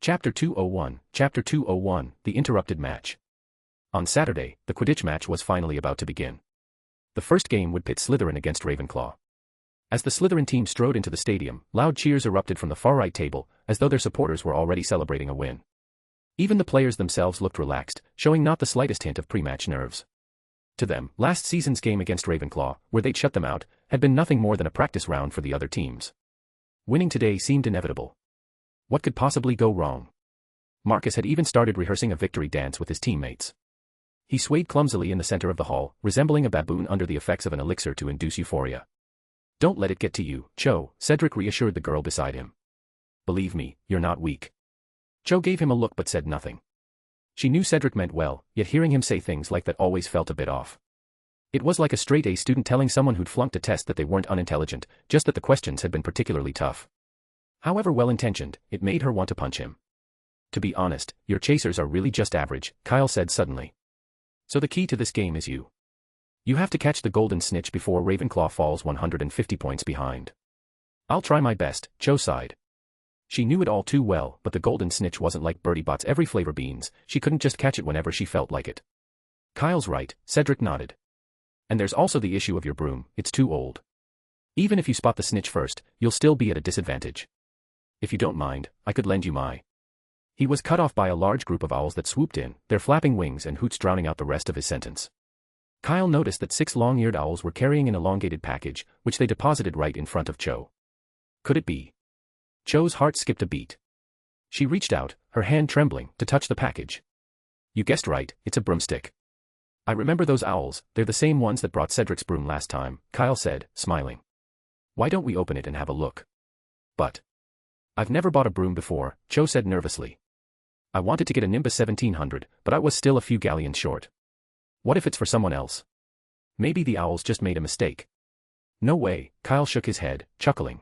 Chapter 201, The Interrupted Match. On Saturday, the Quidditch match was finally about to begin. The first game would pit Slytherin against Ravenclaw. As the Slytherin team strode into the stadium, loud cheers erupted from the far-right table, as though their supporters were already celebrating a win. Even the players themselves looked relaxed, showing not the slightest hint of pre-match nerves. To them, last season's game against Ravenclaw, where they'd shut them out, had been nothing more than a practice round for the other teams. Winning today seemed inevitable. What could possibly go wrong? Marcus had even started rehearsing a victory dance with his teammates. He swayed clumsily in the center of the hall, resembling a baboon under the effects of an elixir to induce euphoria. "Don't let it get to you, Cho," Cedric reassured the girl beside him. "Believe me, you're not weak." Cho gave him a look but said nothing. She knew Cedric meant well, yet hearing him say things like that always felt a bit off. It was like a straight-A student telling someone who'd flunked a test that they weren't unintelligent, just that the questions had been particularly tough. However well-intentioned, it made her want to punch him. "To be honest, your chasers are really just average," Kyle said suddenly. "So the key to this game is you. You have to catch the golden snitch before Ravenclaw falls 150 points behind." "I'll try my best," Cho sighed. She knew it all too well, but the golden snitch wasn't like Bertie Bott's every flavor beans, she couldn't just catch it whenever she felt like it. "Kyle's right," Cedric nodded. "And there's also the issue of your broom, it's too old. Even if you spot the snitch first, you'll still be at a disadvantage. If you don't mind, I could lend you my..." He was cut off by a large group of owls that swooped in, their flapping wings and hoots drowning out the rest of his sentence. Kyle noticed that 6 long-eared owls were carrying an elongated package, which they deposited right in front of Cho. Could it be? Cho's heart skipped a beat. She reached out, her hand trembling, to touch the package. "You guessed right, it's a broomstick. I remember those owls, they're the same ones that brought Cedric's broom last time," Kyle said, smiling. "Why don't we open it and have a look?" "But I've never bought a broom before," Cho said nervously. "I wanted to get a Nimbus 1700, but I was still a few galleons short. What if it's for someone else? Maybe the owls just made a mistake." "No way," Kyle shook his head, chuckling.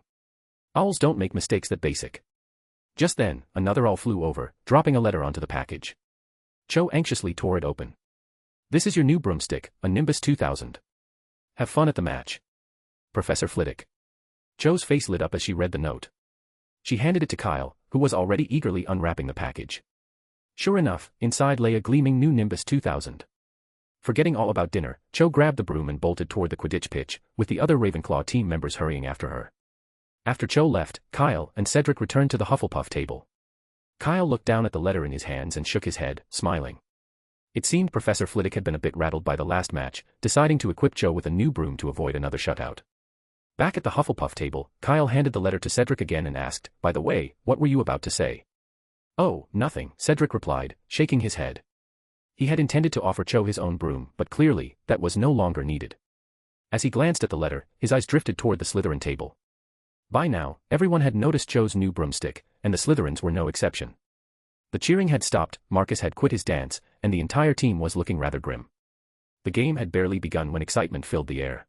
"Owls don't make mistakes that basic." Just then, another owl flew over, dropping a letter onto the package. Cho anxiously tore it open. "This is your new broomstick, a Nimbus 2000. Have fun at the match. Professor Flitwick." Cho's face lit up as she read the note. She handed it to Kyle, who was already eagerly unwrapping the package. Sure enough, inside lay a gleaming new Nimbus 2000. Forgetting all about dinner, Cho grabbed the broom and bolted toward the Quidditch pitch, with the other Ravenclaw team members hurrying after her. After Cho left, Kyle and Cedric returned to the Hufflepuff table. Kyle looked down at the letter in his hands and shook his head, smiling. It seemed Professor Flitwick had been a bit rattled by the last match, deciding to equip Cho with a new broom to avoid another shutout. Back at the Hufflepuff table, Kyle handed the letter to Cedric again and asked, "By the way, what were you about to say?" "Oh, nothing," Cedric replied, shaking his head. He had intended to offer Cho his own broom, but clearly, that was no longer needed. As he glanced at the letter, his eyes drifted toward the Slytherin table. By now, everyone had noticed Cho's new broomstick, and the Slytherins were no exception. The cheering had stopped, Marcus had quit his dance, and the entire team was looking rather grim. The game had barely begun when excitement filled the air.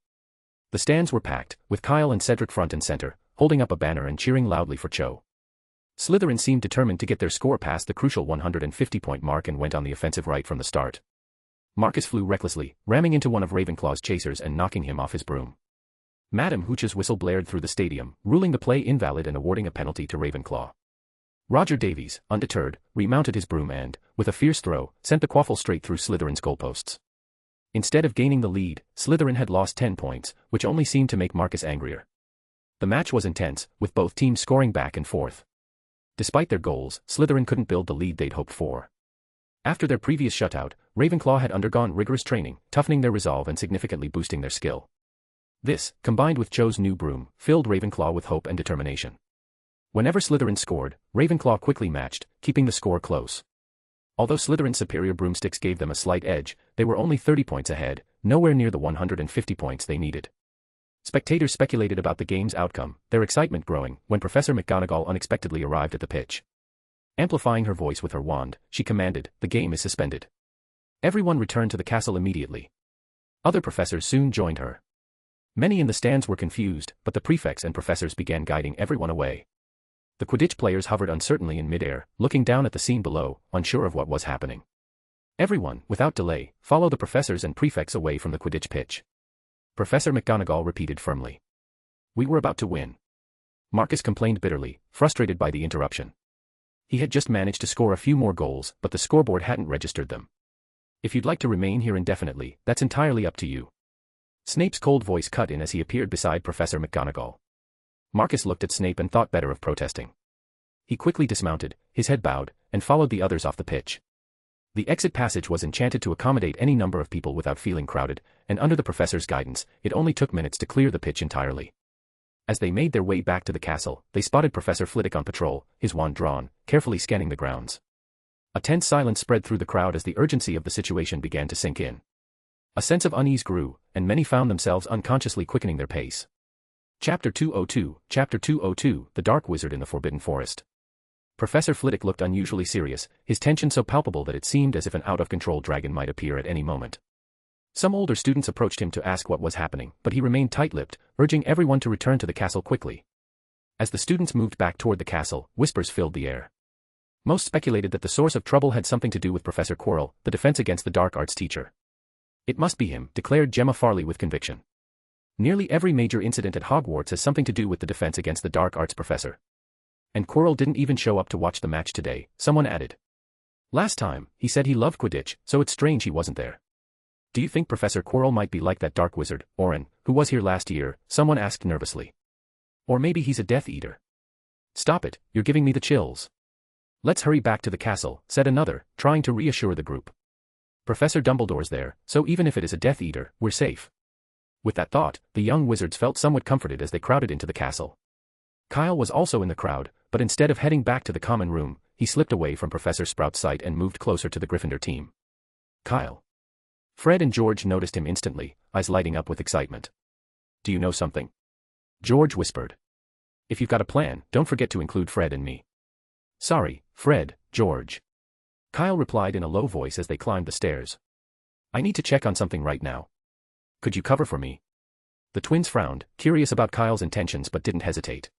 The stands were packed, with Kyle and Cedric front and center, holding up a banner and cheering loudly for Cho. Slytherin seemed determined to get their score past the crucial 150-point mark and went on the offensive right from the start. Marcus flew recklessly, ramming into one of Ravenclaw's chasers and knocking him off his broom. Madam Hooch's whistle blared through the stadium, ruling the play invalid and awarding a penalty to Ravenclaw. Roger Davies, undeterred, remounted his broom and, with a fierce throw, sent the quaffle straight through Slytherin's goalposts. Instead of gaining the lead, Slytherin had lost 10 points, which only seemed to make Marcus angrier. The match was intense, with both teams scoring back and forth. Despite their goals, Slytherin couldn't build the lead they'd hoped for. After their previous shutout, Ravenclaw had undergone rigorous training, toughening their resolve and significantly boosting their skill. This, combined with Cho's new broom, filled Ravenclaw with hope and determination. Whenever Slytherin scored, Ravenclaw quickly matched, keeping the score close. Although Slytherin's superior broomsticks gave them a slight edge, they were only 30 points ahead, nowhere near the 150 points they needed. Spectators speculated about the game's outcome, their excitement growing, when Professor McGonagall unexpectedly arrived at the pitch. Amplifying her voice with her wand, she commanded, "The game is suspended." Everyone returned to the castle immediately. Other professors soon joined her. Many in the stands were confused, but the prefects and professors began guiding everyone away. The Quidditch players hovered uncertainly in midair, looking down at the scene below, unsure of what was happening. Everyone, without delay, followed the professors and prefects away from the Quidditch pitch. Professor McGonagall repeated firmly. "We were about to win." Marcus complained bitterly, frustrated by the interruption. He had just managed to score a few more goals, but the scoreboard hadn't registered them. If you'd like to remain here indefinitely, that's entirely up to you. Snape's cold voice cut in as he appeared beside Professor McGonagall. Marcus looked at Snape and thought better of protesting. He quickly dismounted, his head bowed, and followed the others off the pitch. The exit passage was enchanted to accommodate any number of people without feeling crowded, and under the professor's guidance, it only took minutes to clear the pitch entirely. As they made their way back to the castle, they spotted Professor Flitwick on patrol, his wand drawn, carefully scanning the grounds. A tense silence spread through the crowd as the urgency of the situation began to sink in. A sense of unease grew, and many found themselves unconsciously quickening their pace. Chapter 202, Chapter 202, The Dark Wizard in the Forbidden Forest. Professor Flitwick looked unusually serious, his tension so palpable that it seemed as if an out-of-control dragon might appear at any moment. Some older students approached him to ask what was happening, but he remained tight-lipped, urging everyone to return to the castle quickly. As the students moved back toward the castle, whispers filled the air. Most speculated that the source of trouble had something to do with Professor Quirrell, the defense against the dark arts teacher. It must be him, declared Gemma Farley with conviction. Nearly every major incident at Hogwarts has something to do with the defense against the dark arts professor. And Quirrell didn't even show up to watch the match today, someone added. Last time, he said he loved Quidditch, so it's strange he wasn't there. Do you think Professor Quirrell might be like that dark wizard, Oren, who was here last year? Someone asked nervously. Or maybe he's a Death Eater. Stop it, you're giving me the chills. Let's hurry back to the castle, said another, trying to reassure the group. Professor Dumbledore's there, so even if it is a Death Eater, we're safe. With that thought, the young wizards felt somewhat comforted as they crowded into the castle. Kyle was also in the crowd, but instead of heading back to the common room, he slipped away from Professor Sprout's sight and moved closer to the Gryffindor team. Kyle. Fred and George noticed him instantly, eyes lighting up with excitement. Do you know something? George whispered. If you've got a plan, don't forget to include Fred and me. Sorry, Fred, George. Kyle replied in a low voice as they climbed the stairs. I need to check on something right now. Could you cover for me? The twins frowned, curious about Kyle's intentions but didn't hesitate.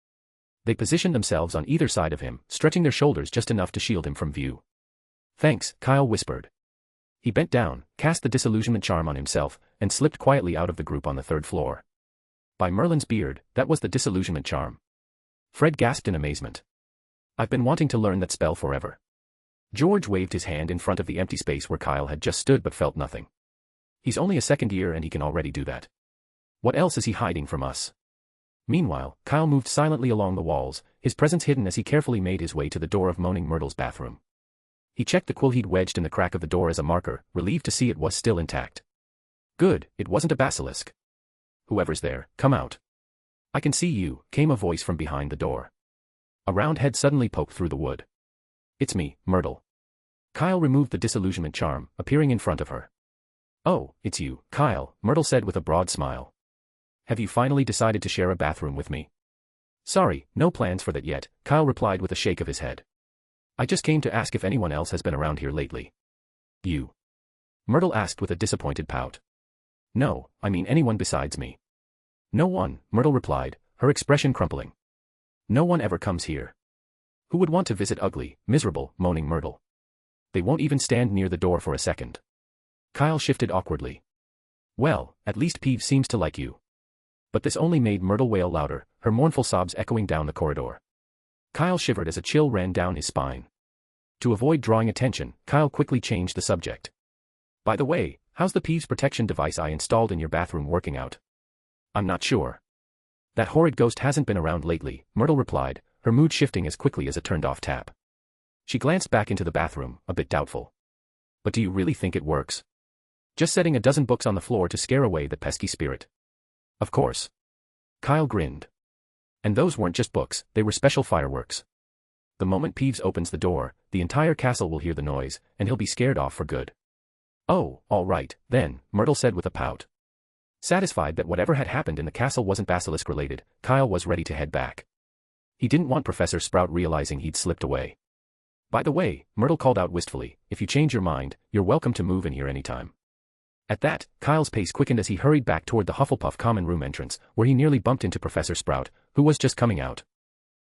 They positioned themselves on either side of him, stretching their shoulders just enough to shield him from view. Thanks, Kyle whispered. He bent down, cast the disillusionment charm on himself, and slipped quietly out of the group on the third floor. By Merlin's beard, that was the disillusionment charm. Fred gasped in amazement. I've been wanting to learn that spell forever. George waved his hand in front of the empty space where Kyle had just stood but felt nothing. He's only a second year and he can already do that. What else is he hiding from us? Meanwhile, Kyle moved silently along the walls, his presence hidden as he carefully made his way to the door of Moaning Myrtle's bathroom. He checked the quill he'd wedged in the crack of the door as a marker, relieved to see it was still intact. Good, it wasn't a basilisk. Whoever's there, come out. I can see you, came a voice from behind the door. A round head suddenly poked through the wood. It's me, Myrtle. Kyle removed the disillusionment charm, appearing in front of her. Oh, it's you, Kyle, Myrtle said with a broad smile. Have you finally decided to share a bathroom with me? Sorry, no plans for that yet, Kyle replied with a shake of his head. I just came to ask if anyone else has been around here lately. You? Myrtle asked with a disappointed pout. No, I mean anyone besides me. No one, Myrtle replied, her expression crumpling. No one ever comes here. Who would want to visit ugly, miserable, moaning Myrtle? They won't even stand near the door for a second. Kyle shifted awkwardly. Well, at least Peeves seems to like you. But this only made Myrtle wail louder, her mournful sobs echoing down the corridor. Kyle shivered as a chill ran down his spine. To avoid drawing attention, Kyle quickly changed the subject. By the way, how's the Peeves protection device I installed in your bathroom working out? I'm not sure. That horrid ghost hasn't been around lately, Myrtle replied, her mood shifting as quickly as a turned-off tap. She glanced back into the bathroom, a bit doubtful. But do you really think it works? Just setting a dozen books on the floor to scare away the pesky spirit. Of course. Kyle grinned. And those weren't just books, they were special fireworks. The moment Peeves opens the door, the entire castle will hear the noise, and he'll be scared off for good. Oh, all right, then, Myrtle said with a pout. Satisfied that whatever had happened in the castle wasn't basilisk-related, Kyle was ready to head back. He didn't want Professor Sprout realizing he'd slipped away. By the way, Myrtle called out wistfully, if you change your mind, you're welcome to move in here anytime. At that, Kyle's pace quickened as he hurried back toward the Hufflepuff common room entrance, where he nearly bumped into Professor Sprout, who was just coming out.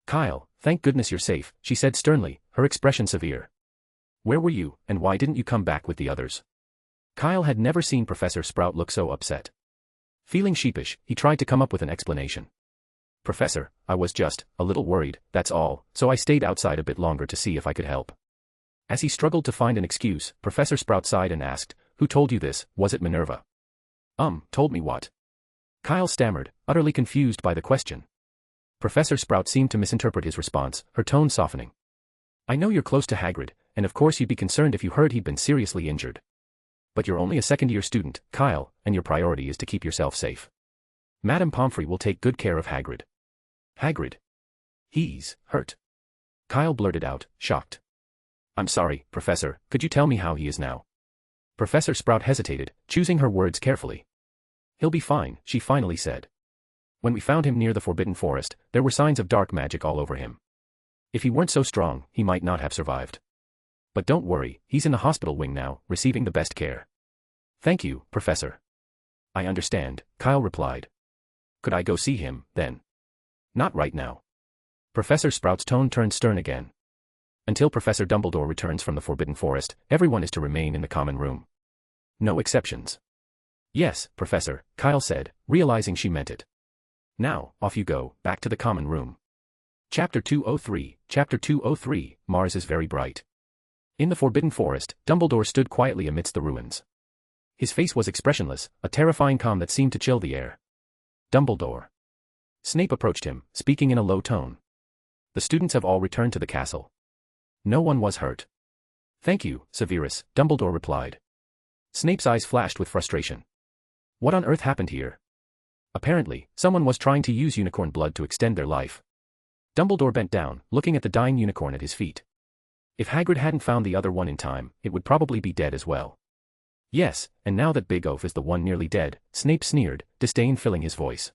Kyle, thank goodness you're safe, she said sternly, her expression severe. Where were you, and why didn't you come back with the others? Kyle had never seen Professor Sprout look so upset. Feeling sheepish, he tried to come up with an explanation. Professor, I was just a little worried, that's all, so I stayed outside a bit longer to see if I could help. As he struggled to find an excuse, Professor Sprout sighed and asked, "Who told you this, was it Minerva?" Told me what?" Kyle stammered, utterly confused by the question. Professor Sprout seemed to misinterpret his response, her tone softening. "I know you're close to Hagrid, and of course you'd be concerned if you heard he'd been seriously injured. But you're only a second-year student, Kyle, and your priority is to keep yourself safe. Madame Pomfrey will take good care of Hagrid." "Hagrid? He's hurt?" Kyle blurted out, shocked. "I'm sorry, Professor, could you tell me how he is now?" Professor Sprout hesitated, choosing her words carefully. "He'll be fine," she finally said. "When we found him near the Forbidden Forest, there were signs of dark magic all over him. If he weren't so strong, he might not have survived. But don't worry, he's in the hospital wing now, receiving the best care." "Thank you, Professor." "I understand," Kyle replied. "Could I go see him, then?" "Not right now." Professor Sprout's tone turned stern again. "Until Professor Dumbledore returns from the Forbidden Forest, everyone is to remain in the common room. No exceptions." "Yes, Professor," Kyle said, realizing she meant it. "Now, off you go, back to the common room." Chapter 203, Mars is very bright. In the Forbidden Forest, Dumbledore stood quietly amidst the ruins. His face was expressionless, a terrifying calm that seemed to chill the air. "Dumbledore." Snape approached him, speaking in a low tone. "The students have all returned to the castle. No one was hurt." "Thank you, Severus," Dumbledore replied. Snape's eyes flashed with frustration. What on earth happened here? Apparently, someone was trying to use unicorn blood to extend their life. Dumbledore bent down, looking at the dying unicorn at his feet. If Hagrid hadn't found the other one in time, it would probably be dead as well. "Yes, and now that Big Oaf is the one nearly dead," Snape sneered, disdain filling his voice.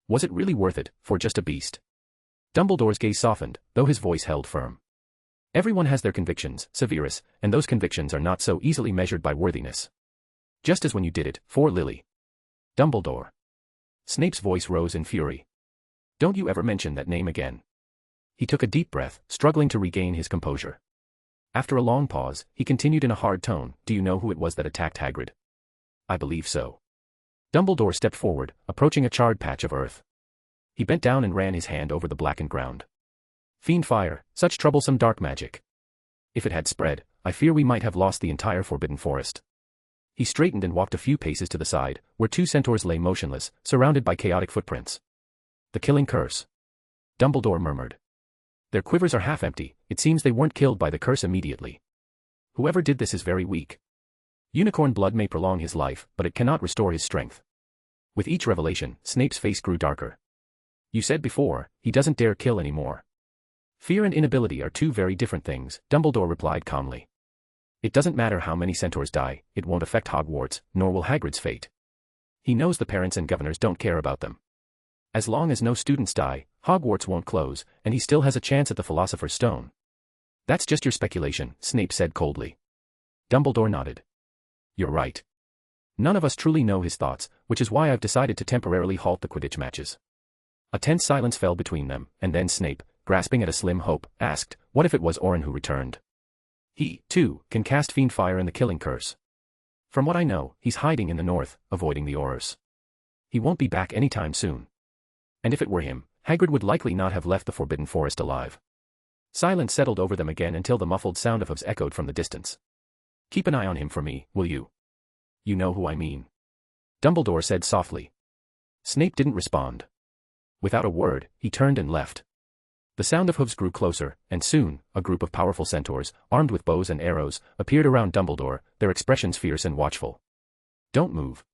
"Was it really worth it, for just a beast?" Dumbledore's gaze softened, though his voice held firm. "Everyone has their convictions, Severus, and those convictions are not so easily measured by worthiness. Just as when you did it, for Lily." "Dumbledore." Snape's voice rose in fury. "Don't you ever mention that name again." He took a deep breath, struggling to regain his composure. After a long pause, he continued in a hard tone, "Do you know who it was that attacked Hagrid?" "I believe so." Dumbledore stepped forward, approaching a charred patch of earth. He bent down and ran his hand over the blackened ground. "Fiend fire, such troublesome dark magic. If it had spread, I fear we might have lost the entire Forbidden Forest." He straightened and walked a few paces to the side, where two centaurs lay motionless, surrounded by chaotic footprints. "The killing curse," Dumbledore murmured. "Their quivers are half empty, it seems they weren't killed by the curse immediately. Whoever did this is very weak. Unicorn blood may prolong his life, but it cannot restore his strength." With each revelation, Snape's face grew darker. "You said before, he doesn't dare kill anymore." "Fear and inability are two very different things," Dumbledore replied calmly. "It doesn't matter how many centaurs die, it won't affect Hogwarts, nor will Hagrid's fate. He knows the parents and governors don't care about them. As long as no students die, Hogwarts won't close, and he still has a chance at the Philosopher's Stone." "That's just your speculation," Snape said coldly. Dumbledore nodded. "You're right. None of us truly know his thoughts, which is why I've decided to temporarily halt the Quidditch matches." A tense silence fell between them, and then Snape, grasping at a slim hope, asked, "What if it was Orin who returned? He, too, can cast fiend fire and the killing curse. From what I know, he's hiding in the north, avoiding the Aurors. He won't be back anytime soon. And if it were him, Hagrid would likely not have left the Forbidden Forest alive." Silence settled over them again until the muffled sound of hooves echoed from the distance. "Keep an eye on him for me, will you?" "You know who I mean," Dumbledore said softly. Snape didn't respond. Without a word, he turned and left. The sound of hooves grew closer, and soon, a group of powerful centaurs, armed with bows and arrows, appeared around Dumbledore, their expressions fierce and watchful. "Don't move,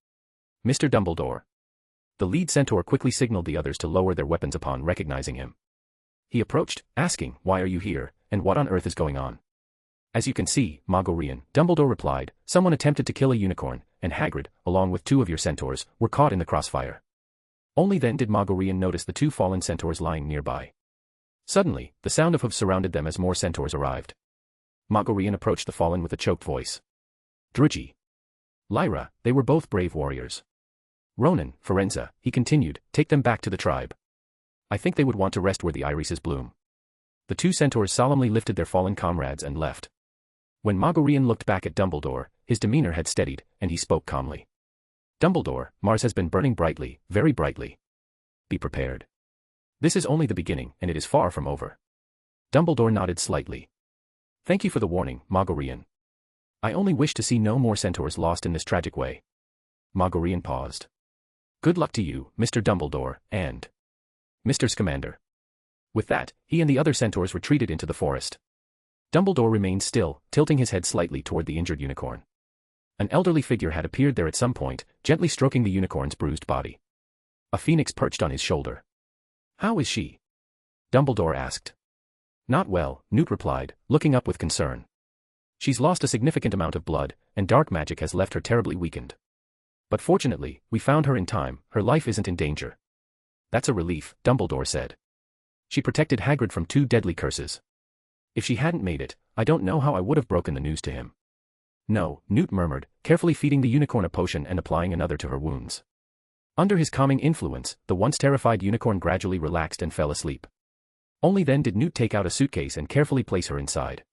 Mr. Dumbledore." The lead centaur quickly signaled the others to lower their weapons upon recognizing him. He approached, asking, "Why are you here, and what on earth is going on?" "As you can see, Mogorian," Dumbledore replied, "someone attempted to kill a unicorn, and Hagrid, along with two of your centaurs, were caught in the crossfire." Only then did Mogorian notice the two fallen centaurs lying nearby. Suddenly, the sound of hooves surrounded them as more centaurs arrived. Mogorian approached the fallen with a choked voice. "Druji. Lyra, they were both brave warriors. Ronan, Firenze," he continued, "take them back to the tribe. I think they would want to rest where the irises bloom." The two centaurs solemnly lifted their fallen comrades and left. When Mogorian looked back at Dumbledore, his demeanor had steadied, and he spoke calmly. "Dumbledore, Mars has been burning brightly, very brightly. Be prepared. This is only the beginning, and it is far from over. Dumbledore nodded slightly. Thank you for the warning, Mogorian. I only wish to see no more centaurs lost in this tragic way. Mogorian paused. Good luck to you, Mr. Dumbledore, and Mr. Scamander. With that, he and the other centaurs retreated into the forest. Dumbledore remained still, tilting his head slightly toward the injured unicorn. An elderly figure had appeared there at some point, gently stroking the unicorn's bruised body. A phoenix perched on his shoulder. How is she? Dumbledore asked. Not well, Newt replied, looking up with concern. She's lost a significant amount of blood, and dark magic has left her terribly weakened. But fortunately, we found her in time, her life isn't in danger. That's a relief, Dumbledore said. She protected Hagrid from 2 deadly curses. If she hadn't made it, I don't know how I would have broken the news to him. No, Newt murmured, carefully feeding the unicorn a potion and applying another to her wounds. Under his calming influence, the once terrified unicorn gradually relaxed and fell asleep. Only then did Newt take out a suitcase and carefully place her inside.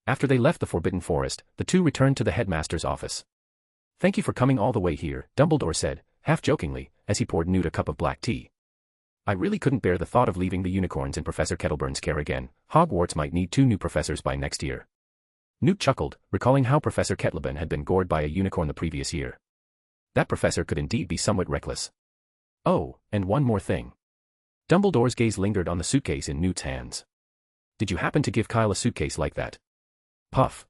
After they left the Forbidden Forest, the two returned to the headmaster's office. Thank you for coming all the way here, Dumbledore said, half-jokingly, as he poured Newt a cup of black tea. I really couldn't bear the thought of leaving the unicorns in Professor Kettleburn's care again. Hogwarts might need 2 new professors by next year. Newt chuckled, recalling how Professor Kettleburn had been gored by a unicorn the previous year. That professor could indeed be somewhat reckless. Oh, and one more thing. Dumbledore's gaze lingered on the suitcase in Newt's hands. Did you happen to give Kyle a suitcase like that? Puff.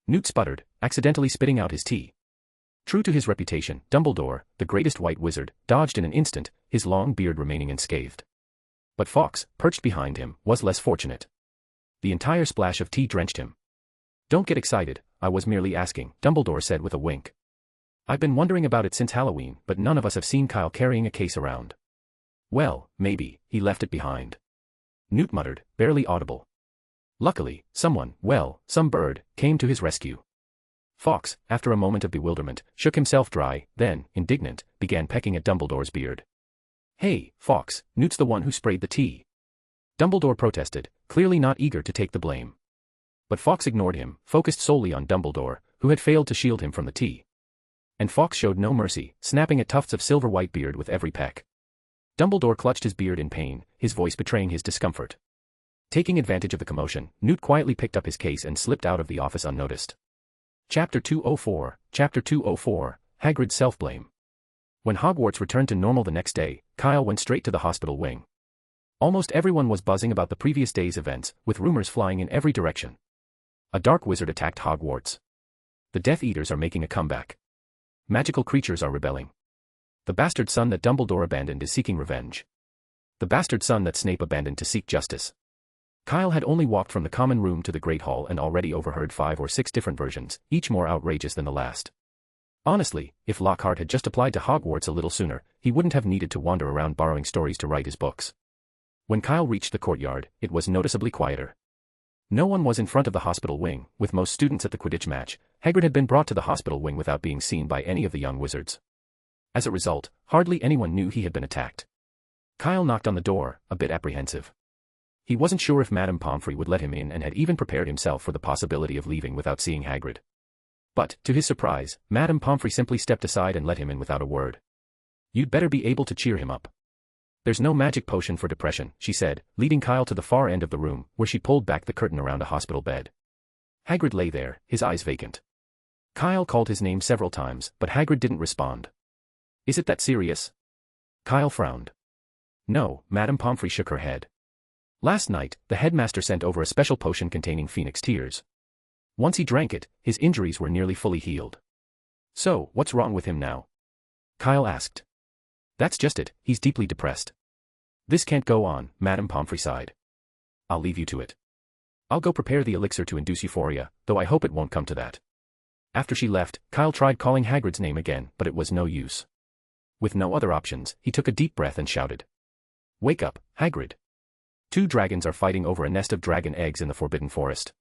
Newt sputtered, accidentally spitting out his tea. True to his reputation, Dumbledore, the greatest white wizard, dodged in an instant, his long beard remaining unscathed. But Fawkes, perched behind him, was less fortunate. The entire splash of tea drenched him. Don't get excited, I was merely asking, Dumbledore said with a wink. I've been wondering about it since Halloween, but none of us have seen Kyle carrying a case around. Well, maybe, he left it behind. Newt muttered, barely audible. Luckily, some bird, came to his rescue. Fawkes, after a moment of bewilderment, shook himself dry, then, indignant, began pecking at Dumbledore's beard. Hey, Fawkes, Newt's the one who sprayed the tea. Dumbledore protested, clearly not eager to take the blame. But Fawkes ignored him, focused solely on Dumbledore, who had failed to shield him from the tea. And Fawkes showed no mercy, snapping at tufts of silver-white beard with every peck. Dumbledore clutched his beard in pain, his voice betraying his discomfort. Taking advantage of the commotion, Newt quietly picked up his case and slipped out of the office unnoticed. Chapter 204, Hagrid's self-blame. When Hogwarts returned to normal the next day, Kyle went straight to the hospital wing. Almost everyone was buzzing about the previous day's events, with rumors flying in every direction. A dark wizard attacked Hogwarts. The Death Eaters are making a comeback. Magical creatures are rebelling. The bastard son that Dumbledore abandoned is seeking revenge. The bastard son that Snape abandoned to seek justice. Kyle had only walked from the common room to the Great Hall and already overheard 5 or 6 different versions, each more outrageous than the last. Honestly, if Lockhart had just applied to Hogwarts a little sooner, he wouldn't have needed to wander around borrowing stories to write his books. When Kyle reached the courtyard, it was noticeably quieter. No one was in front of the hospital wing, with most students at the Quidditch match. Hagrid had been brought to the hospital wing without being seen by any of the young wizards. As a result, hardly anyone knew he had been attacked. Kyle knocked on the door, a bit apprehensive. He wasn't sure if Madame Pomfrey would let him in and had even prepared himself for the possibility of leaving without seeing Hagrid. But, to his surprise, Madame Pomfrey simply stepped aside and let him in without a word. You'd better be able to cheer him up. There's no magic potion for depression, she said, leading Kyle to the far end of the room, where she pulled back the curtain around a hospital bed. Hagrid lay there, his eyes vacant. Kyle called his name several times, but Hagrid didn't respond. Is it that serious? Kyle frowned. No, Madame Pomfrey shook her head. Last night, the headmaster sent over a special potion containing phoenix tears. Once he drank it, his injuries were nearly fully healed. So, what's wrong with him now? Kyle asked. That's just it, he's deeply depressed. This can't go on, Madame Pomfrey sighed. I'll leave you to it. I'll go prepare the elixir to induce euphoria, though I hope it won't come to that. After she left, Kyle tried calling Hagrid's name again, but it was no use. With no other options, he took a deep breath and shouted. Wake up, Hagrid. 2 dragons are fighting over a nest of dragon eggs in the Forbidden Forest.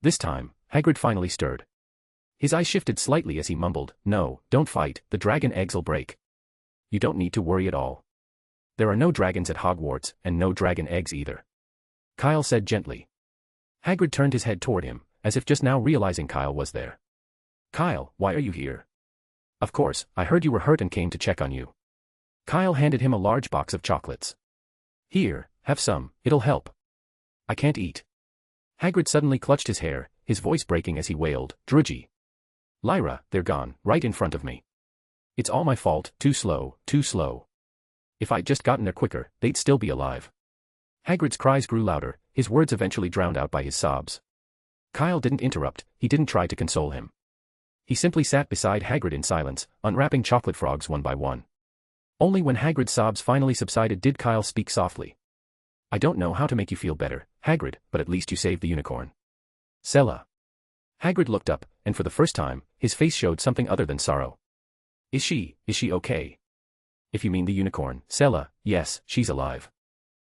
This time, Hagrid finally stirred. His eyes shifted slightly as he mumbled, No, don't fight, the dragon eggs'll break. You don't need to worry at all. There are no dragons at Hogwarts, and no dragon eggs either. Kyle said gently. Hagrid turned his head toward him, as if just now realizing Kyle was there. Kyle, why are you here? Of course, I heard you were hurt and came to check on you. Kyle handed him a large box of chocolates. Here, have some, it'll help. I can't eat. Hagrid suddenly clutched his hair, his voice breaking as he wailed, Drudgy. Lyra, they're gone, right in front of me. It's all my fault, too slow, too slow. If I'd just gotten there quicker, they'd still be alive. Hagrid's cries grew louder, his words eventually drowned out by his sobs. Kyle didn't interrupt, he didn't try to console him. He simply sat beside Hagrid in silence, unwrapping chocolate frogs one by one. Only when Hagrid's sobs finally subsided did Kyle speak softly. I don't know how to make you feel better, Hagrid, but at least you saved the unicorn. Sella. Hagrid looked up, and for the first time, his face showed something other than sorrow. Is she okay? If you mean the unicorn, Sella, yes, she's alive.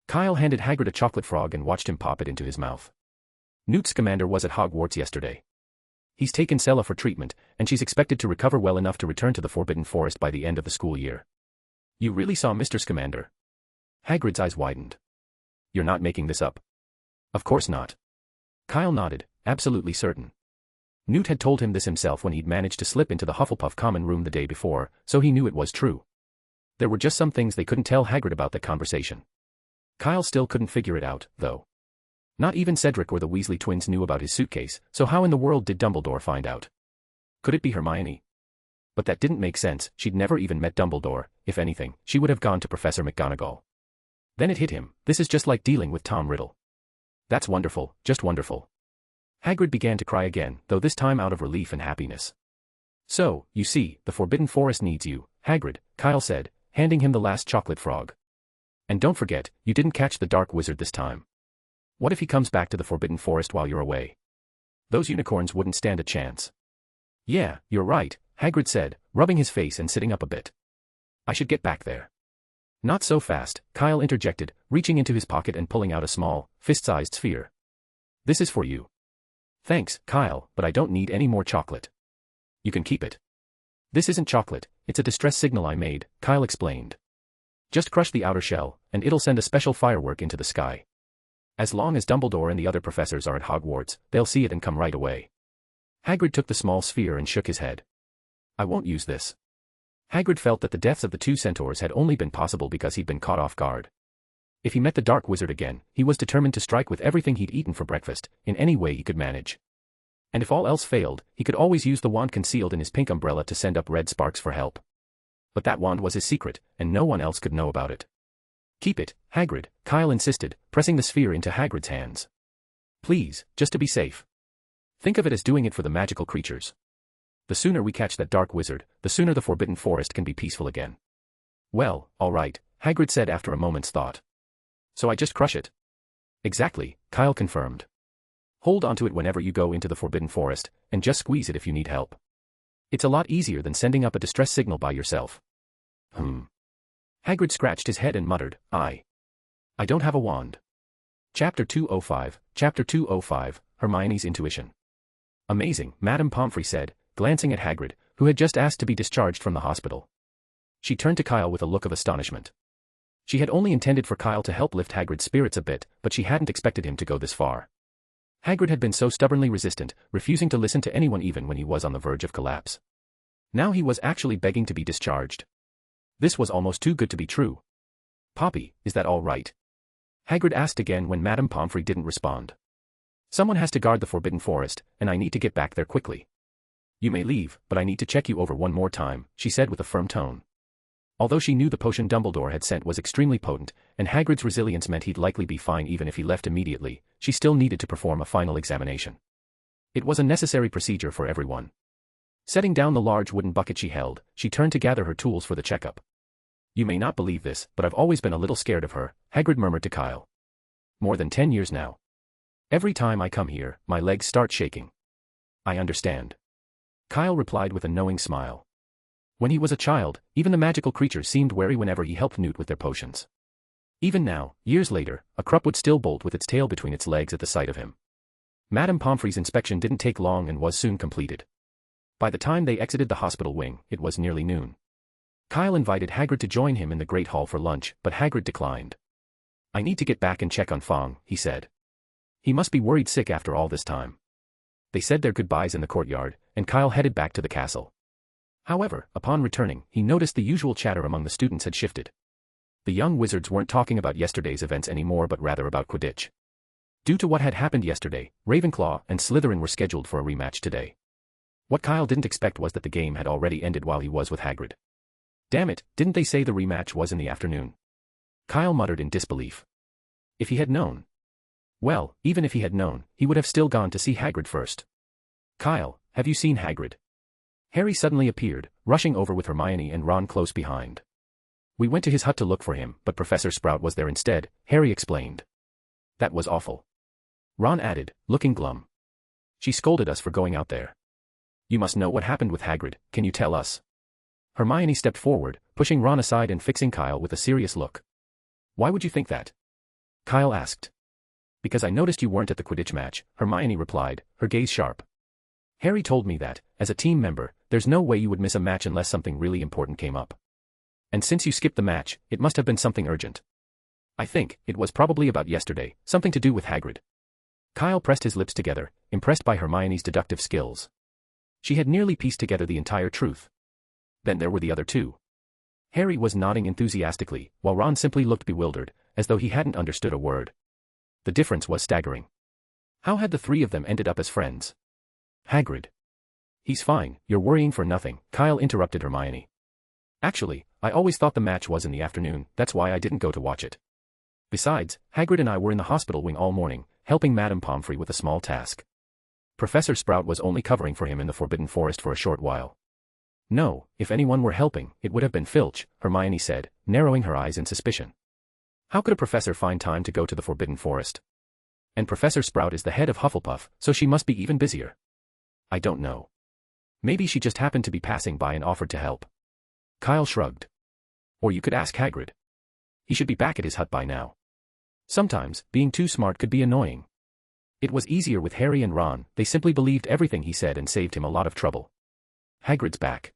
Kyle handed Hagrid a chocolate frog and watched him pop it into his mouth. Newt Scamander was at Hogwarts yesterday. He's taken Sella for treatment, and she's expected to recover well enough to return to the Forbidden Forest by the end of the school year. You really saw Mr. Scamander? Hagrid's eyes widened. You're not making this up. Of course not. Kyle nodded, absolutely certain. Newt had told him this himself when he'd managed to slip into the Hufflepuff common room the day before, so he knew it was true. There were just some things they couldn't tell Hagrid about the conversation. Kyle still couldn't figure it out, though. Not even Cedric or the Weasley twins knew about his suitcase, so how in the world did Dumbledore find out? Could it be Hermione? But that didn't make sense, she'd never even met Dumbledore. If anything, she would have gone to Professor McGonagall. Then it hit him, this is just like dealing with Tom Riddle. That's wonderful, just wonderful. Hagrid began to cry again, though this time out of relief and happiness. So, you see, the Forbidden Forest needs you, Hagrid, Kyle said, handing him the last chocolate frog. And don't forget, you didn't catch the Dark Wizard this time. What if he comes back to the Forbidden Forest while you're away? Those unicorns wouldn't stand a chance. Yeah, you're right, Hagrid said, rubbing his face and sitting up a bit. I should get back there. Not so fast, Kyle interjected, reaching into his pocket and pulling out a small, fist-sized sphere. This is for you. Thanks, Kyle, but I don't need any more chocolate. You can keep it. This isn't chocolate, it's a distress signal I made, Kyle explained. Just crush the outer shell, and it'll send a special firework into the sky. As long as Dumbledore and the other professors are at Hogwarts, they'll see it and come right away. Hagrid took the small sphere and shook his head. I won't use this. Hagrid felt that the deaths of the two centaurs had only been possible because he'd been caught off guard. If he met the Dark Wizard again, he was determined to strike with everything he'd eaten for breakfast, in any way he could manage. And if all else failed, he could always use the wand concealed in his pink umbrella to send up red sparks for help. But that wand was his secret, and no one else could know about it. Keep it, Hagrid, Kyle insisted, pressing the sphere into Hagrid's hands. Please, just to be safe. Think of it as doing it for the magical creatures. The sooner we catch that Dark Wizard, the sooner the Forbidden Forest can be peaceful again. Well, all right, Hagrid said after a moment's thought. So I just crush it? Exactly, Kyle confirmed. Hold onto it whenever you go into the Forbidden Forest, and just squeeze it if you need help. It's a lot easier than sending up a distress signal by yourself. Hagrid scratched his head and muttered, I don't have a wand. Chapter 205, Hermione's Intuition. Amazing, Madame Pomfrey said, glancing at Hagrid, who had just asked to be discharged from the hospital. She turned to Kyle with a look of astonishment. She had only intended for Kyle to help lift Hagrid's spirits a bit, but she hadn't expected him to go this far. Hagrid had been so stubbornly resistant, refusing to listen to anyone even when he was on the verge of collapse. Now he was actually begging to be discharged. This was almost too good to be true. Poppy, is that all right? Hagrid asked again when Madame Pomfrey didn't respond. Someone has to guard the Forbidden Forest, and I need to get back there quickly. You may leave, but I need to check you over one more time, she said with a firm tone. Although she knew the potion Dumbledore had sent was extremely potent, and Hagrid's resilience meant he'd likely be fine even if he left immediately, she still needed to perform a final examination. It was a necessary procedure for everyone. Setting down the large wooden bucket she held, she turned to gather her tools for the checkup. You may not believe this, but I've always been a little scared of her, Hagrid murmured to Kyle. More than 10 years now. Every time I come here, my legs start shaking. I understand. Kyle replied with a knowing smile. When he was a child, even the magical creatures seemed wary whenever he helped Newt with their potions. Even now, years later, a Krupp would still bolt with its tail between its legs at the sight of him. Madame Pomfrey's inspection didn't take long and was soon completed. By the time they exited the hospital wing, it was nearly noon. Kyle invited Hagrid to join him in the Great Hall for lunch, but Hagrid declined. I need to get back and check on Fong, he said. He must be worried sick after all this time. They said their goodbyes in the courtyard, and Kyle headed back to the castle. However, upon returning, he noticed the usual chatter among the students had shifted. The young wizards weren't talking about yesterday's events anymore but rather about Quidditch. Due to what had happened yesterday, Ravenclaw and Slytherin were scheduled for a rematch today. What Kyle didn't expect was that the game had already ended while he was with Hagrid. Damn it, didn't they say the rematch was in the afternoon? Kyle muttered in disbelief. If he had known. Well, even if he had known, he would have still gone to see Hagrid first. Kyle, have you seen Hagrid? Harry suddenly appeared, rushing over with Hermione and Ron close behind. We went to his hut to look for him, but Professor Sprout was there instead, Harry explained. That was awful. Ron added, looking glum. She scolded us for going out there. You must know what happened with Hagrid, can you tell us? Hermione stepped forward, pushing Ron aside and fixing Kyle with a serious look. Why would you think that? Kyle asked. Because I noticed you weren't at the Quidditch match, Hermione replied, her gaze sharp. Harry told me that, as a team member, there's no way you would miss a match unless something really important came up. And since you skipped the match, it must have been something urgent. I think it was probably about yesterday, something to do with Hagrid. Kyle pressed his lips together, impressed by Hermione's deductive skills. She had nearly pieced together the entire truth. Then there were the other two. Harry was nodding enthusiastically, while Ron simply looked bewildered, as though he hadn't understood a word. The difference was staggering. How had the three of them ended up as friends? Hagrid. He's fine, you're worrying for nothing, Kyle interrupted Hermione. Actually, I always thought the match was in the afternoon, that's why I didn't go to watch it. Besides, Hagrid and I were in the hospital wing all morning, helping Madame Pomfrey with a small task. Professor Sprout was only covering for him in the Forbidden Forest for a short while. No, if anyone were helping, it would have been Filch, Hermione said, narrowing her eyes in suspicion. How could a professor find time to go to the Forbidden Forest? And Professor Sprout is the head of Hufflepuff, so she must be even busier. I don't know. Maybe she just happened to be passing by and offered to help. Kyle shrugged. Or you could ask Hagrid. He should be back at his hut by now. Sometimes, being too smart could be annoying. It was easier with Harry and Ron, they simply believed everything he said and saved him a lot of trouble. Hagrid's back.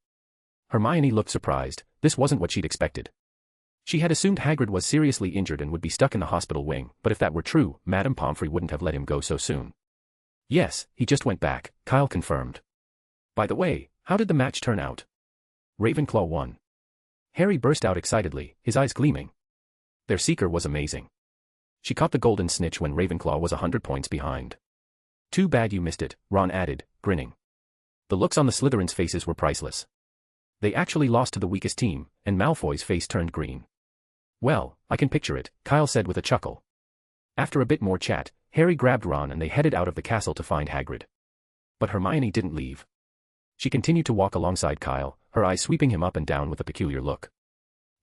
Hermione looked surprised, this wasn't what she'd expected. She had assumed Hagrid was seriously injured and would be stuck in the hospital wing, but if that were true, Madame Pomfrey wouldn't have let him go so soon. Yes, he just went back, Kyle confirmed. By the way, how did the match turn out? Ravenclaw won. Harry burst out excitedly, his eyes gleaming. Their seeker was amazing. She caught the golden snitch when Ravenclaw was 100 points behind. Too bad you missed it, Ron added, grinning. The looks on the Slytherins' faces were priceless. They actually lost to the weakest team, and Malfoy's face turned green. Well, I can picture it, Kyle said with a chuckle. After a bit more chat, Harry grabbed Ron and they headed out of the castle to find Hagrid. But Hermione didn't leave. She continued to walk alongside Kyle, her eyes sweeping him up and down with a peculiar look.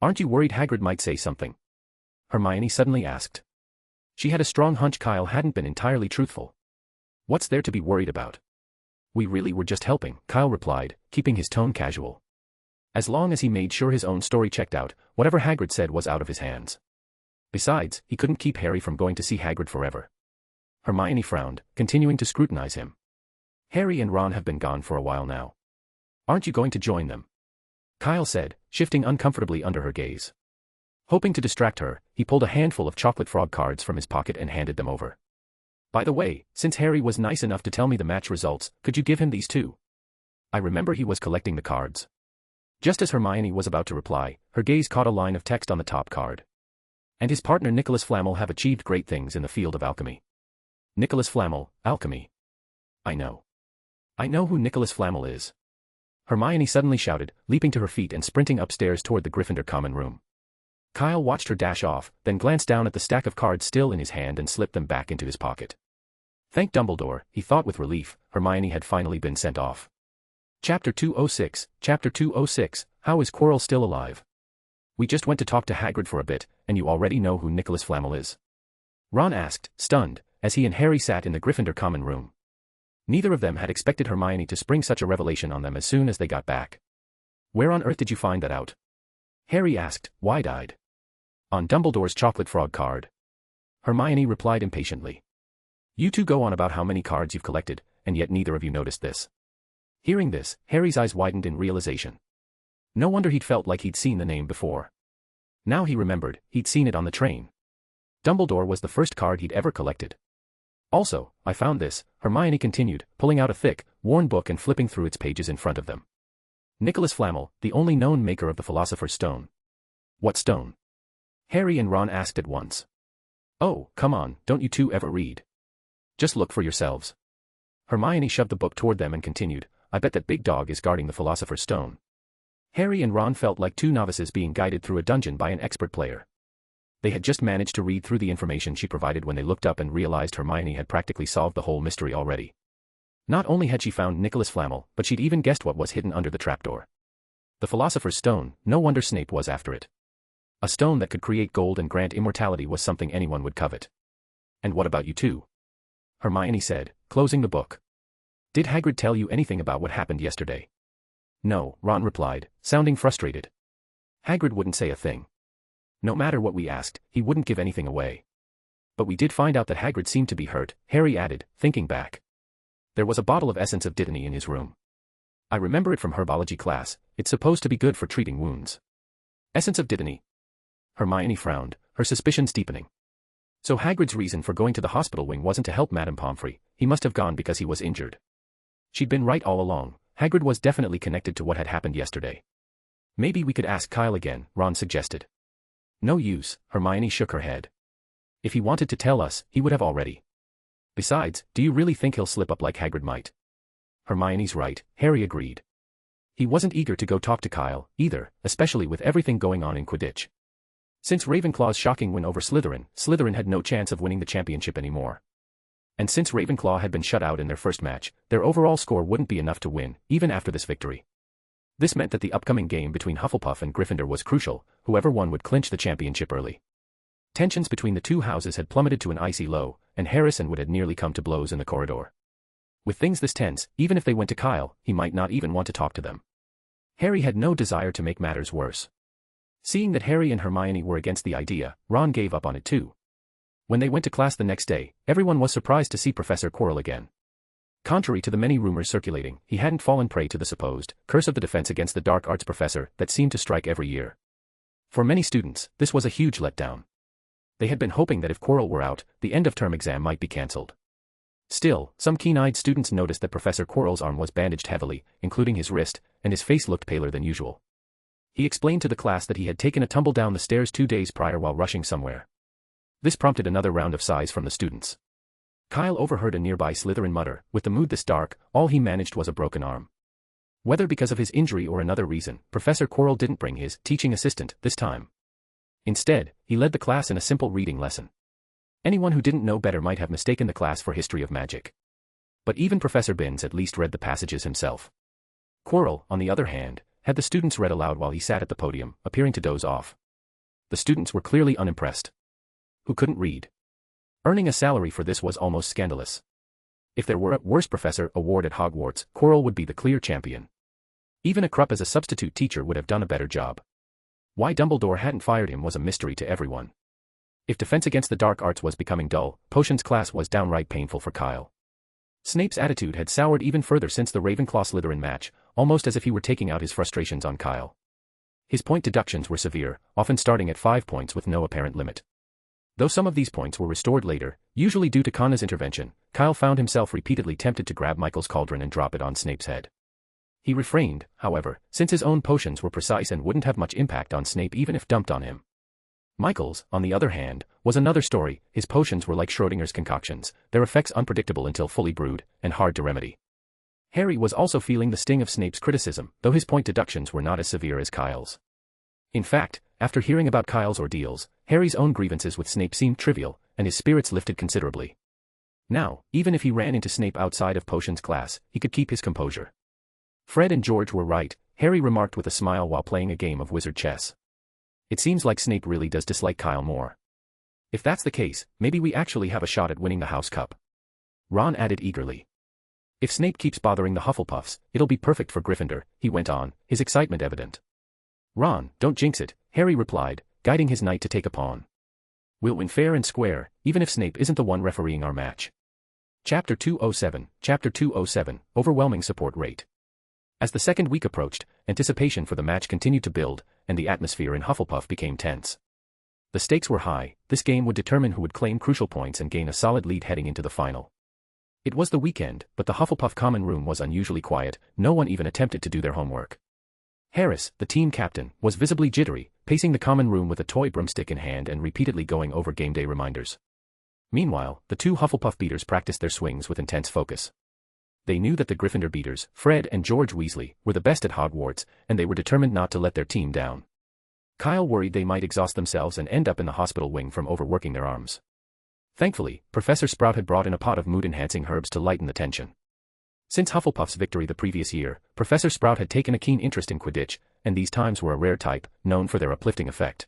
Aren't you worried Hagrid might say something? Hermione suddenly asked. She had a strong hunch Kyle hadn't been entirely truthful. What's there to be worried about? We really were just helping, Kyle replied, keeping his tone casual. As long as he made sure his own story checked out, whatever Hagrid said was out of his hands. Besides, he couldn't keep Harry from going to see Hagrid forever. Hermione frowned, continuing to scrutinize him. Harry and Ron have been gone for a while now. Aren't you going to join them? Kyle said, shifting uncomfortably under her gaze. Hoping to distract her, he pulled a handful of chocolate frog cards from his pocket and handed them over. By the way, since Harry was nice enough to tell me the match results, could you give him these too? I remember he was collecting the cards. Just as Hermione was about to reply, her gaze caught a line of text on the top card. And his partner Nicholas Flamel have achieved great things in the field of alchemy. Nicholas Flamel, alchemy. I know. I know who Nicholas Flamel is. Hermione suddenly shouted, leaping to her feet and sprinting upstairs toward the Gryffindor common room. Kyle watched her dash off, then glanced down at the stack of cards still in his hand and slipped them back into his pocket. Thank Dumbledore, he thought with relief, Hermione had finally been sent off. Chapter 206, How is Quirrell still alive? We just went to talk to Hagrid for a bit, and you already know who Nicholas Flamel is? Ron asked, stunned, as he and Harry sat in the Gryffindor common room. Neither of them had expected Hermione to spring such a revelation on them as soon as they got back. Where on earth did you find that out? Harry asked, wide-eyed. On Dumbledore's chocolate frog card. Hermione replied impatiently. You two go on about how many cards you've collected, and yet neither of you noticed this. Hearing this, Harry's eyes widened in realization. No wonder he'd felt like he'd seen the name before. Now he remembered, he'd seen it on the train. Dumbledore was the first card he'd ever collected. Also, I found this, Hermione continued, pulling out a thick, worn book and flipping through its pages in front of them. Nicholas Flamel, the only known maker of the Philosopher's Stone. What stone? Harry and Ron asked at once. Oh, come on, don't you two ever read? Just look for yourselves. Hermione shoved the book toward them and continued, I bet that big dog is guarding the Philosopher's Stone. Harry and Ron felt like two novices being guided through a dungeon by an expert player. They had just managed to read through the information she provided when they looked up and realized Hermione had practically solved the whole mystery already. Not only had she found Nicholas Flamel, but she'd even guessed what was hidden under the trapdoor. The Philosopher's Stone, no wonder Snape was after it. A stone that could create gold and grant immortality was something anyone would covet. And what about you two? Hermione said, closing the book. Did Hagrid tell you anything about what happened yesterday? No, Ron replied, sounding frustrated. Hagrid wouldn't say a thing. No matter what we asked, he wouldn't give anything away. But we did find out that Hagrid seemed to be hurt, Harry added, thinking back. There was a bottle of essence of dittany in his room. I remember it from herbology class, it's supposed to be good for treating wounds. Essence of dittany. Hermione frowned, her suspicions deepening. So Hagrid's reason for going to the hospital wing wasn't to help Madame Pomfrey, he must have gone because he was injured. She'd been right all along, Hagrid was definitely connected to what had happened yesterday. Maybe we could ask Kyle again, Ron suggested. No use, Hermione shook her head. If he wanted to tell us, he would have already. Besides, do you really think he'll slip up like Hagrid might? Hermione's right, Harry agreed. He wasn't eager to go talk to Kyle, either, especially with everything going on in Quidditch. Since Ravenclaw's shocking win over Slytherin, Slytherin had no chance of winning the championship anymore. And since Ravenclaw had been shut out in their first match, their overall score wouldn't be enough to win, even after this victory. This meant that the upcoming game between Hufflepuff and Gryffindor was crucial, whoever won would clinch the championship early. Tensions between the two houses had plummeted to an icy low, and Harris and Wood had nearly come to blows in the corridor. With things this tense, even if they went to Kyle, he might not even want to talk to them. Harry had no desire to make matters worse. Seeing that Harry and Hermione were against the idea, Ron gave up on it too. When they went to class the next day, everyone was surprised to see Professor Quirrell again. Contrary to the many rumors circulating, he hadn't fallen prey to the supposed curse of the defense against the dark arts professor that seemed to strike every year. For many students, this was a huge letdown. They had been hoping that if Quirrell were out, the end-of-term exam might be cancelled. Still, some keen-eyed students noticed that Professor Quirrell's arm was bandaged heavily, including his wrist, and his face looked paler than usual. He explained to the class that he had taken a tumble down the stairs 2 days prior while rushing somewhere. This prompted another round of sighs from the students. Kyle overheard a nearby Slytherin mutter, with the mood this dark, all he managed was a broken arm. Whether because of his injury or another reason, Professor Quirrell didn't bring his teaching assistant this time. Instead, he led the class in a simple reading lesson. Anyone who didn't know better might have mistaken the class for history of magic. But even Professor Binns at least read the passages himself. Quirrell, on the other hand, had the students read aloud while he sat at the podium, appearing to doze off. The students were clearly unimpressed. Who couldn't read? Earning a salary for this was almost scandalous. If there were a Worst Professor award at Hogwarts, Quirrell would be the clear champion. Even a Krupp as a substitute teacher would have done a better job. Why Dumbledore hadn't fired him was a mystery to everyone. If defense against the dark arts was becoming dull, potions class was downright painful for Kyle. Snape's attitude had soured even further since the Ravenclaw-Slytherin match, almost as if he were taking out his frustrations on Kyle. His point deductions were severe, often starting at 5 points with no apparent limit. Though some of these points were restored later, usually due to Conna's intervention, Kyle found himself repeatedly tempted to grab Michael's cauldron and drop it on Snape's head. He refrained, however, since his own potions were precise and wouldn't have much impact on Snape even if dumped on him. Michael's, on the other hand, was another story. His potions were like Schrodinger's concoctions, their effects unpredictable until fully brewed, and hard to remedy. Harry was also feeling the sting of Snape's criticism, though his point deductions were not as severe as Kyle's. In fact, after hearing about Kyle's ordeals, Harry's own grievances with Snape seemed trivial, and his spirits lifted considerably. Now, even if he ran into Snape outside of potions class, he could keep his composure. Fred and George were right, Harry remarked with a smile while playing a game of wizard chess. It seems like Snape really does dislike Kyle more. If that's the case, maybe we actually have a shot at winning the House Cup. Ron added eagerly. If Snape keeps bothering the Hufflepuffs, it'll be perfect for Gryffindor, he went on, his excitement evident. Ron, don't jinx it, Harry replied, guiding his knight to take a pawn. We'll win fair and square, even if Snape isn't the one refereeing our match. Chapter 207, Overwhelming Support Rate. As the second week approached, anticipation for the match continued to build, and the atmosphere in Hufflepuff became tense. The stakes were high, this game would determine who would claim crucial points and gain a solid lead heading into the final. It was the weekend, but the Hufflepuff common room was unusually quiet, no one even attempted to do their homework. Harris, the team captain, was visibly jittery, pacing the common room with a toy broomstick in hand and repeatedly going over game day reminders. Meanwhile, the two Hufflepuff beaters practiced their swings with intense focus. They knew that the Gryffindor beaters, Fred and George Weasley, were the best at Hogwarts, and they were determined not to let their team down. Kyle worried they might exhaust themselves and end up in the hospital wing from overworking their arms. Thankfully, Professor Sprout had brought in a pot of mood-enhancing herbs to lighten the tension. Since Hufflepuff's victory the previous year, Professor Sprout had taken a keen interest in Quidditch, and these times were a rare type, known for their uplifting effect.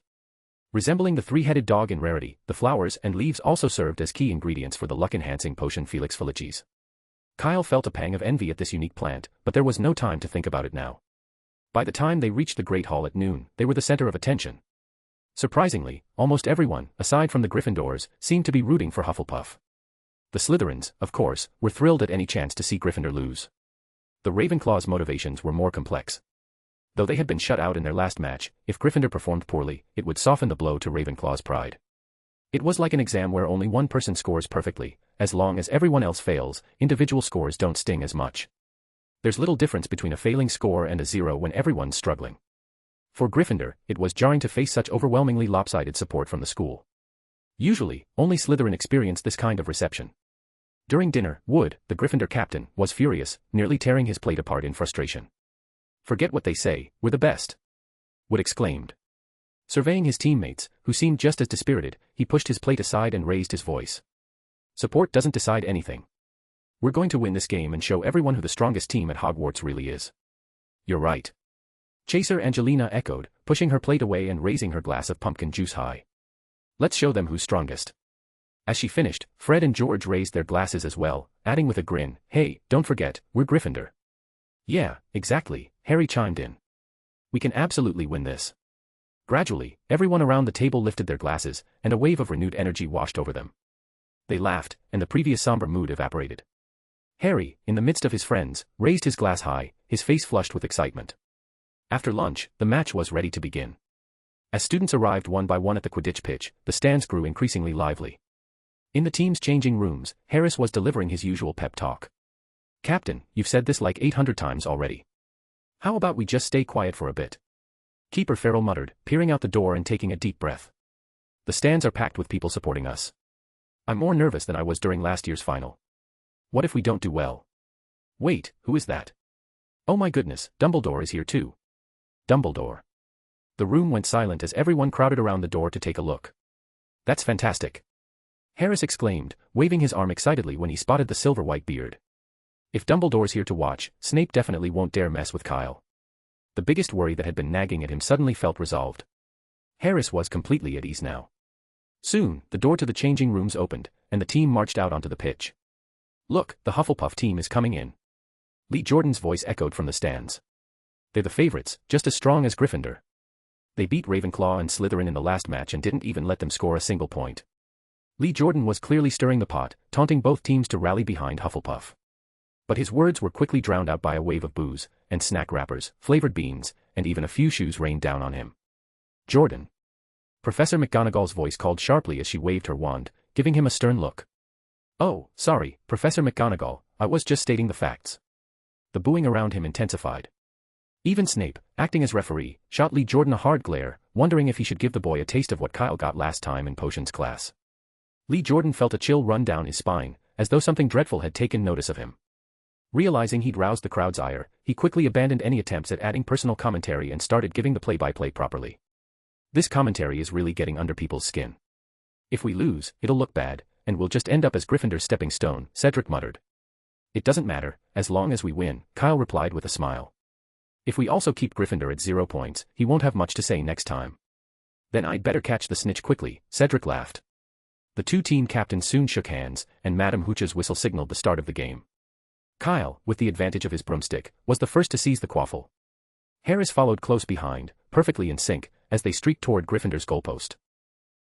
Resembling the three-headed dog in rarity, the flowers and leaves also served as key ingredients for the luck-enhancing potion Felix Felicis. Kyle felt a pang of envy at this unique plant, but there was no time to think about it now. By the time they reached the Great Hall at noon, they were the center of attention. Surprisingly, almost everyone, aside from the Gryffindors, seemed to be rooting for Hufflepuff. The Slytherins, of course, were thrilled at any chance to see Gryffindor lose. The Ravenclaw's motivations were more complex. Though they had been shut out in their last match, if Gryffindor performed poorly, it would soften the blow to Ravenclaw's pride. It was like an exam where only one person scores perfectly. As long as everyone else fails, individual scores don't sting as much. There's little difference between a failing score and a 0 when everyone's struggling. For Gryffindor, it was jarring to face such overwhelmingly lopsided support from the school. Usually, only Slytherin experienced this kind of reception. During dinner, Wood, the Gryffindor captain, was furious, nearly tearing his plate apart in frustration. "Forget what they say, we're the best," Wood exclaimed. Surveying his teammates, who seemed just as dispirited, he pushed his plate aside and raised his voice. "Support doesn't decide anything. We're going to win this game and show everyone who the strongest team at Hogwarts really is." "You're right," Chaser Angelina echoed, pushing her plate away and raising her glass of pumpkin juice high. "Let's show them who's strongest." As she finished, Fred and George raised their glasses as well, adding with a grin, "Hey, don't forget, we're Gryffindor." "Yeah, exactly," Harry chimed in. "We can absolutely win this." Gradually, everyone around the table lifted their glasses, and a wave of renewed energy washed over them. They laughed, and the previous somber mood evaporated. Harry, in the midst of his friends, raised his glass high, his face flushed with excitement. After lunch, the match was ready to begin. As students arrived one by one at the Quidditch pitch, the stands grew increasingly lively. In the team's changing rooms, Harris was delivering his usual pep talk. "Captain, you've said this like 800 times already. How about we just stay quiet for a bit?" Keeper Farrell muttered, peering out the door and taking a deep breath. "The stands are packed with people supporting us. I'm more nervous than I was during last year's final. What if we don't do well? Wait, who is that? Oh my goodness, Dumbledore is here too." Dumbledore. The room went silent as everyone crowded around the door to take a look. "That's fantastic," Harris exclaimed, waving his arm excitedly when he spotted the silver-white beard. If Dumbledore's here to watch, Snape definitely won't dare mess with Kyle. The biggest worry that had been nagging at him suddenly felt resolved. Harris was completely at ease now. Soon, the door to the changing rooms opened, and the team marched out onto the pitch. "Look, the Hufflepuff team is coming in." Lee Jordan's voice echoed from the stands. "They're the favorites, just as strong as Gryffindor. They beat Ravenclaw and Slytherin in the last match and didn't even let them score a single point." Lee Jordan was clearly stirring the pot, taunting both teams to rally behind Hufflepuff. But his words were quickly drowned out by a wave of booze, and snack wrappers, flavored beans, and even a few shoes rained down on him. "Jordan." Professor McGonagall's voice called sharply as she waved her wand, giving him a stern look. "Oh, sorry, Professor McGonagall, I was just stating the facts." The booing around him intensified. Even Snape, acting as referee, shot Lee Jordan a hard glare, wondering if he should give the boy a taste of what Kyle got last time in potions class. Lee Jordan felt a chill run down his spine, as though something dreadful had taken notice of him. Realizing he'd roused the crowd's ire, he quickly abandoned any attempts at adding personal commentary and started giving the play-by-play properly. "This commentary is really getting under people's skin. If we lose, it'll look bad, and we'll just end up as Gryffindor's stepping stone," Cedric muttered. "It doesn't matter, as long as we win," Kyle replied with a smile. "If we also keep Gryffindor at 0 points, he won't have much to say next time." "Then I'd better catch the snitch quickly," Cedric laughed. The two team captains soon shook hands, and Madame Hooch's whistle signaled the start of the game. Kyle, with the advantage of his broomstick, was the first to seize the quaffle. Harris followed close behind, perfectly in sync, as they streaked toward Gryffindor's goalpost.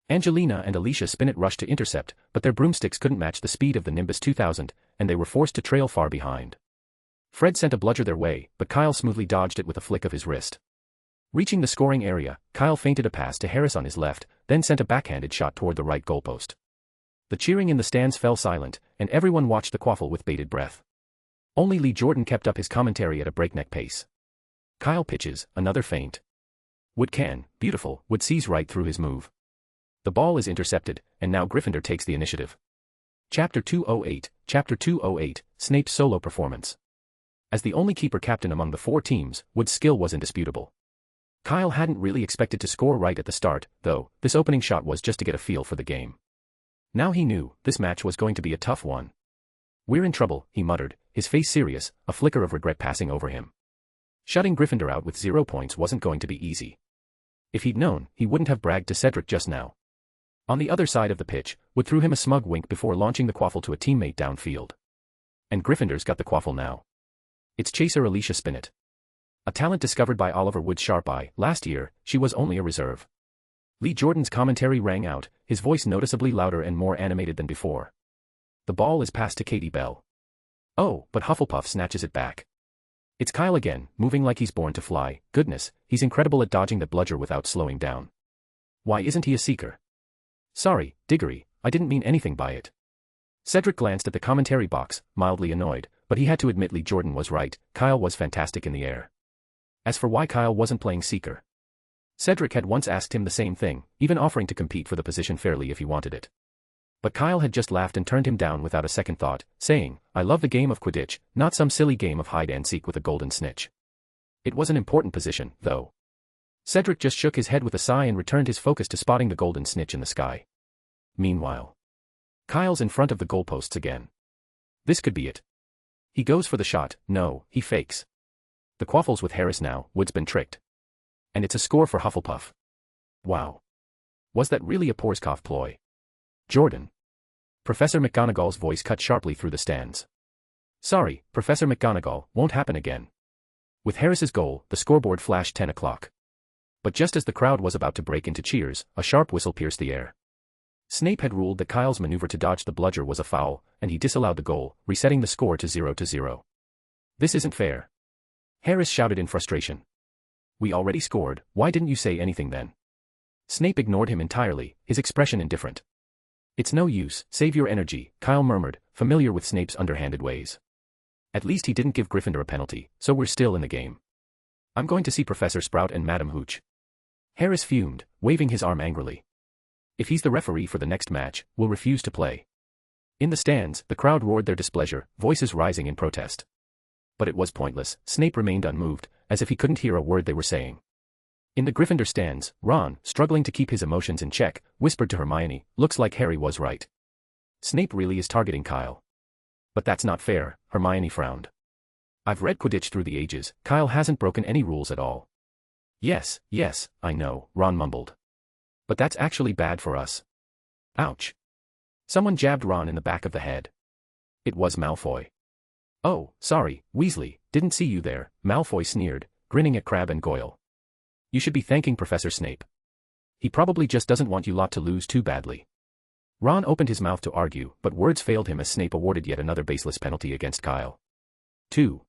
Angelina and Alicia Spinnet rushed to intercept, but their broomsticks couldn't match the speed of the Nimbus 2000, and they were forced to trail far behind. Fred sent a bludger their way, but Kyle smoothly dodged it with a flick of his wrist. Reaching the scoring area, Kyle feinted a pass to Harris on his left, then sent a backhanded shot toward the right goalpost. The cheering in the stands fell silent, and everyone watched the quaffle with bated breath. Only Lee Jordan kept up his commentary at a breakneck pace. Kyle pitches, another feint. Wood can, beautiful, Wood sees right through his move. The ball is intercepted, and now Gryffindor takes the initiative. Chapter 208, Snape's solo performance. As the only keeper captain among the four teams, Wood's skill was indisputable. Kyle hadn't really expected to score right at the start, though. This opening shot was just to get a feel for the game. Now he knew, this match was going to be a tough one. "We're in trouble," he muttered, his face serious, a flicker of regret passing over him. Shutting Gryffindor out with 0 points wasn't going to be easy. If he'd known, he wouldn't have bragged to Cedric just now. On the other side of the pitch, Wood threw him a smug wink before launching the quaffle to a teammate downfield. And Gryffindor's got the quaffle now. It's chaser Alicia Spinnet. A talent discovered by Oliver Wood's sharp eye. Last year, she was only a reserve. Lee Jordan's commentary rang out, his voice noticeably louder and more animated than before. The ball is passed to Katie Bell. Oh, but Hufflepuff snatches it back. It's Kyle again, moving like he's born to fly. Goodness, he's incredible at dodging that bludger without slowing down. Why isn't he a seeker? Sorry, Diggory, I didn't mean anything by it. Cedric glanced at the commentary box, mildly annoyed, but he had to admit Lee Jordan was right. Kyle was fantastic in the air. As for why Kyle wasn't playing seeker, Cedric had once asked him the same thing, even offering to compete for the position fairly if he wanted it. But Kyle had just laughed and turned him down without a second thought, saying, "I love the game of Quidditch, not some silly game of hide-and-seek with a golden snitch." It was an important position, though. Cedric just shook his head with a sigh and returned his focus to spotting the golden snitch in the sky. Meanwhile, Kyle's in front of the goalposts again. This could be it. He goes for the shot. No, he fakes. The quaffles with Harris now. Wood's been tricked. And it's a score for Hufflepuff. Wow. Was that really a Porskoff ploy? Jordan. Professor McGonagall's voice cut sharply through the stands. Sorry, Professor McGonagall, won't happen again. With Harris's goal, the scoreboard flashed 10 o'clock. But just as the crowd was about to break into cheers, a sharp whistle pierced the air. Snape had ruled that Kyle's maneuver to dodge the bludger was a foul, and he disallowed the goal, resetting the score to 0-0. This isn't fair. Harris shouted in frustration. We already scored, why didn't you say anything then? Snape ignored him entirely, his expression indifferent. It's no use, save your energy, Kyle murmured, familiar with Snape's underhanded ways. At least he didn't give Gryffindor a penalty, so we're still in the game. I'm going to see Professor Sprout and Madam Hooch. Harris fumed, waving his arm angrily. If he's the referee for the next match, we'll refuse to play. In the stands, the crowd roared their displeasure, voices rising in protest. But it was pointless. Snape remained unmoved, as if he couldn't hear a word they were saying. In the Gryffindor stands, Ron, struggling to keep his emotions in check, whispered to Hermione, "Looks like Harry was right. Snape really is targeting Kyle." "But that's not fair," Hermione frowned. "I've read Quidditch through the ages, Kyle hasn't broken any rules at all." Yes, I know," Ron mumbled. "But that's actually bad for us." Ouch. Someone jabbed Ron in the back of the head. It was Malfoy. "Oh, sorry, Weasley, didn't see you there," Malfoy sneered, grinning at Crabbe and Goyle. "You should be thanking Professor Snape. He probably just doesn't want you lot to lose too badly." Ron opened his mouth to argue, but words failed him as Snape awarded yet another baseless penalty against Kyle. 2.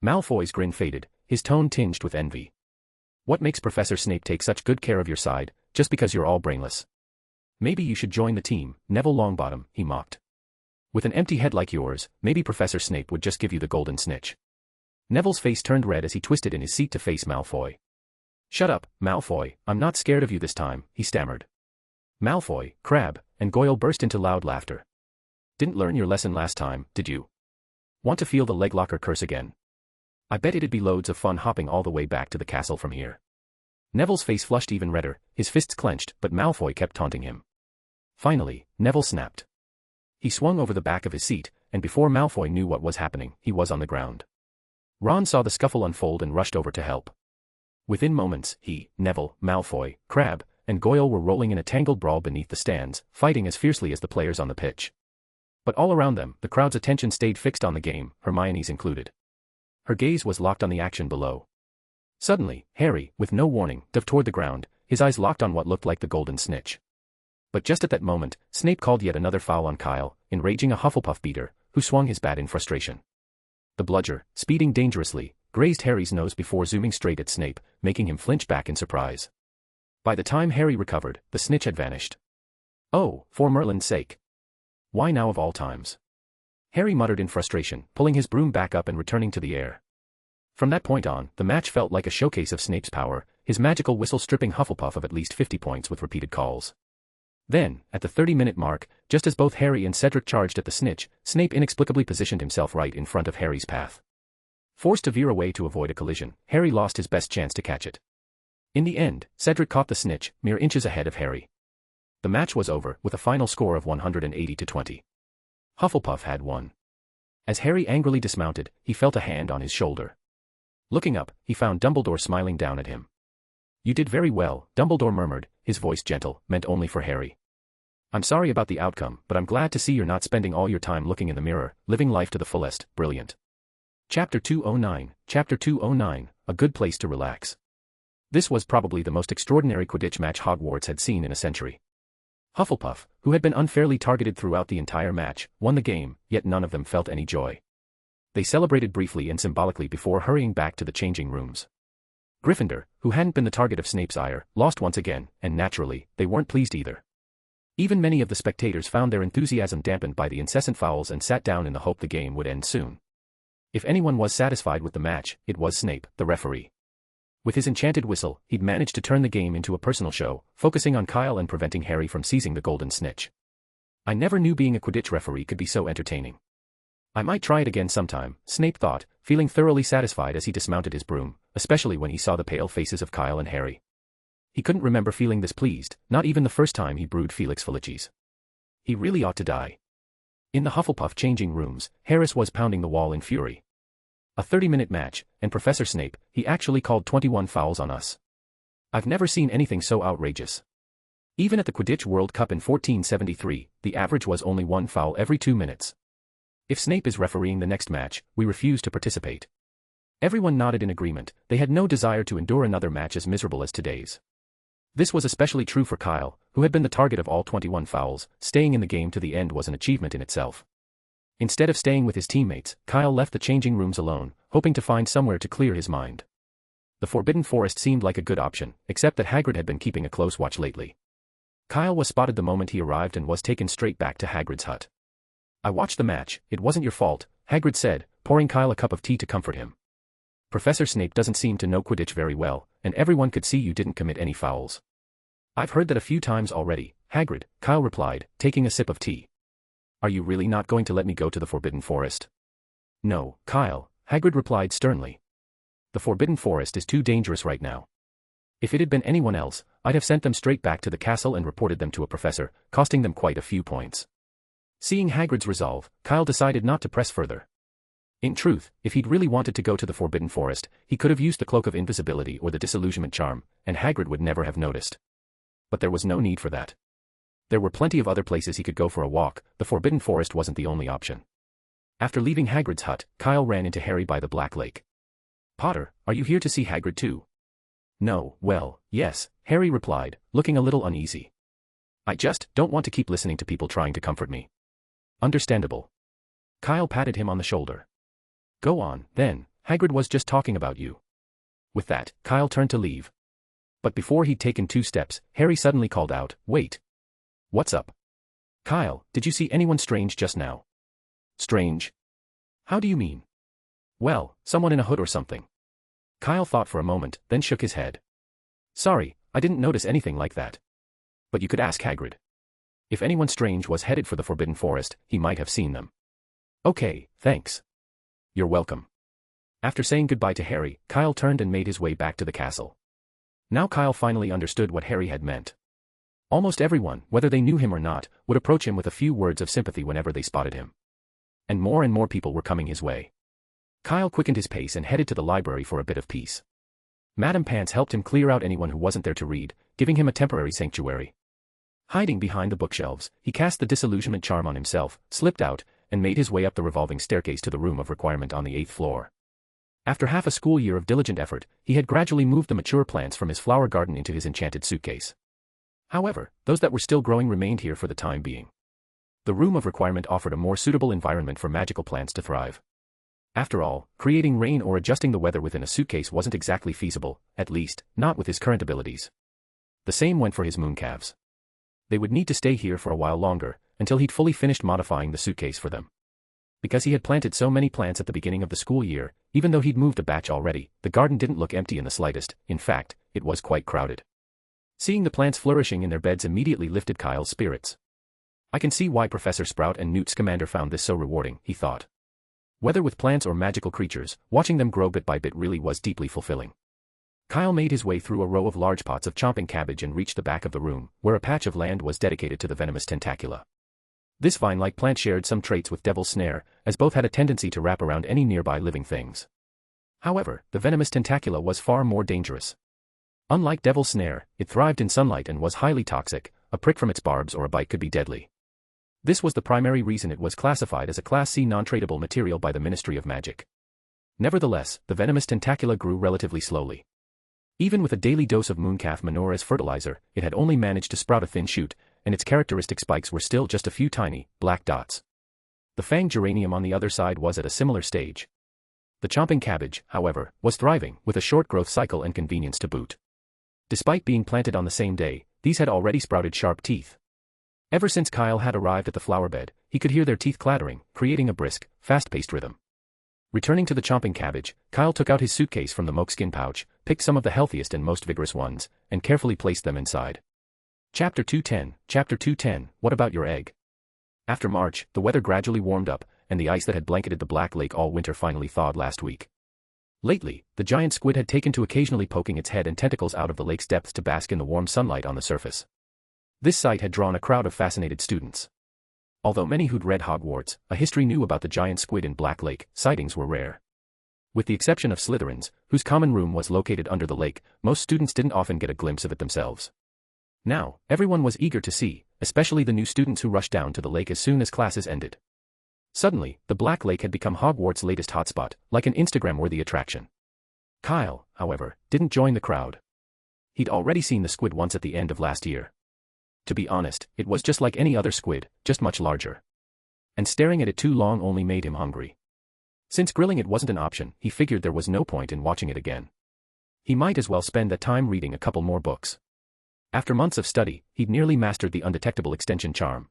Malfoy's grin faded, his tone tinged with envy. "What makes Professor Snape take such good care of your side, just because you're all brainless? Maybe you should join the team, Neville Longbottom," he mocked. "With an empty head like yours, maybe Professor Snape would just give you the golden snitch." Neville's face turned red as he twisted in his seat to face Malfoy. "Shut up, Malfoy, I'm not scared of you this time," he stammered. Malfoy, Crabbe, and Goyle burst into loud laughter. "Didn't learn your lesson last time, did you? Want to feel the leglocker curse again? I bet it'd be loads of fun hopping all the way back to the castle from here." Neville's face flushed even redder, his fists clenched, but Malfoy kept taunting him. Finally, Neville snapped. He swung over the back of his seat, and before Malfoy knew what was happening, he was on the ground. Ron saw the scuffle unfold and rushed over to help. Within moments, he, Neville, Malfoy, Crabbe, and Goyle were rolling in a tangled brawl beneath the stands, fighting as fiercely as the players on the pitch. But all around them, the crowd's attention stayed fixed on the game, Hermione's included. Her gaze was locked on the action below. Suddenly, Harry, with no warning, dove toward the ground, his eyes locked on what looked like the golden snitch. But just at that moment, Snape called yet another foul on Kyle, enraging a Hufflepuff beater, who swung his bat in frustration. The bludger, speeding dangerously, grazed Harry's nose before zooming straight at Snape, making him flinch back in surprise. By the time Harry recovered, the snitch had vanished. "Oh, for Merlin's sake. Why now of all times?" Harry muttered in frustration, pulling his broom back up and returning to the air. From that point on, the match felt like a showcase of Snape's power, his magical whistle stripping Hufflepuff of at least 50 points with repeated calls. Then, at the 30-minute mark, just as both Harry and Cedric charged at the snitch, Snape inexplicably positioned himself right in front of Harry's path. Forced to veer away to avoid a collision, Harry lost his best chance to catch it. In the end, Cedric caught the snitch, mere inches ahead of Harry. The match was over, with a final score of 180-20. Hufflepuff had won. As Harry angrily dismounted, he felt a hand on his shoulder. Looking up, he found Dumbledore smiling down at him. "You did very well," Dumbledore murmured, his voice gentle, meant only for Harry. "I'm sorry about the outcome, but I'm glad to see you're not spending all your time looking in the mirror, living life to the fullest. Brilliant." Chapter 209, A Good Place to Relax. This was probably the most extraordinary Quidditch match Hogwarts had seen in a century. Hufflepuff, who had been unfairly targeted throughout the entire match, won the game, yet none of them felt any joy. They celebrated briefly and symbolically before hurrying back to the changing rooms. Gryffindor, who hadn't been the target of Snape's ire, lost once again, and naturally, they weren't pleased either. Even many of the spectators found their enthusiasm dampened by the incessant fouls and sat down in the hope the game would end soon. If anyone was satisfied with the match, it was Snape, the referee. With his enchanted whistle, he'd managed to turn the game into a personal show, focusing on Kyle and preventing Harry from seizing the golden snitch. I never knew being a Quidditch referee could be so entertaining. I might try it again sometime, Snape thought, feeling thoroughly satisfied as he dismounted his broom, especially when he saw the pale faces of Kyle and Harry. He couldn't remember feeling this pleased, not even the first time he brewed Felix Felicis. He really ought to die. In the Hufflepuff changing rooms, Harris was pounding the wall in fury. A 30-minute match, and Professor Snape, he actually called 21 fouls on us. I've never seen anything so outrageous. Even at the Quidditch World Cup in 1473, the average was only 1 foul every 2 minutes. If Snape is refereeing the next match, we refuse to participate. Everyone nodded in agreement. They had no desire to endure another match as miserable as today's. This was especially true for Kyle, who had been the target of all 21 fouls. Staying in the game to the end was an achievement in itself. Instead of staying with his teammates, Kyle left the changing rooms alone, hoping to find somewhere to clear his mind. The Forbidden Forest seemed like a good option, except that Hagrid had been keeping a close watch lately. Kyle was spotted the moment he arrived and was taken straight back to Hagrid's hut. "I watched the match, it wasn't your fault," Hagrid said, pouring Kyle a cup of tea to comfort him. "Professor Snape doesn't seem to know Quidditch very well, and everyone could see you didn't commit any fouls." "I've heard that a few times already, Hagrid," Kyle replied, taking a sip of tea. "Are you really not going to let me go to the Forbidden Forest?" "No, Kyle," Hagrid replied sternly. "The Forbidden Forest is too dangerous right now. If it had been anyone else, I'd have sent them straight back to the castle and reported them to a professor, costing them quite a few points." Seeing Hagrid's resolve, Kyle decided not to press further. In truth, if he'd really wanted to go to the Forbidden Forest, he could have used the Cloak of Invisibility or the Disillusionment Charm, and Hagrid would never have noticed. But there was no need for that. There were plenty of other places he could go for a walk. The Forbidden Forest wasn't the only option. After leaving Hagrid's hut, Kyle ran into Harry by the Black Lake. "Potter, are you here to see Hagrid too?" "No, well, yes," Harry replied, looking a little uneasy. "I just don't want to keep listening to people trying to comfort me." "Understandable." Kyle patted him on the shoulder. "Go on, then, Hagrid was just talking about you." With that, Kyle turned to leave. But before he'd taken 2 steps, Harry suddenly called out, "Wait. What's up?" "Kyle, did you see anyone strange just now?" "Strange? How do you mean?" "Well, someone in a hood or something." Kyle thought for a moment, then shook his head. "Sorry, I didn't notice anything like that. But you could ask Hagrid. If anyone strange was headed for the Forbidden Forest, he might have seen them." "Okay, thanks." "You're welcome." After saying goodbye to Harry, Kyle turned and made his way back to the castle. Now Kyle finally understood what Harry had meant. Almost everyone, whether they knew him or not, would approach him with a few words of sympathy whenever they spotted him. And more people were coming his way. Kyle quickened his pace and headed to the library for a bit of peace. Madame Pants helped him clear out anyone who wasn't there to read, giving him a temporary sanctuary. Hiding behind the bookshelves, he cast the Disillusionment Charm on himself, slipped out, and made his way up the revolving staircase to the room of requirement on the 8th floor. After half a school year of diligent effort, he had gradually moved the mature plants from his flower garden into his enchanted suitcase. However, those that were still growing remained here for the time being. The room of requirement offered a more suitable environment for magical plants to thrive. After all, creating rain or adjusting the weather within a suitcase wasn't exactly feasible, at least, not with his current abilities. The same went for his mooncalves. They would need to stay here for a while longer, until he'd fully finished modifying the suitcase for them. Because he had planted so many plants at the beginning of the school year, even though he'd moved a batch already, the garden didn't look empty in the slightest. In fact, it was quite crowded. Seeing the plants flourishing in their beds immediately lifted Kyle's spirits. I can see why Professor Sprout and Newt Scamander found this so rewarding, he thought. Whether with plants or magical creatures, watching them grow bit by bit really was deeply fulfilling. Kyle made his way through a row of large pots of chomping cabbage and reached the back of the room, where a patch of land was dedicated to the venomous tentacula. This vine-like plant shared some traits with Devil's Snare, as both had a tendency to wrap around any nearby living things. However, the venomous tentacula was far more dangerous. Unlike Devil's Snare, it thrived in sunlight and was highly toxic. A prick from its barbs or a bite could be deadly. This was the primary reason it was classified as a Class C non-tradable material by the Ministry of Magic. Nevertheless, the venomous tentacula grew relatively slowly. Even with a daily dose of mooncalf manure as fertilizer, it had only managed to sprout a thin shoot, and its characteristic spikes were still just a few tiny, black dots. The fanged geranium on the other side was at a similar stage. The chomping cabbage, however, was thriving, with a short growth cycle and convenience to boot. Despite being planted on the same day, these had already sprouted sharp teeth. Ever since Kyle had arrived at the flower bed, he could hear their teeth clattering, creating a brisk, fast-paced rhythm. Returning to the chomping cabbage, Kyle took out his suitcase from the moleskin pouch, picked some of the healthiest and most vigorous ones, and carefully placed them inside. Chapter 210, What about your egg? After March, the weather gradually warmed up, and the ice that had blanketed the Black Lake all winter finally thawed last week. Lately, the giant squid had taken to occasionally poking its head and tentacles out of the lake's depths to bask in the warm sunlight on the surface. This sight had drawn a crowd of fascinated students. Although many who'd read Hogwarts, a history knew about the giant squid in Black Lake, sightings were rare. With the exception of Slytherins, whose common room was located under the lake, most students didn't often get a glimpse of it themselves. Now, everyone was eager to see, especially the new students who rushed down to the lake as soon as classes ended. Suddenly, the Black Lake had become Hogwarts' latest hotspot, like an Instagram-worthy attraction. Kyle, however, didn't join the crowd. He'd already seen the squid once at the end of last year. To be honest, it was just like any other squid, just much larger. And staring at it too long only made him hungry. Since grilling it wasn't an option, he figured there was no point in watching it again. He might as well spend that time reading a couple more books. After months of study, he'd nearly mastered the undetectable extension charm.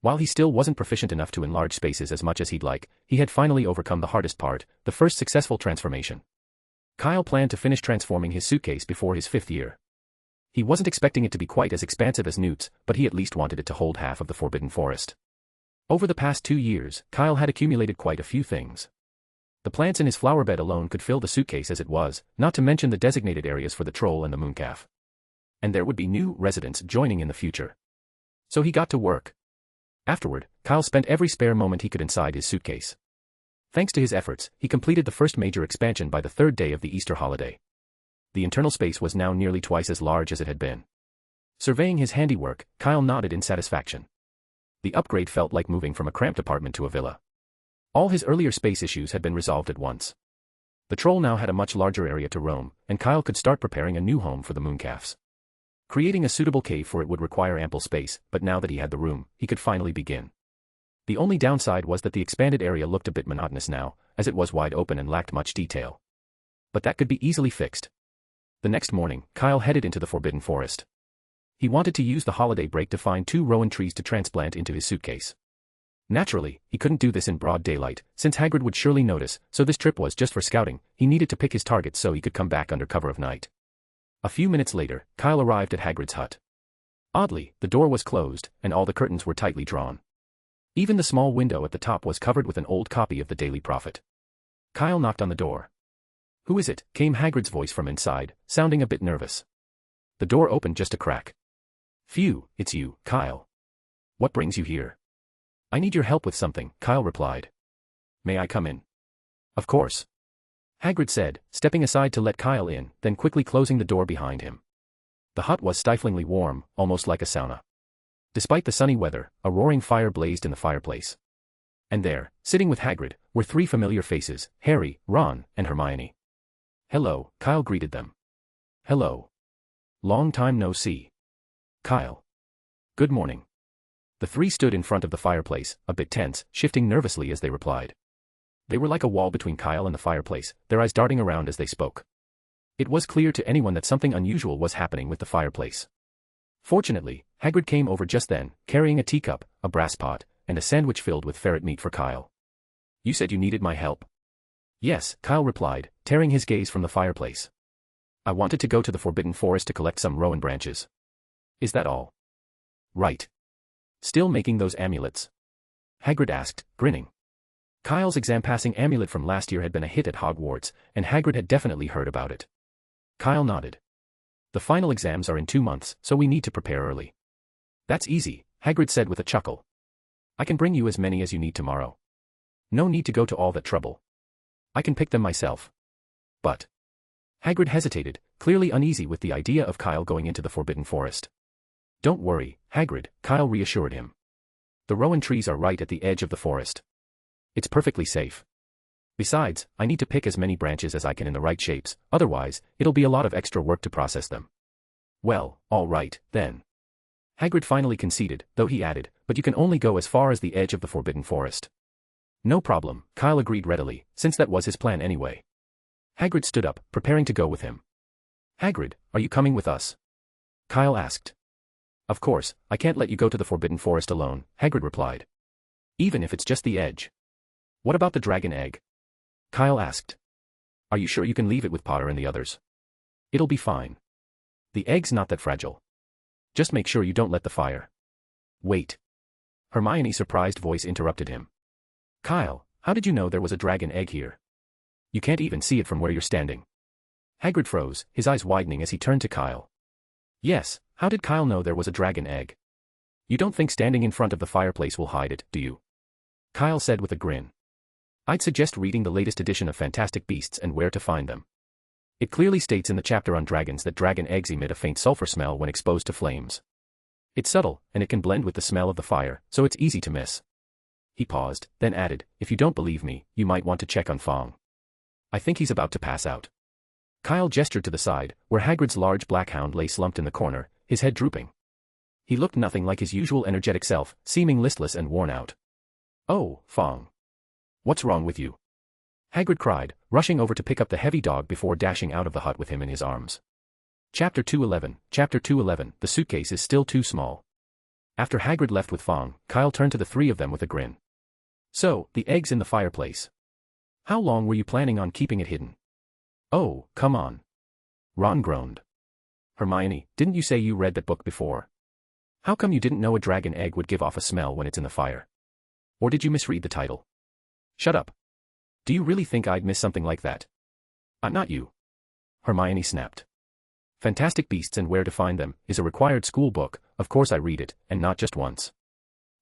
While he still wasn't proficient enough to enlarge spaces as much as he'd like, he had finally overcome the hardest part, the first successful transformation. Kyle planned to finish transforming his suitcase before his 5th year. He wasn't expecting it to be quite as expansive as Newt's, but he at least wanted it to hold half of the Forbidden Forest. Over the past 2 years, Kyle had accumulated quite a few things. The plants in his flower bed alone could fill the suitcase as it was, not to mention the designated areas for the troll and the mooncalf. And there would be new residents joining in the future. So he got to work. Afterward, Kyle spent every spare moment he could inside his suitcase. Thanks to his efforts, he completed the first major expansion by the 3rd day of the Easter holiday. The internal space was now nearly twice as large as it had been. Surveying his handiwork, Kyle nodded in satisfaction. The upgrade felt like moving from a cramped apartment to a villa. All his earlier space issues had been resolved at once. The troll now had a much larger area to roam, and Kyle could start preparing a new home for the mooncalves. Creating a suitable cave for it would require ample space, but now that he had the room, he could finally begin. The only downside was that the expanded area looked a bit monotonous now, as it was wide open and lacked much detail. But that could be easily fixed. The next morning, Kyle headed into the Forbidden Forest. He wanted to use the holiday break to find 2 rowan trees to transplant into his suitcase. Naturally, he couldn't do this in broad daylight, since Hagrid would surely notice, so this trip was just for scouting. He needed to pick his targets so he could come back under cover of night. A few minutes later, Kyle arrived at Hagrid's hut. Oddly, the door was closed, and all the curtains were tightly drawn. Even the small window at the top was covered with an old copy of the Daily Prophet. Kyle knocked on the door. "Who is it?" came Hagrid's voice from inside, sounding a bit nervous. The door opened just a crack. "Phew, it's you, Kyle. What brings you here?" "I need your help with something," Kyle replied. "May I come in?" "Of course," Hagrid said, stepping aside to let Kyle in, then quickly closing the door behind him. The hut was stiflingly warm, almost like a sauna. Despite the sunny weather, a roaring fire blazed in the fireplace. And there, sitting with Hagrid, were 3 familiar faces, Harry, Ron, and Hermione. "Hello," Kyle greeted them. "Hello. Long time no see. Kyle." "Good morning." The 3 stood in front of the fireplace, a bit tense, shifting nervously as they replied. They were like a wall between Kyle and the fireplace, their eyes darting around as they spoke. It was clear to anyone that something unusual was happening with the fireplace. Fortunately, Hagrid came over just then, carrying a teacup, a brass pot, and a sandwich filled with ferret meat for Kyle. You said you needed my help. Yes, Kyle replied, tearing his gaze from the fireplace. I wanted to go to the Forbidden Forest to collect some rowan branches. Is that all? Right. Still making those amulets? Hagrid asked, grinning. Kyle's exam-passing amulet from last year had been a hit at Hogwarts, and Hagrid had definitely heard about it. Kyle nodded. The final exams are in 2 months, so we need to prepare early. That's easy, Hagrid said with a chuckle. I can bring you as many as you need tomorrow. No need to go to all that trouble. I can pick them myself. But. Hagrid hesitated, clearly uneasy with the idea of Kyle going into the Forbidden Forest. Don't worry, Hagrid, Kyle reassured him. The rowan trees are right at the edge of the forest. It's perfectly safe. Besides, I need to pick as many branches as I can in the right shapes, otherwise, it'll be a lot of extra work to process them. Well, all right, then. Hagrid finally conceded, though he added, but you can only go as far as the edge of the Forbidden Forest. No problem, Kyle agreed readily, since that was his plan anyway. Hagrid stood up, preparing to go with him. Hagrid, are you coming with us? Kyle asked. Of course, I can't let you go to the Forbidden Forest alone, Hagrid replied. Even if it's just the edge. What about the dragon egg? Kyle asked. Are you sure you can leave it with Potter and the others? It'll be fine. The egg's not that fragile. Just make sure you don't let the fire. Wait. Hermione's surprised voice interrupted him. Kyle, how did you know there was a dragon egg here? You can't even see it from where you're standing. Hagrid froze, his eyes widening as he turned to Kyle. Yes, how did Kyle know there was a dragon egg? You don't think standing in front of the fireplace will hide it, do you? Kyle said with a grin. I'd suggest reading the latest edition of Fantastic Beasts and Where to Find Them. It clearly states in the chapter on dragons that dragon eggs emit a faint sulfur smell when exposed to flames. It's subtle, and it can blend with the smell of the fire, so it's easy to miss. He paused, then added, if you don't believe me, you might want to check on Fong. I think he's about to pass out. Kyle gestured to the side, where Hagrid's large black hound lay slumped in the corner, his head drooping. He looked nothing like his usual energetic self, seeming listless and worn out. Oh, Fong. What's wrong with you? Hagrid cried, rushing over to pick up the heavy dog before dashing out of the hut with him in his arms. Chapter 211, the suitcase is still too small. After Hagrid left with Fong, Kyle turned to the three of them with a grin. So, the egg's in the fireplace. How long were you planning on keeping it hidden? Oh, come on. Ron groaned. Hermione, didn't you say you read that book before? How come you didn't know a dragon egg would give off a smell when it's in the fire? Or did you misread the title? Shut up. Do you really think I'd miss something like that? I'm not you. Hermione snapped. Fantastic Beasts and Where to Find Them is a required school book, of course I read it, and not just once.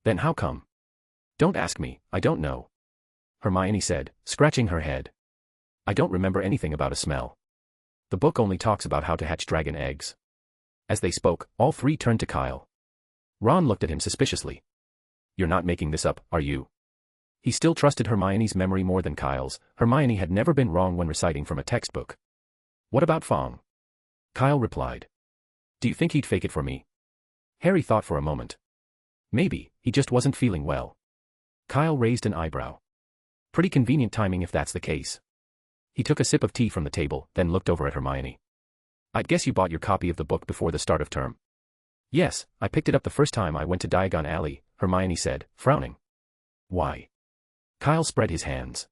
Then how come? Don't ask me, I don't know. Hermione said, scratching her head. I don't remember anything about a smell. The book only talks about how to hatch dragon eggs. As they spoke, all three turned to Kyle. Ron looked at him suspiciously. You're not making this up, are you? He still trusted Hermione's memory more than Kyle's. Hermione had never been wrong when reciting from a textbook. What about Fong? Kyle replied. Do you think he'd fake it for me? Harry thought for a moment. Maybe, he just wasn't feeling well. Kyle raised an eyebrow. Pretty convenient timing if that's the case. He took a sip of tea from the table, then looked over at Hermione. I'd guess you bought your copy of the book before the start of term. Yes, I picked it up the first time I went to Diagon Alley, Hermione said, frowning. Why? Kyle spread his hands.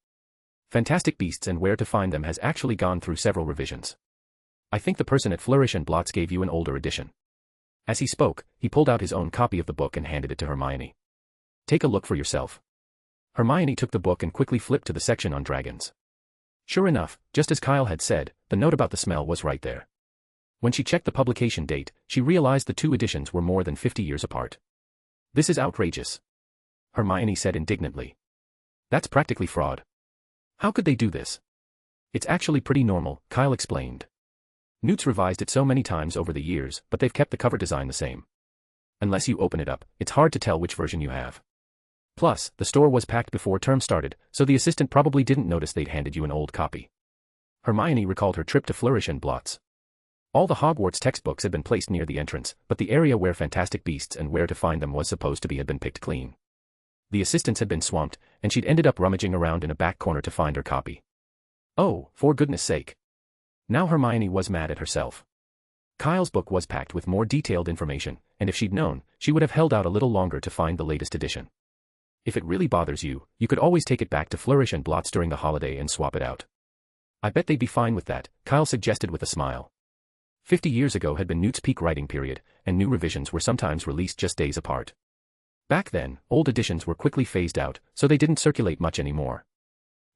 Fantastic Beasts and Where to Find Them has actually gone through several revisions. I think the person at Flourish and Blots gave you an older edition. As he spoke, he pulled out his own copy of the book and handed it to Hermione. Take a look for yourself. Hermione took the book and quickly flipped to the section on dragons. Sure enough, just as Kyle had said, the note about the smell was right there. When she checked the publication date, she realized the two editions were more than 50 years apart. This is outrageous. Hermione said indignantly. That's practically fraud. How could they do this? It's actually pretty normal, Kyle explained. Newt's revised it so many times over the years, but they've kept the cover design the same. Unless you open it up, it's hard to tell which version you have. Plus, the store was packed before term started, so the assistant probably didn't notice they'd handed you an old copy. Hermione recalled her trip to Flourish and Blots. All the Hogwarts textbooks had been placed near the entrance, but the area where Fantastic Beasts and Where to Find Them was supposed to be had been picked clean. The assistants had been swamped, and she'd ended up rummaging around in a back corner to find her copy. Oh, for goodness sake. Now Hermione was mad at herself. Kyle's book was packed with more detailed information, and if she'd known, she would have held out a little longer to find the latest edition. If it really bothers you, you could always take it back to Flourish and Blots during the holiday and swap it out. I bet they'd be fine with that, Kyle suggested with a smile. 50 years ago had been Newt's peak writing period, and new revisions were sometimes released just days apart. Back then, old editions were quickly phased out, so they didn't circulate much anymore.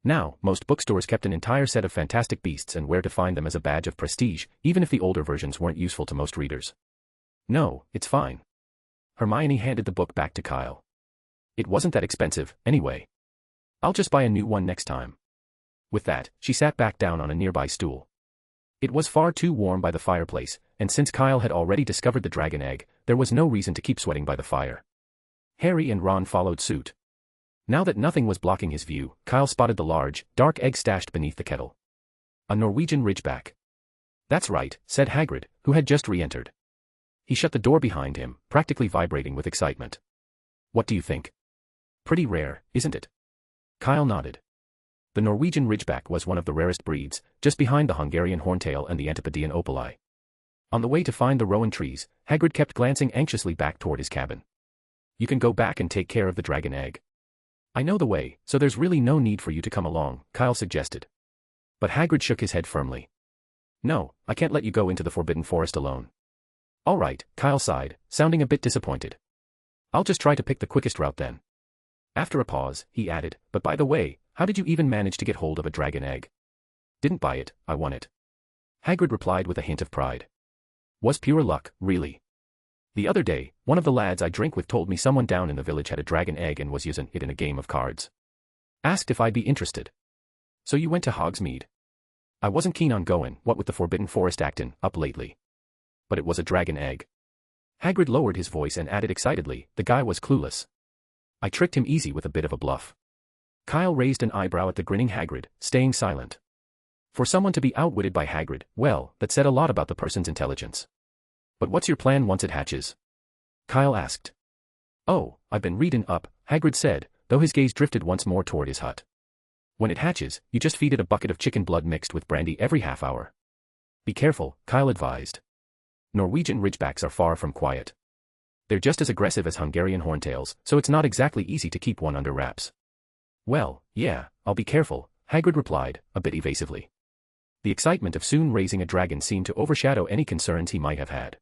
Now, most bookstores kept an entire set of Fantastic Beasts and where to find them as a badge of prestige, even if the older versions weren't useful to most readers. No, it's fine. Hermione handed the book back to Kyle. It wasn't that expensive, anyway. I'll just buy a new one next time. With that, she sat back down on a nearby stool. It was far too warm by the fireplace, and since Kyle had already discovered the dragon egg, there was no reason to keep sweating by the fire. Harry and Ron followed suit. Now that nothing was blocking his view, Kyle spotted the large, dark egg stashed beneath the kettle. A Norwegian Ridgeback. That's right, said Hagrid, who had just re-entered. He shut the door behind him, practically vibrating with excitement. What do you think? Pretty rare, isn't it? Kyle nodded. The Norwegian Ridgeback was one of the rarest breeds, just behind the Hungarian Horntail and the Antipodean Opali. On the way to find the rowan trees, Hagrid kept glancing anxiously back toward his cabin. You can go back and take care of the dragon egg. I know the way, so there's really no need for you to come along, Kyle suggested. But Hagrid shook his head firmly. No, I can't let you go into the Forbidden Forest alone. All right, Kyle sighed, sounding a bit disappointed. I'll just try to pick the quickest route then. After a pause, he added, but by the way, how did you even manage to get hold of a dragon egg? Didn't buy it, I won it. Hagrid replied with a hint of pride. Was pure luck, really. The other day, one of the lads I drink with told me someone down in the village had a dragon egg and was using it in a game of cards. Asked if I'd be interested. So you went to Hogsmeade? I wasn't keen on going, what with the Forbidden Forest actin' up lately. But it was a dragon egg. Hagrid lowered his voice and added excitedly, the guy was clueless. I tricked him easy with a bit of a bluff. Kyle raised an eyebrow at the grinning Hagrid, staying silent. For someone to be outwitted by Hagrid, well, that said a lot about the person's intelligence. But what's your plan once it hatches? Kyle asked. Oh, I've been reading up, Hagrid said, though his gaze drifted once more toward his hut. When it hatches, you just feed it a bucket of chicken blood mixed with brandy every half hour. Be careful, Kyle advised. Norwegian Ridgebacks are far from quiet. They're just as aggressive as Hungarian Horntails, so it's not exactly easy to keep one under wraps. Well, yeah, I'll be careful, Hagrid replied, a bit evasively. The excitement of soon raising a dragon seemed to overshadow any concerns he might have had.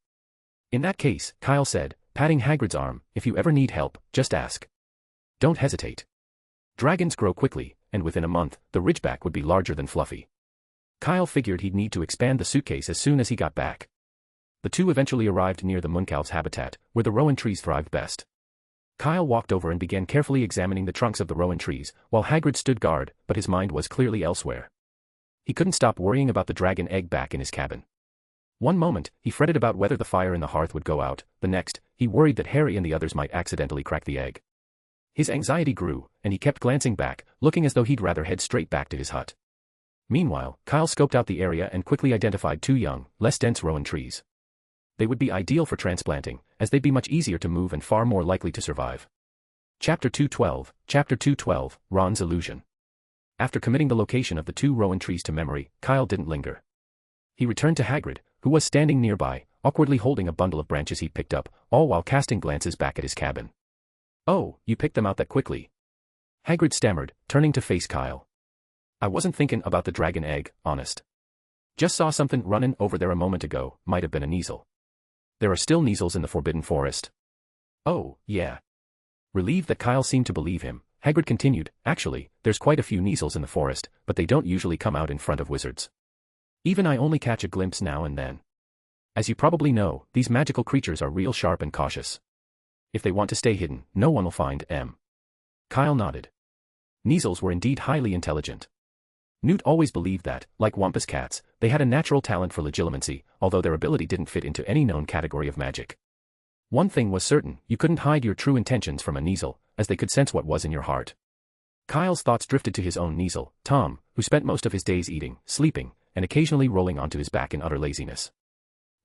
In that case, Kyle said, patting Hagrid's arm, if you ever need help, just ask. Don't hesitate. Dragons grow quickly, and within a month, the Ridgeback would be larger than Fluffy. Kyle figured he'd need to expand the suitcase as soon as he got back. The two eventually arrived near the Mooncalf's habitat, where the rowan trees thrived best. Kyle walked over and began carefully examining the trunks of the rowan trees, while Hagrid stood guard, but his mind was clearly elsewhere. He couldn't stop worrying about the dragon egg back in his cabin. One moment, he fretted about whether the fire in the hearth would go out, the next, he worried that Harry and the others might accidentally crack the egg. His anxiety grew, and he kept glancing back, looking as though he'd rather head straight back to his hut. Meanwhile, Kyle scoped out the area and quickly identified two young, less dense rowan trees. They would be ideal for transplanting, as they'd be much easier to move and far more likely to survive. Chapter 212, Ron's Illusion. After committing the location of the two rowan trees to memory, Kyle didn't linger. He returned to Hagrid, who was standing nearby, awkwardly holding a bundle of branches he'd picked up, all while casting glances back at his cabin. Oh, you picked them out that quickly? Hagrid stammered, turning to face Kyle. I wasn't thinking about the dragon egg, honest. Just saw something running over there a moment ago, might have been a Kneasel. There are still Kneasels in the Forbidden Forest. Oh, yeah. Relieved that Kyle seemed to believe him, Hagrid continued, actually, there's quite a few Kneasels in the forest, but they don't usually come out in front of wizards. Even I only catch a glimpse now and then. As you probably know, these magical creatures are real sharp and cautious. If they want to stay hidden, no one will find them. Kyle nodded. Kneasels were indeed highly intelligent. Newt always believed that, like Wampus cats, they had a natural talent for legilimency, although their ability didn't fit into any known category of magic. One thing was certain, you couldn't hide your true intentions from a Kneasel, as they could sense what was in your heart. Kyle's thoughts drifted to his own Kneasel, Tom, who spent most of his days eating, sleeping, and occasionally rolling onto his back in utter laziness.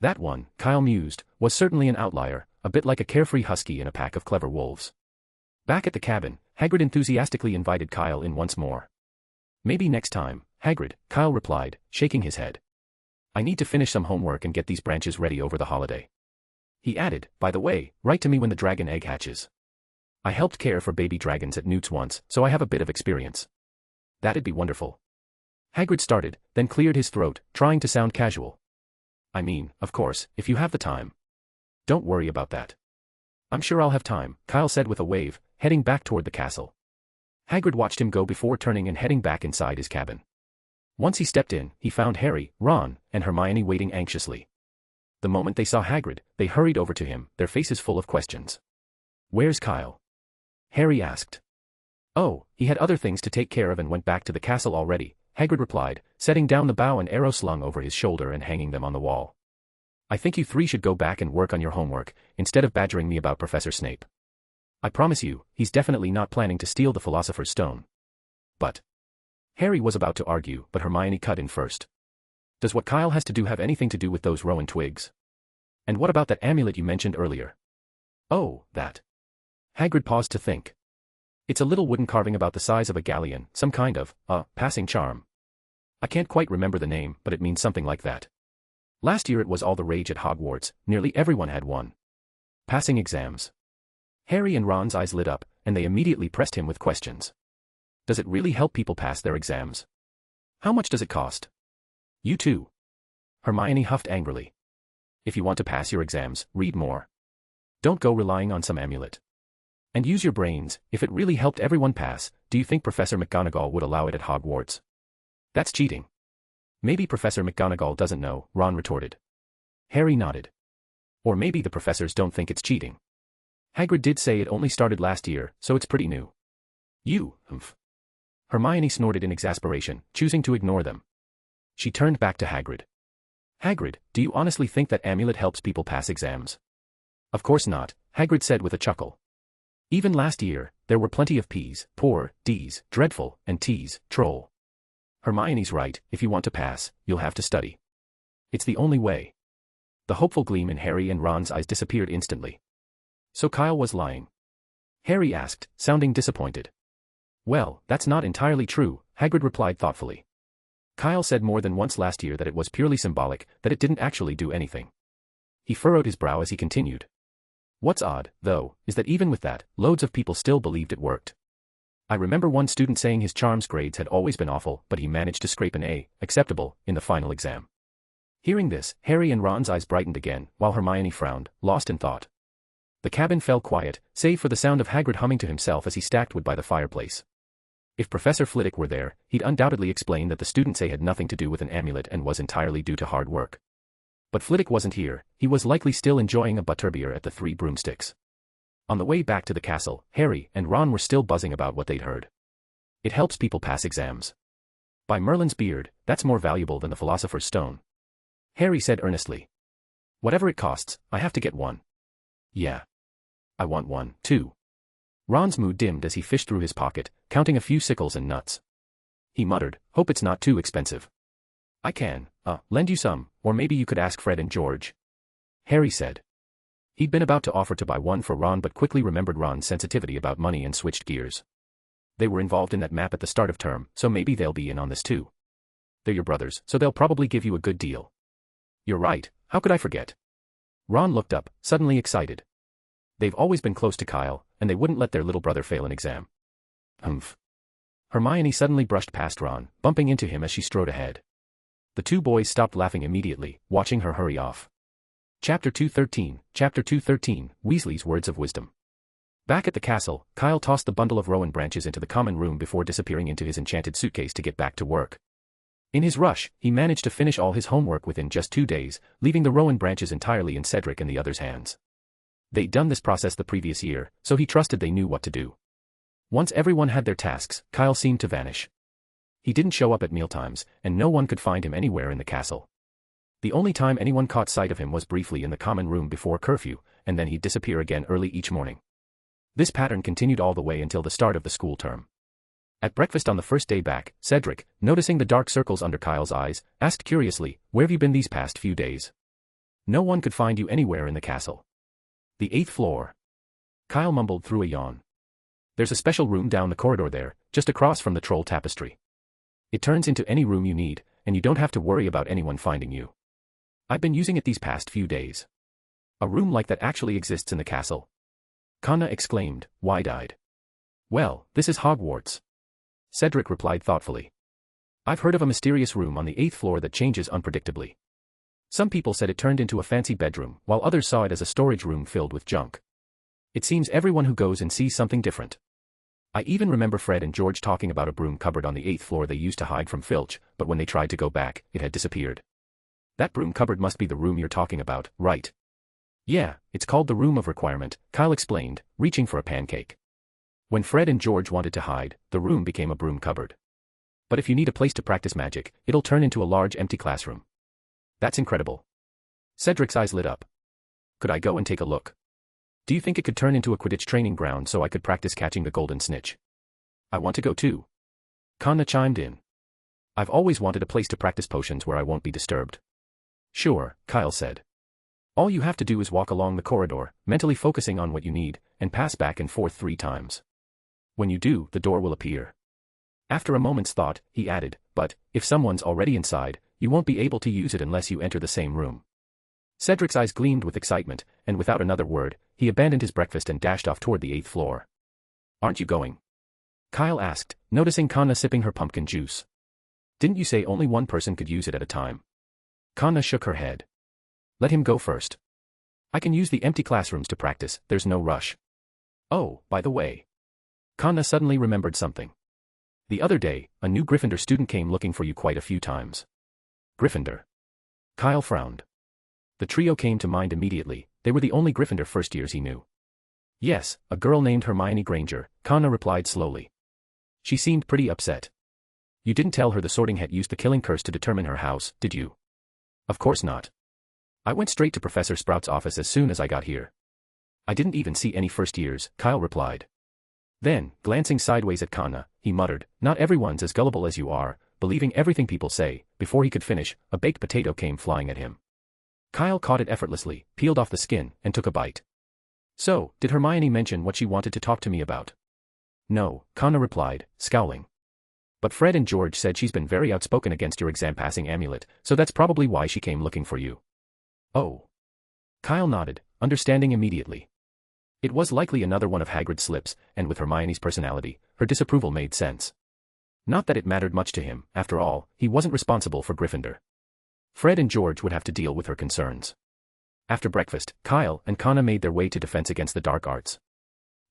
That one, Kyle mused, was certainly an outlier, a bit like a carefree husky in a pack of clever wolves. Back at the cabin, Hagrid enthusiastically invited Kyle in once more. Maybe next time, Hagrid, Kyle replied, shaking his head. I need to finish some homework and get these branches ready over the holiday. He added, by the way, write to me when the dragon egg hatches. I helped care for baby dragons at Newt's once, so I have a bit of experience. That'd be wonderful. Hagrid started, then cleared his throat, trying to sound casual. I mean, of course, if you have the time. Don't worry about that. I'm sure I'll have time, Kyle said with a wave, heading back toward the castle. Hagrid watched him go before turning and heading back inside his cabin. Once he stepped in, he found Harry, Ron, and Hermione waiting anxiously. The moment they saw Hagrid, they hurried over to him, their faces full of questions. Where's Kyle? Harry asked. Oh, he had other things to take care of and went back to the castle already, Hagrid replied, setting down the bow and arrow slung over his shoulder and hanging them on the wall. I think you three should go back and work on your homework, instead of badgering me about Professor Snape. I promise you, he's definitely not planning to steal the Philosopher's Stone. But... Harry was about to argue, but Hermione cut in first. Does what Kyle has to do have anything to do with those rowan twigs? And what about that amulet you mentioned earlier? Oh, that. Hagrid paused to think. It's a little wooden carving about the size of a galleon, some kind of, passing charm. I can't quite remember the name, but it means something like that. Last year it was all the rage at Hogwarts, nearly everyone had one. Passing exams. Harry and Ron's eyes lit up, and they immediately pressed him with questions. Does it really help people pass their exams? How much does it cost? You too. Hermione huffed angrily. If you want to pass your exams, read more. Don't go relying on some amulet. And use your brains. If it really helped everyone pass, do you think Professor McGonagall would allow it at Hogwarts? That's cheating. Maybe Professor McGonagall doesn't know, Ron retorted. Harry nodded. Or maybe the professors don't think it's cheating. Hagrid did say it only started last year, so it's pretty new. You, humph. Hermione snorted in exasperation, choosing to ignore them. She turned back to Hagrid. Hagrid, do you honestly think that amulet helps people pass exams? Of course not, Hagrid said with a chuckle. Even last year, there were plenty of P's, poor, D's, dreadful, and T's, troll. Hermione's right, if you want to pass, you'll have to study. It's the only way. The hopeful gleam in Harry and Ron's eyes disappeared instantly. So Kyle was lying? Harry asked, sounding disappointed. Well, that's not entirely true, Hagrid replied thoughtfully. Kyle said more than once last year that it was purely symbolic, that it didn't actually do anything. He furrowed his brow as he continued. What's odd, though, is that even with that, loads of people still believed it worked. I remember one student saying his charms grades had always been awful, but he managed to scrape an A, acceptable, in the final exam. Hearing this, Harry and Ron's eyes brightened again, while Hermione frowned, lost in thought. The cabin fell quiet, save for the sound of Hagrid humming to himself as he stacked wood by the fireplace. If Professor Flitwick were there, he'd undoubtedly explain that the student's A had nothing to do with an amulet and was entirely due to hard work. But Flitwick wasn't here, he was likely still enjoying a butterbeer at the Three Broomsticks. On the way back to the castle, Harry and Ron were still buzzing about what they'd heard. It helps people pass exams. By Merlin's beard, that's more valuable than the Philosopher's Stone. Harry said earnestly. Whatever it costs, I have to get one. Yeah. I want one, too. Ron's mood dimmed as he fished through his pocket, counting a few sickles and nuts. He muttered, hope it's not too expensive. I can, lend you some, or maybe you could ask Fred and George. Harry said. He'd been about to offer to buy one for Ron but quickly remembered Ron's sensitivity about money and switched gears. They were involved in that map at the start of term, so maybe they'll be in on this too. They're your brothers, so they'll probably give you a good deal. You're right, how could I forget? Ron looked up, suddenly excited. They've always been close to Kyle, and they wouldn't let their little brother fail an exam. Humph. Hermione suddenly brushed past Ron, bumping into him as she strode ahead. The two boys stopped laughing immediately, watching her hurry off. Chapter 213, Weasley's Words of Wisdom. Back at the castle, Kyle tossed the bundle of rowan branches into the common room before disappearing into his enchanted suitcase to get back to work. In his rush, he managed to finish all his homework within just 2 days, leaving the rowan branches entirely in Cedric and the others' hands. They'd done this process the previous year, so he trusted they knew what to do. Once everyone had their tasks, Kyle seemed to vanish. He didn't show up at mealtimes, and no one could find him anywhere in the castle. The only time anyone caught sight of him was briefly in the common room before curfew, and then he'd disappear again early each morning. This pattern continued all the way until the start of the school term. At breakfast on the first day back, Cedric, noticing the dark circles under Kyle's eyes, asked curiously, "Where have you been these past few days? No one could find you anywhere in the castle." "The 8th floor." Kyle mumbled through a yawn. "There's a special room down the corridor there, just across from the troll tapestry. It turns into any room you need, and you don't have to worry about anyone finding you. I've been using it these past few days." "A room like that actually exists in the castle?" Connor exclaimed, wide-eyed. Well, this is Hogwarts. Cedric replied thoughtfully. I've heard of a mysterious room on the 8th floor that changes unpredictably. Some people said it turned into a fancy bedroom, while others saw it as a storage room filled with junk. It seems everyone who goes and sees something different. I even remember Fred and George talking about a broom cupboard on the 8th floor they used to hide from Filch, but when they tried to go back, it had disappeared. That broom cupboard must be the room you're talking about, right? Yeah, it's called the Room of Requirement, Kyle explained, reaching for a pancake. When Fred and George wanted to hide, the room became a broom cupboard. But if you need a place to practice magic, it'll turn into a large empty classroom. That's incredible. Cedric's eyes lit up. Could I go and take a look? Do you think it could turn into a Quidditch training ground so I could practice catching the golden snitch? I want to go too. Connor chimed in. I've always wanted a place to practice potions where I won't be disturbed. Sure, Kyle said. All you have to do is walk along the corridor, mentally focusing on what you need, and pass back and forth 3 times. When you do, the door will appear. After a moment's thought, he added, but, if someone's already inside, you won't be able to use it unless you enter the same room. Cedric's eyes gleamed with excitement, and without another word, he abandoned his breakfast and dashed off toward the 8th floor. Aren't you going? Kyle asked, noticing Connor sipping her pumpkin juice. Didn't you say only one person could use it at a time? Connor shook her head. Let him go first. I can use the empty classrooms to practice, there's no rush. Oh, by the way. Connor suddenly remembered something. The other day, a new Gryffindor student came looking for you quite a few times. Gryffindor. Kyle frowned. The trio came to mind immediately, they were the only Gryffindor first years he knew. Yes, a girl named Hermione Granger, Connor replied slowly. She seemed pretty upset. You didn't tell her the Sorting Hat used the killing curse to determine her house, did you? Of course not. I went straight to Professor Sprout's office as soon as I got here. I didn't even see any first years, Kyle replied. Then, glancing sideways at Connor, he muttered, not everyone's as gullible as you are, believing everything people say. Before he could finish, a baked potato came flying at him. Kyle caught it effortlessly, peeled off the skin, and took a bite. So, did Hermione mention what she wanted to talk to me about? No, Connor replied, scowling. But Fred and George said she's been very outspoken against your exam-passing amulet, so that's probably why she came looking for you. Oh. Kyle nodded, understanding immediately. It was likely another one of Hagrid's slips, and with Hermione's personality, her disapproval made sense. Not that it mattered much to him, after all, he wasn't responsible for Gryffindor. Fred and George would have to deal with her concerns. After breakfast, Kyle and Connor made their way to Defense Against the Dark Arts.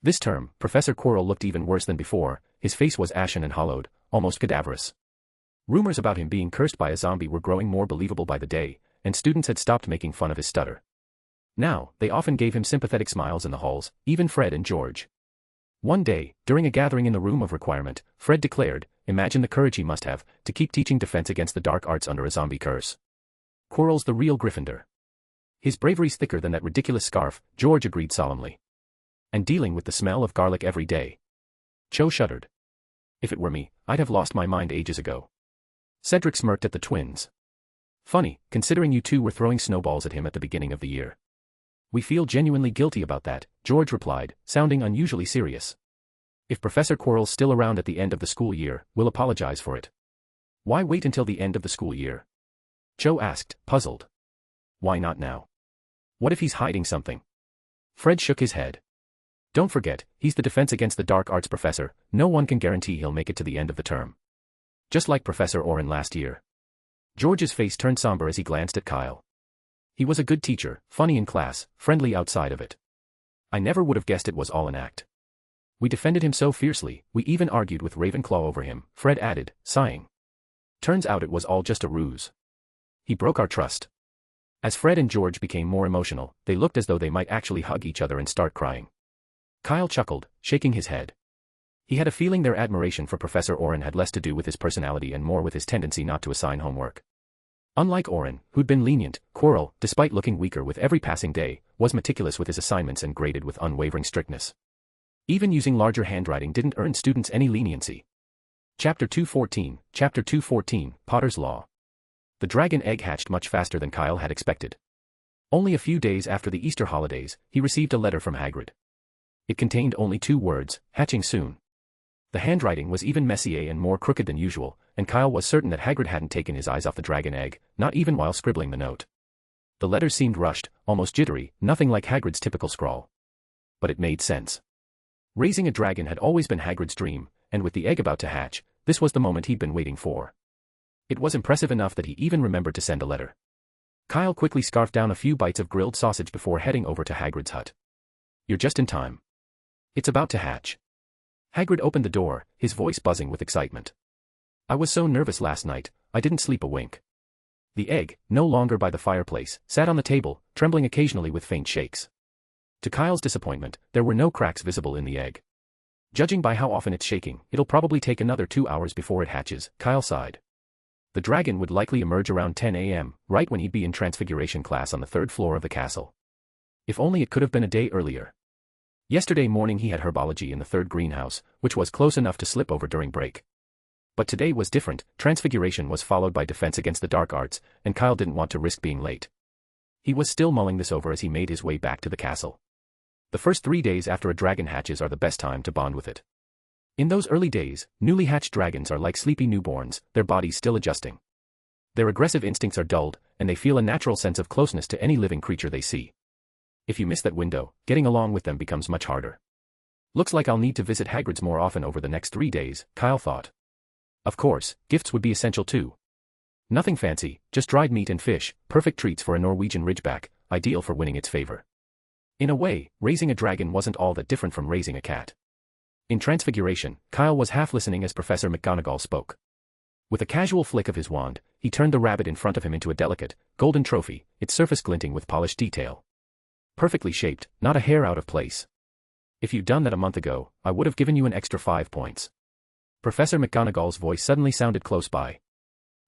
This term, Professor Quirrell looked even worse than before, his face was ashen and hollowed, almost cadaverous. Rumors about him being cursed by a zombie were growing more believable by the day, and students had stopped making fun of his stutter. Now, they often gave him sympathetic smiles in the halls, even Fred and George. One day, during a gathering in the Room of Requirement, Fred declared, imagine the courage he must have, to keep teaching Defense Against the Dark Arts under a zombie curse. Quirrell's the real Gryffindor. His bravery's thicker than that ridiculous scarf, George agreed solemnly. And dealing with the smell of garlic every day. Cho shuddered. If it were me, I'd have lost my mind ages ago. Cedric smirked at the twins. Funny, considering you two were throwing snowballs at him at the beginning of the year. We feel genuinely guilty about that, George replied, sounding unusually serious. If Professor Quirrell's still around at the end of the school year, we'll apologize for it. Why wait until the end of the school year? Cho asked, puzzled. Why not now? What if he's hiding something? Fred shook his head. Don't forget, he's the Defense Against the Dark Arts professor, no one can guarantee he'll make it to the end of the term. Just like Professor Oren last year. George's face turned somber as he glanced at Kyle. He was a good teacher, funny in class, friendly outside of it. I never would have guessed it was all an act. We defended him so fiercely, we even argued with Ravenclaw over him, Fred added, sighing. Turns out it was all just a ruse. He broke our trust. As Fred and George became more emotional, they looked as though they might actually hug each other and start crying. Kyle chuckled, shaking his head. He had a feeling their admiration for Professor Oren had less to do with his personality and more with his tendency not to assign homework. Unlike Oren, who'd been lenient, Quirrell, despite looking weaker with every passing day, was meticulous with his assignments and graded with unwavering strictness. Even using larger handwriting didn't earn students any leniency. Chapter 214, Potter's Law. The dragon egg hatched much faster than Kyle had expected. Only a few days after the Easter holidays, he received a letter from Hagrid. It contained only 2 words, hatching soon. The handwriting was even messier and more crooked than usual, and Kyle was certain that Hagrid hadn't taken his eyes off the dragon egg, not even while scribbling the note. The letters seemed rushed, almost jittery, nothing like Hagrid's typical scrawl. but it made sense. Raising a dragon had always been Hagrid's dream, and with the egg about to hatch, this was the moment he'd been waiting for. It was impressive enough that he even remembered to send a letter. Kyle quickly scarfed down a few bites of grilled sausage before heading over to Hagrid's hut. "You're just in time. It's about to hatch." Hagrid opened the door, his voice buzzing with excitement. "I was so nervous last night, I didn't sleep a wink." The egg, no longer by the fireplace, sat on the table, trembling occasionally with faint shakes. To Kyle's disappointment, there were no cracks visible in the egg. "Judging by how often it's shaking, it'll probably take another 2 hours before it hatches," Kyle sighed. The dragon would likely emerge around 10 a.m., right when he'd be in Transfiguration class on the 3rd floor of the castle. If only it could have been a day earlier. Yesterday morning he had herbology in the 3rd greenhouse, which was close enough to slip over during break. But today was different. Transfiguration was followed by defense against the dark arts, and Kyle didn't want to risk being late. He was still mulling this over as he made his way back to the castle. The first 3 days after a dragon hatches are the best time to bond with it. In those early days, newly hatched dragons are like sleepy newborns, their bodies still adjusting. Their aggressive instincts are dulled, and they feel a natural sense of closeness to any living creature they see. If you miss that window, getting along with them becomes much harder. "Looks like I'll need to visit Hagrid's more often over the next 3 days, Kyle thought. Of course, gifts would be essential too. Nothing fancy, just dried meat and fish, perfect treats for a Norwegian ridgeback, ideal for winning its favor. In a way, raising a dragon wasn't all that different from raising a cat. In Transfiguration, Kyle was half listening as Professor McGonagall spoke. With a casual flick of his wand, he turned the rabbit in front of him into a delicate, golden trophy, its surface glinting with polished detail. Perfectly shaped, not a hair out of place. "If you'd done that a month ago, I would have given you an extra 5 points. Professor McGonagall's voice suddenly sounded close by.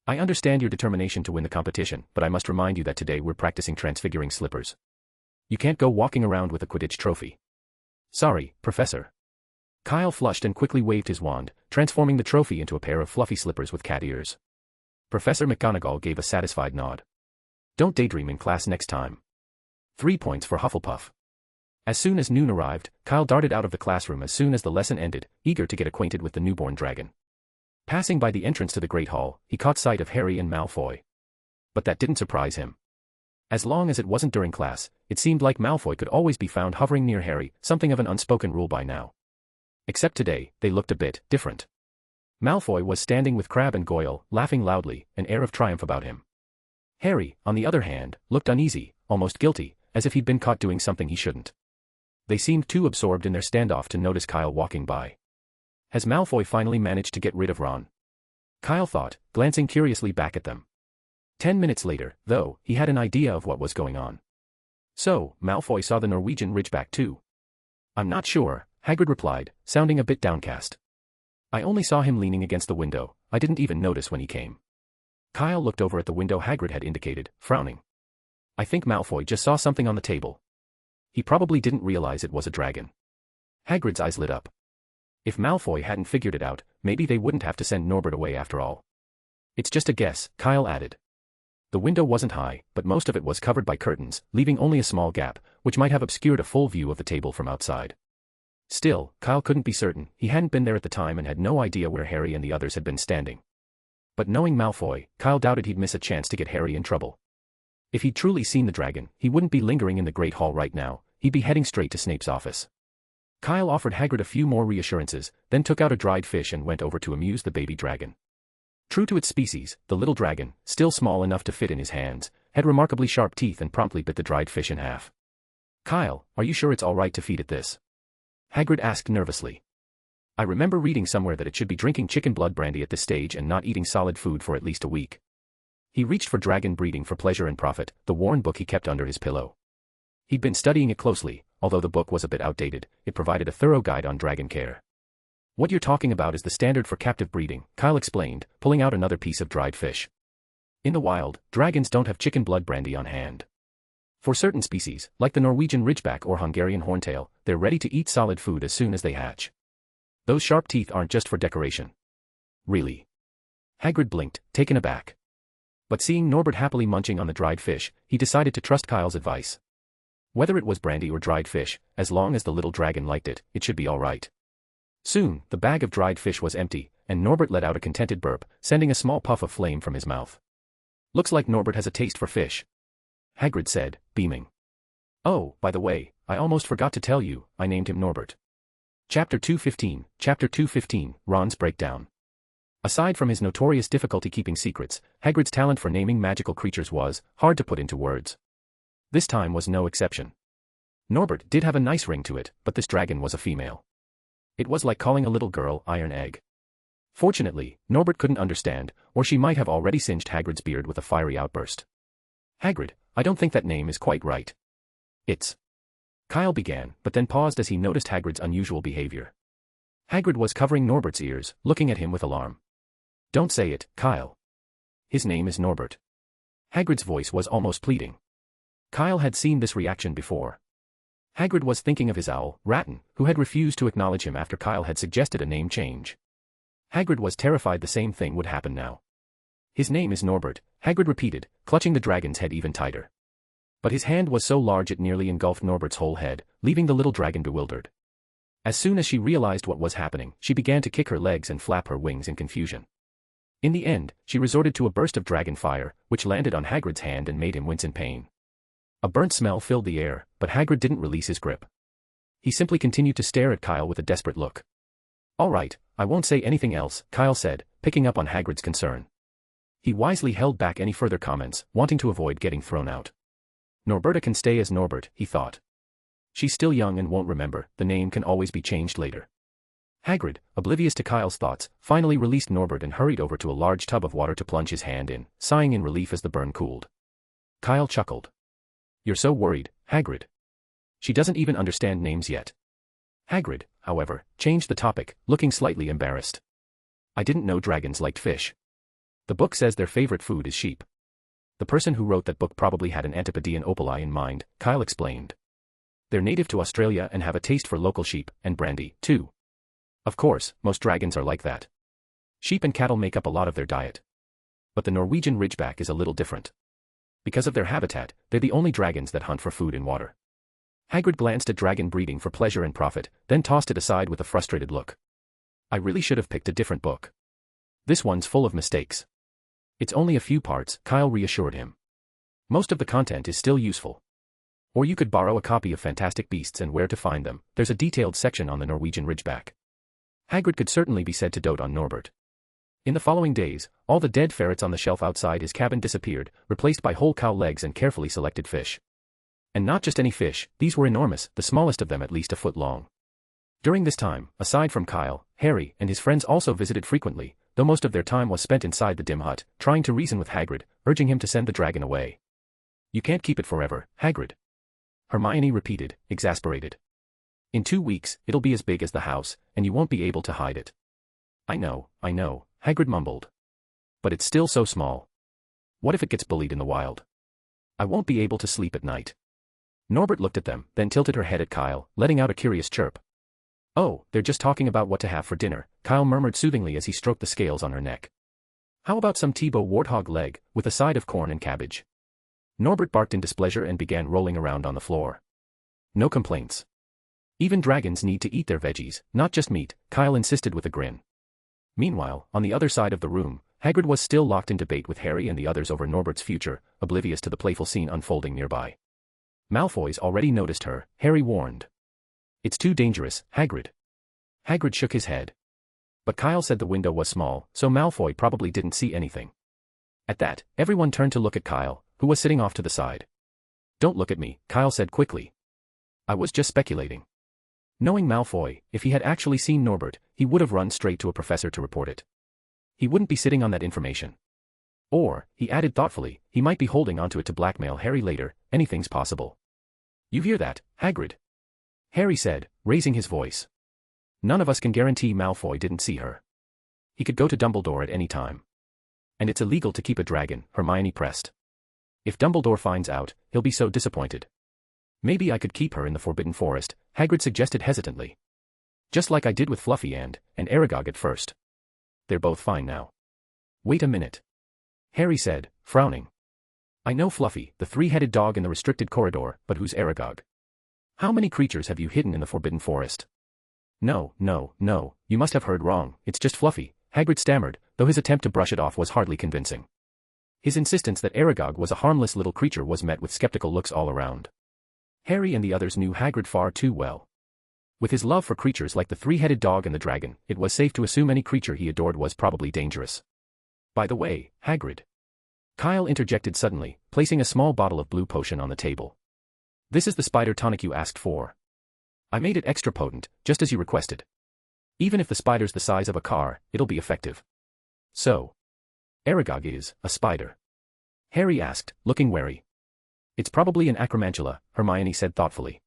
"I understand your determination to win the competition, but I must remind you that today we're practicing transfiguring slippers. You can't go walking around with a Quidditch trophy." "Sorry, Professor." Kyle flushed and quickly waved his wand, transforming the trophy into a pair of fluffy slippers with cat ears. Professor McGonagall gave a satisfied nod. "Don't daydream in class next time." 3 points for Hufflepuff. As soon as noon arrived, Kyle darted out of the classroom as soon as the lesson ended, eager to get acquainted with the newborn dragon. Passing by the entrance to the Great Hall, he caught sight of Harry and Malfoy. But that didn't surprise him. As long as it wasn't during class, it seemed like Malfoy could always be found hovering near Harry, something of an unspoken rule by now. Except today, they looked a bit different. Malfoy was standing with Crabbe and Goyle, laughing loudly, an air of triumph about him. Harry, on the other hand, looked uneasy, almost guilty, as if he'd been caught doing something he shouldn't. They seemed too absorbed in their standoff to notice Kyle walking by. Has Malfoy finally managed to get rid of Ron? Kyle thought, glancing curiously back at them. 10 minutes later, though, he had an idea of what was going on. So, Malfoy saw the Norwegian ridgeback too. "I'm not sure," Hagrid replied, sounding a bit downcast. "I only saw him leaning against the window, I didn't even notice when he came." Kyle looked over at the window Hagrid had indicated, frowning. "I think Malfoy just saw something on the table. He probably didn't realize it was a dragon." Hagrid's eyes lit up. If Malfoy hadn't figured it out, maybe they wouldn't have to send Norbert away after all. "It's just a guess," Kyle added. The window wasn't high, but most of it was covered by curtains, leaving only a small gap, which might have obscured a full view of the table from outside. Still, Kyle couldn't be certain, he hadn't been there at the time and had no idea where Harry and the others had been standing. But knowing Malfoy, Kyle doubted he'd miss a chance to get Harry in trouble. If he'd truly seen the dragon, he wouldn't be lingering in the Great Hall right now, he'd be heading straight to Snape's office. Kyle offered Hagrid a few more reassurances, then took out a dried fish and went over to amuse the baby dragon. True to its species, the little dragon, still small enough to fit in his hands, had remarkably sharp teeth and promptly bit the dried fish in half. "Kyle, are you sure it's all right to feed it this?" Hagrid asked nervously. "I remember reading somewhere that it should be drinking chicken blood brandy at this stage and not eating solid food for at least a week." He reached for Dragon Breeding for Pleasure and Profit, the worn book he kept under his pillow. He'd been studying it closely, although the book was a bit outdated, it provided a thorough guide on dragon care. "What you're talking about is the standard for captive breeding," Kyle explained, pulling out another piece of dried fish. "In the wild, dragons don't have chicken blood brandy on hand. For certain species, like the Norwegian ridgeback or Hungarian horntail, they're ready to eat solid food as soon as they hatch. Those sharp teeth aren't just for decoration." "Really?" Hagrid blinked, taken aback. But seeing Norbert happily munching on the dried fish, he decided to trust Kyle's advice. Whether it was brandy or dried fish, as long as the little dragon liked it, it should be all right. Soon, the bag of dried fish was empty, and Norbert let out a contented burp, sending a small puff of flame from his mouth. "Looks like Norbert has a taste for fish," Hagrid said, beaming. "Oh, by the way, I almost forgot to tell you, I named him Norbert. Chapter 215, Ron's Breakdown. Aside from his notorious difficulty keeping secrets, Hagrid's talent for naming magical creatures was hard to put into words. This time was no exception. Norbert did have a nice ring to it, but this dragon was a female. It was like calling a little girl Iron Egg. Fortunately, Norbert couldn't understand, or she might have already singed Hagrid's beard with a fiery outburst. Hagrid, I don't think that name is quite right. It's... Kyle began, but then paused as he noticed Hagrid's unusual behavior. Hagrid was covering Norbert's ears, looking at him with alarm. Don't say it, Kyle. His name is Norbert. Hagrid's voice was almost pleading. Kyle had seen this reaction before. Hagrid was thinking of his owl, Ratton, who had refused to acknowledge him after Kyle had suggested a name change. Hagrid was terrified the same thing would happen now. His name is Norbert, Hagrid repeated, clutching the dragon's head even tighter. But his hand was so large it nearly engulfed Norbert's whole head, leaving the little dragon bewildered. As soon as she realized what was happening, she began to kick her legs and flap her wings in confusion. In the end, she resorted to a burst of dragon fire, which landed on Hagrid's hand and made him wince in pain. A burnt smell filled the air, but Hagrid didn't release his grip. He simply continued to stare at Kyle with a desperate look. All right, I won't say anything else, Kyle said, picking up on Hagrid's concern. He wisely held back any further comments, wanting to avoid getting thrown out. Norberta can stay as Norbert, he thought. She's still young and won't remember, the name can always be changed later. Hagrid, oblivious to Kyle's thoughts, finally released Norbert and hurried over to a large tub of water to plunge his hand in, sighing in relief as the burn cooled. Kyle chuckled. You're so worried, Hagrid. She doesn't even understand names yet. Hagrid, however, changed the topic, looking slightly embarrassed. I didn't know dragons liked fish. The book says their favorite food is sheep. The person who wrote that book probably had an Antipodean opali in mind, Kyle explained. They're native to Australia and have a taste for local sheep, and brandy, too. Of course, most dragons are like that. Sheep and cattle make up a lot of their diet. But the Norwegian ridgeback is a little different. Because of their habitat, they're the only dragons that hunt for food in water. Hagrid glanced at dragon breeding for pleasure and profit, then tossed it aside with a frustrated look. I really should have picked a different book. This one's full of mistakes. It's only a few parts, Kyle reassured him. Most of the content is still useful. Or you could borrow a copy of Fantastic Beasts and Where to Find Them. There's a detailed section on the Norwegian ridgeback. Hagrid could certainly be said to dote on Norbert. In the following days, all the dead ferrets on the shelf outside his cabin disappeared, replaced by whole cow legs and carefully selected fish. And not just any fish, these were enormous, the smallest of them at least a foot long. During this time, aside from Kyle, Harry and his friends also visited frequently, though most of their time was spent inside the dim hut, trying to reason with Hagrid, urging him to send the dragon away. You can't keep it forever, Hagrid. Hermione repeated, exasperated. In 2 weeks, it'll be as big as the house, and you won't be able to hide it. I know, Hagrid mumbled. But it's still so small. What if it gets bullied in the wild? I won't be able to sleep at night. Norbert looked at them, then tilted her head at Kyle, letting out a curious chirp. Oh, they're just talking about what to have for dinner, Kyle murmured soothingly as he stroked the scales on her neck. How about some Tebow warthog leg, with a side of corn and cabbage? Norbert barked in displeasure and began rolling around on the floor. No complaints. Even dragons need to eat their veggies, not just meat, Kyle insisted with a grin. Meanwhile, on the other side of the room, Hagrid was still locked in debate with Harry and the others over Norbert's future, oblivious to the playful scene unfolding nearby. Malfoy's already noticed her, Harry warned. It's too dangerous, Hagrid. Hagrid shook his head. But Kyle said the window was small, so Malfoy probably didn't see anything. At that, everyone turned to look at Kyle, who was sitting off to the side. Don't look at me, Kyle said quickly. I was just speculating. Knowing Malfoy, if he had actually seen Norbert, he would have run straight to a professor to report it. He wouldn't be sitting on that information. Or, he added thoughtfully, he might be holding onto it to blackmail Harry later, anything's possible. You hear that, Hagrid? Harry said, raising his voice. None of us can guarantee Malfoy didn't see her. He could go to Dumbledore at any time. And it's illegal to keep a dragon, Hermione pressed. If Dumbledore finds out, he'll be so disappointed. Maybe I could keep her in the Forbidden Forest, Hagrid suggested hesitantly. Just like I did with Fluffy and Aragog at first. They're both fine now. Wait a minute. Harry said, frowning. I know Fluffy, the three-headed dog in the restricted corridor, but who's Aragog? How many creatures have you hidden in the Forbidden Forest? No, you must have heard wrong, it's just Fluffy, Hagrid stammered, though his attempt to brush it off was hardly convincing. His insistence that Aragog was a harmless little creature was met with skeptical looks all around. Harry and the others knew Hagrid far too well. With his love for creatures like the three-headed dog and the dragon, it was safe to assume any creature he adored was probably dangerous. By the way, Hagrid. Kyle interjected suddenly, placing a small bottle of blue potion on the table. This is the spider tonic you asked for. I made it extra potent, just as you requested. Even if the spider's the size of a car, it'll be effective. So. Aragog is a spider? Harry asked, looking wary. It's probably an acromantula, Hermione said thoughtfully.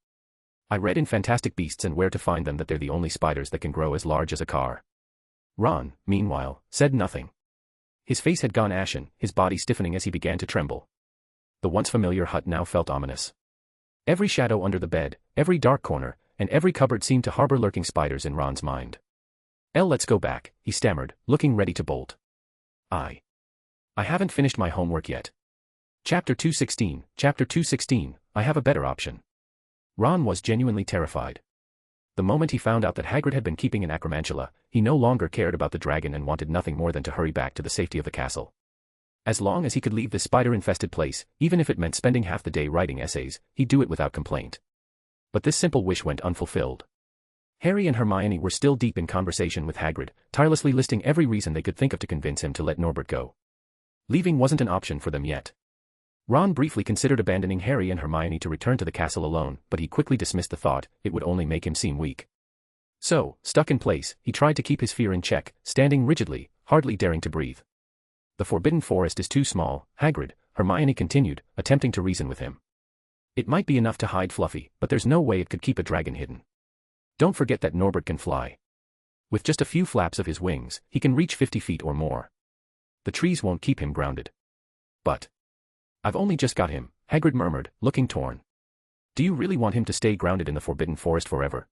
I read in Fantastic Beasts and Where to Find Them that they're the only spiders that can grow as large as a car. Ron, meanwhile, said nothing. His face had gone ashen, his body stiffening as he began to tremble. The once familiar hut now felt ominous. Every shadow under the bed, every dark corner, and every cupboard seemed to harbor lurking spiders in Ron's mind. Let's go back, he stammered, looking ready to bolt. I haven't finished my homework yet. Chapter 216, I have a better option. Ron was genuinely terrified. The moment he found out that Hagrid had been keeping an acromantula, he no longer cared about the dragon and wanted nothing more than to hurry back to the safety of the castle. As long as he could leave this spider-infested place, even if it meant spending half the day writing essays, he'd do it without complaint. But this simple wish went unfulfilled. Harry and Hermione were still deep in conversation with Hagrid, tirelessly listing every reason they could think of to convince him to let Norbert go. Leaving wasn't an option for them yet. Ron briefly considered abandoning Harry and Hermione to return to the castle alone, but he quickly dismissed the thought, it would only make him seem weak. So, stuck in place, he tried to keep his fear in check, standing rigidly, hardly daring to breathe. The Forbidden Forest is too small, Hagrid, Hermione continued, attempting to reason with him. It might be enough to hide Fluffy, but there's no way it could keep a dragon hidden. Don't forget that Norbert can fly. With just a few flaps of his wings, he can reach 50 feet or more. The trees won't keep him grounded. But I've only just got him, Hagrid murmured, looking torn. Do you really want him to stay grounded in the Forbidden Forest forever?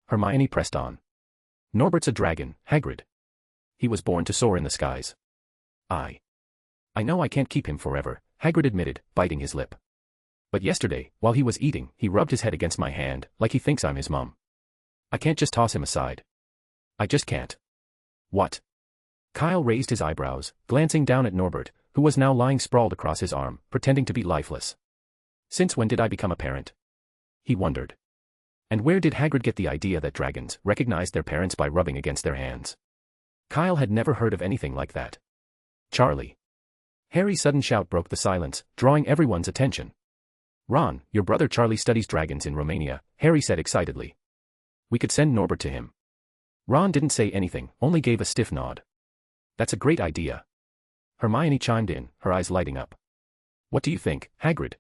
Hermione pressed on. Norbert's a dragon, Hagrid. He was born to soar in the skies. I know I can't keep him forever, Hagrid admitted, biting his lip. But yesterday, while he was eating, he rubbed his head against my hand, like he thinks I'm his mum. I can't just toss him aside. I just can't. What? Kyle raised his eyebrows, glancing down at Norbert, who was now lying sprawled across his arm, pretending to be lifeless. Since when did I become a parent? He wondered. And where did Hagrid get the idea that dragons recognized their parents by rubbing against their hands? Kyle had never heard of anything like that. Charlie. Harry's sudden shout broke the silence, drawing everyone's attention. Ron, your brother Charlie studies dragons in Romania, Harry said excitedly. We could send Norbert to him. Ron didn't say anything, only gave a stiff nod. That's a great idea. Hermione chimed in, her eyes lighting up. What do you think, Hagrid?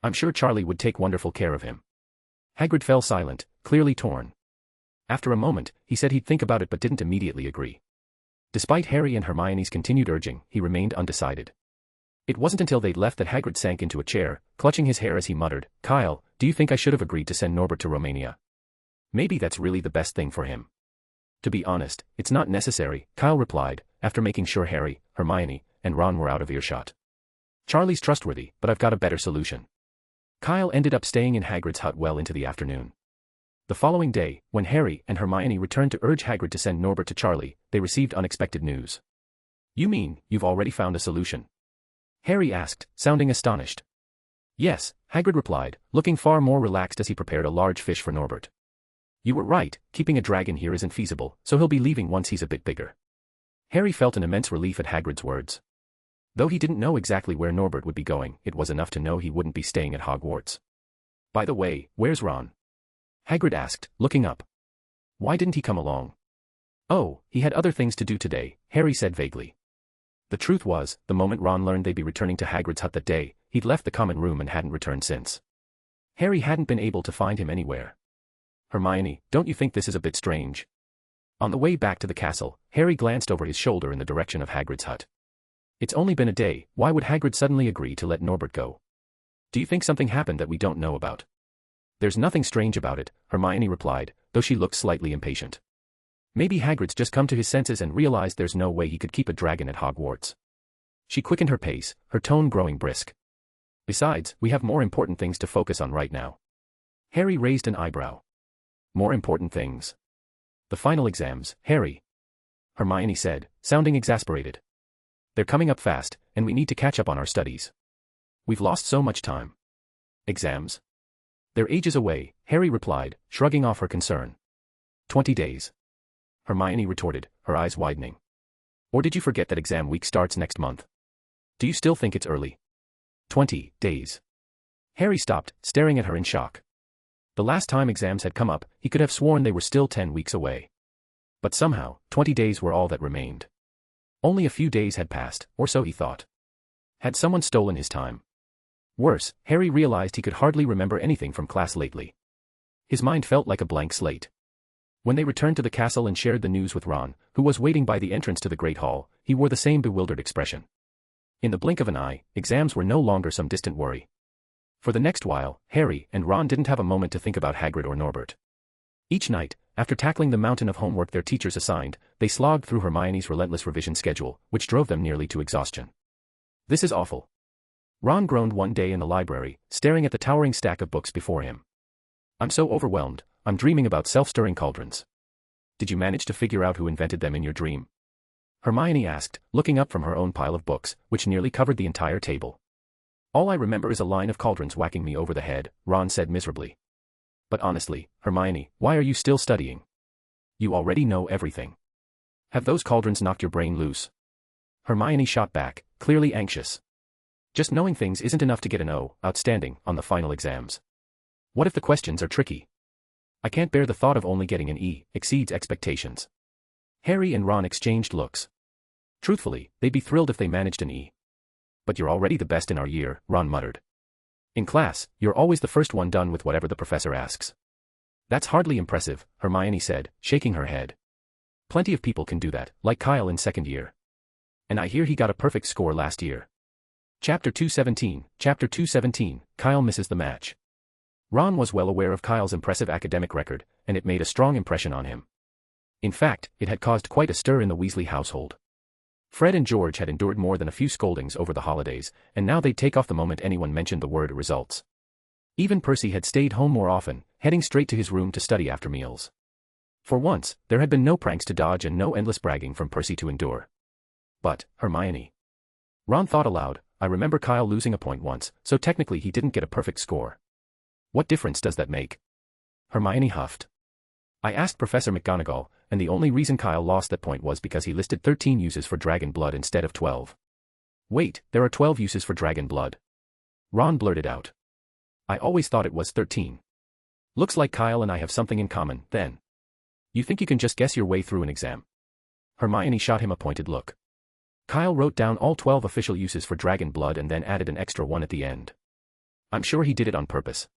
I'm sure Charlie would take wonderful care of him. Hagrid fell silent, clearly torn. After a moment, he said he'd think about it but didn't immediately agree. Despite Harry and Hermione's continued urging, he remained undecided. It wasn't until they'd left that Hagrid sank into a chair, clutching his hair as he muttered, Kyle, do you think I should have agreed to send Norbert to Romania? Maybe that's really the best thing for him. To be honest, it's not necessary, Kyle replied, after making sure Harry, Hermione, and Ron were out of earshot. Charlie's trustworthy, but I've got a better solution. Kyle ended up staying in Hagrid's hut well into the afternoon. The following day, when Harry and Hermione returned to urge Hagrid to send Norbert to Charlie, they received unexpected news. You mean, you've already found a solution? Harry asked, sounding astonished. Yes, Hagrid replied, looking far more relaxed as he prepared a large fish for Norbert. You were right, keeping a dragon here isn't feasible, so he'll be leaving once he's a bit bigger. Harry felt an immense relief at Hagrid's words. Though he didn't know exactly where Norbert would be going, it was enough to know he wouldn't be staying at Hogwarts. By the way, where's Ron? Hagrid asked, looking up. Why didn't he come along? Oh, he had other things to do today, Harry said vaguely. The truth was, the moment Ron learned they'd be returning to Hagrid's hut that day, he'd left the common room and hadn't returned since. Harry hadn't been able to find him anywhere. Hermione, don't you think this is a bit strange? On the way back to the castle, Harry glanced over his shoulder in the direction of Hagrid's hut. It's only been a day, why would Hagrid suddenly agree to let Norbert go? Do you think something happened that we don't know about? There's nothing strange about it, Hermione replied, though she looked slightly impatient. Maybe Hagrid's just come to his senses and realized there's no way he could keep a dragon at Hogwarts. She quickened her pace, her tone growing brisk. Besides, we have more important things to focus on right now. Harry raised an eyebrow. More important things. The final exams, Harry. Hermione said, sounding exasperated. They're coming up fast, and we need to catch up on our studies. We've lost so much time. Exams? They're ages away, Harry replied, shrugging off her concern. 20 days. Hermione retorted, her eyes widening. Or did you forget that exam week starts next month? Do you still think it's early? 20 days. Harry stopped, staring at her in shock. The last time exams had come up, he could have sworn they were still 10 weeks away. But somehow, 20 days were all that remained. Only a few days had passed, or so he thought. Had someone stolen his time? Worse, Harry realized he could hardly remember anything from class lately. His mind felt like a blank slate. When they returned to the castle and shared the news with Ron, who was waiting by the entrance to the Great Hall, he wore the same bewildered expression. In the blink of an eye, exams were no longer some distant worry. For the next while, Harry and Ron didn't have a moment to think about Hagrid or Norbert. Each night, after tackling the mountain of homework their teachers assigned, they slogged through Hermione's relentless revision schedule, which drove them nearly to exhaustion. This is awful. Ron groaned one day in the library, staring at the towering stack of books before him. I'm so overwhelmed, I'm dreaming about self-stirring cauldrons. Did you manage to figure out who invented them in your dream? Hermione asked, looking up from her own pile of books, which nearly covered the entire table. All I remember is a line of cauldrons whacking me over the head, Ron said miserably. But honestly, Hermione, why are you still studying? You already know everything. Have those cauldrons knocked your brain loose? Hermione shot back, clearly anxious. Just knowing things isn't enough to get an O, outstanding, on the final exams. What if the questions are tricky? I can't bear the thought of only getting an E, exceeds expectations. Harry and Ron exchanged looks. Truthfully, they'd be thrilled if they managed an E. But you're already the best in our year, Ron muttered. In class, you're always the first one done with whatever the professor asks. That's hardly impressive, Hermione said, shaking her head. Plenty of people can do that, like Kyle in second year. And I hear he got a perfect score last year. Chapter 217, Kyle misses the match. Ron was well aware of Kyle's impressive academic record, and it made a strong impression on him. In fact, it had caused quite a stir in the Weasley household. Fred and George had endured more than a few scoldings over the holidays, and now they'd take off the moment anyone mentioned the word results. Even Percy had stayed home more often, heading straight to his room to study after meals. For once, there had been no pranks to dodge and no endless bragging from Percy to endure. But, Hermione. Ron thought aloud, I remember Kyle losing a point once, so technically he didn't get a perfect score. What difference does that make? Hermione huffed. I asked Professor McGonagall, and the only reason Kyle lost that point was because he listed 13 uses for dragon blood instead of 12. Wait, there are 12 uses for dragon blood. Ron blurted out. I always thought it was 13. Looks like Kyle and I have something in common, then. You think you can just guess your way through an exam? Hermione shot him a pointed look. Kyle wrote down all 12 official uses for dragon blood and then added an extra one at the end. I'm sure he did it on purpose.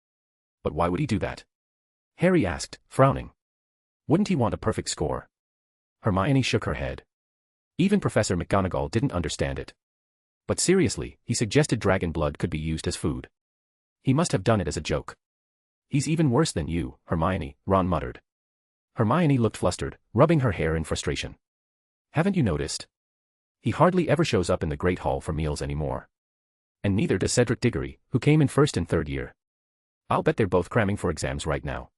But why would he do that? Harry asked, frowning. Wouldn't he want a perfect score? Hermione shook her head. Even Professor McGonagall didn't understand it. But seriously, he suggested dragon blood could be used as food. He must have done it as a joke. He's even worse than you, Hermione, Ron muttered. Hermione looked flustered, rubbing her hair in frustration. Haven't you noticed? He hardly ever shows up in the Great Hall for meals anymore. And neither does Cedric Diggory, who came in first and third year. I'll bet they're both cramming for exams right now.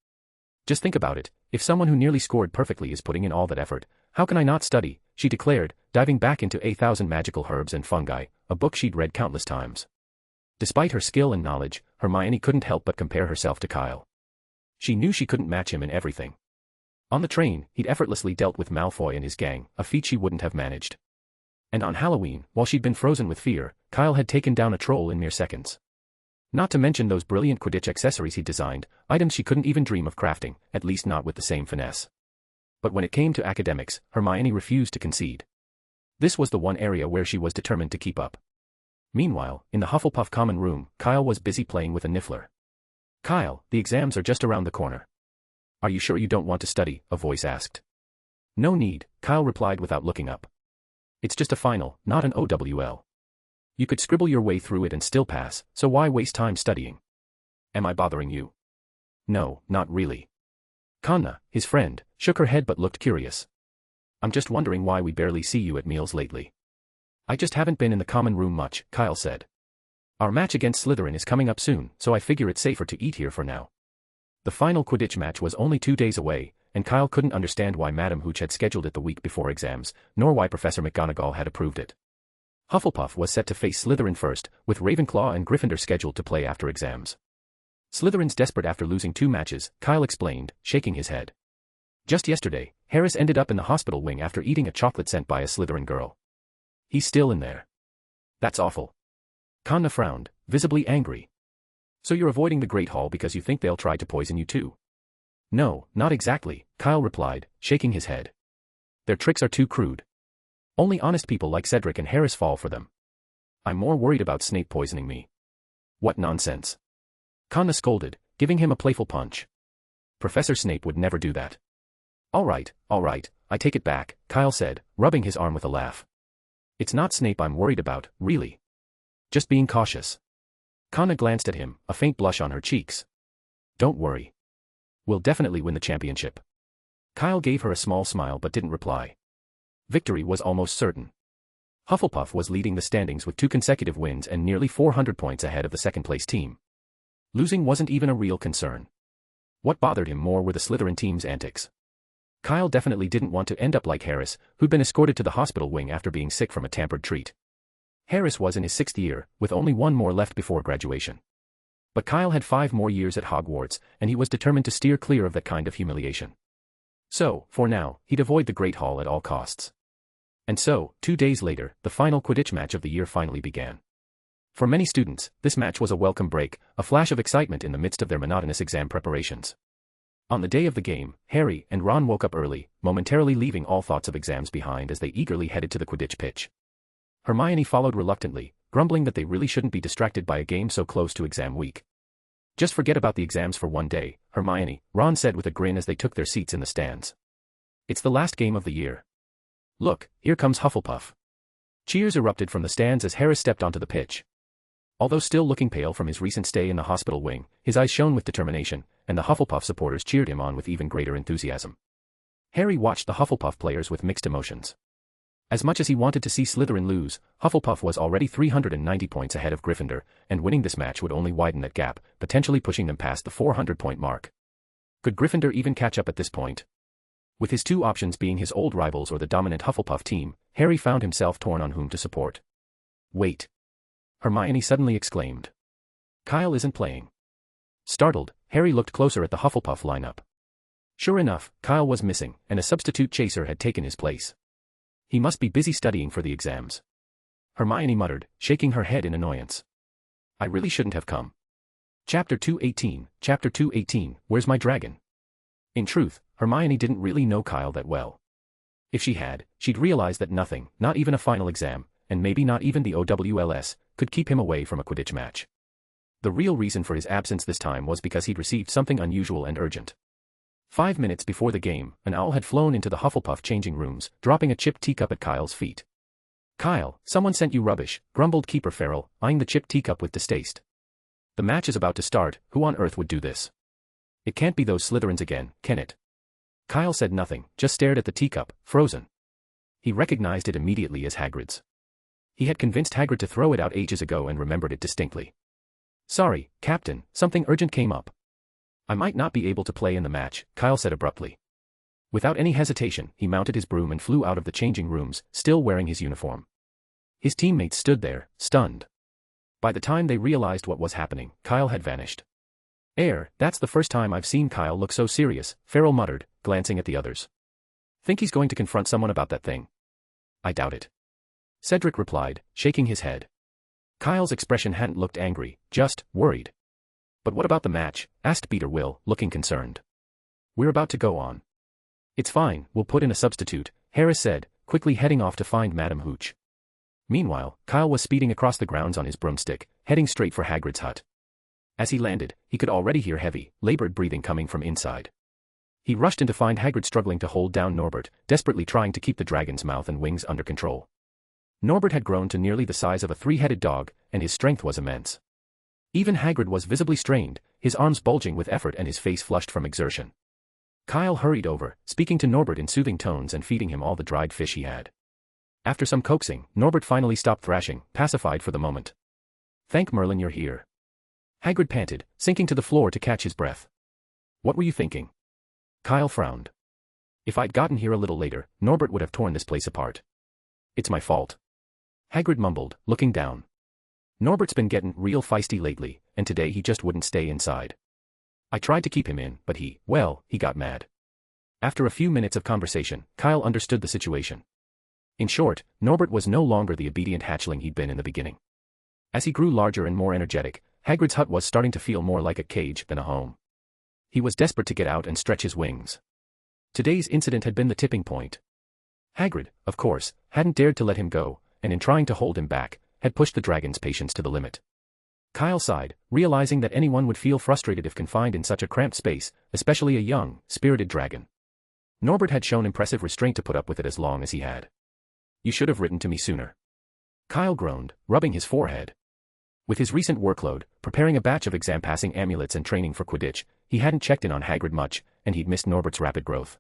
Just think about it, if someone who nearly scored perfectly is putting in all that effort, how can I not study, she declared, diving back into 1,000 Magical Herbs and Fungi, a book she'd read countless times. Despite her skill and knowledge, Hermione couldn't help but compare herself to Kyle. She knew she couldn't match him in everything. On the train, he'd effortlessly dealt with Malfoy and his gang, a feat she wouldn't have managed. And on Halloween, while she'd been frozen with fear, Kyle had taken down a troll in mere seconds. Not to mention those brilliant Quidditch accessories he'd designed, items she couldn't even dream of crafting, at least not with the same finesse. But when it came to academics, Hermione refused to concede. This was the one area where she was determined to keep up. Meanwhile, in the Hufflepuff common room, Kyle was busy playing with a Niffler. Kyle, the exams are just around the corner. Are you sure you don't want to study? A voice asked. No need, Kyle replied without looking up. It's just a final, not an OWL. You could scribble your way through it and still pass, so why waste time studying? Am I bothering you? No, not really. Kanna, his friend, shook her head but looked curious. I'm just wondering why we barely see you at meals lately. I just haven't been in the common room much, Kyle said. Our match against Slytherin is coming up soon, so I figure it's safer to eat here for now. The final Quidditch match was only 2 days away, and Kyle couldn't understand why Madame Hooch had scheduled it the week before exams, nor why Professor McGonagall had approved it. Hufflepuff was set to face Slytherin first, with Ravenclaw and Gryffindor scheduled to play after exams. Slytherin's desperate after losing 2 matches, Kyle explained, shaking his head. Just yesterday, Harris ended up in the hospital wing after eating a chocolate sent by a Slytherin girl. He's still in there. That's awful. Conna frowned, visibly angry. So you're avoiding the Great Hall because you think they'll try to poison you too? No, not exactly, Kyle replied, shaking his head. Their tricks are too crude. Only honest people like Cedric and Harris fall for them. I'm more worried about Snape poisoning me. What nonsense. Conna scolded, giving him a playful punch. Professor Snape would never do that. All right, I take it back, Kyle said, rubbing his arm with a laugh. It's not Snape I'm worried about, really. Just being cautious. Conna glanced at him, a faint blush on her cheeks. Don't worry. We'll definitely win the championship. Kyle gave her a small smile but didn't reply. Victory was almost certain. Hufflepuff was leading the standings with 2 consecutive wins and nearly 400 points ahead of the second-place team. Losing wasn't even a real concern. What bothered him more were the Slytherin team's antics. Kyle definitely didn't want to end up like Harris, who'd been escorted to the hospital wing after being sick from a tampered treat. Harris was in his 6th year, with only 1 more left before graduation. But Kyle had 5 more years at Hogwarts, and he was determined to steer clear of that kind of humiliation. So, for now, he'd avoid the Great Hall at all costs. And so, 2 days later, the final Quidditch match of the year finally began. For many students, this match was a welcome break, a flash of excitement in the midst of their monotonous exam preparations. On the day of the game, Harry and Ron woke up early, momentarily leaving all thoughts of exams behind as they eagerly headed to the Quidditch pitch. Hermione followed reluctantly, grumbling that they really shouldn't be distracted by a game so close to exam week. Just forget about the exams for one day, Hermione, Ron said with a grin as they took their seats in the stands. It's the last game of the year. Look, here comes Hufflepuff. Cheers erupted from the stands as Harris stepped onto the pitch. Although still looking pale from his recent stay in the hospital wing, his eyes shone with determination, and the Hufflepuff supporters cheered him on with even greater enthusiasm. Harry watched the Hufflepuff players with mixed emotions. As much as he wanted to see Slytherin lose, Hufflepuff was already 390 points ahead of Gryffindor, and winning this match would only widen that gap, potentially pushing them past the 400-point mark. Could Gryffindor even catch up at this point? With his 2 options being his old rivals or the dominant Hufflepuff team, Harry found himself torn on whom to support. Wait. Hermione suddenly exclaimed. Kyle isn't playing. Startled, Harry looked closer at the Hufflepuff lineup. Sure enough, Kyle was missing, and a substitute chaser had taken his place. He must be busy studying for the exams. Hermione muttered, shaking her head in annoyance. I really shouldn't have come. Chapter 218, Where's My Dragon? In truth, Hermione didn't really know Kyle that well. If she had, she'd realize that nothing, not even a final exam, and maybe not even the OWLS, could keep him away from a Quidditch match. The real reason for his absence this time was because he'd received something unusual and urgent. 5 minutes before the game, an owl had flown into the Hufflepuff changing rooms, dropping a chipped teacup at Kyle's feet. Kyle, someone sent you rubbish, grumbled Keeper Farrell, eyeing the chipped teacup with distaste. The match is about to start, who on earth would do this? It can't be those Slytherins again, can it? Kyle said nothing, just stared at the teacup, frozen. He recognized it immediately as Hagrid's. He had convinced Hagrid to throw it out ages ago and remembered it distinctly. Sorry, Captain, something urgent came up. I might not be able to play in the match, Kyle said abruptly. Without any hesitation, he mounted his broom and flew out of the changing rooms, still wearing his uniform. His teammates stood there, stunned. By the time they realized what was happening, Kyle had vanished. That's the first time I've seen Kyle look so serious, Farrell muttered, glancing at the others. Think he's going to confront someone about that thing? I doubt it. Cedric replied, shaking his head. Kyle's expression hadn't looked angry, just worried. But what about the match? Asked Peter Will, looking concerned. We're about to go on. It's fine, we'll put in a substitute, Harris said, quickly heading off to find Madame Hooch. Meanwhile, Kyle was speeding across the grounds on his broomstick, heading straight for Hagrid's hut. As he landed, he could already hear heavy, labored breathing coming from inside. He rushed in to find Hagrid struggling to hold down Norbert, desperately trying to keep the dragon's mouth and wings under control. Norbert had grown to nearly the size of a 3-headed dog, and his strength was immense. Even Hagrid was visibly strained, his arms bulging with effort and his face flushed from exertion. Kyle hurried over, speaking to Norbert in soothing tones and feeding him all the dried fish he had. After some coaxing, Norbert finally stopped thrashing, pacified for the moment. Thank Merlin you're here. Hagrid panted, sinking to the floor to catch his breath. What were you thinking? Kyle frowned. If I'd gotten here a little later, Norbert would have torn this place apart. It's my fault. Hagrid mumbled, looking down. Norbert's been getting real feisty lately, and today he just wouldn't stay inside. I tried to keep him in, but he got mad. After a few minutes of conversation, Kyle understood the situation. In short, Norbert was no longer the obedient hatchling he'd been in the beginning. As he grew larger and more energetic, Hagrid's hut was starting to feel more like a cage than a home. He was desperate to get out and stretch his wings. Today's incident had been the tipping point. Hagrid, of course, hadn't dared to let him go, and in trying to hold him back, had pushed the dragon's patience to the limit. Kyle sighed, realizing that anyone would feel frustrated if confined in such a cramped space, especially a young, spirited dragon. Norbert had shown impressive restraint to put up with it as long as he had. You should have written to me sooner. Kyle groaned, rubbing his forehead. With his recent workload, preparing a batch of exam-passing amulets and training for Quidditch, he hadn't checked in on Hagrid much, and he'd missed Norbert's rapid growth.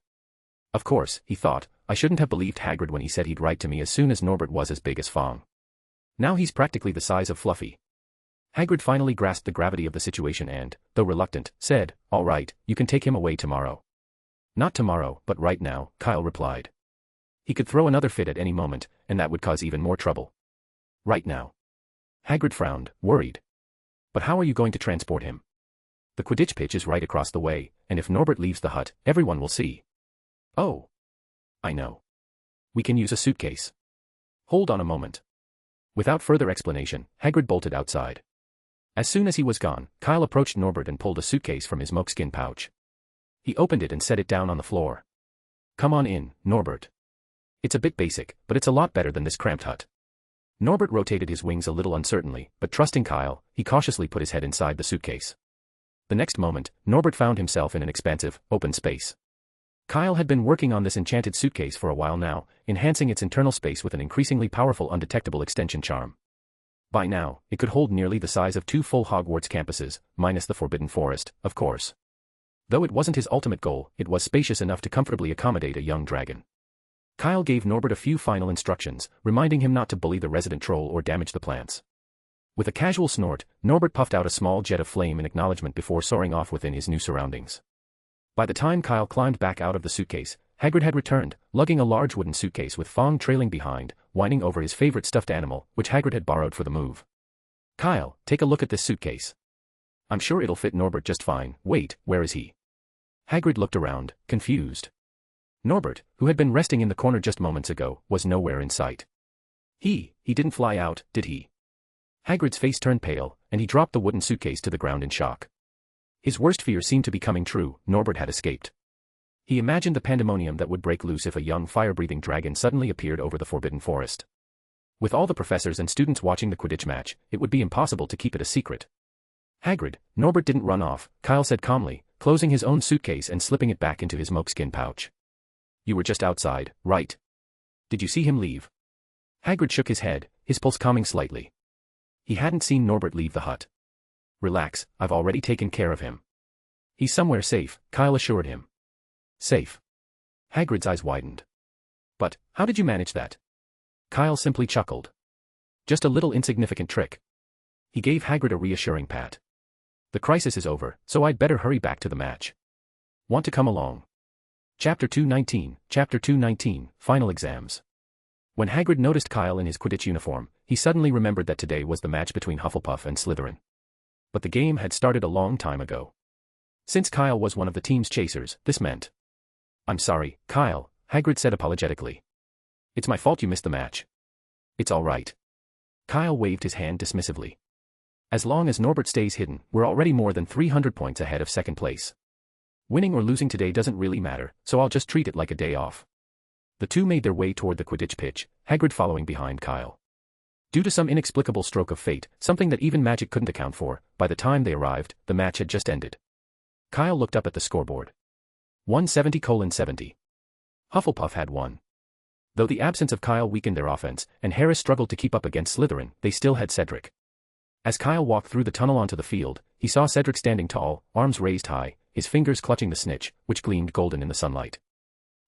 Of course, he thought, I shouldn't have believed Hagrid when he said he'd write to me as soon as Norbert was as big as Fong. Now he's practically the size of Fluffy. Hagrid finally grasped the gravity of the situation and, though reluctant, said, all right, you can take him away tomorrow. Not tomorrow, but right now, Kyle replied. He could throw another fit at any moment, and that would cause even more trouble. Right now. Hagrid frowned, worried. But how are you going to transport him? The Quidditch pitch is right across the way, and if Norbert leaves the hut, everyone will see. Oh. I know. We can use a suitcase. Hold on a moment. Without further explanation, Hagrid bolted outside. As soon as he was gone, Kyle approached Norbert and pulled a suitcase from his moleskin pouch. He opened it and set it down on the floor. Come on in, Norbert. It's a bit basic, but it's a lot better than this cramped hut. Norbert rotated his wings a little uncertainly, but trusting Kyle, he cautiously put his head inside the suitcase. The next moment, Norbert found himself in an expansive, open space. Kyle had been working on this enchanted suitcase for a while now, enhancing its internal space with an increasingly powerful undetectable extension charm. By now, it could hold nearly the size of 2 full Hogwarts campuses, minus the Forbidden Forest, of course. Though it wasn't his ultimate goal, it was spacious enough to comfortably accommodate a young dragon. Kyle gave Norbert a few final instructions, reminding him not to bully the resident troll or damage the plants. With a casual snort, Norbert puffed out a small jet of flame in acknowledgement before soaring off within his new surroundings. By the time Kyle climbed back out of the suitcase, Hagrid had returned, lugging a large wooden suitcase with Fong trailing behind, whining over his favorite stuffed animal, which Hagrid had borrowed for the move. Kyle, take a look at this suitcase. I'm sure it'll fit Norbert just fine. Wait, where is he? Hagrid looked around, confused. Norbert, who had been resting in the corner just moments ago, was nowhere in sight. He didn't fly out, did he? Hagrid's face turned pale, and he dropped the wooden suitcase to the ground in shock. His worst fear seemed to be coming true. Norbert had escaped. He imagined the pandemonium that would break loose if a young fire-breathing dragon suddenly appeared over the Forbidden Forest. With all the professors and students watching the Quidditch match, it would be impossible to keep it a secret. Hagrid, Norbert didn't run off, Kyle said calmly, closing his own suitcase and slipping it back into his moleskin pouch. You were just outside, right? Did you see him leave? Hagrid shook his head, his pulse calming slightly. He hadn't seen Norbert leave the hut. Relax, I've already taken care of him. He's somewhere safe, Kyle assured him. Safe. Hagrid's eyes widened. But, how did you manage that? Kyle simply chuckled. Just a little insignificant trick. He gave Hagrid a reassuring pat. The crisis is over, so I'd better hurry back to the match. Want to come along? Chapter 219, Final Exams. When Hagrid noticed Kyle in his Quidditch uniform, he suddenly remembered that today was the match between Hufflepuff and Slytherin. But the game had started a long time ago. Since Kyle was one of the team's chasers, this meant. I'm sorry, Kyle, Hagrid said apologetically. It's my fault you missed the match. It's all right. Kyle waved his hand dismissively. As long as Norbert stays hidden, we're already more than 300 points ahead of second place. Winning or losing today doesn't really matter, so I'll just treat it like a day off. The two made their way toward the Quidditch pitch, Hagrid following behind Kyle. Due to some inexplicable stroke of fate, something that even magic couldn't account for, by the time they arrived, the match had just ended. Kyle looked up at the scoreboard. 170:70. Hufflepuff had won. Though the absence of Kyle weakened their offense, and Harris struggled to keep up against Slytherin, they still had Cedric. As Kyle walked through the tunnel onto the field, he saw Cedric standing tall, arms raised high, his fingers clutching the snitch, which gleamed golden in the sunlight.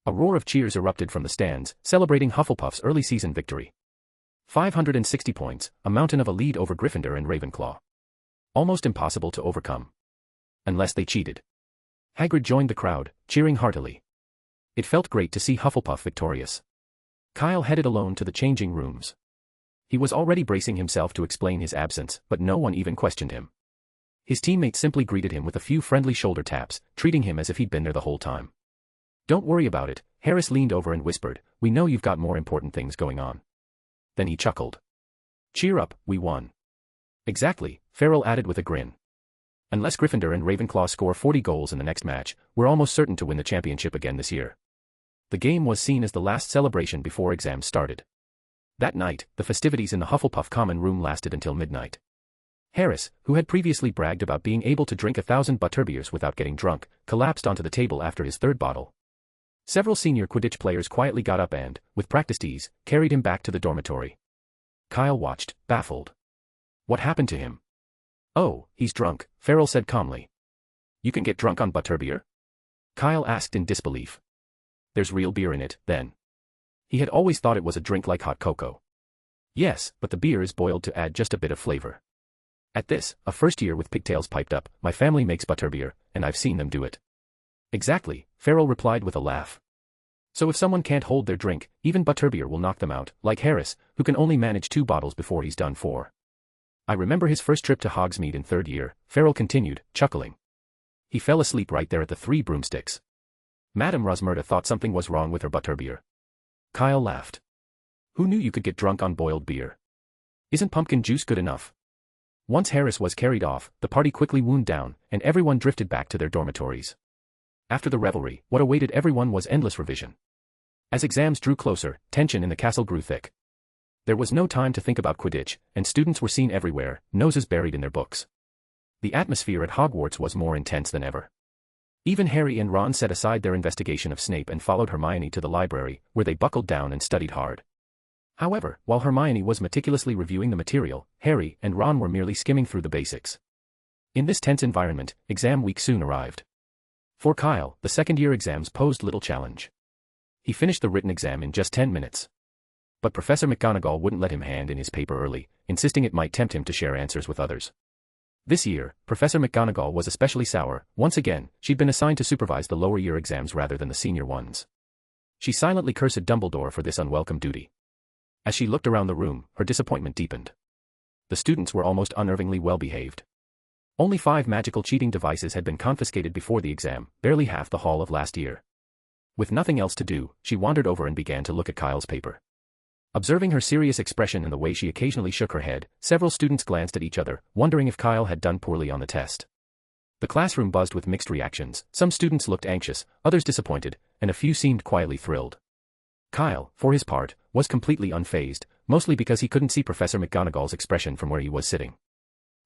A roar of cheers erupted from the stands, celebrating Hufflepuff's early season victory. 560 points, a mountain of a lead over Gryffindor and Ravenclaw. Almost impossible to overcome. Unless they cheated. Hagrid joined the crowd, cheering heartily. It felt great to see Hufflepuff victorious. Kyle headed alone to the changing rooms. He was already bracing himself to explain his absence, but no one even questioned him. His teammates simply greeted him with a few friendly shoulder taps, treating him as if he'd been there the whole time. "Don't worry about it," Harris leaned over and whispered, "we know you've got more important things going on." Then he chuckled. "Cheer up, we won." "Exactly," Farrell added with a grin. "Unless Gryffindor and Ravenclaw score 40 goals in the next match, we're almost certain to win the championship again this year." The game was seen as the last celebration before exams started. That night, the festivities in the Hufflepuff common room lasted until midnight. Harris, who had previously bragged about being able to drink 1,000 butterbeers without getting drunk, collapsed onto the table after his third bottle. Several senior Quidditch players quietly got up and, with practiced ease, carried him back to the dormitory. Kyle watched, baffled. What happened to him? "Oh, he's drunk," Farrell said calmly. "You can get drunk on butterbeer?" Kyle asked in disbelief. "There's real beer in it, then." He had always thought it was a drink like hot cocoa. "Yes, but the beer is boiled to add just a bit of flavor." At this, a first year with pigtails piped up, "My family makes butterbeer, and I've seen them do it." "Exactly," Farrell replied with a laugh. "So if someone can't hold their drink, even butterbeer will knock them out, like Harris, who can only manage 2 bottles before he's done 4. I remember his first trip to Hogsmeade in 3rd year," Farrell continued, chuckling. "He fell asleep right there at the 3 broomsticks. Madame Rosmerta thought something was wrong with her butterbeer." Kyle laughed. "Who knew you could get drunk on boiled beer? Isn't pumpkin juice good enough?" Once Harris was carried off, the party quickly wound down, and everyone drifted back to their dormitories. After the revelry, what awaited everyone was endless revision. As exams drew closer, tension in the castle grew thick. There was no time to think about Quidditch, and students were seen everywhere, noses buried in their books. The atmosphere at Hogwarts was more intense than ever. Even Harry and Ron set aside their investigation of Snape and followed Hermione to the library, where they buckled down and studied hard. However, while Hermione was meticulously reviewing the material, Harry and Ron were merely skimming through the basics. In this tense environment, exam week soon arrived. For Kyle, the second-year exams posed little challenge. He finished the written exam in just 10 minutes. But Professor McGonagall wouldn't let him hand in his paper early, insisting it might tempt him to share answers with others. This year, Professor McGonagall was especially sour. Once again, she'd been assigned to supervise the lower-year exams rather than the senior ones. She silently cursed Dumbledore for this unwelcome duty. As she looked around the room, her disappointment deepened. The students were almost unnervingly well-behaved. Only 5 magical cheating devices had been confiscated before the exam, barely half the haul of last year. With nothing else to do, she wandered over and began to look at Kyle's paper. Observing her serious expression and the way she occasionally shook her head, several students glanced at each other, wondering if Kyle had done poorly on the test. The classroom buzzed with mixed reactions. Some students looked anxious, others disappointed, and a few seemed quietly thrilled. Kyle, for his part, was completely unfazed, mostly because he couldn't see Professor McGonagall's expression from where he was sitting.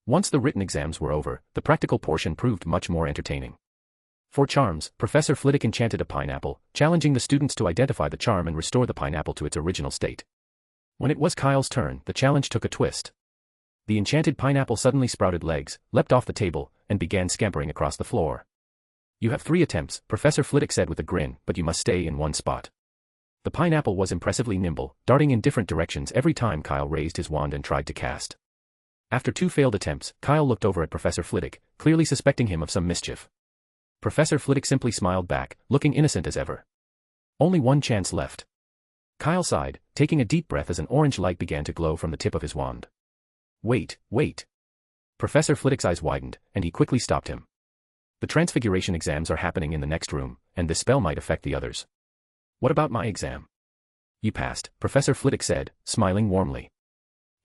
Once the written exams were over, the practical portion proved much more entertaining. For charms, Professor Flitwick enchanted a pineapple, challenging the students to identify the charm and restore the pineapple to its original state. When it was Kyle's turn, the challenge took a twist. The enchanted pineapple suddenly sprouted legs, leapt off the table, and began scampering across the floor. "You have 3 attempts," Professor Flitwick said with a grin, "but you must stay in one spot." The pineapple was impressively nimble, darting in different directions every time Kyle raised his wand and tried to cast. After 2 failed attempts, Kyle looked over at Professor Flitwick, clearly suspecting him of some mischief. Professor Flitwick simply smiled back, looking innocent as ever. Only one chance left. Kyle sighed, taking a deep breath as an orange light began to glow from the tip of his wand. Wait. Professor Flitwick's eyes widened, and he quickly stopped him. "The transfiguration exams are happening in the next room, and this spell might affect the others." "What about my exam?" "You passed," Professor Flitwick said, smiling warmly.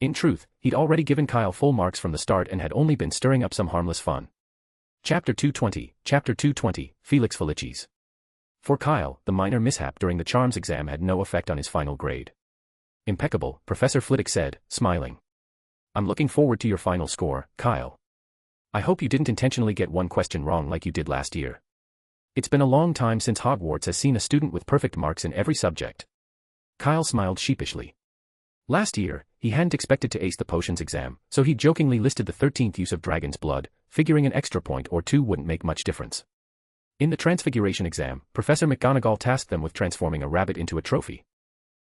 In truth, he'd already given Kyle full marks from the start and had only been stirring up some harmless fun. Chapter 220, Felix Felicis. For Kyle, the minor mishap during the charms exam had no effect on his final grade. "Impeccable," Professor Flitwick said, smiling. "I'm looking forward to your final score, Kyle. I hope you didn't intentionally get one question wrong like you did last year. It's been a long time since Hogwarts has seen a student with perfect marks in every subject." Kyle smiled sheepishly. Last year, he hadn't expected to ace the potions exam, so he jokingly listed the 13th use of dragon's blood, figuring an extra point or 2 wouldn't make much difference. In the transfiguration exam, Professor McGonagall tasked them with transforming a rabbit into a trophy.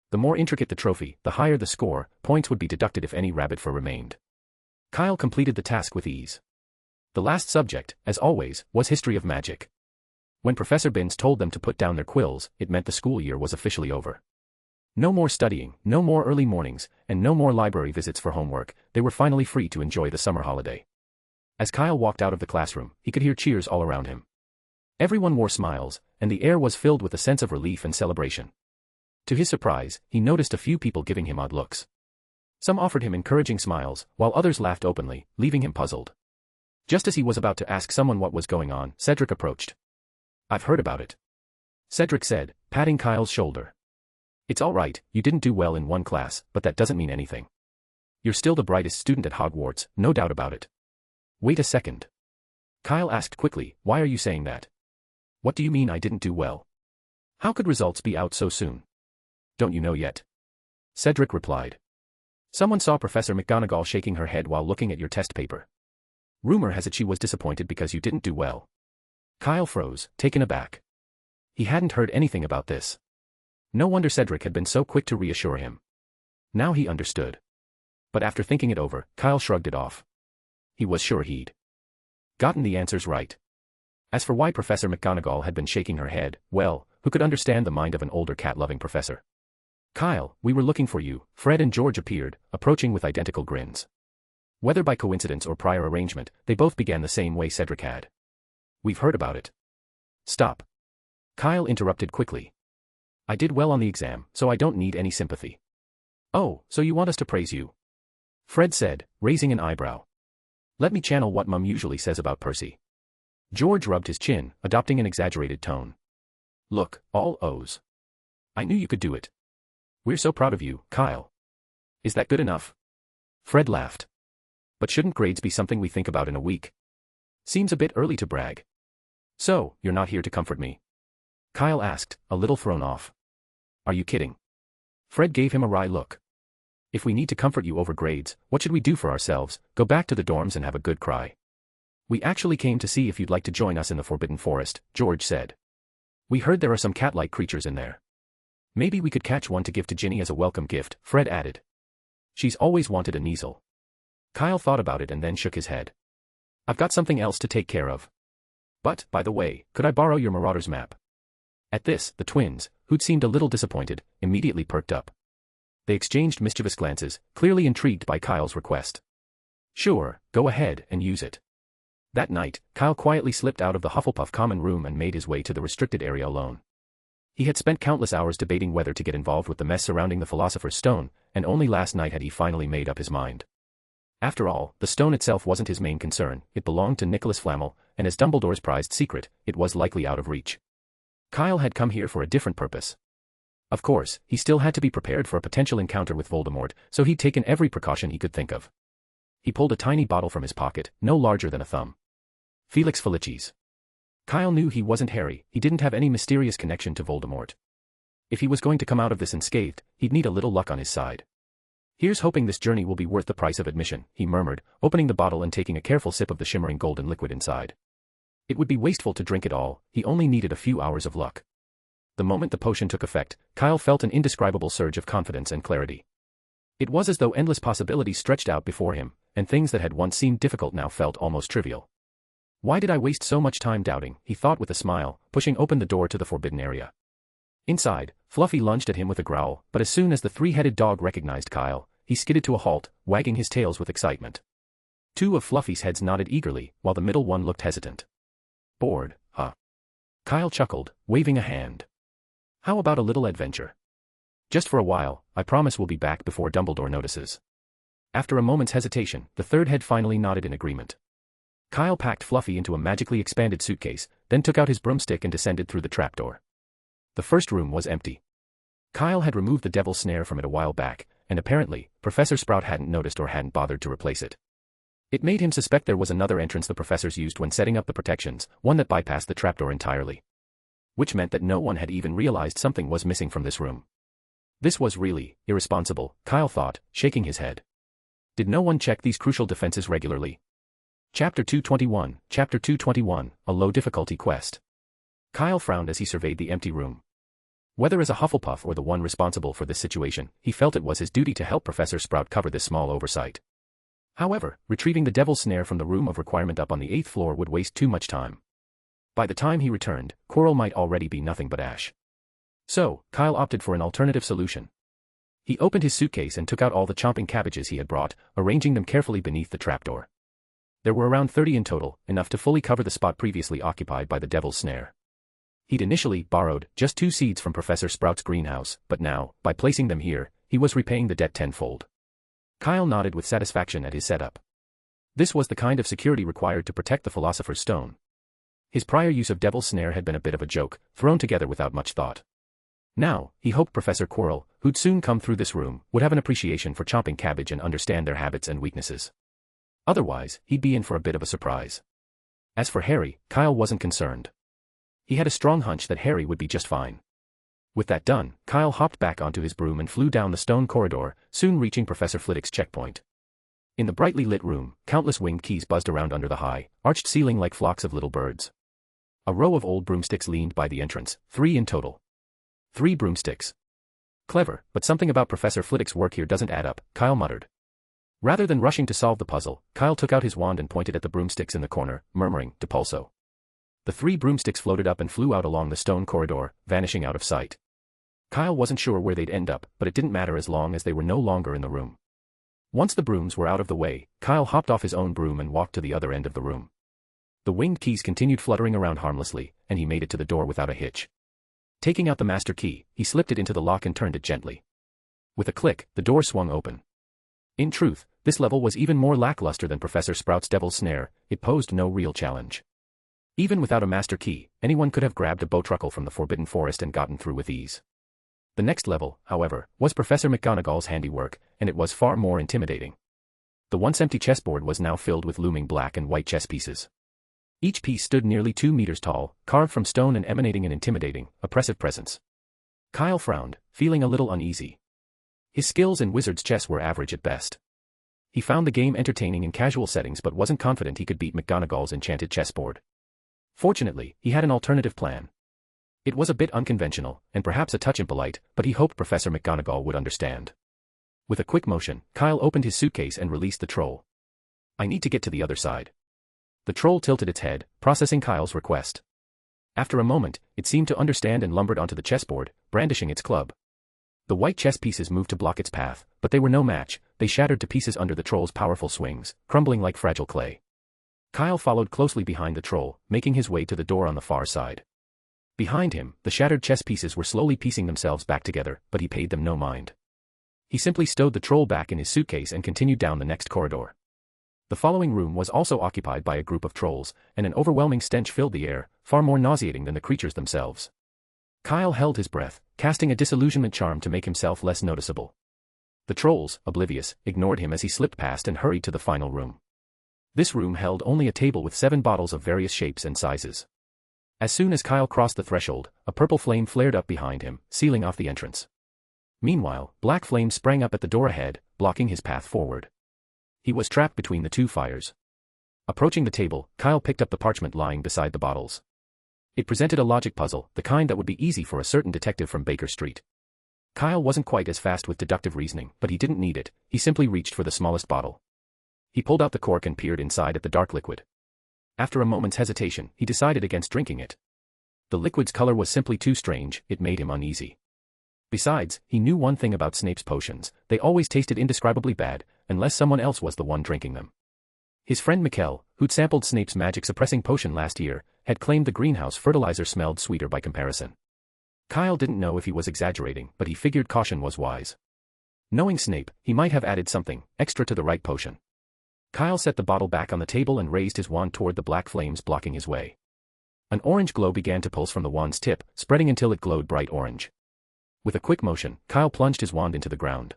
The more intricate the trophy, the higher the score, points would be deducted if any rabbit fur remained. Kyle completed the task with ease. The last subject, as always, was history of magic. When Professor Binns told them to put down their quills, it meant the school year was officially over. No more studying, no more early mornings, and no more library visits for homework. They were finally free to enjoy the summer holiday. As Kyle walked out of the classroom, he could hear cheers all around him. Everyone wore smiles, and the air was filled with a sense of relief and celebration. To his surprise, he noticed a few people giving him odd looks. Some offered him encouraging smiles, while others laughed openly, leaving him puzzled. Just as he was about to ask someone what was going on, Cedric approached. "I've heard about it," Cedric said, patting Kyle's shoulder. "It's all right, you didn't do well in one class, but that doesn't mean anything. You're still the brightest student at Hogwarts, no doubt about it." "Wait a second." Kyle asked quickly, "Why are you saying that? What do you mean I didn't do well? How could results be out so soon?" "Don't you know yet?" Cedric replied. "Someone saw Professor McGonagall shaking her head while looking at your test paper. Rumor has it she was disappointed because you didn't do well." Kyle froze, taken aback. He hadn't heard anything about this. No wonder Cedric had been so quick to reassure him. Now he understood. But after thinking it over, Kyle shrugged it off. He was sure he'd gotten the answers right. As for why Professor McGonagall had been shaking her head, well, who could understand the mind of an older cat-loving professor? "Kyle, we were looking for you," Fred and George appeared, approaching with identical grins. Whether by coincidence or prior arrangement, they both began the same way Cedric had. "We've heard about it." "Stop." Kyle interrupted quickly. "I did well on the exam, so I don't need any sympathy." "Oh, so you want us to praise you?" Fred said, raising an eyebrow. "Let me channel what Mum usually says about Percy." George rubbed his chin, adopting an exaggerated tone. "Look, all O's. I knew you could do it. We're so proud of you, Kyle." "Is that good enough?" Fred laughed. "But shouldn't grades be something we think about in a week? Seems a bit early to brag." "So, you're not here to comfort me?" Kyle asked, a little thrown off. "Are you kidding?" Fred gave him a wry look. "If we need to comfort you over grades, what should we do for ourselves? Go back to the dorms and have a good cry?" "We actually came to see if you'd like to join us in the Forbidden Forest," George said. "We heard there are some cat-like creatures in there. Maybe we could catch one to give to Ginny as a welcome gift," Fred added. "She's always wanted a Kneasel." Kyle thought about it and then shook his head. "I've got something else to take care of. But, by the way, could I borrow your Marauder's map?" At this, the twins, who'd seemed a little disappointed, immediately perked up. They exchanged mischievous glances, clearly intrigued by Kyle's request. "Sure, go ahead and use it." That night, Kyle quietly slipped out of the Hufflepuff common room and made his way to the restricted area alone. He had spent countless hours debating whether to get involved with the mess surrounding the Philosopher's Stone, and only last night had he finally made up his mind. After all, the stone itself wasn't his main concern, it belonged to Nicholas Flamel, and as Dumbledore's prized secret, it was likely out of reach. Kyle had come here for a different purpose. Of course, he still had to be prepared for a potential encounter with Voldemort, so he'd taken every precaution he could think of. He pulled a tiny bottle from his pocket, no larger than a thumb. Felix Felicis. Kyle knew he wasn't Harry, he didn't have any mysterious connection to Voldemort. If he was going to come out of this unscathed, he'd need a little luck on his side. "Here's hoping this journey will be worth the price of admission," he murmured, opening the bottle and taking a careful sip of the shimmering golden liquid inside. It would be wasteful to drink it all, he only needed a few hours of luck. The moment the potion took effect, Kyle felt an indescribable surge of confidence and clarity. It was as though endless possibilities stretched out before him, and things that had once seemed difficult now felt almost trivial. "Why did I waste so much time doubting?" he thought with a smile, pushing open the door to the forbidden area. Inside, Fluffy lunged at him with a growl, but as soon as the three-headed dog recognized Kyle, he skidded to a halt, wagging his tails with excitement. Two of Fluffy's heads nodded eagerly, while the middle one looked hesitant. "Bored, huh?" Kyle chuckled, waving a hand. "How about a little adventure? Just for a while, I promise we'll be back before Dumbledore notices." After a moment's hesitation, the third head finally nodded in agreement. Kyle packed Fluffy into a magically expanded suitcase, then took out his broomstick and descended through the trapdoor. The first room was empty. Kyle had removed the devil's snare from it a while back, and apparently, Professor Sprout hadn't noticed or hadn't bothered to replace it. It made him suspect there was another entrance the professors used when setting up the protections, one that bypassed the trapdoor entirely. Which meant that no one had even realized something was missing from this room. This was really irresponsible, Kyle thought, shaking his head. Did no one check these crucial defenses regularly? Chapter 221, a low-difficulty quest. Kyle frowned as he surveyed the empty room. Whether as a Hufflepuff or the one responsible for this situation, he felt it was his duty to help Professor Sprout cover this small oversight. However, retrieving the devil's snare from the room of requirement up on the 8th floor would waste too much time. By the time he returned, Quirrell might already be nothing but ash. So, Kyle opted for an alternative solution. He opened his suitcase and took out all the chomping cabbages he had brought, arranging them carefully beneath the trapdoor. There were around 30 in total, enough to fully cover the spot previously occupied by the Devil's Snare. He'd initially borrowed just 2 seeds from Professor Sprout's greenhouse, but now, by placing them here, he was repaying the debt tenfold. Kyle nodded with satisfaction at his setup. This was the kind of security required to protect the Philosopher's Stone. His prior use of Devil's Snare had been a bit of a joke, thrown together without much thought. Now, he hoped Professor Quirrell, who'd soon come through this room, would have an appreciation for chomping cabbage and understand their habits and weaknesses. Otherwise, he'd be in for a bit of a surprise. As for Harry, Kyle wasn't concerned. He had a strong hunch that Harry would be just fine. With that done, Kyle hopped back onto his broom and flew down the stone corridor, soon reaching Professor Flitwick's checkpoint. In the brightly lit room, countless winged keys buzzed around under the high, arched ceiling like flocks of little birds. A row of old broomsticks leaned by the entrance, 3 in total. 3 broomsticks. Clever, but something about Professor Flitwick's work here doesn't add up, Kyle muttered. Rather than rushing to solve the puzzle, Kyle took out his wand and pointed at the broomsticks in the corner, murmuring, "Depulso." The 3 broomsticks floated up and flew out along the stone corridor, vanishing out of sight. Kyle wasn't sure where they'd end up, but it didn't matter as long as they were no longer in the room. Once the brooms were out of the way, Kyle hopped off his own broom and walked to the other end of the room. The winged keys continued fluttering around harmlessly, and he made it to the door without a hitch. Taking out the master key, he slipped it into the lock and turned it gently. With a click, the door swung open. In truth, this level was even more lackluster than Professor Sprout's Devil's Snare. It posed no real challenge. Even without a master key, anyone could have grabbed a bowtruckle from the Forbidden Forest and gotten through with ease. The next level, however, was Professor McGonagall's handiwork, and it was far more intimidating. The once empty chessboard was now filled with looming black and white chess pieces. Each piece stood nearly 2 meters tall, carved from stone and emanating an intimidating, oppressive presence. Kyle frowned, feeling a little uneasy. His skills in wizard's chess were average at best. He found the game entertaining in casual settings but wasn't confident he could beat McGonagall's enchanted chessboard. Fortunately, he had an alternative plan. It was a bit unconventional, and perhaps a touch impolite, but he hoped Professor McGonagall would understand. With a quick motion, Kyle opened his suitcase and released the troll. "I need to get to the other side." The troll tilted its head, processing Kyle's request. After a moment, it seemed to understand and lumbered onto the chessboard, brandishing its club. The white chess pieces moved to block its path, but they were no match. They shattered to pieces under the troll's powerful swings, crumbling like fragile clay. Kyle followed closely behind the troll, making his way to the door on the far side. Behind him, the shattered chess pieces were slowly piecing themselves back together, but he paid them no mind. He simply stowed the troll back in his suitcase and continued down the next corridor. The following room was also occupied by a group of trolls, and an overwhelming stench filled the air, far more nauseating than the creatures themselves. Kyle held his breath, casting a disillusionment charm to make himself less noticeable. The trolls, oblivious, ignored him as he slipped past and hurried to the final room. This room held only a table with 7 bottles of various shapes and sizes. As soon as Kyle crossed the threshold, a purple flame flared up behind him, sealing off the entrance. Meanwhile, black flames sprang up at the door ahead, blocking his path forward. He was trapped between the 2 fires. Approaching the table, Kyle picked up the parchment lying beside the bottles. It presented a logic puzzle, the kind that would be easy for a certain detective from Baker Street. Kyle wasn't quite as fast with deductive reasoning, but he didn't need it. He simply reached for the smallest bottle. He pulled out the cork and peered inside at the dark liquid. After a moment's hesitation, he decided against drinking it. The liquid's color was simply too strange, it made him uneasy. Besides, he knew one thing about Snape's potions: they always tasted indescribably bad, unless someone else was the one drinking them. His friend Mikkel, who'd sampled Snape's magic-suppressing potion last year, had claimed the greenhouse fertilizer smelled sweeter by comparison. Kyle didn't know if he was exaggerating, but he figured caution was wise. Knowing Snape, he might have added something extra to the right potion. Kyle set the bottle back on the table and raised his wand toward the black flames blocking his way. An orange glow began to pulse from the wand's tip, spreading until it glowed bright orange. With a quick motion, Kyle plunged his wand into the ground.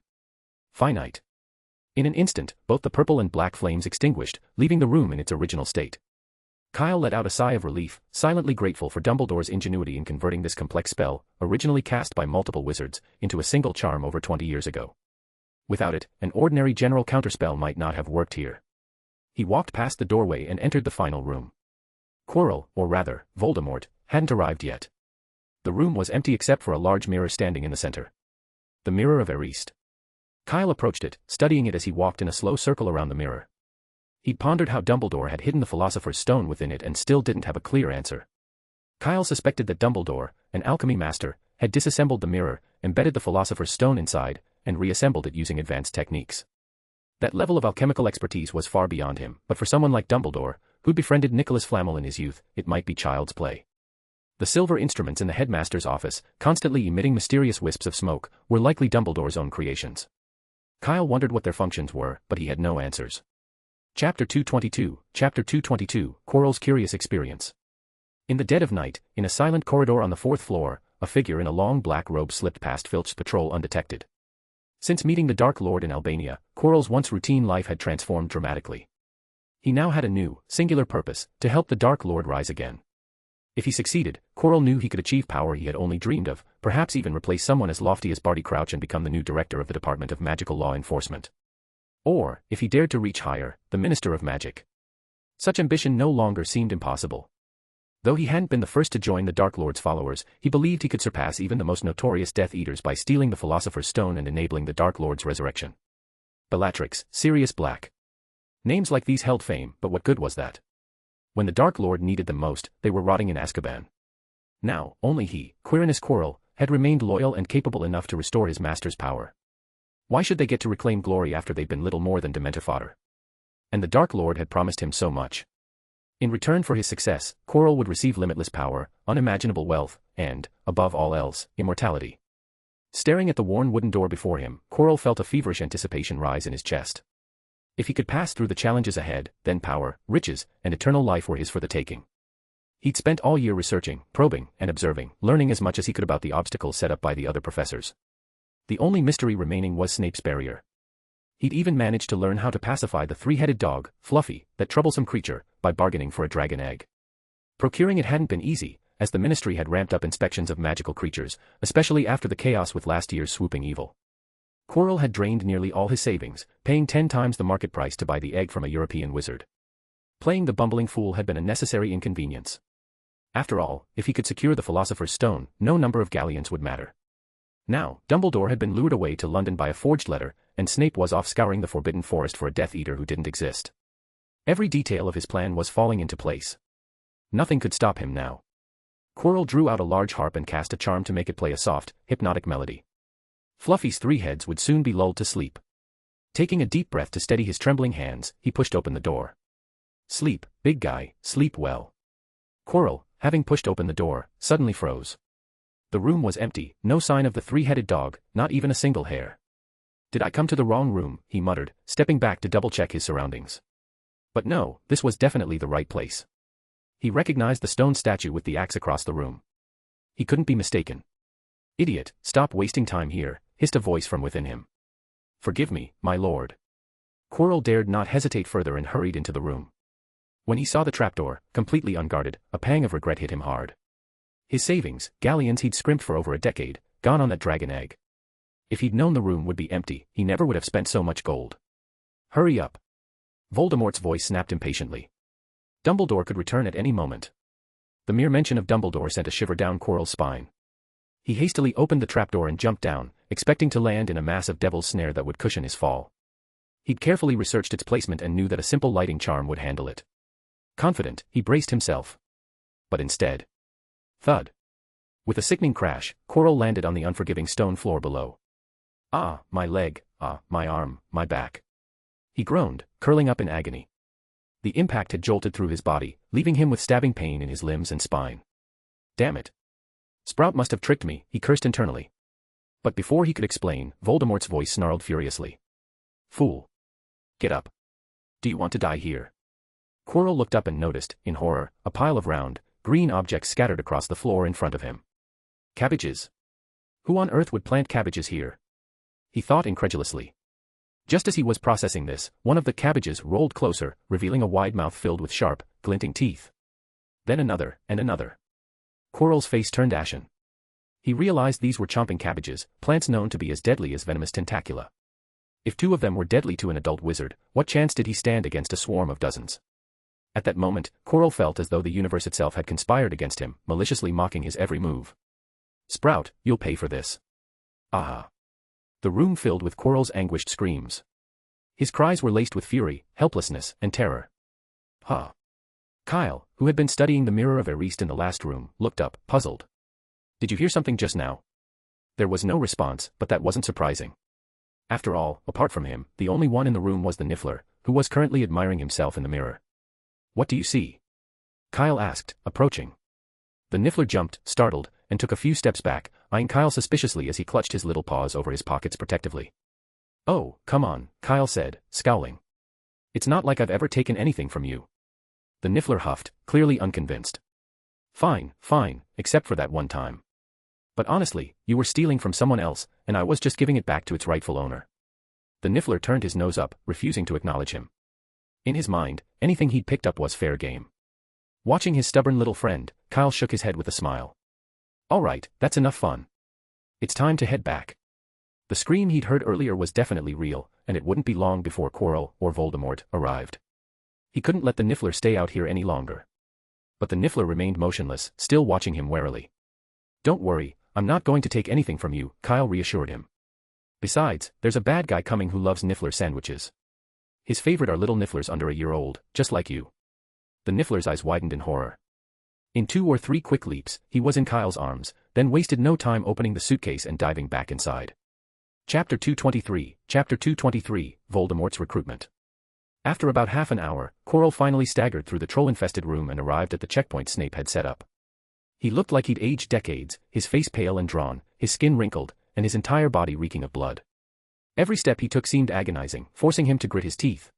Finite. In an instant, both the purple and black flames extinguished, leaving the room in its original state. Kyle let out a sigh of relief, silently grateful for Dumbledore's ingenuity in converting this complex spell, originally cast by multiple wizards, into a single charm over 20 years ago. Without it, an ordinary general counterspell might not have worked here. He walked past the doorway and entered the final room. Quirrell, or rather, Voldemort, hadn't arrived yet. The room was empty except for a large mirror standing in the center. The Mirror of Erist. Kyle approached it, studying it as he walked in a slow circle around the mirror. He'd pondered how Dumbledore had hidden the Philosopher's Stone within it and still didn't have a clear answer. Kyle suspected that Dumbledore, an alchemy master, had disassembled the mirror, embedded the Philosopher's Stone inside, and reassembled it using advanced techniques. That level of alchemical expertise was far beyond him, but for someone like Dumbledore, who'd befriended Nicholas Flamel in his youth, it might be child's play. The silver instruments in the headmaster's office, constantly emitting mysterious wisps of smoke, were likely Dumbledore's own creations. Kyle wondered what their functions were, but he had no answers. Chapter 222, Quirrell's Curious Experience. In the dead of night, in a silent corridor on the 4th floor, a figure in a long black robe slipped past Filch's patrol undetected. Since meeting the Dark Lord in Albania, Quirrell's once routine life had transformed dramatically. He now had a new, singular purpose, to help the Dark Lord rise again. If he succeeded, Quirrell knew he could achieve power he had only dreamed of, perhaps even replace someone as lofty as Barty Crouch and become the new director of the Department of Magical Law Enforcement. Or, if he dared to reach higher, the Minister of Magic. Such ambition no longer seemed impossible. Though he hadn't been the first to join the Dark Lord's followers, he believed he could surpass even the most notorious Death Eaters by stealing the Philosopher's Stone and enabling the Dark Lord's resurrection. Bellatrix, Sirius Black. Names like these held fame, but what good was that? When the Dark Lord needed them most, they were rotting in Azkaban. Now, only he, Quirinus Quirrell, had remained loyal and capable enough to restore his master's power. Why should they get to reclaim glory after they'd been little more than Dementor fodder? And the Dark Lord had promised him so much. In return for his success, Quirrell would receive limitless power, unimaginable wealth, and, above all else, immortality. Staring at the worn wooden door before him, Quirrell felt a feverish anticipation rise in his chest. If he could pass through the challenges ahead, then power, riches, and eternal life were his for the taking. He'd spent all year researching, probing, and observing, learning as much as he could about the obstacles set up by the other professors. The only mystery remaining was Snape's barrier. He'd even managed to learn how to pacify the three-headed dog, Fluffy, that troublesome creature, by bargaining for a dragon egg. Procuring it hadn't been easy, as the Ministry had ramped up inspections of magical creatures, especially after the chaos with last year's swooping evil. Quirrell had drained nearly all his savings, paying 10 times the market price to buy the egg from a European wizard. Playing the bumbling fool had been a necessary inconvenience. After all, if he could secure the Philosopher's Stone, no number of galleons would matter. Now, Dumbledore had been lured away to London by a forged letter, and Snape was off scouring the Forbidden Forest for a Death Eater who didn't exist. Every detail of his plan was falling into place. Nothing could stop him now. Quirrell drew out a large harp and cast a charm to make it play a soft, hypnotic melody. Fluffy's 3 heads would soon be lulled to sleep. Taking a deep breath to steady his trembling hands, he pushed open the door. Sleep, big guy, sleep well. Quirrell, having pushed open the door, suddenly froze. The room was empty, no sign of the 3-headed dog, not even a single hair. Did I come to the wrong room, he muttered, stepping back to double-check his surroundings. But no, this was definitely the right place. He recognized the stone statue with the axe across the room. He couldn't be mistaken. Idiot, stop wasting time here, hissed a voice from within him. Forgive me, my lord. Quirrell dared not hesitate further and hurried into the room. When he saw the trapdoor, completely unguarded, a pang of regret hit him hard. His savings, galleons he'd scrimped for over a decade, gone on that dragon egg. If he'd known the room would be empty, he never would have spent so much gold. Hurry up. Voldemort's voice snapped impatiently. Dumbledore could return at any moment. The mere mention of Dumbledore sent a shiver down Quirrell's spine. He hastily opened the trapdoor and jumped down, expecting to land in a massive devil's snare that would cushion his fall. He'd carefully researched its placement and knew that a simple lighting charm would handle it. Confident, he braced himself. But instead... thud. With a sickening crash, Quirrell landed on the unforgiving stone floor below. Ah, my leg, ah, my arm, my back. He groaned, curling up in agony. The impact had jolted through his body, leaving him with stabbing pain in his limbs and spine. Damn it. Sprout must have tricked me, he cursed internally. But before he could explain, Voldemort's voice snarled furiously. Fool. Get up. Do you want to die here? Quirrell looked up and noticed, in horror, a pile of round, green objects scattered across the floor in front of him. Cabbages. Who on earth would plant cabbages here? He thought incredulously. Just as he was processing this, one of the cabbages rolled closer, revealing a wide mouth filled with sharp, glinting teeth. Then another, and another. Quirrell's face turned ashen. He realized these were chomping cabbages, plants known to be as deadly as venomous tentacula. If 2 of them were deadly to an adult wizard, what chance did he stand against a swarm of dozens? At that moment, Quirrell felt as though the universe itself had conspired against him, maliciously mocking his every move. Sprout, you'll pay for this. Ah. The room filled with Quirrell's anguished screams. His cries were laced with fury, helplessness, and terror. Huh. Kyle, who had been studying the mirror of Eriste in the last room, looked up, puzzled. Did you hear something just now? There was no response, but that wasn't surprising. After all, apart from him, the only one in the room was the Niffler, who was currently admiring himself in the mirror. "What do you see?" Kyle asked, approaching. The Niffler jumped, startled, and took a few steps back, eyeing Kyle suspiciously as he clutched his little paws over his pockets protectively. "Oh, come on," Kyle said, scowling. "It's not like I've ever taken anything from you." The Niffler huffed, clearly unconvinced. Fine, except for that one time. But honestly, you were stealing from someone else, and I was just giving it back to its rightful owner." The Niffler turned his nose up, refusing to acknowledge him. In his mind, anything he'd picked up was fair game. Watching his stubborn little friend, Kyle shook his head with a smile. "All right, that's enough fun. It's time to head back." The scream he'd heard earlier was definitely real, and it wouldn't be long before Quirrell, or Voldemort, arrived. He couldn't let the Niffler stay out here any longer. But the Niffler remained motionless, still watching him warily. "Don't worry, I'm not going to take anything from you," Kyle reassured him. "Besides, there's a bad guy coming who loves Niffler sandwiches. His favorite are little Nifflers under a year old, just like you." The Niffler's eyes widened in horror. In 2 or 3 quick leaps, he was in Kyle's arms, then wasted no time opening the suitcase and diving back inside. Chapter 223, Voldemort's Recruitment. After about half an hour, Quirrell finally staggered through the troll-infested room and arrived at the checkpoint Snape had set up. He looked like he'd aged decades, his face pale and drawn, his skin wrinkled, and his entire body reeking of blood. Every step he took seemed agonizing, forcing him to grit his teeth.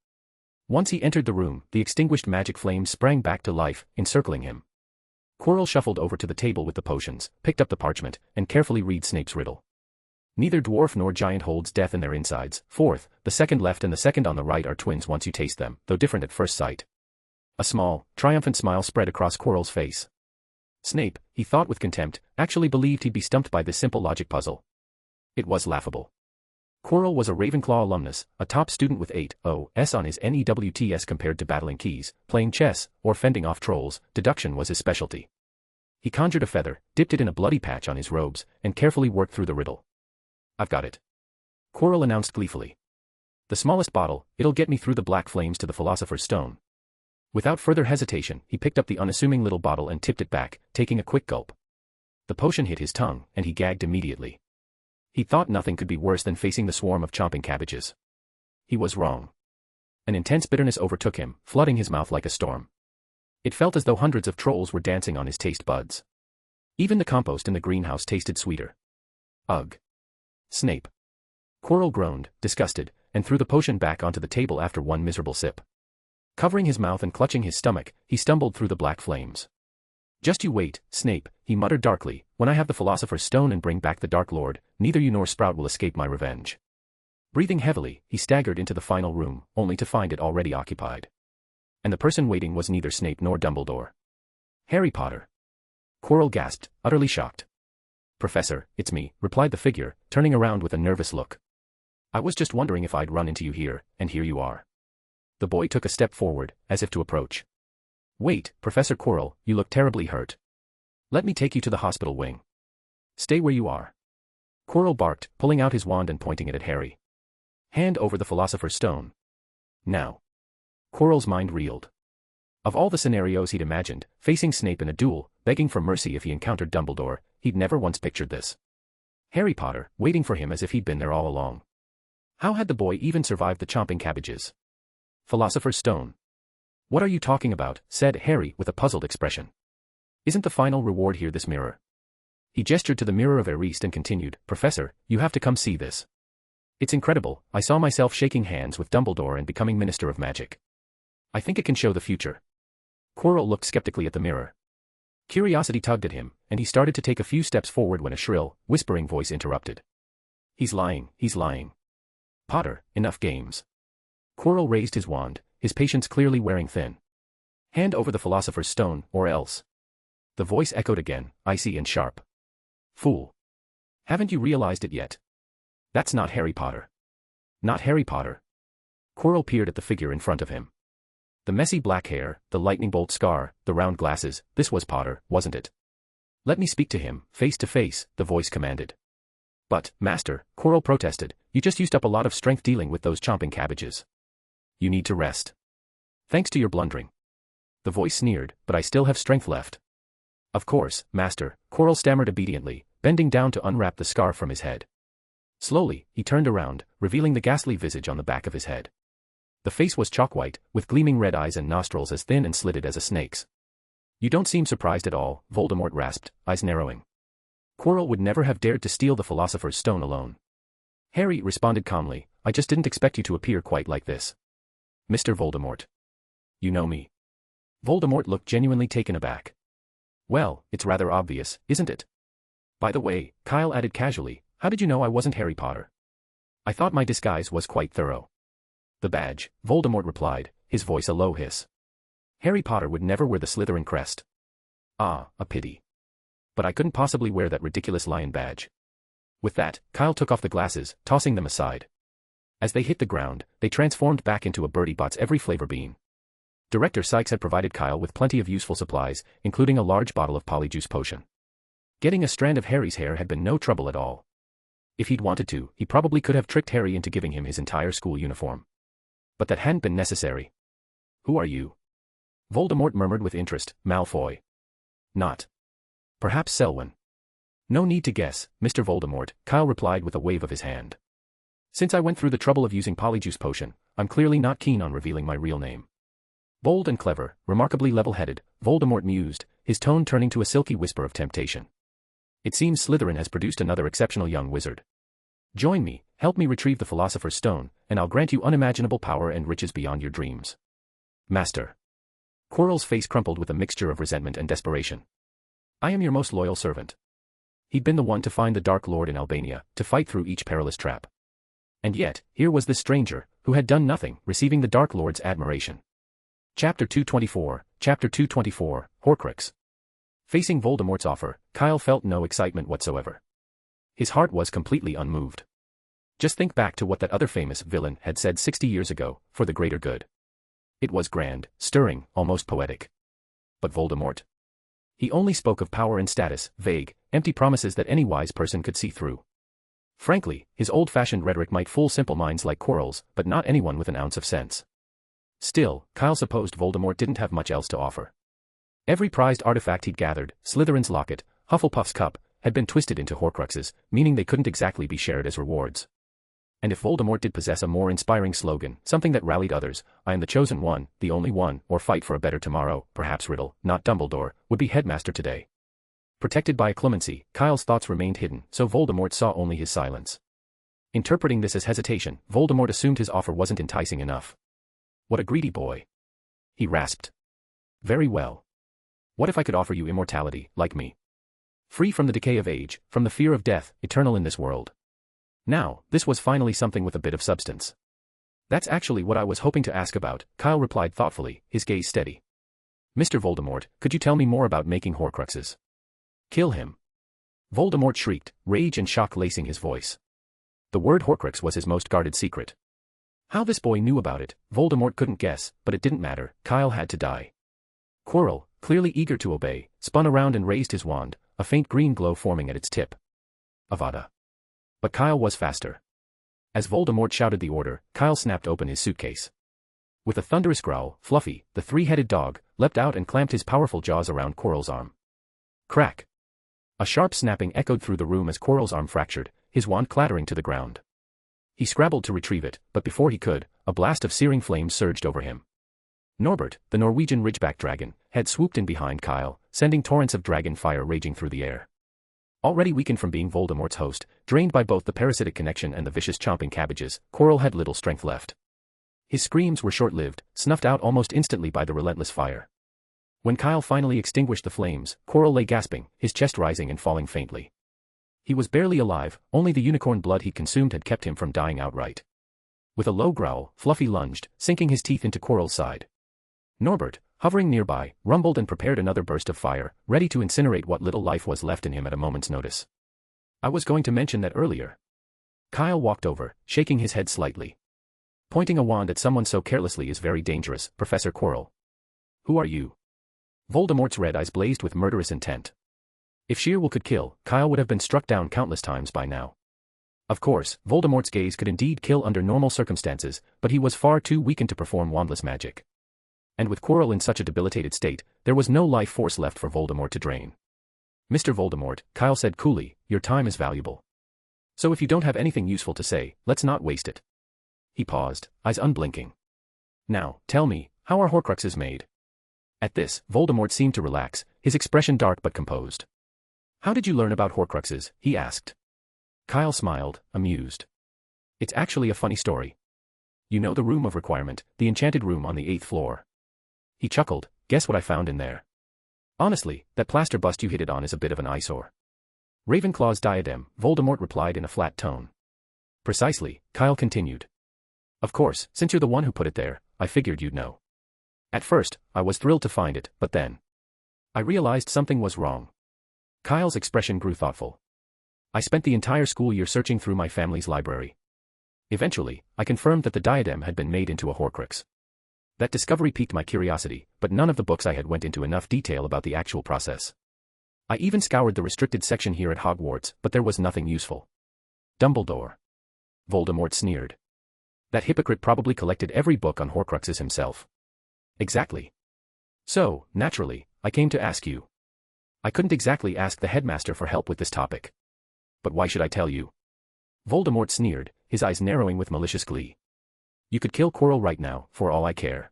Once he entered the room, the extinguished magic flames sprang back to life, encircling him. Quirrell shuffled over to the table with the potions, picked up the parchment, and carefully read Snape's riddle. "Neither dwarf nor giant holds death in their insides. Fourth, the second left and the second on the right are twins once you taste them, though different at first sight." A small, triumphant smile spread across Quirrell's face. Snape, he thought with contempt, actually believed he'd be stumped by this simple logic puzzle. It was laughable. Quirrell was a Ravenclaw alumnus, a top student with 8.0s on his NEWTs. Compared to battling keys, playing chess, or fending off trolls, deduction was his specialty. He conjured a feather, dipped it in a bloody patch on his robes, and carefully worked through the riddle. "I've got it," Quirrell announced gleefully. "The smallest bottle, it'll get me through the black flames to the Philosopher's Stone." Without further hesitation, he picked up the unassuming little bottle and tipped it back, taking a quick gulp. The potion hit his tongue, and he gagged immediately. He thought nothing could be worse than facing the swarm of chomping cabbages. He was wrong. An intense bitterness overtook him, flooding his mouth like a storm. It felt as though hundreds of trolls were dancing on his taste buds. Even the compost in the greenhouse tasted sweeter. Ugh. Snape. Quirrell groaned, disgusted, and threw the potion back onto the table after one miserable sip. Covering his mouth and clutching his stomach, he stumbled through the black flames. "Just you wait, Snape," he muttered darkly, "when I have the Philosopher's Stone and bring back the Dark Lord, neither you nor Sprout will escape my revenge." Breathing heavily, he staggered into the final room, only to find it already occupied. And the person waiting was neither Snape nor Dumbledore. "Harry Potter." Quirrell gasped, utterly shocked. "Professor, it's me," replied the figure, turning around with a nervous look. "I was just wondering if I'd run into you here, and here you are." The boy took a step forward, as if to approach. "Wait, Professor Quirrell, you look terribly hurt. Let me take you to the hospital wing." "Stay where you are," Quirrell barked, pulling out his wand and pointing it at Harry. "Hand over the Philosopher's Stone. Now." Quirrell's mind reeled. Of all the scenarios he'd imagined, facing Snape in a duel, begging for mercy if he encountered Dumbledore, he'd never once pictured this. Harry Potter, waiting for him as if he'd been there all along. How had the boy even survived the chomping cabbages? Philosopher's Stone. "What are you talking about?" said Harry with a puzzled expression. "Isn't the final reward here this mirror?" He gestured to the mirror of Eriste and continued, "Professor, you have to come see this. It's incredible, I saw myself shaking hands with Dumbledore and becoming Minister of Magic. I think it can show the future." Quirrell looked skeptically at the mirror. Curiosity tugged at him, and he started to take a few steps forward when a shrill, whispering voice interrupted. He's lying. Potter, enough games." Quirrell raised his wand, his patience clearly wearing thin. "Hand over the Philosopher's Stone, or else." The voice echoed again, icy and sharp. "Fool. Haven't you realized it yet? That's not Harry Potter." "Not Harry Potter." Quirrell peered at the figure in front of him. The messy black hair, the lightning bolt scar, the round glasses, this was Potter, wasn't it? "Let me speak to him, face to face," the voice commanded. "But, Master," Quirrell protested, "you just used up a lot of strength dealing with those chomping cabbages. You need to rest. Thanks to your blundering." The voice sneered, "But I still have strength left." "Of course, Master," Quirrell stammered obediently, bending down to unwrap the scarf from his head. Slowly, he turned around, revealing the ghastly visage on the back of his head. The face was chalk-white, with gleaming red eyes and nostrils as thin and slitted as a snake's. "You don't seem surprised at all," Voldemort rasped, eyes narrowing. "Quirrell would never have dared to steal the Philosopher's Stone alone." Harry responded calmly, "I just didn't expect you to appear quite like this. Mr. Voldemort. You know me." Voldemort looked genuinely taken aback. "Well, it's rather obvious, isn't it? By the way," Kyle added casually, "how did you know I wasn't Harry Potter?" "I thought my disguise was quite thorough." "The badge," Voldemort replied, his voice a low hiss. "Harry Potter would never wear the Slytherin crest." "Ah, a pity. But I couldn't possibly wear that ridiculous lion badge." With that, Kyle took off the glasses, tossing them aside. As they hit the ground, they transformed back into a Bertie Bott's every flavor bean. Director Sykes had provided Kyle with plenty of useful supplies, including a large bottle of polyjuice potion. Getting a strand of Harry's hair had been no trouble at all. If he'd wanted to, he probably could have tricked Harry into giving him his entire school uniform. But that hadn't been necessary. "Who are you?" Voldemort murmured with interest. "Malfoy." "Not. Perhaps Selwyn." "No need to guess, Mr. Voldemort," Kyle replied with a wave of his hand. "Since I went through the trouble of using polyjuice potion, I'm clearly not keen on revealing my real name." Bold and clever, remarkably level-headed, Voldemort mused, his tone turning to a silky whisper of temptation. "It seems Slytherin has produced another exceptional young wizard. Join me, help me retrieve the Philosopher's Stone, and I'll grant you unimaginable power and riches beyond your dreams." "Master." Quirrell's face crumpled with a mixture of resentment and desperation. "I am your most loyal servant." He'd been the one to find the Dark Lord in Albania, to fight through each perilous trap. And yet, here was this stranger, who had done nothing, receiving the Dark Lord's admiration. Chapter 224, Horcrux. Facing Voldemort's offer, Kyle felt no excitement whatsoever. His heart was completely unmoved. Just think back to what that other famous villain had said 60 years ago, for the greater good. It was grand, stirring, almost poetic. But Voldemort? He only spoke of power and status, vague, empty promises that any wise person could see through. Frankly, his old-fashioned rhetoric might fool simple minds like Quirrell's, but not anyone with an ounce of sense. Still, Kyle supposed Voldemort didn't have much else to offer. Every prized artifact he'd gathered, Slytherin's locket, Hufflepuff's cup, had been twisted into horcruxes, meaning they couldn't exactly be shared as rewards. And if Voldemort did possess a more inspiring slogan, something that rallied others, "I am the chosen one, the only one," or "fight for a better tomorrow," perhaps Riddle, not Dumbledore, would be Headmaster today. Protected by a clemency, Kyle's thoughts remained hidden, so Voldemort saw only his silence. Interpreting this as hesitation, Voldemort assumed his offer wasn't enticing enough. "What a greedy boy," he rasped. "Very well. What if I could offer you immortality, like me? Free from the decay of age, from the fear of death, eternal in this world." Now, this was finally something with a bit of substance. "That's actually what I was hoping to ask about," Kyle replied thoughtfully, his gaze steady. "Mr. Voldemort, could you tell me more about making horcruxes?" "Kill him." Voldemort shrieked, rage and shock lacing his voice. The word horcrux was his most guarded secret. How this boy knew about it, Voldemort couldn't guess, but it didn't matter, Kyle had to die. Quirrell, clearly eager to obey, spun around and raised his wand, a faint green glow forming at its tip. Avada. But Kyle was faster. As Voldemort shouted the order, Kyle snapped open his suitcase. With a thunderous growl, Fluffy, the three-headed dog, leapt out and clamped his powerful jaws around Quirrell's arm. Crack! A sharp snapping echoed through the room as Quirrell's arm fractured, his wand clattering to the ground. He scrabbled to retrieve it, but before he could, a blast of searing flames surged over him. Norbert, the Norwegian Ridgeback dragon, had swooped in behind Kyle, sending torrents of dragon fire raging through the air. Already weakened from being Voldemort's host, drained by both the parasitic connection and the vicious chomping cabbages, Quirrell had little strength left. His screams were short-lived, snuffed out almost instantly by the relentless fire. When Kyle finally extinguished the flames, Quirrell lay gasping, his chest rising and falling faintly. He was barely alive, only the unicorn blood he consumed had kept him from dying outright. With a low growl, Fluffy lunged, sinking his teeth into Quirrell's side. Norbert, hovering nearby, rumbled and prepared another burst of fire, ready to incinerate what little life was left in him at a moment's notice. "I was going to mention that earlier." Kyle walked over, shaking his head slightly. "Pointing a wand at someone so carelessly is very dangerous, Professor Quirrell." "Who are you?" Voldemort's red eyes blazed with murderous intent. If sheer will could kill, Kyle would have been struck down countless times by now. Of course, Voldemort's gaze could indeed kill under normal circumstances, but he was far too weakened to perform wandless magic. And with Quirrell in such a debilitated state, there was no life force left for Voldemort to drain. "Mr. Voldemort," Kyle said coolly, "your time is valuable. So if you don't have anything useful to say, let's not waste it. He paused, eyes unblinking. Now, tell me, how are horcruxes made? At this, Voldemort seemed to relax, his expression dark but composed. How did you learn about horcruxes? He asked. Kyle smiled, amused. It's actually a funny story. You know the room of requirement, the enchanted room on the 8th floor. He chuckled, guess what I found in there? Honestly, that plaster bust you hit it on is a bit of an eyesore. Ravenclaw's diadem, Voldemort replied in a flat tone. Precisely, Kyle continued. Of course, since you're the one who put it there, I figured you'd know. At first, I was thrilled to find it, but then I realized something was wrong. Kyle's expression grew thoughtful. I spent the entire school year searching through my family's library. Eventually, I confirmed that the diadem had been made into a horcrux. That discovery piqued my curiosity, but none of the books I had went into enough detail about the actual process. I even scoured the restricted section here at Hogwarts, but there was nothing useful. Dumbledore. Voldemort sneered. That hypocrite probably collected every book on horcruxes himself. Exactly. So, naturally, I came to ask you. I couldn't exactly ask the headmaster for help with this topic. But why should I tell you? Voldemort sneered, his eyes narrowing with malicious glee. You could kill Quirrell right now, for all I care.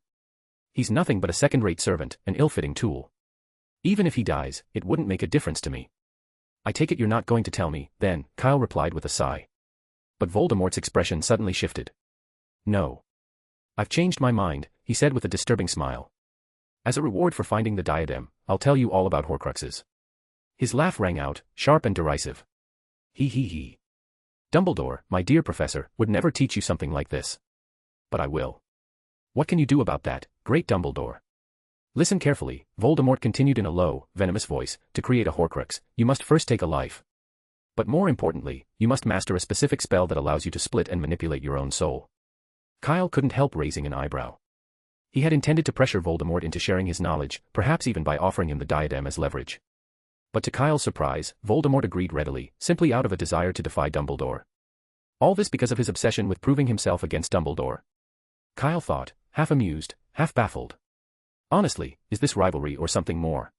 He's nothing but a second-rate servant, an ill-fitting tool. Even if he dies, it wouldn't make a difference to me. I take it you're not going to tell me, then, Kyle replied with a sigh. But Voldemort's expression suddenly shifted. No. I've changed my mind, he said with a disturbing smile. As a reward for finding the diadem, I'll tell you all about horcruxes. His laugh rang out, sharp and derisive. He. Dumbledore, my dear professor, would never teach you something like this. But I will. What can you do about that, great Dumbledore? Listen carefully, Voldemort continued in a low, venomous voice, to create a horcrux, you must first take a life. But more importantly, you must master a specific spell that allows you to split and manipulate your own soul. Kyle couldn't help raising an eyebrow. He had intended to pressure Voldemort into sharing his knowledge, perhaps even by offering him the diadem as leverage. But to Kyle's surprise, Voldemort agreed readily, simply out of a desire to defy Dumbledore. All this because of his obsession with proving himself against Dumbledore. Kyle thought, half amused, half baffled. Honestly, is this rivalry or something more?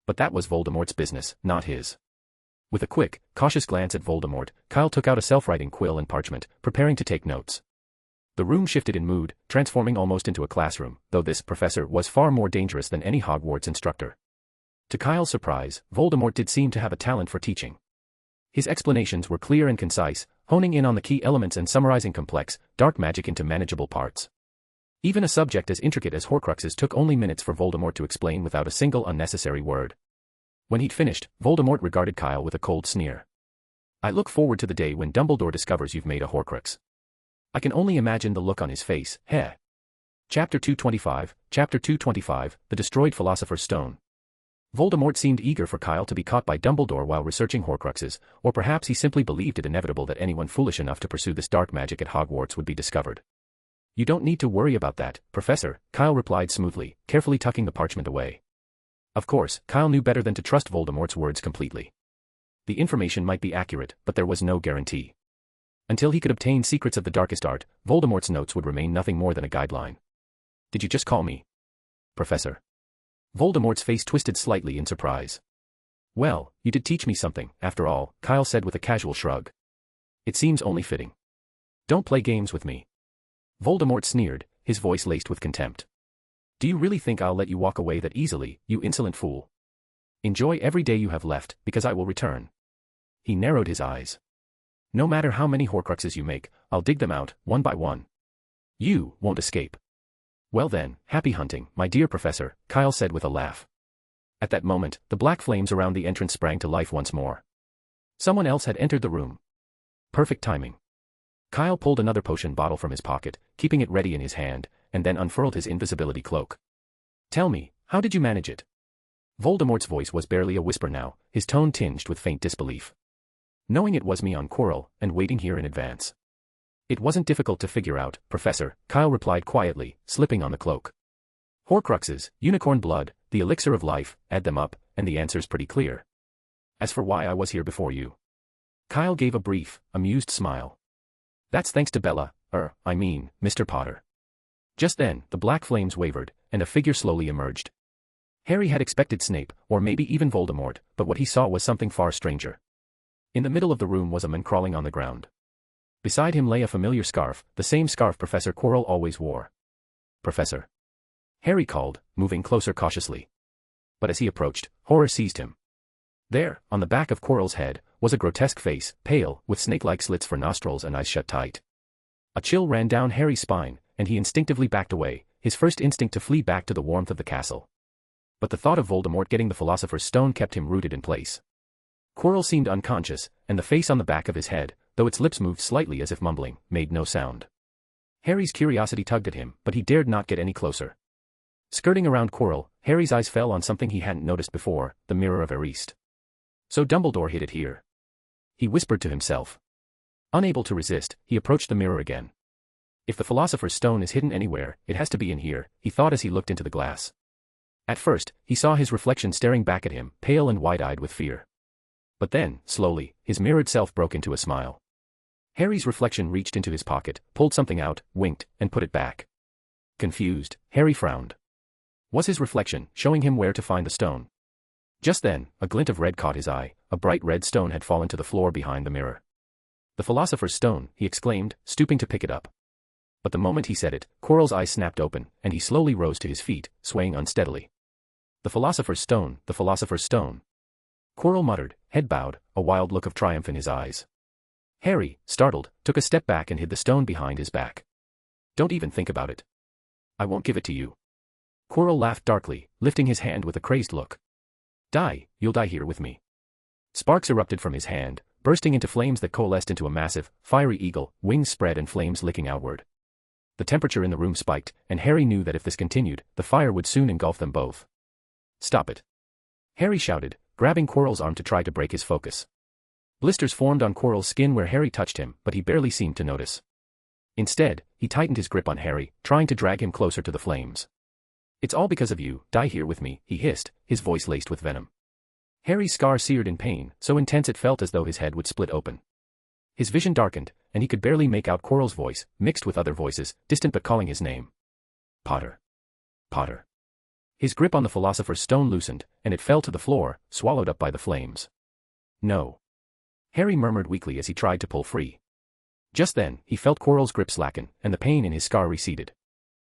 But that was Voldemort's business, not his. With a quick, cautious glance at Voldemort, Kyle took out a self-writing quill and parchment, preparing to take notes. The room shifted in mood, transforming almost into a classroom, though this professor was far more dangerous than any Hogwarts instructor. To Kyle's surprise, Voldemort did seem to have a talent for teaching. His explanations were clear and concise, honing in on the key elements and summarizing complex, dark magic into manageable parts. Even a subject as intricate as horcruxes took only minutes for Voldemort to explain without a single unnecessary word. When he'd finished, Voldemort regarded Kyle with a cold sneer. I look forward to the day when Dumbledore discovers you've made a horcrux. I can only imagine the look on his face, heh. Chapter 225, The Destroyed Philosopher's Stone. Voldemort seemed eager for Kyle to be caught by Dumbledore while researching horcruxes, or perhaps he simply believed it inevitable that anyone foolish enough to pursue this dark magic at Hogwarts would be discovered. You don't need to worry about that, Professor, Kyle replied smoothly, carefully tucking the parchment away. Of course, Kyle knew better than to trust Voldemort's words completely. The information might be accurate, but there was no guarantee. Until he could obtain secrets of the darkest art, Voldemort's notes would remain nothing more than a guideline. Did you just call me Professor? Voldemort's face twisted slightly in surprise. Well, you did teach me something, after all, Kyle said with a casual shrug. It seems only fitting. Don't play games with me. Voldemort sneered, his voice laced with contempt. Do you really think I'll let you walk away that easily, you insolent fool? Enjoy every day you have left, because I will return. He narrowed his eyes. No matter how many horcruxes you make, I'll dig them out, one by one. You won't escape. Well then, happy hunting, my dear professor, Kyle said with a laugh. At that moment, the black flames around the entrance sprang to life once more. Someone else had entered the room. Perfect timing. Kyle pulled another potion bottle from his pocket, keeping it ready in his hand, and then unfurled his invisibility cloak. Tell me, how did you manage it? Voldemort's voice was barely a whisper now, his tone tinged with faint disbelief. Knowing it was me on Quirrell, and waiting here in advance. It wasn't difficult to figure out, Professor, Kyle replied quietly, slipping on the cloak. Horcruxes, unicorn blood, the elixir of life, add them up, and the answer's pretty clear. As for why I was here before you. Kyle gave a brief, amused smile. That's thanks to Bella, Mr. Potter. Just then, the black flames wavered, and a figure slowly emerged. Harry had expected Snape, or maybe even Voldemort, but what he saw was something far stranger. In the middle of the room was a man crawling on the ground. Beside him lay a familiar scarf, the same scarf Professor Quirrell always wore. "Professor?" Harry called, moving closer cautiously. But as he approached, horror seized him. There, on the back of Quirrell's head, was a grotesque face, pale, with snake-like slits for nostrils and eyes shut tight. A chill ran down Harry's spine, and he instinctively backed away, his first instinct to flee back to the warmth of the castle. But the thought of Voldemort getting the Philosopher's Stone kept him rooted in place. Quirrell seemed unconscious, and the face on the back of his head, though its lips moved slightly as if mumbling, made no sound. Harry's curiosity tugged at him, but he dared not get any closer. Skirting around Quirrell, Harry's eyes fell on something he hadn't noticed before, the Mirror of Erised. So Dumbledore hid it here. He whispered to himself. Unable to resist, he approached the mirror again. If the Philosopher's Stone is hidden anywhere, it has to be in here, he thought as he looked into the glass. At first, he saw his reflection staring back at him, pale and wide-eyed with fear. But then, slowly, his mirrored self broke into a smile. Harry's reflection reached into his pocket, pulled something out, winked, and put it back. Confused, Harry frowned. Was his reflection showing him where to find the stone? Just then, a glint of red caught his eye, a bright red stone had fallen to the floor behind the mirror. "The Philosopher's Stone," he exclaimed, stooping to pick it up. But the moment he said it, Quirrell's eyes snapped open, and he slowly rose to his feet, swaying unsteadily. "The Philosopher's Stone, the Philosopher's Stone." Quirrell muttered, head bowed, a wild look of triumph in his eyes. Harry, startled, took a step back and hid the stone behind his back. "Don't even think about it. I won't give it to you." Quirrell laughed darkly, lifting his hand with a crazed look. You'll die here with me." Sparks erupted from his hand, bursting into flames that coalesced into a massive, fiery eagle, wings spread and flames licking outward. The temperature in the room spiked, and Harry knew that if this continued, the fire would soon engulf them both. "Stop it!" Harry shouted, grabbing Quirrell's arm to try to break his focus. Blisters formed on Quirrell's skin where Harry touched him, but he barely seemed to notice. Instead, he tightened his grip on Harry, trying to drag him closer to the flames. "It's all because of you, die here with me," he hissed, his voice laced with venom. Harry's scar seared in pain, so intense it felt as though his head would split open. His vision darkened, and he could barely make out Quirrell's voice, mixed with other voices, distant but calling his name. "Potter. Potter." His grip on the Philosopher's Stone loosened, and it fell to the floor, swallowed up by the flames. "No." Harry murmured weakly as he tried to pull free. Just then, he felt Quirrell's grip slacken, and the pain in his scar receded.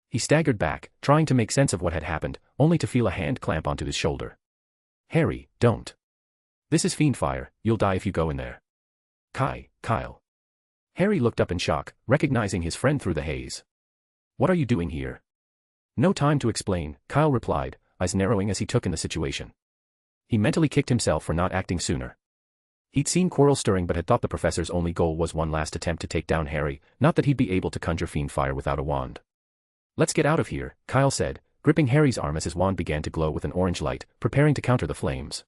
He staggered back, trying to make sense of what had happened, only to feel a hand clamp onto his shoulder. "Harry, don't. This is fiend fire, you'll die if you go in there." Kyle. Harry looked up in shock, recognizing his friend through the haze. "What are you doing here?" "No time to explain," Kyle replied, eyes narrowing as he took in the situation. He mentally kicked himself for not acting sooner. He'd seen Quirrell stirring but had thought the professor's only goal was one last attempt to take down Harry, not that he'd be able to conjure fiend fire without a wand. "Let's get out of here," Kyle said, gripping Harry's arm as his wand began to glow with an orange light, preparing to counter the flames.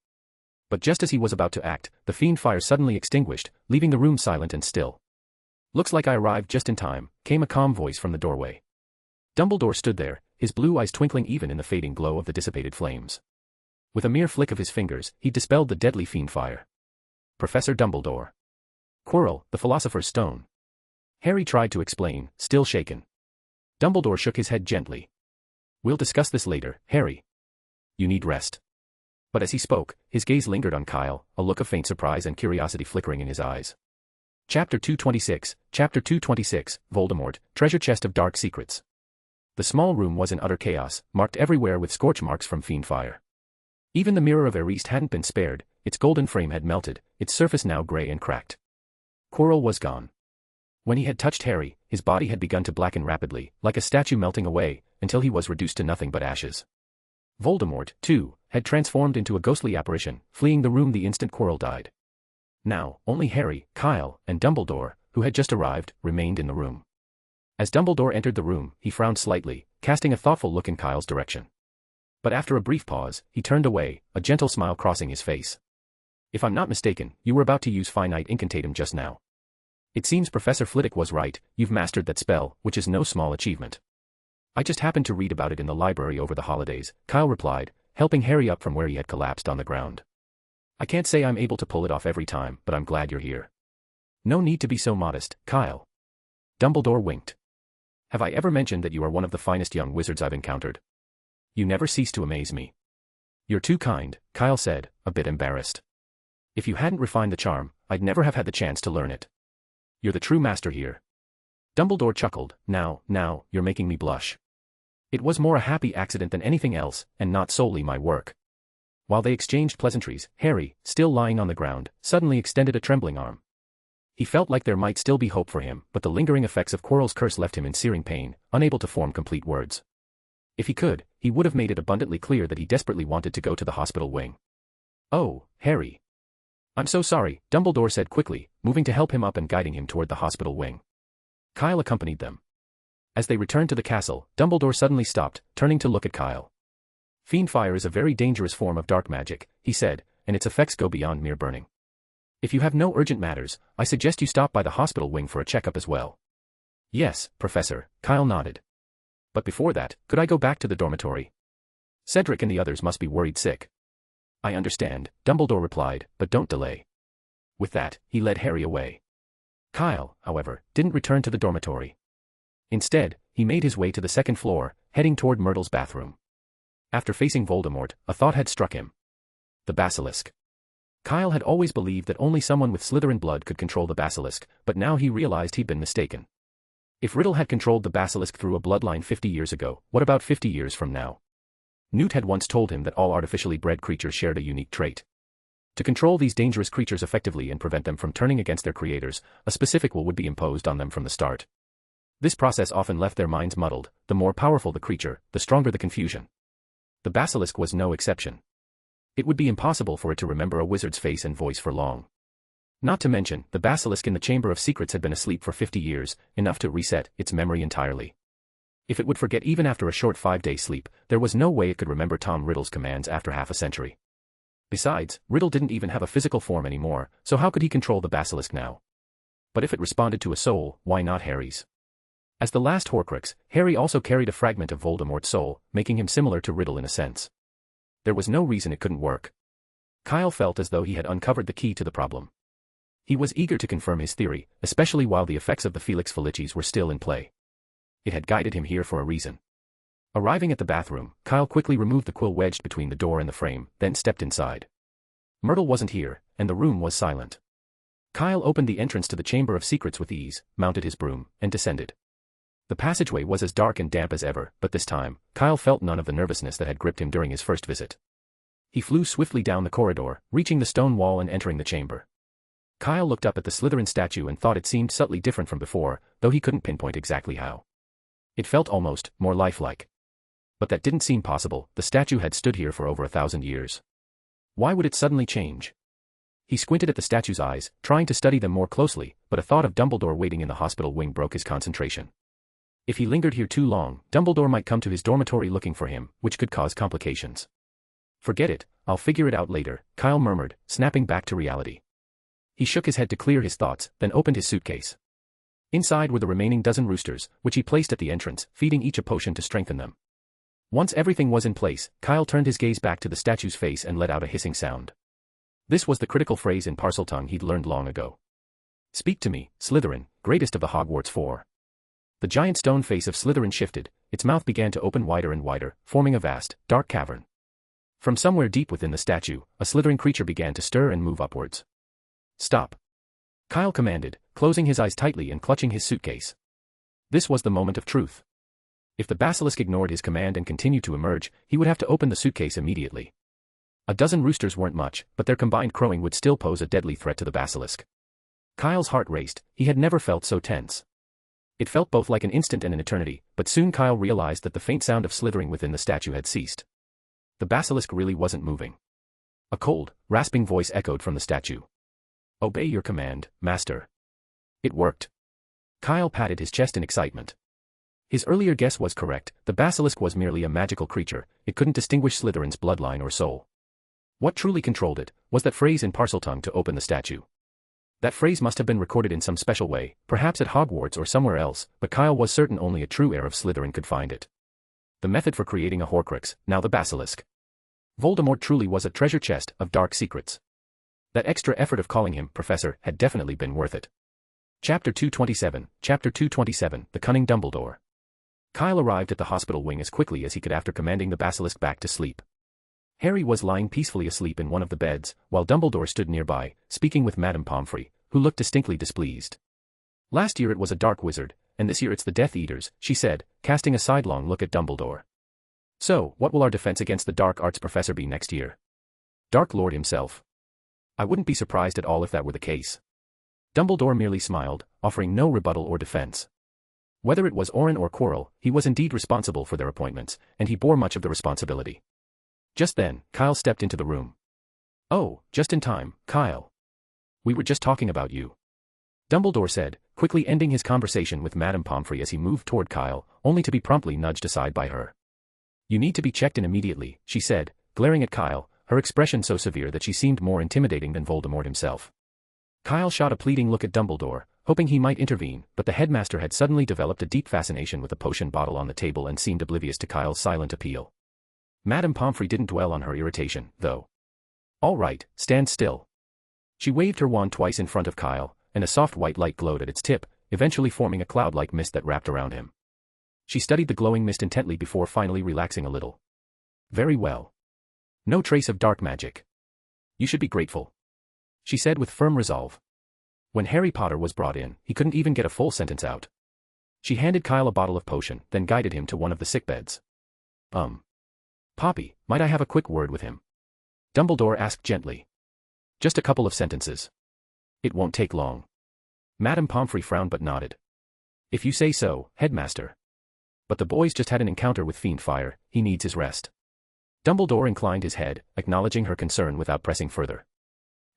But just as he was about to act, the fiend fire suddenly extinguished, leaving the room silent and still. "Looks like I arrived just in time," came a calm voice from the doorway. Dumbledore stood there, his blue eyes twinkling even in the fading glow of the dissipated flames. With a mere flick of his fingers, he dispelled the deadly fiend fire. "Professor Dumbledore." "Quirrell, the Philosopher's Stone." Harry tried to explain, still shaken. Dumbledore shook his head gently. "We'll discuss this later, Harry. You need rest." But as he spoke, his gaze lingered on Kyle, a look of faint surprise and curiosity flickering in his eyes. Chapter 226, Voldemort, Treasure Chest of Dark Secrets. The small room was in utter chaos, marked everywhere with scorch marks from fiend fire. Even the Mirror of Erised hadn't been spared, its golden frame had melted, its surface now gray and cracked. Quirrell was gone. When he had touched Harry, his body had begun to blacken rapidly, like a statue melting away, until he was reduced to nothing but ashes. Voldemort, too, had transformed into a ghostly apparition, fleeing the room the instant Quirrell died. Now, only Harry, Kyle, and Dumbledore, who had just arrived, remained in the room. As Dumbledore entered the room, he frowned slightly, casting a thoughtful look in Kyle's direction. But after a brief pause, he turned away, a gentle smile crossing his face. "If I'm not mistaken, you were about to use finite incantatem just now. It seems Professor Flitwick was right, you've mastered that spell, which is no small achievement." "I just happened to read about it in the library over the holidays," Kyle replied, helping Harry up from where he had collapsed on the ground. "I can't say I'm able to pull it off every time, but I'm glad you're here." "No need to be so modest, Kyle." Dumbledore winked. "Have I ever mentioned that you are one of the finest young wizards I've encountered? You never cease to amaze me." "You're too kind," Kyle said, a bit embarrassed. "If you hadn't refined the charm, I'd never have had the chance to learn it. You're the true master here. Dumbledore chuckled. Now, you're making me blush. It was more a happy accident than anything else, and not solely my work. While they exchanged pleasantries, Harry, still lying on the ground, suddenly extended a trembling arm. He felt like there might still be hope for him, but the lingering effects of Quirrell's curse left him in searing pain, unable to form complete words. If he could, he would have made it abundantly clear that he desperately wanted to go to the hospital wing. Oh, Harry. I'm so sorry, Dumbledore said quickly, moving to help him up and guiding him toward the hospital wing. Kyle accompanied them. As they returned to the castle, Dumbledore suddenly stopped, turning to look at Kyle. Fiend fire is a very dangerous form of dark magic, he said, and its effects go beyond mere burning. If you have no urgent matters, I suggest you stop by the hospital wing for a checkup as well. Yes, Professor, Kyle nodded. But before that, could I go back to the dormitory? Cedric and the others must be worried sick. I understand, Dumbledore replied, but don't delay. With that, he led Harry away. Kyle, however, didn't return to the dormitory. Instead, he made his way to the second floor, heading toward Myrtle's bathroom. After facing Voldemort, a thought had struck him. The basilisk. Kyle had always believed that only someone with Slytherin blood could control the basilisk, but now he realized he'd been mistaken. If Riddle had controlled the basilisk through a bloodline 50 years ago, what about 50 years from now? Newt had once told him that all artificially bred creatures shared a unique trait. To control these dangerous creatures effectively and prevent them from turning against their creators, a specific will would be imposed on them from the start. This process often left their minds muddled. The more powerful the creature, the stronger the confusion. The basilisk was no exception. It would be impossible for it to remember a wizard's face and voice for long. Not to mention, the basilisk in the Chamber of Secrets had been asleep for 50 years, enough to reset its memory entirely. If it would forget even after a short 5-day sleep, there was no way it could remember Tom Riddle's commands after half a century. Besides, Riddle didn't even have a physical form anymore, so how could he control the basilisk now? But if it responded to a soul, why not Harry's? As the last horcrux, Harry also carried a fragment of Voldemort's soul, making him similar to Riddle in a sense. There was no reason it couldn't work. Kyle felt as though he had uncovered the key to the problem. He was eager to confirm his theory, especially while the effects of the Felix Felicis were still in play. It had guided him here for a reason. Arriving at the bathroom, Kyle quickly removed the quill wedged between the door and the frame, then stepped inside. Myrtle wasn't here, and the room was silent. Kyle opened the entrance to the Chamber of Secrets with ease, mounted his broom, and descended. The passageway was as dark and damp as ever, but this time, Kyle felt none of the nervousness that had gripped him during his first visit. He flew swiftly down the corridor, reaching the stone wall and entering the chamber. Kyle looked up at the Slytherin statue and thought it seemed subtly different from before, though he couldn't pinpoint exactly how. It felt almost more lifelike. But that didn't seem possible. The statue had stood here for over 1,000 years. Why would it suddenly change? He squinted at the statue's eyes, trying to study them more closely, but a thought of Dumbledore waiting in the hospital wing broke his concentration. If he lingered here too long, Dumbledore might come to his dormitory looking for him, which could cause complications. Forget it, I'll figure it out later, Kyle murmured, snapping back to reality. He shook his head to clear his thoughts, then opened his suitcase. Inside were the remaining dozen roosters, which he placed at the entrance, feeding each a potion to strengthen them. Once everything was in place, Kyle turned his gaze back to the statue's face and let out a hissing sound. This was the critical phrase in Parseltongue he'd learned long ago. Speak to me, Slytherin, greatest of the Hogwarts Four. The giant stone face of Slytherin shifted, its mouth began to open wider and wider, forming a vast, dark cavern. From somewhere deep within the statue, a Slytherin creature began to stir and move upwards. Stop. Kyle commanded, closing his eyes tightly and clutching his suitcase. This was the moment of truth. If the basilisk ignored his command and continued to emerge, he would have to open the suitcase immediately. A dozen roosters weren't much, but their combined crowing would still pose a deadly threat to the basilisk. Kyle's heart raced. He had never felt so tense. It felt both like an instant and an eternity, but soon Kyle realized that the faint sound of slithering within the statue had ceased. The basilisk really wasn't moving. A cold, rasping voice echoed from the statue. Obey your command, Master. It worked. Kyle patted his chest in excitement. His earlier guess was correct. The basilisk was merely a magical creature. It couldn't distinguish Slytherin's bloodline or soul. What truly controlled it was that phrase in Parseltongue to open the statue. That phrase must have been recorded in some special way, perhaps at Hogwarts or somewhere else, but Kyle was certain only a true heir of Slytherin could find it. The method for creating a horcrux, now the basilisk. Voldemort truly was a treasure chest of dark secrets. That extra effort of calling him Professor had definitely been worth it. Chapter 227, The Cunning Dumbledore. Kyle arrived at the hospital wing as quickly as he could after commanding the basilisk back to sleep. Harry was lying peacefully asleep in one of the beds, while Dumbledore stood nearby, speaking with Madame Pomfrey, who looked distinctly displeased. Last year it was a dark wizard, and this year it's the Death Eaters, she said, casting a sidelong look at Dumbledore. So, what will our defense against the dark arts professor be next year? Dark Lord himself. I wouldn't be surprised at all if that were the case. Dumbledore merely smiled, offering no rebuttal or defense. Whether it was Orin or Quirrell, he was indeed responsible for their appointments, and he bore much of the responsibility. Just then, Kyle stepped into the room. Oh, just in time, Kyle. We were just talking about you. Dumbledore said, quickly ending his conversation with Madame Pomfrey as he moved toward Kyle, only to be promptly nudged aside by her. You need to be checked in immediately, she said, glaring at Kyle, her expression so severe that she seemed more intimidating than Voldemort himself. Kyle shot a pleading look at Dumbledore, hoping he might intervene, but the headmaster had suddenly developed a deep fascination with the potion bottle on the table and seemed oblivious to Kyle's silent appeal. Madame Pomfrey didn't dwell on her irritation, though. All right, stand still. She waved her wand twice in front of Kyle, and a soft white light glowed at its tip, eventually forming a cloud-like mist that wrapped around him. She studied the glowing mist intently before finally relaxing a little. Very well. No trace of dark magic. You should be grateful, she said with firm resolve. When Harry Potter was brought in, he couldn't even get a full sentence out. She handed Kyle a bottle of potion, then guided him to one of the sickbeds. Poppy, might I have a quick word with him? Dumbledore asked gently. Just a couple of sentences. It won't take long. Madame Pomfrey frowned but nodded. If you say so, Headmaster. But the boy's just had an encounter with fiend fire, he needs his rest. Dumbledore inclined his head, acknowledging her concern without pressing further.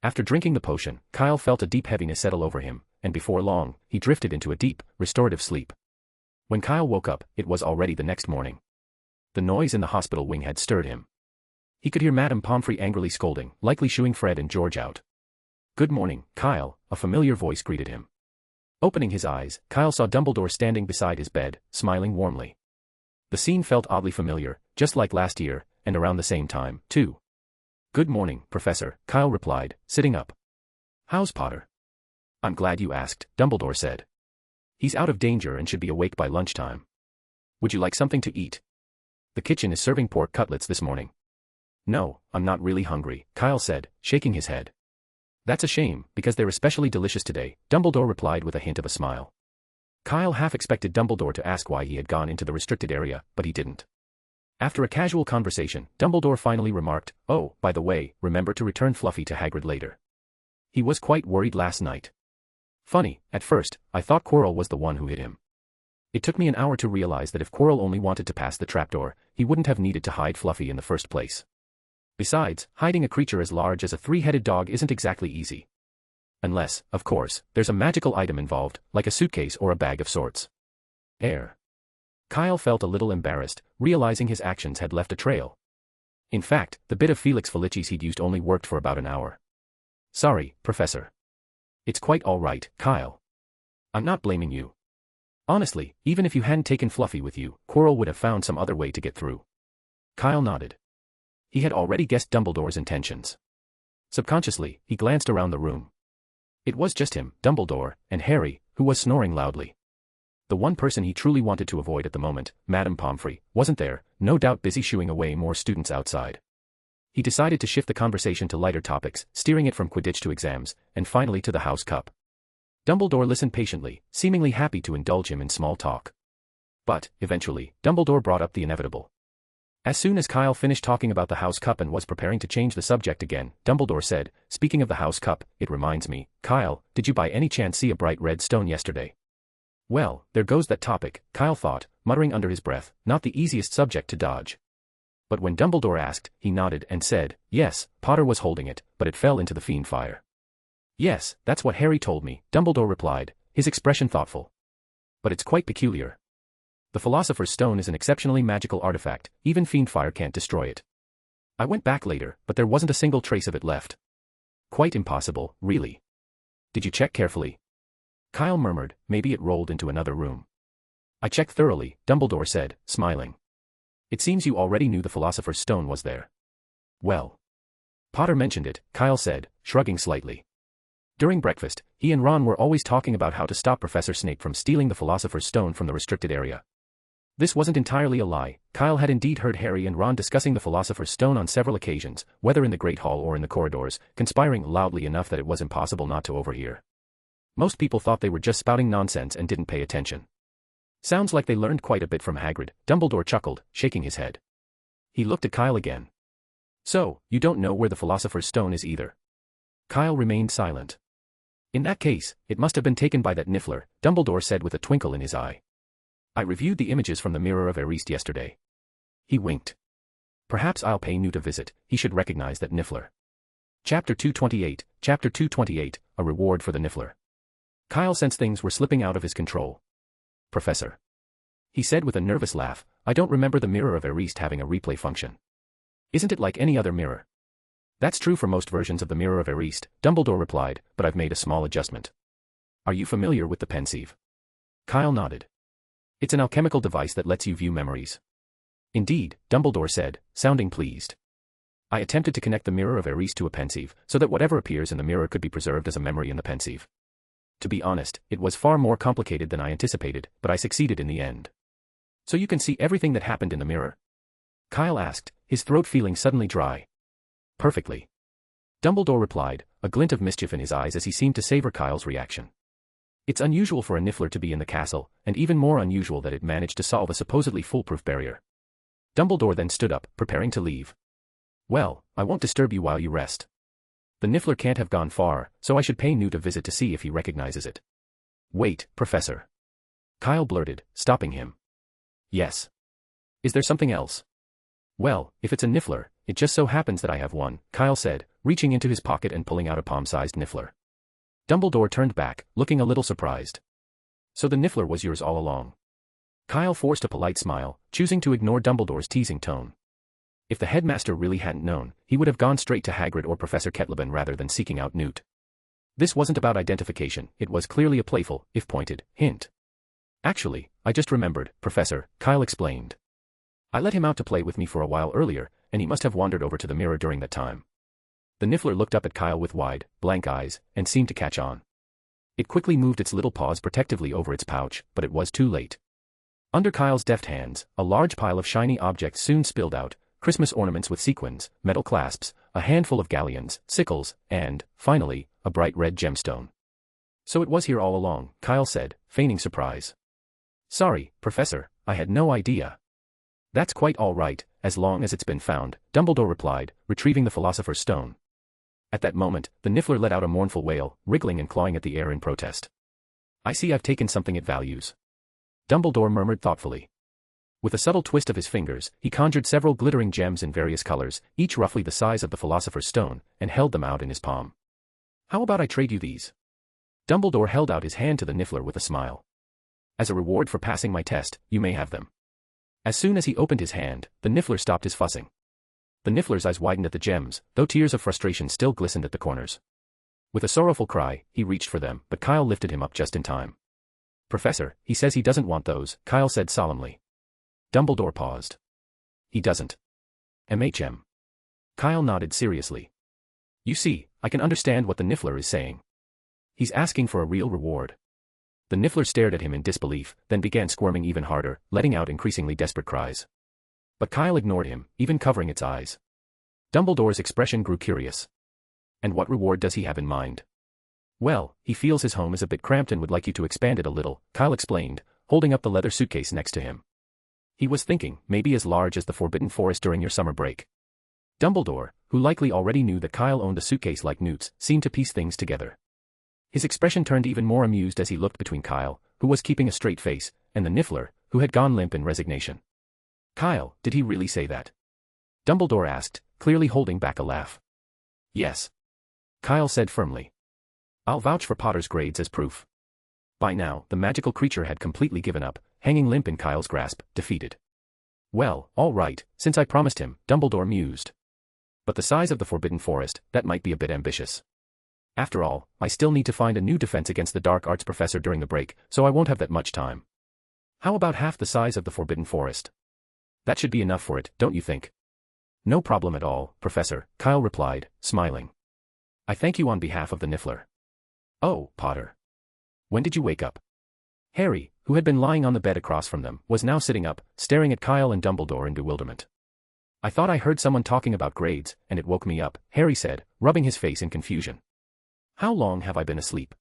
After drinking the potion, Kyle felt a deep heaviness settle over him, and before long, he drifted into a deep, restorative sleep. When Kyle woke up, it was already the next morning. The noise in the hospital wing had stirred him. He could hear Madame Pomfrey angrily scolding, likely shooing Fred and George out. Good morning, Kyle, a familiar voice greeted him. Opening his eyes, Kyle saw Dumbledore standing beside his bed, smiling warmly. The scene felt oddly familiar, just like last year, and around the same time, too. Good morning, Professor, Kyle replied, sitting up. How's Potter? I'm glad you asked, Dumbledore said. He's out of danger and should be awake by lunchtime. Would you like something to eat? The kitchen is serving pork cutlets this morning. No, I'm not really hungry, Kyle said, shaking his head. That's a shame, because they're especially delicious today, Dumbledore replied with a hint of a smile. Kyle half expected Dumbledore to ask why he had gone into the restricted area, but he didn't. After a casual conversation, Dumbledore finally remarked, oh, by the way, remember to return Fluffy to Hagrid later. He was quite worried last night. Funny, at first, I thought Quirrell was the one who hit him. It took me an hour to realize that if Quirrell only wanted to pass the trapdoor, he wouldn't have needed to hide Fluffy in the first place. Besides, hiding a creature as large as a three-headed dog isn't exactly easy. Unless, of course, there's a magical item involved, like a suitcase or a bag of sorts. Air. Kyle felt a little embarrassed, realizing his actions had left a trail. In fact, the bit of Felix Felicis he'd used only worked for about an hour. Sorry, Professor. It's quite all right, Kyle. I'm not blaming you. Honestly, even if you hadn't taken Fluffy with you, Quirrell would have found some other way to get through. Kyle nodded. He had already guessed Dumbledore's intentions. Subconsciously, he glanced around the room. It was just him, Dumbledore, and Harry, who was snoring loudly. The one person he truly wanted to avoid at the moment, Madame Pomfrey, wasn't there, no doubt busy shooing away more students outside. He decided to shift the conversation to lighter topics, steering it from Quidditch to exams, and finally to the House Cup. Dumbledore listened patiently, seemingly happy to indulge him in small talk. But, eventually, Dumbledore brought up the inevitable. As soon as Kyle finished talking about the House Cup and was preparing to change the subject again, Dumbledore said, speaking of the House Cup, it reminds me, Kyle, did you by any chance see a bright red stone yesterday? Well, there goes that topic, Kyle thought, muttering under his breath, not the easiest subject to dodge. But when Dumbledore asked, he nodded and said, yes, Potter was holding it, but it fell into the fiend fire. Yes, that's what Harry told me, Dumbledore replied, his expression thoughtful. But it's quite peculiar. The Philosopher's Stone is an exceptionally magical artifact, even fiend fire can't destroy it. I went back later, but there wasn't a single trace of it left. Quite impossible, really. Did you check carefully? Kyle murmured, maybe it rolled into another room. I checked thoroughly, Dumbledore said, smiling. It seems you already knew the Philosopher's Stone was there. Well. Potter mentioned it, Kyle said, shrugging slightly. During breakfast, he and Ron were always talking about how to stop Professor Snape from stealing the Philosopher's Stone from the restricted area. This wasn't entirely a lie. Kyle had indeed heard Harry and Ron discussing the Philosopher's Stone on several occasions, whether in the Great Hall or in the corridors, conspiring loudly enough that it was impossible not to overhear. Most people thought they were just spouting nonsense and didn't pay attention. Sounds like they learned quite a bit from Hagrid, Dumbledore chuckled, shaking his head. He looked at Kyle again. So, you don't know where the Philosopher's Stone is either? Kyle remained silent. In that case, it must have been taken by that Niffler, Dumbledore said with a twinkle in his eye. I reviewed the images from the Mirror of Erised yesterday. He winked. Perhaps I'll pay Newt a visit, he should recognize that Niffler. Chapter 228, a reward for the Niffler. Kyle sensed things were slipping out of his control. Professor. He said with a nervous laugh, I don't remember the Mirror of Erised having a replay function. Isn't it like any other mirror? That's true for most versions of the Mirror of Erised, Dumbledore replied, but I've made a small adjustment. Are you familiar with the pensieve? Kyle nodded. It's an alchemical device that lets you view memories. Indeed, Dumbledore said, sounding pleased. I attempted to connect the Mirror of Erised to a pensieve, so that whatever appears in the mirror could be preserved as a memory in the pensieve. To be honest, it was far more complicated than I anticipated, but I succeeded in the end. So you can see everything that happened in the mirror? Kyle asked, his throat feeling suddenly dry. Perfectly. Dumbledore replied, a glint of mischief in his eyes as he seemed to savor Kyle's reaction. It's unusual for a Niffler to be in the castle, and even more unusual that it managed to solve a supposedly foolproof barrier. Dumbledore then stood up, preparing to leave. Well, I won't disturb you while you rest. The Niffler can't have gone far, so I should pay Newt a visit to see if he recognizes it. Wait, Professor. Kyle blurted, stopping him. Yes. Is there something else? Well, if it's a Niffler, it just so happens that I have one, Kyle said, reaching into his pocket and pulling out a palm-sized Niffler. Dumbledore turned back, looking a little surprised. So the Niffler was yours all along. Kyle forced a polite smile, choosing to ignore Dumbledore's teasing tone. If the headmaster really hadn't known, he would have gone straight to Hagrid or Professor Kettleben rather than seeking out Newt. This wasn't about identification, it was clearly a playful, if pointed, hint. Actually, I just remembered, Professor, Kyle explained. I let him out to play with me for a while earlier, and he must have wandered over to the mirror during that time. The Niffler looked up at Kyle with wide, blank eyes, and seemed to catch on. It quickly moved its little paws protectively over its pouch, but it was too late. Under Kyle's deft hands, a large pile of shiny objects soon spilled out, Christmas ornaments with sequins, metal clasps, a handful of galleons, sickles, and, finally, a bright red gemstone. So it was here all along, Kyle said, feigning surprise. Sorry, Professor, I had no idea. That's quite all right, as long as it's been found, Dumbledore replied, retrieving the Philosopher's Stone. At that moment, the Niffler let out a mournful wail, wriggling and clawing at the air in protest. I see I've taken something it values. Dumbledore murmured thoughtfully. With a subtle twist of his fingers, he conjured several glittering gems in various colors, each roughly the size of the Philosopher's Stone, and held them out in his palm. How about I trade you these? Dumbledore held out his hand to the Niffler with a smile. As a reward for passing my test, you may have them. As soon as he opened his hand, the Niffler stopped his fussing. The Niffler's eyes widened at the gems, though tears of frustration still glistened at the corners. With a sorrowful cry, he reached for them, but Kyle lifted him up just in time. Professor, he says he doesn't want those, Kyle said solemnly. Dumbledore paused. He doesn't. MHM. Kyle nodded seriously. You see, I can understand what the Niffler is saying. He's asking for a real reward. The Niffler stared at him in disbelief, then began squirming even harder, letting out increasingly desperate cries. But Kyle ignored him, even covering its eyes. Dumbledore's expression grew curious. And what reward does he have in mind? Well, he feels his home is a bit cramped and would like you to expand it a little, Kyle explained, holding up the leather suitcase next to him. He was thinking, maybe as large as the Forbidden Forest during your summer break. Dumbledore, who likely already knew that Kyle owned a suitcase like Newt's, seemed to piece things together. His expression turned even more amused as he looked between Kyle, who was keeping a straight face, and the Niffler, who had gone limp in resignation. Kyle, did he really say that? Dumbledore asked, clearly holding back a laugh. Yes. Kyle said firmly. I'll vouch for Potter's grades as proof. By now, the magical creature had completely given up, hanging limp in Kyle's grasp, defeated. Well, all right, since I promised him, Dumbledore mused. But the size of the Forbidden Forest, that might be a bit ambitious. After all, I still need to find a new defense against the dark arts professor during the break, so I won't have that much time. How about half the size of the Forbidden Forest? That should be enough for it, don't you think? No problem at all, Professor, Kyle replied, smiling. I thank you on behalf of the Niffler. Oh, Potter. When did you wake up? Harry, who had been lying on the bed across from them, was now sitting up, staring at Kyle and Dumbledore in bewilderment. I thought I heard someone talking about grades, and it woke me up, Harry said, rubbing his face in confusion. How long have I been asleep?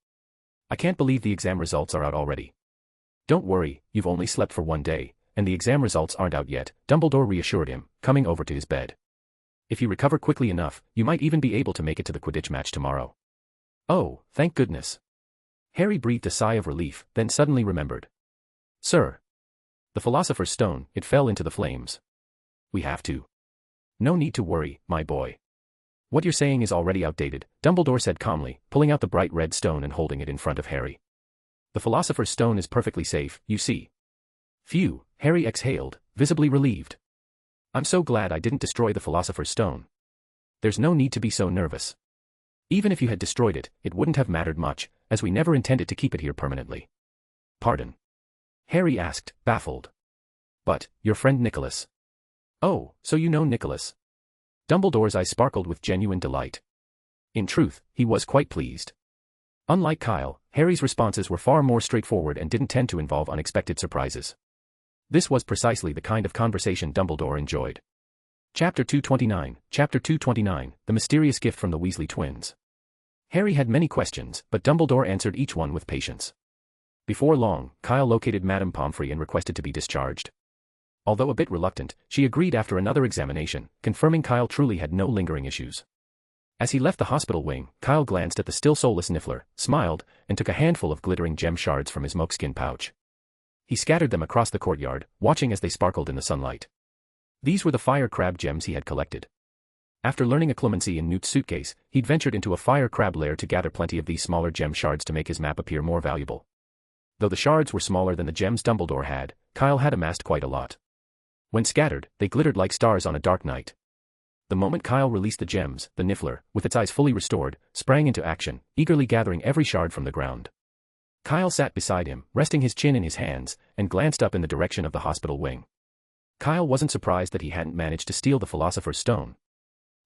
I can't believe the exam results are out already. Don't worry, you've only slept for 1 day, and the exam results aren't out yet, Dumbledore reassured him, coming over to his bed. If you recover quickly enough, you might even be able to make it to the Quidditch match tomorrow. Oh, thank goodness. Harry breathed a sigh of relief, then suddenly remembered. Sir. The Philosopher's Stone, it fell into the flames. We have to. No need to worry, my boy. What you're saying is already outdated, Dumbledore said calmly, pulling out the bright red stone and holding it in front of Harry. The Philosopher's Stone is perfectly safe, you see. Phew, Harry exhaled, visibly relieved. I'm so glad I didn't destroy the Philosopher's Stone. There's no need to be so nervous. Even if you had destroyed it, it wouldn't have mattered much, as we never intended to keep it here permanently. Pardon? Harry asked, baffled. But, your friend Nicholas. Oh, so you know Nicholas. Dumbledore's eyes sparkled with genuine delight. In truth, he was quite pleased. Unlike Kyle, Harry's responses were far more straightforward and didn't tend to involve unexpected surprises. This was precisely the kind of conversation Dumbledore enjoyed. Chapter 229, Chapter 229, The Mysterious Gift from the Weasley Twins. Harry had many questions, but Dumbledore answered each one with patience. Before long, Kyle located Madame Pomfrey and requested to be discharged. Although a bit reluctant, she agreed after another examination, confirming Kyle truly had no lingering issues. As he left the hospital wing, Kyle glanced at the still soulless Niffler, smiled, and took a handful of glittering gem shards from his mokeskin pouch. He scattered them across the courtyard, watching as they sparkled in the sunlight. These were the fire crab gems he had collected. After learning occlumency in Newt's suitcase, he'd ventured into a fire crab lair to gather plenty of these smaller gem shards to make his map appear more valuable. Though the shards were smaller than the gems Dumbledore had, Kyle had amassed quite a lot. When scattered, they glittered like stars on a dark night. The moment Kyle released the gems, the Niffler, with its eyes fully restored, sprang into action, eagerly gathering every shard from the ground. Kyle sat beside him, resting his chin in his hands, and glanced up in the direction of the hospital wing. Kyle wasn't surprised that he hadn't managed to steal the Philosopher's Stone.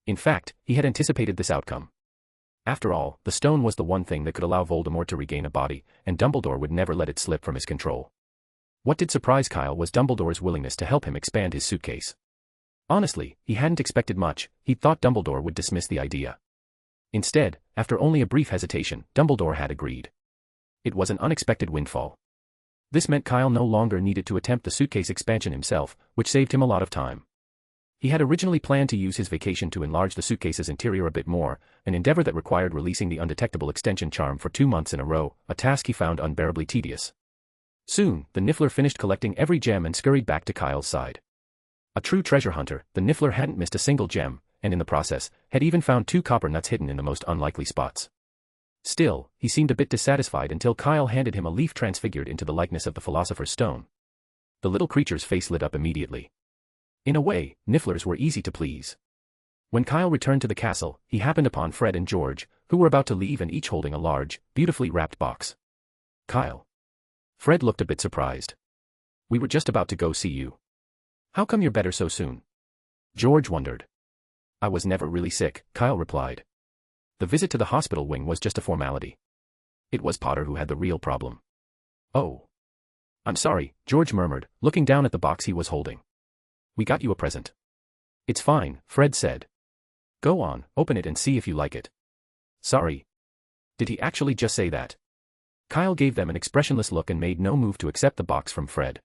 In fact, he had anticipated this outcome. After all, the stone was the one thing that could allow Voldemort to regain a body, and Dumbledore would never let it slip from his control. What did surprise Kyle was Dumbledore's willingness to help him expand his suitcase. Honestly, he hadn't expected much, he'd thought Dumbledore would dismiss the idea. Instead, after only a brief hesitation, Dumbledore had agreed. It was an unexpected windfall. This meant Kyle no longer needed to attempt the suitcase expansion himself, which saved him a lot of time. He had originally planned to use his vacation to enlarge the suitcase's interior a bit more, an endeavor that required releasing the undetectable extension charm for 2 months in a row, a task he found unbearably tedious. Soon, the Niffler finished collecting every gem and scurried back to Kyle's side. A true treasure hunter, the Niffler hadn't missed a single gem, and in the process, had even found 2 copper nuts hidden in the most unlikely spots. Still, he seemed a bit dissatisfied until Kyle handed him a leaf transfigured into the likeness of the Philosopher's Stone. The little creature's face lit up immediately. In a way, Nifflers were easy to please. When Kyle returned to the castle, he happened upon Fred and George, who were about to leave and each holding a large, beautifully wrapped box. Kyle. Fred looked a bit surprised. We were just about to go see you. How come you're better so soon? George wondered. I was never really sick, Kyle replied. The visit to the hospital wing was just a formality. It was Potter who had the real problem. Oh. I'm sorry, George murmured, looking down at the box he was holding. We got you a present. It's fine, Fred said. Go on, open it and see if you like it. Sorry. Did he actually just say that? Kyle gave them an expressionless look and made no move to accept the box from Fred.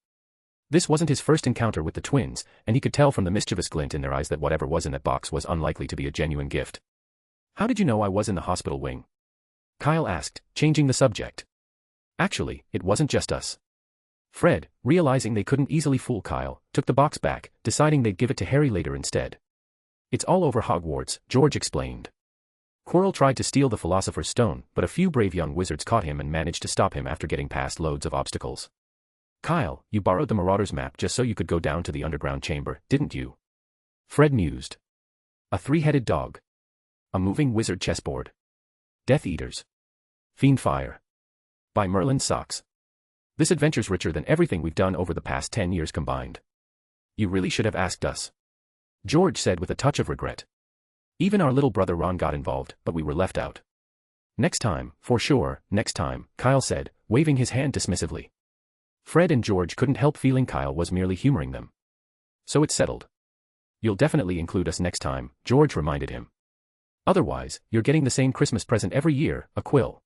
This wasn't his first encounter with the twins, and he could tell from the mischievous glint in their eyes that whatever was in that box was unlikely to be a genuine gift. How did you know I was in the hospital wing? Kyle asked, changing the subject. Actually, it wasn't just us. Fred, realizing they couldn't easily fool Kyle, took the box back, deciding they'd give it to Harry later instead. It's all over Hogwarts, George explained. Quirrell tried to steal the Philosopher's Stone, but a few brave young wizards caught him and managed to stop him after getting past loads of obstacles. Kyle, you borrowed the Marauder's map just so you could go down to the underground chamber, didn't you? Fred mused. A 3-headed dog. A moving wizard chessboard. Death Eaters. Fiend Fire. By Merlin's Socks. This adventure's richer than everything we've done over the past 10 years combined. You really should have asked us. George said with a touch of regret. Even our little brother Ron got involved, but we were left out. Next time, for sure, next time, Kyle said, waving his hand dismissively. Fred and George couldn't help feeling Kyle was merely humoring them. So it's settled. You'll definitely include us next time, George reminded him. Otherwise, you're getting the same Christmas present every year, a quill.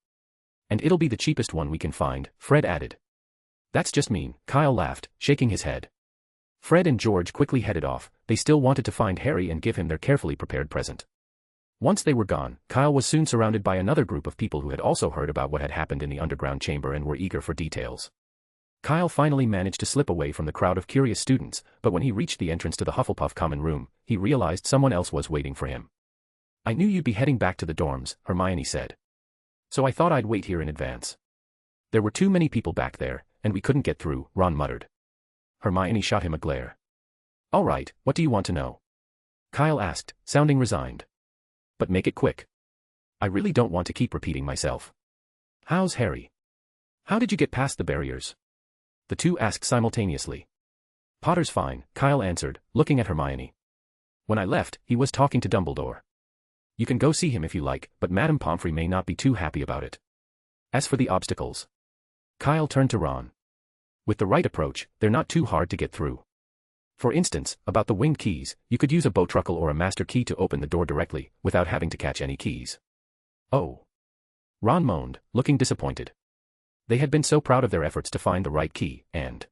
And it'll be the cheapest one we can find, Fred added. That's just mean, Kyle laughed, shaking his head. Fred and George quickly headed off. They still wanted to find Harry and give him their carefully prepared present. Once they were gone, Kyle was soon surrounded by another group of people who had also heard about what had happened in the underground chamber and were eager for details. Kyle finally managed to slip away from the crowd of curious students, but when he reached the entrance to the Hufflepuff common room, he realized someone else was waiting for him. I knew you'd be heading back to the dorms, Hermione said. So I thought I'd wait here in advance. There were too many people back there, and we couldn't get through, Ron muttered. Hermione shot him a glare. All right, what do you want to know? Kyle asked, sounding resigned. But make it quick. I really don't want to keep repeating myself. How's Harry? How did you get past the barriers? The two asked simultaneously. Potter's fine, Kyle answered, looking at Hermione. When I left, he was talking to Dumbledore. You can go see him if you like, but Madame Pomfrey may not be too happy about it. As for the obstacles. Kyle turned to Ron. With the right approach, they're not too hard to get through. For instance, about the winged keys, you could use a bowtruckle or a master key to open the door directly, without having to catch any keys. Oh. Ron moaned, looking disappointed. They had been so proud of their efforts to find the right key, and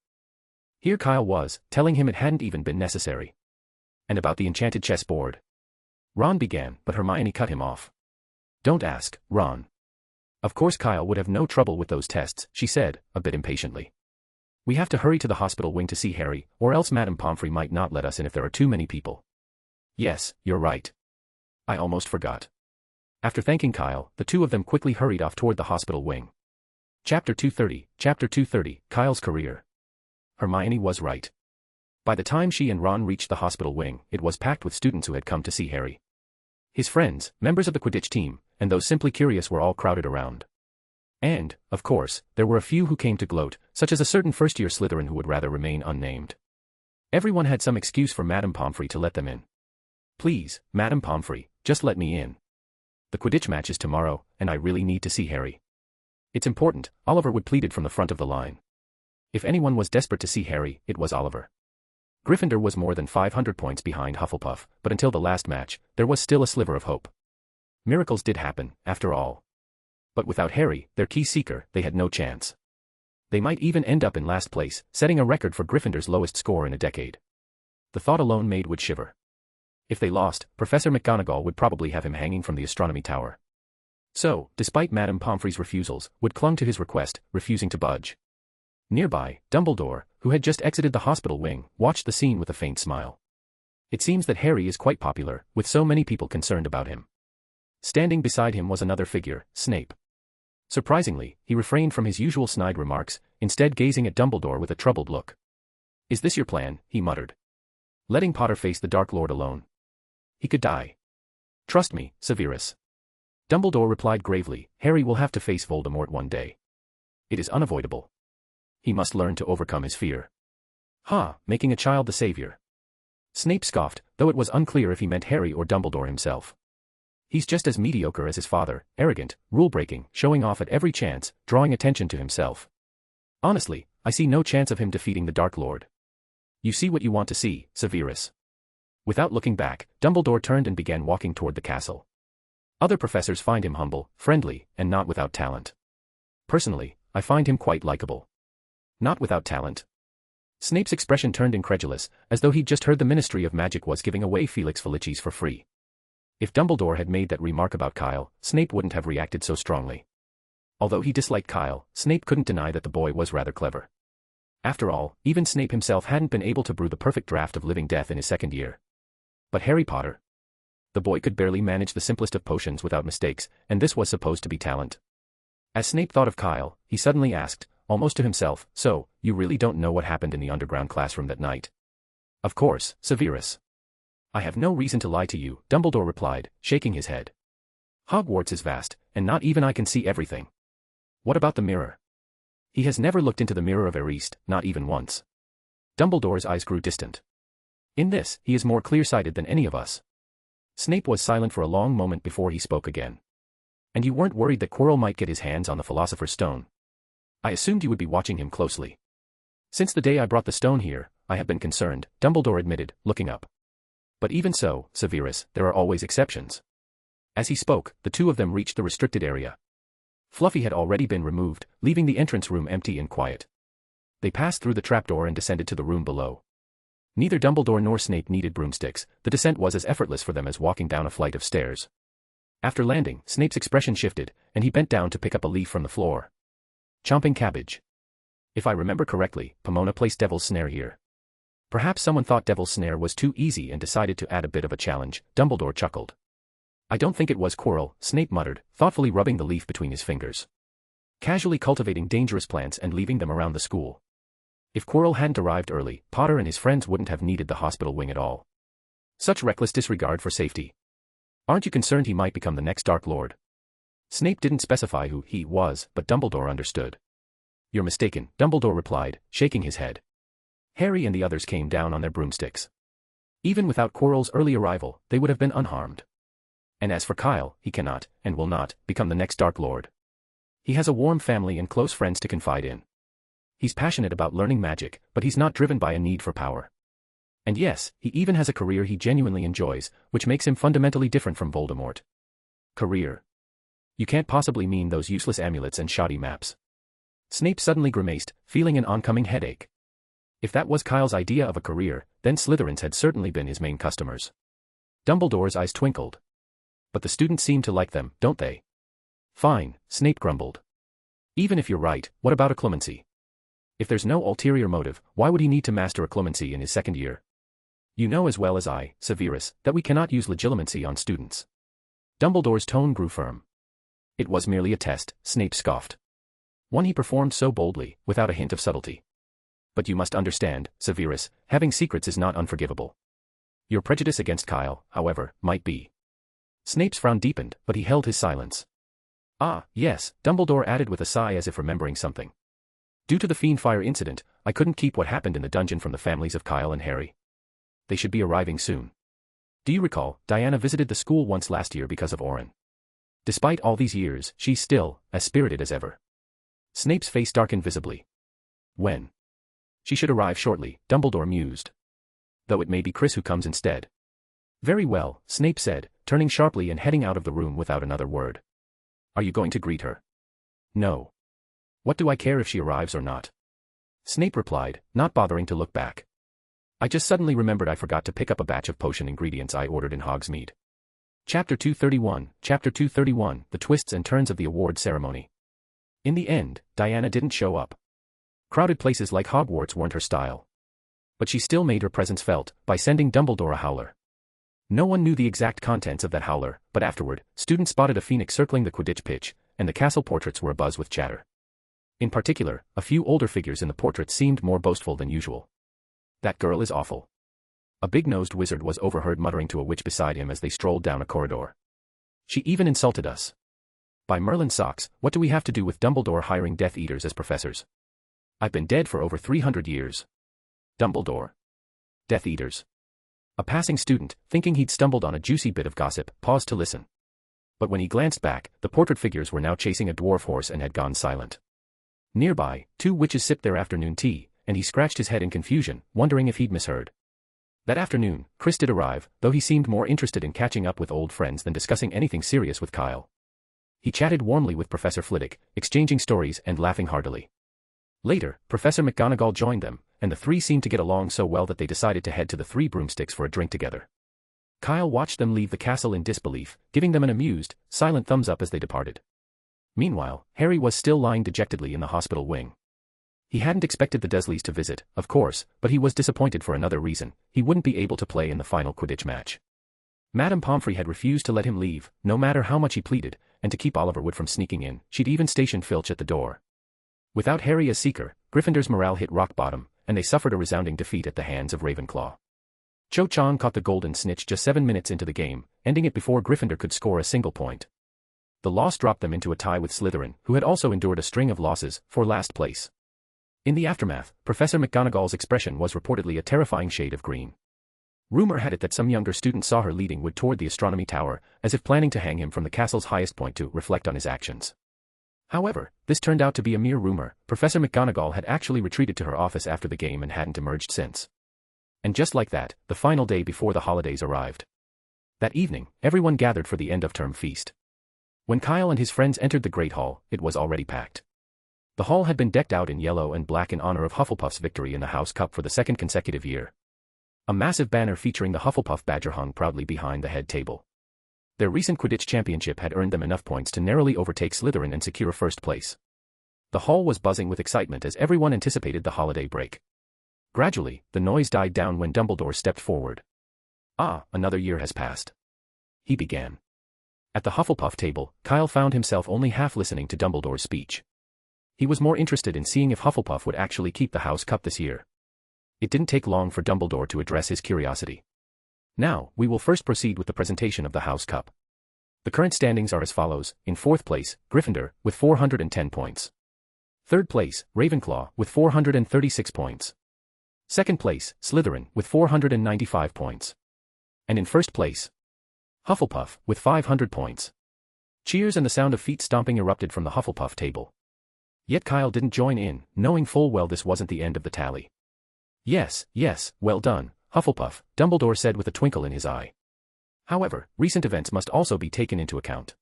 here Kyle was, telling him it hadn't even been necessary. And about the enchanted chessboard. Ron began, but Hermione cut him off. Don't ask, Ron. Of course Kyle would have no trouble with those tests, she said, a bit impatiently. We have to hurry to the hospital wing to see Harry, or else Madame Pomfrey might not let us in if there are too many people. Yes, you're right. I almost forgot. After thanking Kyle, the two of them quickly hurried off toward the hospital wing. Chapter 230, Kyle's career. Hermione was right. By the time she and Ron reached the hospital wing, it was packed with students who had come to see Harry. His friends, members of the Quidditch team, and those simply curious were all crowded around. And, of course, there were a few who came to gloat, such as a certain first-year Slytherin who would rather remain unnamed. Everyone had some excuse for Madame Pomfrey to let them in. Please, Madame Pomfrey, just let me in. The Quidditch match is tomorrow, and I really need to see Harry. It's important, Oliver would pleaded from the front of the line. If anyone was desperate to see Harry, it was Oliver. Gryffindor was more than 500 points behind Hufflepuff, but until the last match, there was still a sliver of hope. Miracles did happen, after all. But without Harry, their key seeker, they had no chance. They might even end up in last place, setting a record for Gryffindor's lowest score in a decade. The thought alone made Wood shiver. If they lost, Professor McGonagall would probably have him hanging from the astronomy tower. So, despite Madame Pomfrey's refusals, Wood clung to his request, refusing to budge. Nearby, Dumbledore, who had just exited the hospital wing, watched the scene with a faint smile. It seems that Harry is quite popular, with so many people concerned about him. Standing beside him was another figure, Snape. Surprisingly, he refrained from his usual snide remarks, instead gazing at Dumbledore with a troubled look. Is this your plan? He muttered. Letting Potter face the Dark Lord alone. He could die. Trust me, Severus. Dumbledore replied gravely, Harry will have to face Voldemort one day. It is unavoidable. He must learn to overcome his fear. Making a child the savior. Snape scoffed, though it was unclear if he meant Harry or Dumbledore himself. He's just as mediocre as his father, arrogant, rule-breaking, showing off at every chance, drawing attention to himself. Honestly, I see no chance of him defeating the Dark Lord. You see what you want to see, Severus. Without looking back, Dumbledore turned and began walking toward the castle. Other professors find him humble, friendly, and not without talent. Personally, I find him quite likable. Not without talent. Snape's expression turned incredulous, as though he'd just heard the Ministry of Magic was giving away Felix Felicis for free. If Dumbledore had made that remark about Kyle, Snape wouldn't have reacted so strongly. Although he disliked Kyle, Snape couldn't deny that the boy was rather clever. After all, even Snape himself hadn't been able to brew the perfect draft of living death in his second year. But Harry Potter? The boy could barely manage the simplest of potions without mistakes, and this was supposed to be talent. As Snape thought of Kyle, he suddenly asked, almost to himself, so, you really don't know what happened in the underground classroom that night? Of course, Severus. I have no reason to lie to you, Dumbledore replied, shaking his head. Hogwarts is vast, and not even I can see everything. What about the mirror? He has never looked into the mirror of Erist, not even once. Dumbledore's eyes grew distant. In this, he is more clear-sighted than any of us. Snape was silent for a long moment before he spoke again. And you weren't worried that Quirrell might get his hands on the Philosopher's Stone? I assumed you would be watching him closely. Since the day I brought the stone here, I have been concerned, Dumbledore admitted, looking up. But even so, Severus, there are always exceptions. As he spoke, the two of them reached the restricted area. Fluffy had already been removed, leaving the entrance room empty and quiet. They passed through the trapdoor and descended to the room below. Neither Dumbledore nor Snape needed broomsticks, the descent was as effortless for them as walking down a flight of stairs. After landing, Snape's expression shifted, and he bent down to pick up a leaf from the floor. Chomping Cabbage. If I remember correctly, Pomona placed Devil's Snare here. Perhaps someone thought Devil's Snare was too easy and decided to add a bit of a challenge, Dumbledore chuckled. I don't think it was Quirrell, Snape muttered, thoughtfully rubbing the leaf between his fingers. Casually cultivating dangerous plants and leaving them around the school. If Quirrell hadn't arrived early, Potter and his friends wouldn't have needed the hospital wing at all. Such reckless disregard for safety. Aren't you concerned he might become the next Dark Lord? Snape didn't specify who he was, but Dumbledore understood. You're mistaken, Dumbledore replied, shaking his head. Harry and the others came down on their broomsticks. Even without Quirrell's early arrival, they would have been unharmed. And as for Kyle, he cannot, and will not, become the next Dark Lord. He has a warm family and close friends to confide in. He's passionate about learning magic, but he's not driven by a need for power. And yes, he even has a career he genuinely enjoys, which makes him fundamentally different from Voldemort. Career. You can't possibly mean those useless amulets and shoddy maps. Snape suddenly grimaced, feeling an oncoming headache. If that was Kyle's idea of a career, then Slytherins had certainly been his main customers. Dumbledore's eyes twinkled. But the students seem to like them, don't they? Fine, Snape grumbled. Even if you're right, what about occlumency? If there's no ulterior motive, why would he need to master occlumency in his second year? You know as well as I, Severus, that we cannot use legilimency on students. Dumbledore's tone grew firm. It was merely a test, Snape scoffed. One he performed so boldly, without a hint of subtlety. But you must understand, Severus, having secrets is not unforgivable. Your prejudice against Kyle, however, might be. Snape's frown deepened, but he held his silence. Ah, yes, Dumbledore added with a sigh as if remembering something. Due to the Fiendfire incident, I couldn't keep what happened in the dungeon from the families of Kyle and Harry. They should be arriving soon. Do you recall, Diana visited the school once last year because of Orin. Despite all these years, she's still as spirited as ever. Snape's face darkened visibly. When? She should arrive shortly, Dumbledore mused. Though it may be Chris who comes instead. Very well, Snape said, turning sharply and heading out of the room without another word. Are you going to greet her? No. What do I care if she arrives or not? Snape replied, not bothering to look back. I just suddenly remembered I forgot to pick up a batch of potion ingredients I ordered in Hogsmeade. Chapter 231, The Twists and Turns of the Award Ceremony. In the end, Diana didn't show up. Crowded places like Hogwarts weren't her style. But she still made her presence felt, by sending Dumbledore a howler. No one knew the exact contents of that howler, but afterward, students spotted a phoenix circling the Quidditch pitch, and the castle portraits were abuzz with chatter. In particular, a few older figures in the portraits seemed more boastful than usual. That girl is awful. A big-nosed wizard was overheard muttering to a witch beside him as they strolled down a corridor. She even insulted us. By Merlin's socks, what do we have to do with Dumbledore hiring Death Eaters as professors? I've been dead for over 300 years. Dumbledore. Death Eaters. A passing student, thinking he'd stumbled on a juicy bit of gossip, paused to listen. But when he glanced back, the portrait figures were now chasing a dwarf horse and had gone silent. Nearby, two witches sipped their afternoon tea, and he scratched his head in confusion, wondering if he'd misheard. That afternoon, Chris did arrive, though he seemed more interested in catching up with old friends than discussing anything serious with Kyle. He chatted warmly with Professor Flitwick, exchanging stories and laughing heartily. Later, Professor McGonagall joined them, and the three seemed to get along so well that they decided to head to the Three Broomsticks for a drink together. Kyle watched them leave the castle in disbelief, giving them an amused, silent thumbs up as they departed. Meanwhile, Harry was still lying dejectedly in the hospital wing. He hadn't expected the Dursleys to visit, of course, but he was disappointed for another reason: he wouldn't be able to play in the final Quidditch match. Madame Pomfrey had refused to let him leave, no matter how much he pleaded, and to keep Oliver Wood from sneaking in, she'd even stationed Filch at the door. Without Harry as seeker, Gryffindor's morale hit rock bottom, and they suffered a resounding defeat at the hands of Ravenclaw. Cho Chang caught the golden snitch just 7 minutes into the game, ending it before Gryffindor could score a single point. The loss dropped them into a tie with Slytherin, who had also endured a string of losses, for last place. In the aftermath, Professor McGonagall's expression was reportedly a terrifying shade of green. Rumor had it that some younger student saw her leading Wood toward the astronomy tower, as if planning to hang him from the castle's highest point to reflect on his actions. However, this turned out to be a mere rumor. Professor McGonagall had actually retreated to her office after the game and hadn't emerged since. And just like that, the final day before the holidays arrived. That evening, everyone gathered for the end-of-term feast. When Kyle and his friends entered the Great Hall, it was already packed. The hall had been decked out in yellow and black in honor of Hufflepuff's victory in the House Cup for the second consecutive year. A massive banner featuring the Hufflepuff badger hung proudly behind the head table. Their recent Quidditch championship had earned them enough points to narrowly overtake Slytherin and secure first place. The hall was buzzing with excitement as everyone anticipated the holiday break. Gradually, the noise died down when Dumbledore stepped forward. "Ah, another year has passed," he began. At the Hufflepuff table, Kyle found himself only half listening to Dumbledore's speech. He was more interested in seeing if Hufflepuff would actually keep the House Cup this year. It didn't take long for Dumbledore to address his curiosity. "Now, we will first proceed with the presentation of the House Cup. The current standings are as follows: in 4th place, Gryffindor, with 410 points. 3rd place, Ravenclaw, with 436 points. 2nd place, Slytherin, with 495 points. And in 1st place, Hufflepuff, with 500 points. Cheers and the sound of feet stomping erupted from the Hufflepuff table. Yet Kyle didn't join in, knowing full well this wasn't the end of the tally. Yes, well done, Hufflepuff, Dumbledore said with a twinkle in his eye. However, recent events must also be taken into account.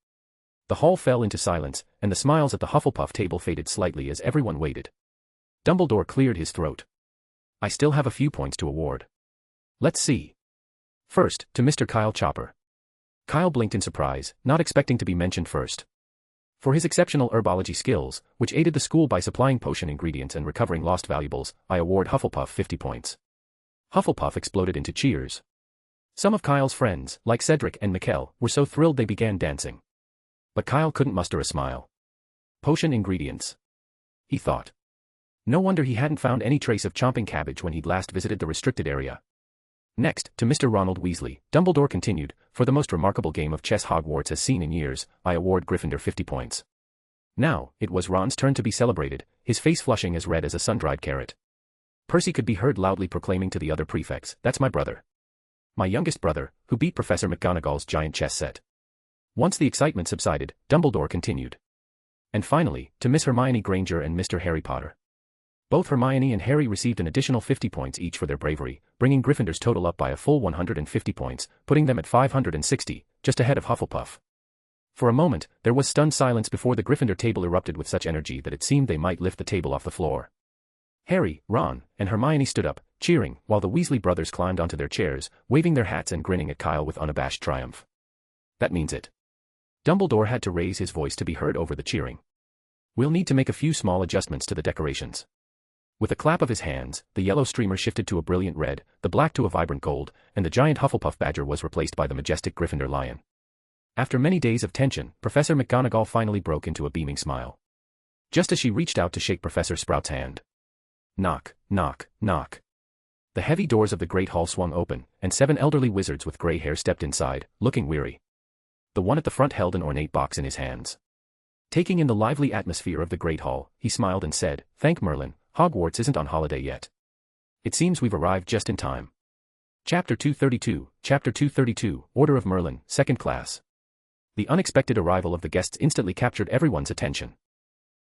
The hall fell into silence, and the smiles at the Hufflepuff table faded slightly as everyone waited. Dumbledore cleared his throat. I still have a few points to award. Let's see. First, to Mr. Kyle Chopper. Kyle blinked in surprise, not expecting to be mentioned first. For his exceptional herbology skills, which aided the school by supplying potion ingredients and recovering lost valuables, I award Hufflepuff 50 points. Hufflepuff exploded into cheers. Some of Kyle's friends, like Cedric and Mikkel, were so thrilled they began dancing. But Kyle couldn't muster a smile. Potion ingredients, he thought. No wonder he hadn't found any trace of Chomping Cabbage when he'd last visited the restricted area. Next, to Mr. Ronald Weasley, Dumbledore continued, for the most remarkable game of chess Hogwarts has seen in years, I award Gryffindor 50 points. Now, it was Ron's turn to be celebrated, his face flushing as red as a sun-dried carrot. Percy could be heard loudly proclaiming to the other prefects, that's my brother. My youngest brother, who beat Professor McGonagall's giant chess set. Once the excitement subsided, Dumbledore continued. And finally, to Miss Hermione Granger and Mr. Harry Potter. Both Hermione and Harry received an additional 50 points each for their bravery, bringing Gryffindor's total up by a full 150 points, putting them at 560, just ahead of Hufflepuff. For a moment, there was stunned silence before the Gryffindor table erupted with such energy that it seemed they might lift the table off the floor. Harry, Ron, and Hermione stood up, cheering, while the Weasley brothers climbed onto their chairs, waving their hats and grinning at Kyle with unabashed triumph. That means it. Dumbledore had to raise his voice to be heard over the cheering. We'll need to make a few small adjustments to the decorations. With a clap of his hands, the yellow streamer shifted to a brilliant red, the black to a vibrant gold, and the giant Hufflepuff badger was replaced by the majestic Gryffindor lion. After many days of tension, Professor McGonagall finally broke into a beaming smile. Just as she reached out to shake Professor Sprout's hand. Knock, knock, knock. The heavy doors of the Great Hall swung open, and 7 elderly wizards with gray hair stepped inside, looking weary. The one at the front held an ornate box in his hands. Taking in the lively atmosphere of the Great Hall, he smiled and said, Thank Merlin, Hogwarts isn't on holiday yet. It seems we've arrived just in time. Chapter 232, Order of Merlin, 2nd Class. The unexpected arrival of the guests instantly captured everyone's attention.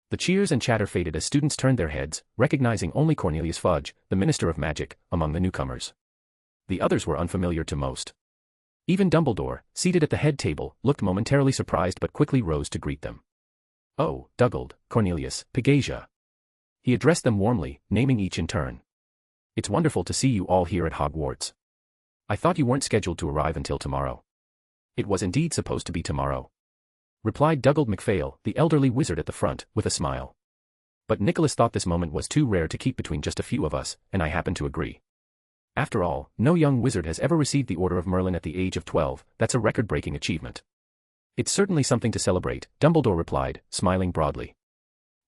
The cheers and chatter faded as students turned their heads, recognizing only Cornelius Fudge, the Minister of Magic, among the newcomers. The others were unfamiliar to most. Even Dumbledore, seated at the head table, looked momentarily surprised but quickly rose to greet them. Oh, Dugald, Cornelius, Pegasia. He addressed them warmly, naming each in turn. It's wonderful to see you all here at Hogwarts. I thought you weren't scheduled to arrive until tomorrow. It was indeed supposed to be tomorrow, replied Dugald MacPhail, the elderly wizard at the front, with a smile. But Nicholas thought this moment was too rare to keep between just a few of us, and I happen to agree. After all, no young wizard has ever received the Order of Merlin at the age of 12, that's a record-breaking achievement. It's certainly something to celebrate, Dumbledore replied, smiling broadly.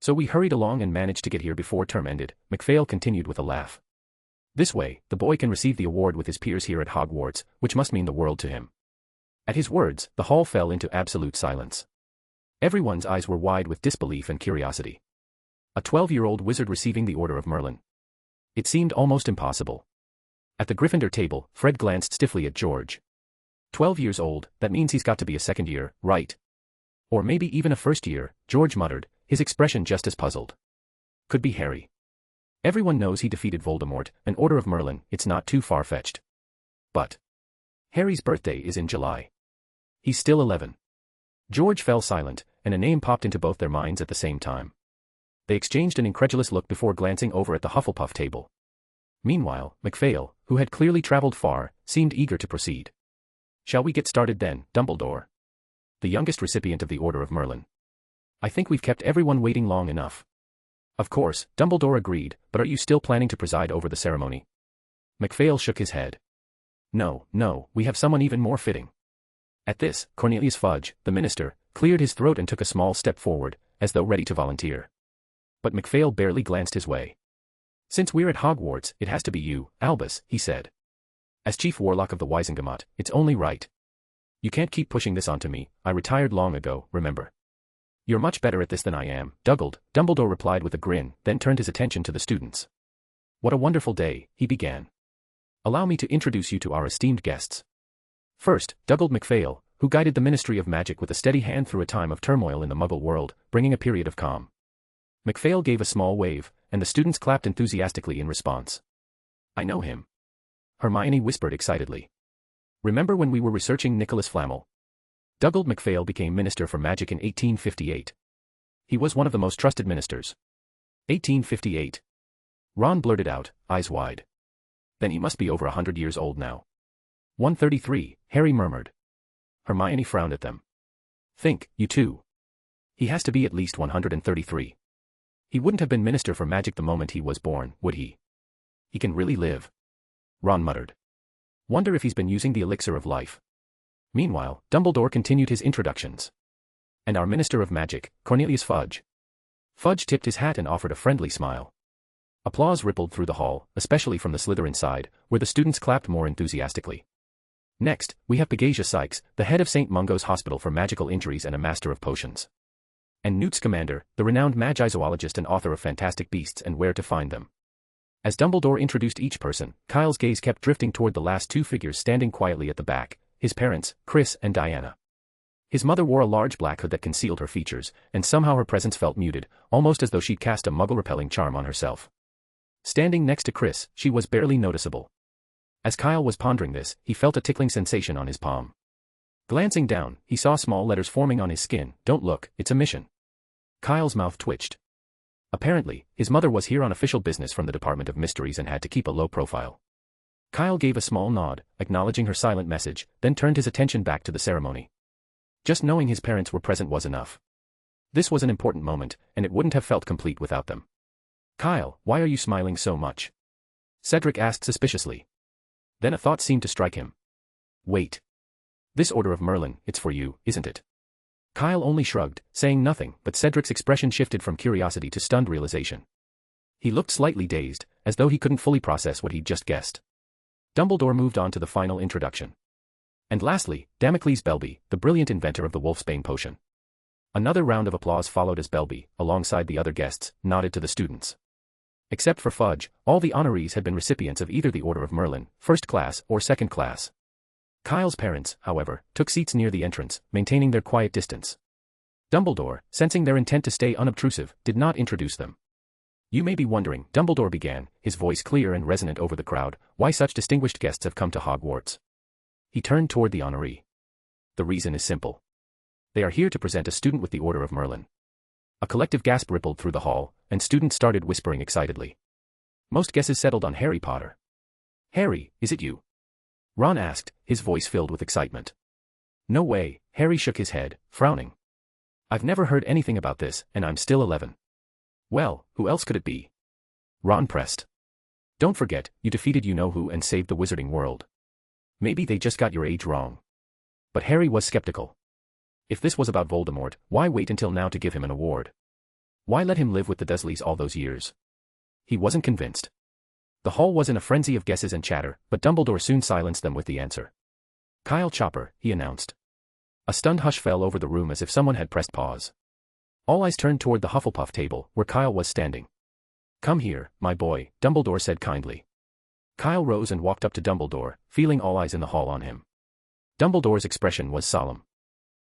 So we hurried along and managed to get here before term ended, MacPhail continued with a laugh. This way, the boy can receive the award with his peers here at Hogwarts, which must mean the world to him. At his words, the hall fell into absolute silence. Everyone's eyes were wide with disbelief and curiosity. A 12-year-old wizard receiving the Order of Merlin. It seemed almost impossible. At the Gryffindor table, Fred glanced stiffly at George. 12 years old, that means he's got to be a second year, right? Or maybe even a first year, George muttered, his expression just as puzzled. Could be Harry. Everyone knows he defeated Voldemort, an Order of Merlin, it's not too far-fetched. But Harry's birthday is in July. He's still 11. George fell silent, and a name popped into both their minds at the same time. They exchanged an incredulous look before glancing over at the Hufflepuff table. Meanwhile, McPhail, who had clearly traveled far, seemed eager to proceed. Shall we get started then, Dumbledore? The youngest recipient of the Order of Merlin. I think we've kept everyone waiting long enough. Of course, Dumbledore agreed, but are you still planning to preside over the ceremony? McPhail shook his head. No, we have someone even more fitting. At this, Cornelius Fudge, the minister, cleared his throat and took a small step forward, as though ready to volunteer. But McPhail barely glanced his way. Since we're at Hogwarts, it has to be you, Albus, he said. As chief warlock of the Wisengamot, it's only right. You can't keep pushing this onto me, I retired long ago, remember. You're much better at this than I am, Dumbledore replied with a grin, then turned his attention to the students. What a wonderful day, he began. Allow me to introduce you to our esteemed guests. First, Dougald McPhail, who guided the Ministry of Magic with a steady hand through a time of turmoil in the Muggle world, bringing a period of calm. McPhail gave a small wave, and the students clapped enthusiastically in response. I know him. Hermione whispered excitedly. Remember when we were researching Nicholas Flamel? Dougald McPhail became Minister for Magic in 1858. He was one of the most trusted ministers. 1858. Ron blurted out, eyes wide. Then he must be over 100 years old now. 133, Harry murmured. Hermione frowned at them. Think, you two. He has to be at least 133. He wouldn't have been Minister for Magic the moment he was born, would he? He can really live. Ron muttered. Wonder if he's been using the elixir of life. Meanwhile, Dumbledore continued his introductions. And our Minister of Magic, Cornelius Fudge. Fudge tipped his hat and offered a friendly smile. Applause rippled through the hall, especially from the Slytherin side, where the students clapped more enthusiastically. Next, we have Pegasia Sykes, the head of St. Mungo's Hospital for Magical Injuries and a master of potions. And Newt Scamander, the renowned magi-zoologist and author of Fantastic Beasts and Where to Find Them. As Dumbledore introduced each person, Kyle's gaze kept drifting toward the last two figures standing quietly at the back, his parents, Chris and Diana. His mother wore a large black hood that concealed her features, and somehow her presence felt muted, almost as though she'd cast a muggle-repelling charm on herself. Standing next to Chris, she was barely noticeable. As Kyle was pondering this, he felt a tickling sensation on his palm. Glancing down, he saw small letters forming on his skin, "Don't look, it's a mission." Kyle's mouth twitched. Apparently, his mother was here on official business from the Department of Mysteries and had to keep a low profile. Kyle gave a small nod, acknowledging her silent message, then turned his attention back to the ceremony. Just knowing his parents were present was enough. This was an important moment, and it wouldn't have felt complete without them. Kyle, why are you smiling so much? Cedric asked suspiciously. Then a thought seemed to strike him. Wait. This Order of Merlin, it's for you, isn't it? Kyle only shrugged, saying nothing, but Cedric's expression shifted from curiosity to stunned realization. He looked slightly dazed, as though he couldn't fully process what he'd just guessed. Dumbledore moved on to the final introduction. And lastly, Damocles Belby, the brilliant inventor of the Wolfsbane potion. Another round of applause followed as Belby, alongside the other guests, nodded to the students. Except for Fudge, all the honorees had been recipients of either the Order of Merlin, first class or second class. Kyle's parents, however, took seats near the entrance, maintaining their quiet distance. Dumbledore, sensing their intent to stay unobtrusive, did not introduce them. You may be wondering, Dumbledore began, his voice clear and resonant over the crowd, why such distinguished guests have come to Hogwarts. He turned toward the honoree. The reason is simple. They are here to present a student with the Order of Merlin. A collective gasp rippled through the hall, and students started whispering excitedly. Most guesses settled on Harry Potter. Harry, is it you? Ron asked, his voice filled with excitement. No way, Harry shook his head, frowning. I've never heard anything about this, and I'm still 11. Well, who else could it be? Ron pressed. Don't forget, you defeated you-know-who and saved the wizarding world. Maybe they just got your age wrong. But Harry was skeptical. If this was about Voldemort, why wait until now to give him an award? Why let him live with the Dursleys all those years? He wasn't convinced. The hall was in a frenzy of guesses and chatter, but Dumbledore soon silenced them with the answer. Kyle Chopper, he announced. A stunned hush fell over the room as if someone had pressed pause. All eyes turned toward the Hufflepuff table, where Kyle was standing. Come here, my boy, Dumbledore said kindly. Kyle rose and walked up to Dumbledore, feeling all eyes in the hall on him. Dumbledore's expression was solemn.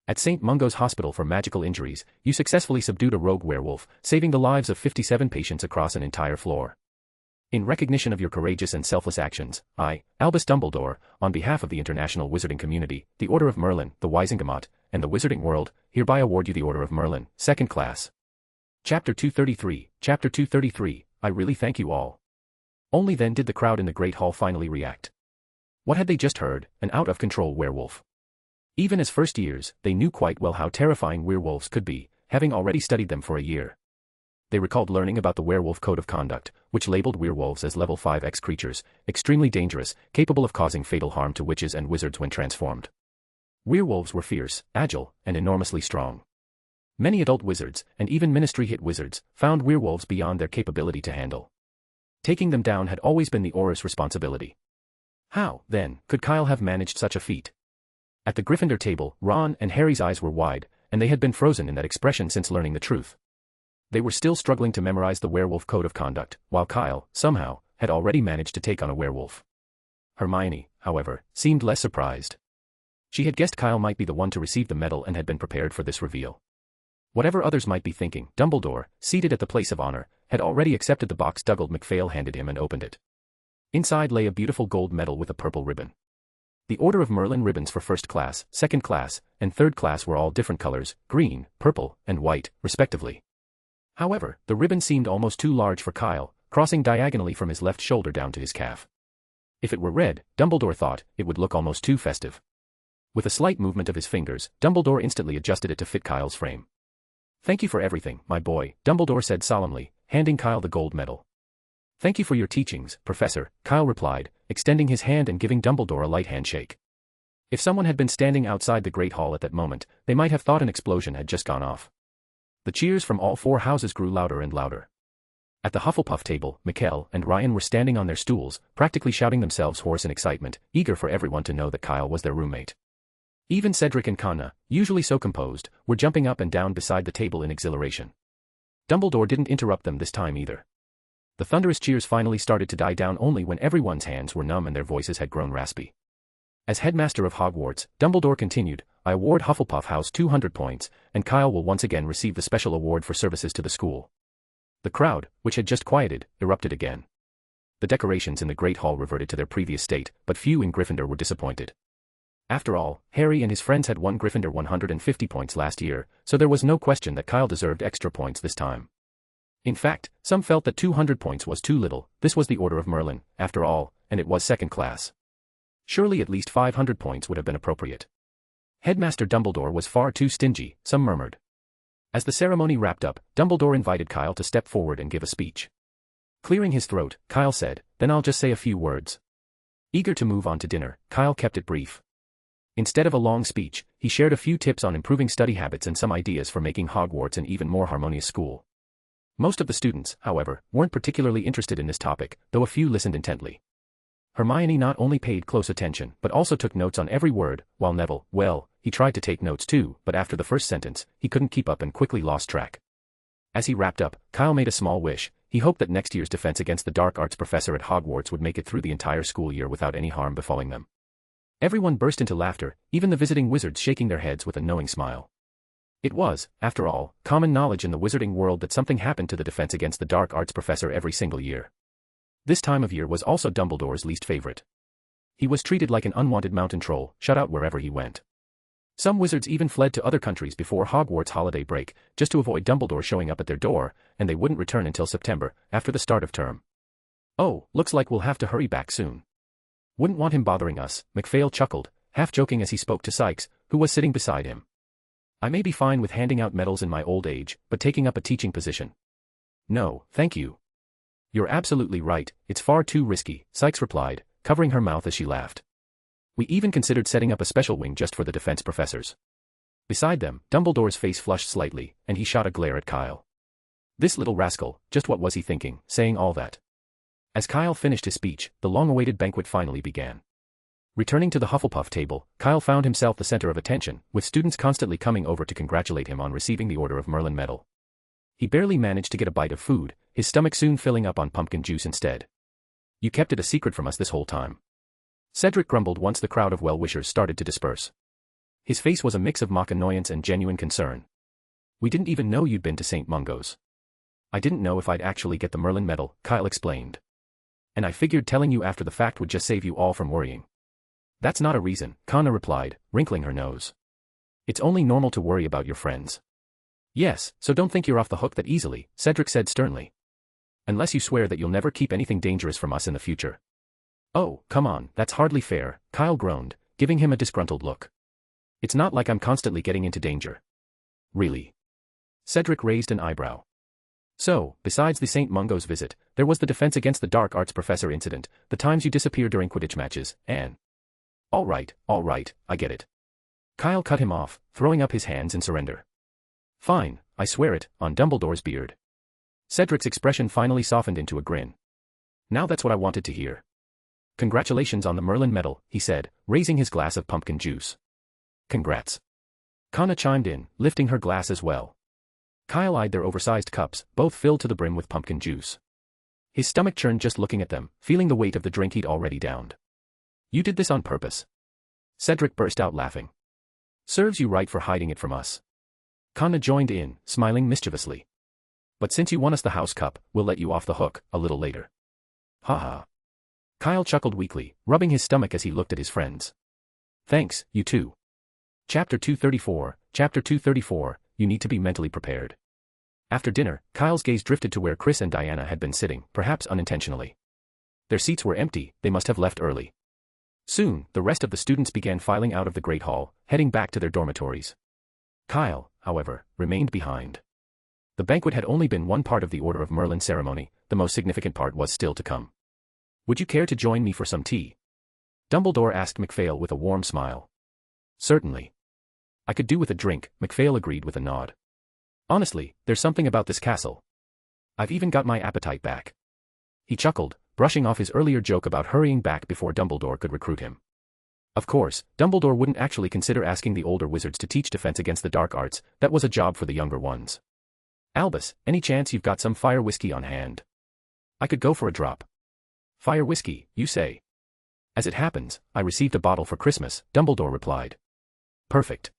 At St. Mungo's Hospital for Magical Injuries, you successfully subdued a rogue werewolf, saving the lives of 57 patients across an entire floor. In recognition of your courageous and selfless actions, I, Albus Dumbledore, on behalf of the international wizarding community, the Order of Merlin, the Wizengamot, and the wizarding world, hereby award you the Order of Merlin, 2nd class. Chapter 233, Chapter 233, I really thank you all. Only then did the crowd in the Great Hall finally react. What had they just heard? An out-of-control werewolf. Even as first years, they knew quite well how terrifying werewolves could be, having already studied them for a year. They recalled learning about the Werewolf Code of Conduct, which labeled werewolves as level 5X creatures, extremely dangerous, capable of causing fatal harm to witches and wizards when transformed. Werewolves were fierce, agile, and enormously strong. Many adult wizards, and even ministry-hit wizards, found werewolves beyond their capability to handle. Taking them down had always been the Auror's responsibility. How, then, could Kyle have managed such a feat? At the Gryffindor table, Ron and Harry's eyes were wide, and they had been frozen in that expression since learning the truth. They were still struggling to memorize the Werewolf Code of Conduct, while Kyle, somehow, had already managed to take on a werewolf. Hermione, however, seemed less surprised. She had guessed Kyle might be the one to receive the medal and had been prepared for this reveal. Whatever others might be thinking, Dumbledore, seated at the place of honor, had already accepted the box Dougald MacPhail handed him and opened it. Inside lay a beautiful gold medal with a purple ribbon. The Order of Merlin ribbons for 1st class, 2nd class, and 3rd class were all different colors, green, purple, and white, respectively. However, the ribbon seemed almost too large for Kyle, crossing diagonally from his left shoulder down to his calf. If it were red, Dumbledore thought, it would look almost too festive. With a slight movement of his fingers, Dumbledore instantly adjusted it to fit Kyle's frame. Thank you for everything, my boy, Dumbledore said solemnly, handing Kyle the gold medal. Thank you for your teachings, Professor, Kyle replied, extending his hand and giving Dumbledore a light handshake. If someone had been standing outside the Great Hall at that moment, they might have thought an explosion had just gone off. The cheers from all 4 houses grew louder and louder. At the Hufflepuff table, Mikkel and Ryan were standing on their stools, practically shouting themselves hoarse in excitement, eager for everyone to know that Kyle was their roommate. Even Cedric and Conna, usually so composed, were jumping up and down beside the table in exhilaration. Dumbledore didn't interrupt them this time either. The thunderous cheers finally started to die down only when everyone's hands were numb and their voices had grown raspy. As Headmaster of Hogwarts, Dumbledore continued, I award Hufflepuff House 200 points, and Kyle will once again receive the special award for services to the school. The crowd, which had just quieted, erupted again. The decorations in the Great Hall reverted to their previous state, but few in Gryffindor were disappointed. After all, Harry and his friends had won Gryffindor 150 points last year, so there was no question that Kyle deserved extra points this time. In fact, some felt that 200 points was too little. This was the Order of Merlin, after all, and it was 2nd class. Surely at least 500 points would have been appropriate. Headmaster Dumbledore was far too stingy, some murmured. As the ceremony wrapped up, Dumbledore invited Kyle to step forward and give a speech. Clearing his throat, Kyle said, then I'll just say a few words. Eager to move on to dinner, Kyle kept it brief. Instead of a long speech, he shared a few tips on improving study habits and some ideas for making Hogwarts an even more harmonious school. Most of the students, however, weren't particularly interested in this topic, though a few listened intently. Hermione not only paid close attention but also took notes on every word, while Neville, well, he tried to take notes too, but after the first sentence, he couldn't keep up and quickly lost track. As he wrapped up, Kyle made a small wish. He hoped that next year's defense against the dark arts professor at Hogwarts would make it through the entire school year without any harm befalling them. Everyone burst into laughter, even the visiting wizards shaking their heads with a knowing smile. It was, after all, common knowledge in the wizarding world that something happened to the defense against the dark arts professor every single year. This time of year was also Dumbledore's least favorite. He was treated like an unwanted mountain troll, shut out wherever he went. Some wizards even fled to other countries before Hogwarts holiday break, just to avoid Dumbledore showing up at their door, and they wouldn't return until September, after the start of term. Oh, looks like we'll have to hurry back soon. Wouldn't want him bothering us, MacPhail chuckled, half joking as he spoke to Sykes, who was sitting beside him. I may be fine with handing out medals in my old age, but taking up a teaching position. No, thank you. You're absolutely right, it's far too risky, Sykes replied, covering her mouth as she laughed. We even considered setting up a special wing just for the defense professors. Beside them, Dumbledore's face flushed slightly, and he shot a glare at Kyle. This little rascal, just what was he thinking, saying all that? As Kyle finished his speech, the long-awaited banquet finally began. Returning to the Hufflepuff table, Kyle found himself the center of attention, with students constantly coming over to congratulate him on receiving the Order of Merlin medal. He barely managed to get a bite of food, his stomach soon filling up on pumpkin juice instead. You kept it a secret from us this whole time. Cedric grumbled once the crowd of well-wishers started to disperse. His face was a mix of mock annoyance and genuine concern. "We didn't even know you'd been to St. Mungo's." "I didn't know if I'd actually get the Merlin medal," Kyle explained. "And I figured telling you after the fact would just save you all from worrying." "That's not a reason," Kana replied, wrinkling her nose. "It's only normal to worry about your friends." "Yes, so don't think you're off the hook that easily," Cedric said sternly. "Unless you swear that you'll never keep anything dangerous from us in the future." "Oh, come on, that's hardly fair," Kyle groaned, giving him a disgruntled look. "It's not like I'm constantly getting into danger." "Really?" Cedric raised an eyebrow. "So, besides the St. Mungo's visit, there was the Defense Against the Dark Arts Professor incident, the times you disappear during Quidditch matches, and—" All right, I get it." Kyle cut him off, throwing up his hands in surrender. "Fine, I swear it, on Dumbledore's beard." Cedric's expression finally softened into a grin. "Now that's what I wanted to hear." "Congratulations on the Merlin medal," he said, raising his glass of pumpkin juice. "Congrats." Kana chimed in, lifting her glass as well. Kyle eyed their oversized cups, both filled to the brim with pumpkin juice. His stomach churned just looking at them, feeling the weight of the drink he'd already downed. "You did this on purpose." Cedric burst out laughing. "Serves you right for hiding it from us." Kana joined in, smiling mischievously. "But since you won us the house cup, we'll let you off the hook, a little later." "Ha ha." Kyle chuckled weakly, rubbing his stomach as he looked at his friends. "Thanks, you too." Chapter 234, You Need to Be Mentally Prepared. After dinner, Kyle's gaze drifted to where Chris and Diana had been sitting, perhaps unintentionally. Their seats were empty, they must have left early. Soon, the rest of the students began filing out of the Great Hall, heading back to their dormitories. Kyle, however, remained behind. The banquet had only been one part of the Order of Merlin ceremony, the most significant part was still to come. "Would you care to join me for some tea?" Dumbledore asked McPhail with a warm smile. "Certainly." "I could do with a drink," McPhail agreed with a nod. "Honestly, there's something about this castle. I've even got my appetite back." He chuckled, brushing off his earlier joke about hurrying back before Dumbledore could recruit him. Of course, Dumbledore wouldn't actually consider asking the older wizards to teach defense against the dark arts, that was a job for the younger ones. "Albus, any chance you've got some fire whiskey on hand?" "I could go for a drop." "Fire whiskey, you say?" "As it happens, I received a bottle for Christmas," Dumbledore replied. "Perfect."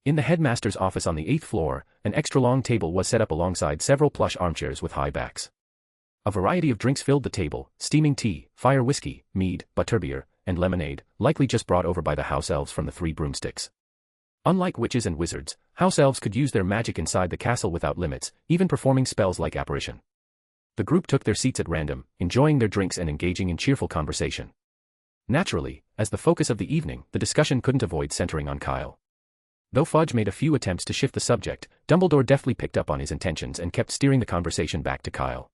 In the headmaster's office on the 8th floor, an extra-long table was set up alongside several plush armchairs with high backs. A variety of drinks filled the table, steaming tea, fire whiskey, mead, butterbeer, and lemonade, likely just brought over by the house elves from the Three Broomsticks. Unlike witches and wizards, house elves could use their magic inside the castle without limits, even performing spells like apparition. The group took their seats at random, enjoying their drinks and engaging in cheerful conversation. Naturally, as the focus of the evening, the discussion couldn't avoid centering on Kyle. Though Fudge made a few attempts to shift the subject, Dumbledore deftly picked up on his intentions and kept steering the conversation back to Kyle.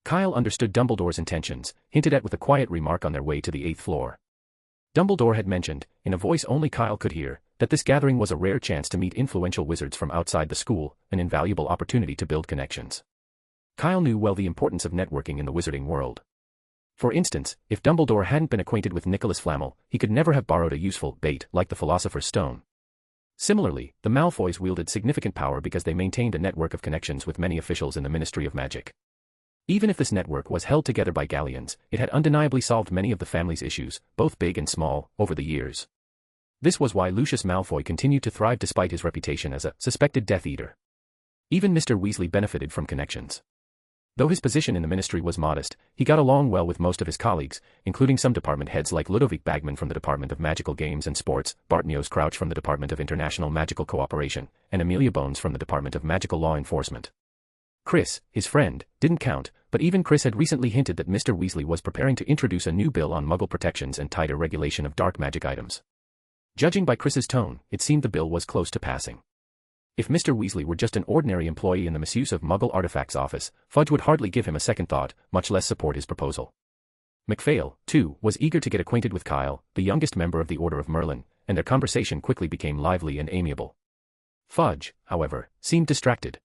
Kyle understood Dumbledore's intentions, hinted at with a quiet remark on their way to the 8th floor. Dumbledore had mentioned, in a voice only Kyle could hear, that this gathering was a rare chance to meet influential wizards from outside the school, an invaluable opportunity to build connections. Kyle knew well the importance of networking in the wizarding world. For instance, if Dumbledore hadn't been acquainted with Nicholas Flamel, he could never have borrowed a useful bait like the Philosopher's Stone. Similarly, the Malfoys wielded significant power because they maintained a network of connections with many officials in the Ministry of Magic. Even if this network was held together by Galleons, it had undeniably solved many of the family's issues, both big and small, over the years. This was why Lucius Malfoy continued to thrive despite his reputation as a suspected Death Eater. Even Mr. Weasley benefited from connections. Though his position in the ministry was modest, he got along well with most of his colleagues, including some department heads like Ludovic Bagman from the Department of Magical Games and Sports, Bartnios Crouch from the Department of International Magical Cooperation, and Amelia Bones from the Department of Magical Law Enforcement. Chris, his friend, didn't count, but even Chris had recently hinted that Mr. Weasley was preparing to introduce a new bill on Muggle protections and tighter regulation of dark magic items. Judging by Chris's tone, it seemed the bill was close to passing. If Mr. Weasley were just an ordinary employee in the Misuse of Muggle Artifacts office, Fudge would hardly give him a second thought, much less support his proposal. McPhail, too, was eager to get acquainted with Kyle, the youngest member of the Order of Merlin, and their conversation quickly became lively and amiable. Fudge, however, seemed distracted.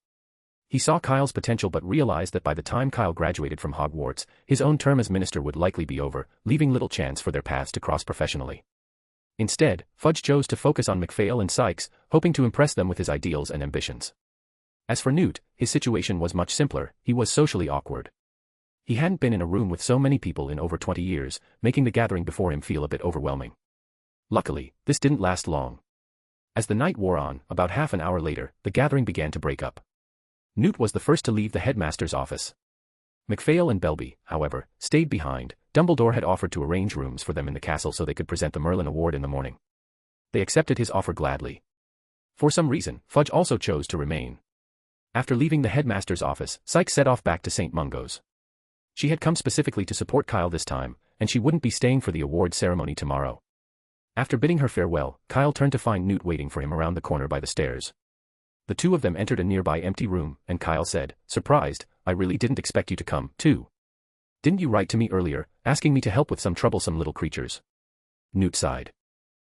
He saw Kyle's potential but realized that by the time Kyle graduated from Hogwarts, his own term as minister would likely be over, leaving little chance for their paths to cross professionally. Instead, Fudge chose to focus on McPhail and Sykes, hoping to impress them with his ideals and ambitions. As for Newt, his situation was much simpler, he was socially awkward. He hadn't been in a room with so many people in over 20 years, making the gathering before him feel a bit overwhelming. Luckily, this didn't last long. As the night wore on, about half an hour later, the gathering began to break up. Newt was the first to leave the headmaster's office. MacPhail and Belby, however, stayed behind. Dumbledore had offered to arrange rooms for them in the castle so they could present the Merlin Award in the morning. They accepted his offer gladly. For some reason, Fudge also chose to remain. After leaving the headmaster's office, Sykes set off back to St. Mungo's. She had come specifically to support Kyle this time, and she wouldn't be staying for the award ceremony tomorrow. After bidding her farewell, Kyle turned to find Newt waiting for him around the corner by the stairs. The two of them entered a nearby empty room, and Kyle said, surprised, I really didn't expect you to come, too. Didn't you write to me earlier, asking me to help with some troublesome little creatures? Newt sighed.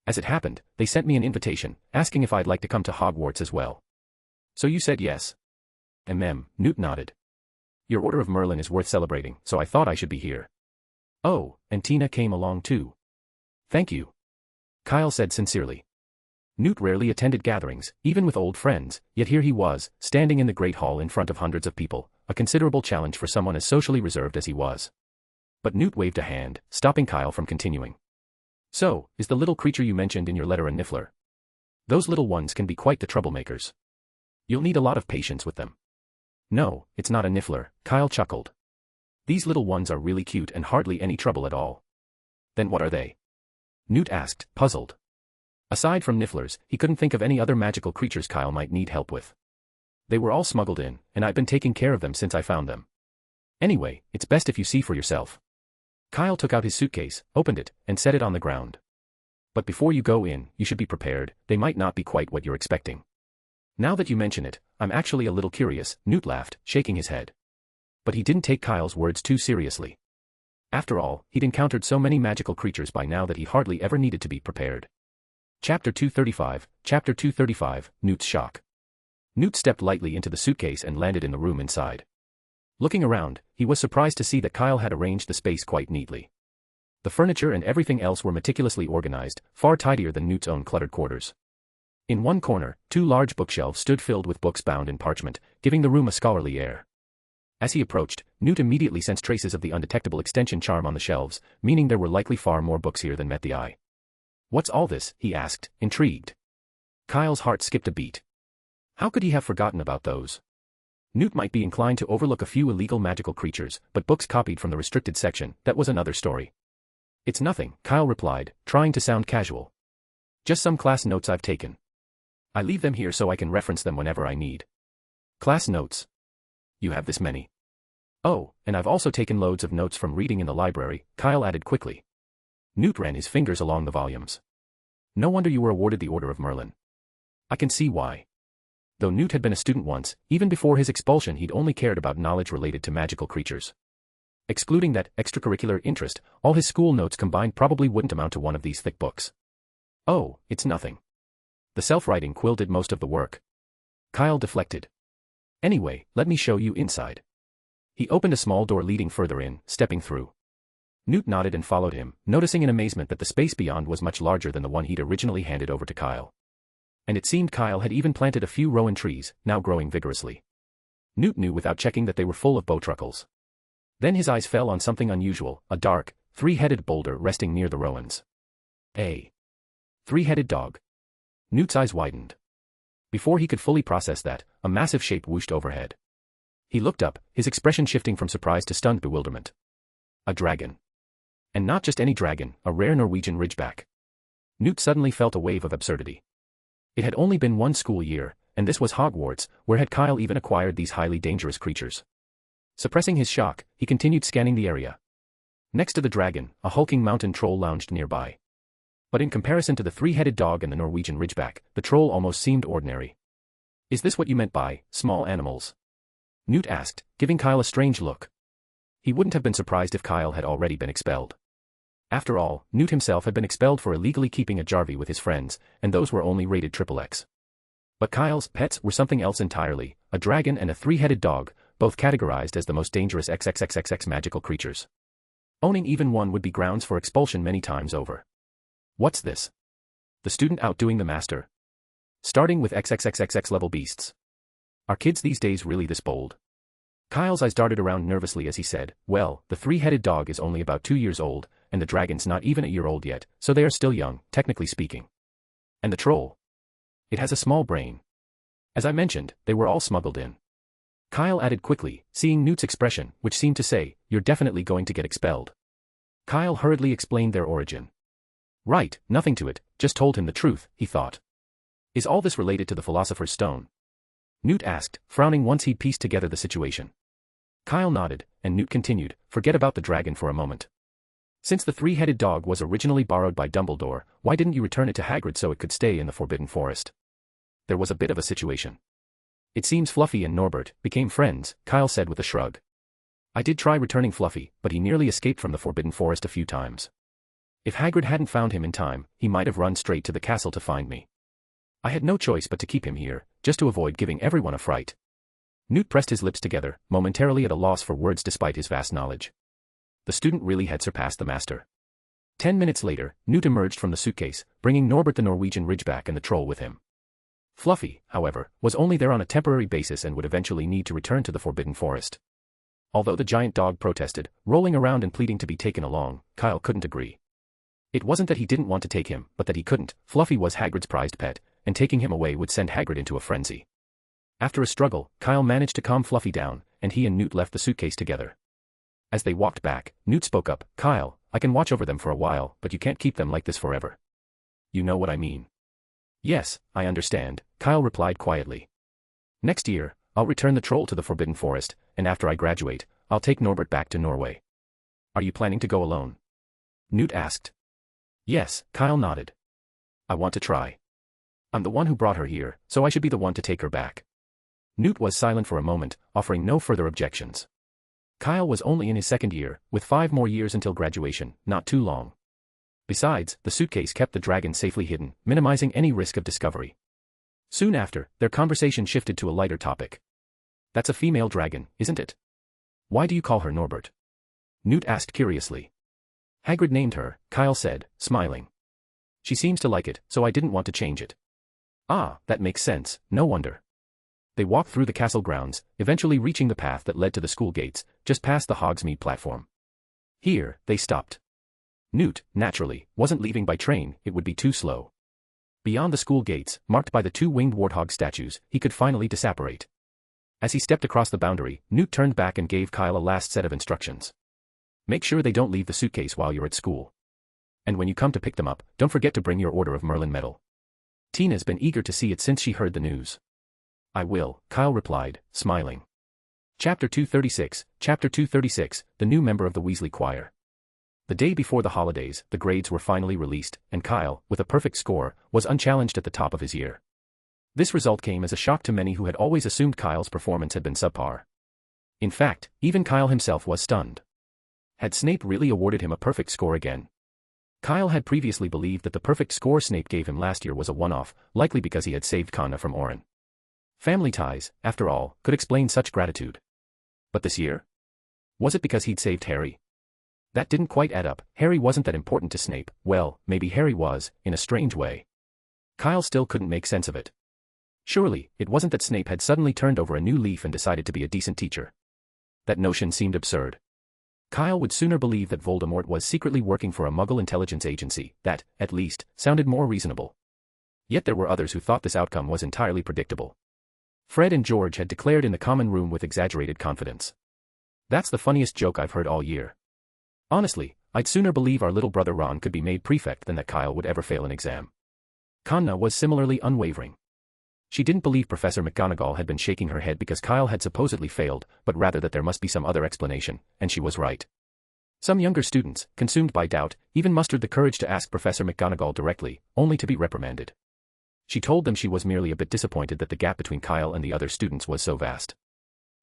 As it happened, they sent me an invitation, asking if I'd like to come to Hogwarts as well. So you said yes? Newt nodded. Your Order of Merlin is worth celebrating, so I thought I should be here. Oh, and Tina came along too. Thank you. Kyle said sincerely. Newt rarely attended gatherings, even with old friends, yet here he was, standing in the Great Hall in front of hundreds of people, a considerable challenge for someone as socially reserved as he was. But Newt waved a hand, stopping Kyle from continuing. So, is the little creature you mentioned in your letter a Niffler? Those little ones can be quite the troublemakers. You'll need a lot of patience with them. No, it's not a Niffler, Kyle chuckled. These little ones are really cute and hardly any trouble at all. Then what are they? Newt asked, puzzled. Aside from Nifflers, he couldn't think of any other magical creatures Kyle might need help with. They were all smuggled in, and I've been taking care of them since I found them. Anyway, it's best if you see for yourself. Kyle took out his suitcase, opened it, and set it on the ground. But before you go in, you should be prepared, they might not be quite what you're expecting. Now that you mention it, I'm actually a little curious, Newt laughed, shaking his head. But he didn't take Kyle's words too seriously. After all, he'd encountered so many magical creatures by now that he hardly ever needed to be prepared. Chapter 235, Newt's Shock. Newt stepped lightly into the suitcase and landed in the room inside. Looking around, he was surprised to see that Kyle had arranged the space quite neatly. The furniture and everything else were meticulously organized, far tidier than Newt's own cluttered quarters. In one corner, two large bookshelves stood filled with books bound in parchment, giving the room a scholarly air. As he approached, Newt immediately sensed traces of the undetectable extension charm on the shelves, meaning there were likely far more books here than met the eye. What's all this? He asked, intrigued. Kyle's heart skipped a beat. How could he have forgotten about those? Newt might be inclined to overlook a few illegal magical creatures, but books copied from the restricted section, that was another story. It's nothing, Kyle replied, trying to sound casual. Just some class notes I've taken. I leave them here so I can reference them whenever I need. Class notes? You have this many? Oh, and I've also taken loads of notes from reading in the library, Kyle added quickly. Newt ran his fingers along the volumes. No wonder you were awarded the Order of Merlin. I can see why. Though Newt had been a student once, even before his expulsion he'd only cared about knowledge related to magical creatures. Excluding that extracurricular interest, all his school notes combined probably wouldn't amount to one of these thick books. Oh, it's nothing. The self-writing quill did most of the work. Kyle deflected. Anyway, let me show you inside. He opened a small door leading further in, stepping through. Newt nodded and followed him, noticing in amazement that the space beyond was much larger than the one he'd originally handed over to Kyle. And it seemed Kyle had even planted a few rowan trees, now growing vigorously. Newt knew without checking that they were full of bowtruckles. Then his eyes fell on something unusual, a dark, three-headed boulder resting near the rowans. A three-headed dog. Newt's eyes widened. Before he could fully process that, a massive shape whooshed overhead. He looked up, his expression shifting from surprise to stunned bewilderment. A dragon. And not just any dragon, a rare Norwegian ridgeback. Newt suddenly felt a wave of absurdity. It had only been one school year, and this was Hogwarts, where had Kyle even acquired these highly dangerous creatures? Suppressing his shock, he continued scanning the area. Next to the dragon, a hulking mountain troll lounged nearby. But in comparison to the three-headed dog and the Norwegian ridgeback, the troll almost seemed ordinary. Is this what you meant by small animals? Newt asked, giving Kyle a strange look. He wouldn't have been surprised if Kyle had already been expelled. After all, Newt himself had been expelled for illegally keeping a Jarvey with his friends, and those were only rated XXX. But Kyle's pets were something else entirely, a dragon and a three-headed dog, both categorized as the most dangerous XXXXX magical creatures. Owning even one would be grounds for expulsion many times over. What's this? The student outdoing the master? Starting with XXXXX level beasts. Are kids these days really this bold? Kyle's eyes darted around nervously as he said, well, the three-headed dog is only about 2 years old, and the dragon's not even a year old yet, so they are still young, technically speaking. And the troll? It has a small brain. As I mentioned, they were all smuggled in. Kyle added quickly, seeing Newt's expression, which seemed to say, "You're definitely going to get expelled." Kyle hurriedly explained their origin. Right, nothing to it, just told him the truth, he thought. Is all this related to the Philosopher's Stone? Newt asked, frowning once he'd pieced together the situation. Kyle nodded, and Newt continued, "Forget about the dragon for a moment. Since the three-headed dog was originally borrowed by Dumbledore, why didn't you return it to Hagrid so it could stay in the Forbidden Forest?" There was a bit of a situation. "It seems Fluffy and Norbert became friends," Kyle said with a shrug. "I did try returning Fluffy, but he nearly escaped from the Forbidden Forest a few times. If Hagrid hadn't found him in time, he might have run straight to the castle to find me. I had no choice but to keep him here, just to avoid giving everyone a fright." Newt pressed his lips together, momentarily at a loss for words despite his vast knowledge. The student really had surpassed the master. 10 minutes later, Newt emerged from the suitcase, bringing Norbert the Norwegian Ridgeback and the troll with him. Fluffy, however, was only there on a temporary basis and would eventually need to return to the Forbidden Forest. Although the giant dog protested, rolling around and pleading to be taken along, Kyle couldn't agree. It wasn't that he didn't want to take him, but that he couldn't. Fluffy was Hagrid's prized pet, and taking him away would send Hagrid into a frenzy. After a struggle, Kyle managed to calm Fluffy down, and he and Newt left the suitcase together. As they walked back, Newt spoke up, "Kyle, I can watch over them for a while, but you can't keep them like this forever. You know what I mean?" "Yes, I understand," Kyle replied quietly. "Next year, I'll return the troll to the Forbidden Forest, and after I graduate, I'll take Norbert back to Norway." "Are you planning to go alone?" Newt asked. "Yes," Kyle nodded. "I want to try. I'm the one who brought her here, so I should be the one to take her back." Newt was silent for a moment, offering no further objections. Kyle was only in his second year, with 5 more years until graduation, not too long. Besides, the suitcase kept the dragon safely hidden, minimizing any risk of discovery. Soon after, their conversation shifted to a lighter topic. "That's a female dragon, isn't it? Why do you call her Norbert?" Newt asked curiously. "Hagrid named her," Kyle said, smiling. "She seems to like it, so I didn't want to change it." "Ah, that makes sense, no wonder." They walked through the castle grounds, eventually reaching the path that led to the school gates, just past the Hogsmeade platform. Here, they stopped. Newt, naturally, wasn't leaving by train, it would be too slow. Beyond the school gates, marked by the 2 winged warthog statues, he could finally disapparate. As he stepped across the boundary, Newt turned back and gave Kyle a last set of instructions. "Make sure they don't leave the suitcase while you're at school. And when you come to pick them up, don't forget to bring your Order of Merlin medal. Tina's been eager to see it since she heard the news." "I will," Kyle replied, smiling. Chapter 236, the new member of the Weasley choir. The day before the holidays, the grades were finally released, and Kyle, with a perfect score, was unchallenged at the top of his year. This result came as a shock to many who had always assumed Kyle's performance had been subpar. In fact, even Kyle himself was stunned. Had Snape really awarded him a perfect score again? Kyle had previously believed that the perfect score Snape gave him last year was a one-off, likely because he had saved Conna from Orin. Family ties, after all, could explain such gratitude. But this year? Was it because he'd saved Harry? That didn't quite add up. Harry wasn't that important to Snape. Well, maybe Harry was, in a strange way. Kyle still couldn't make sense of it. Surely, it wasn't that Snape had suddenly turned over a new leaf and decided to be a decent teacher. That notion seemed absurd. Kyle would sooner believe that Voldemort was secretly working for a Muggle intelligence agency. That, at least, sounded more reasonable. Yet there were others who thought this outcome was entirely predictable. Fred and George had declared in the common room with exaggerated confidence. "That's the funniest joke I've heard all year. Honestly, I'd sooner believe our little brother Ron could be made prefect than that Kyle would ever fail an exam." Conna was similarly unwavering. She didn't believe Professor McGonagall had been shaking her head because Kyle had supposedly failed, but rather that there must be some other explanation, and she was right. Some younger students, consumed by doubt, even mustered the courage to ask Professor McGonagall directly, only to be reprimanded. She told them she was merely a bit disappointed that the gap between Kyle and the other students was so vast.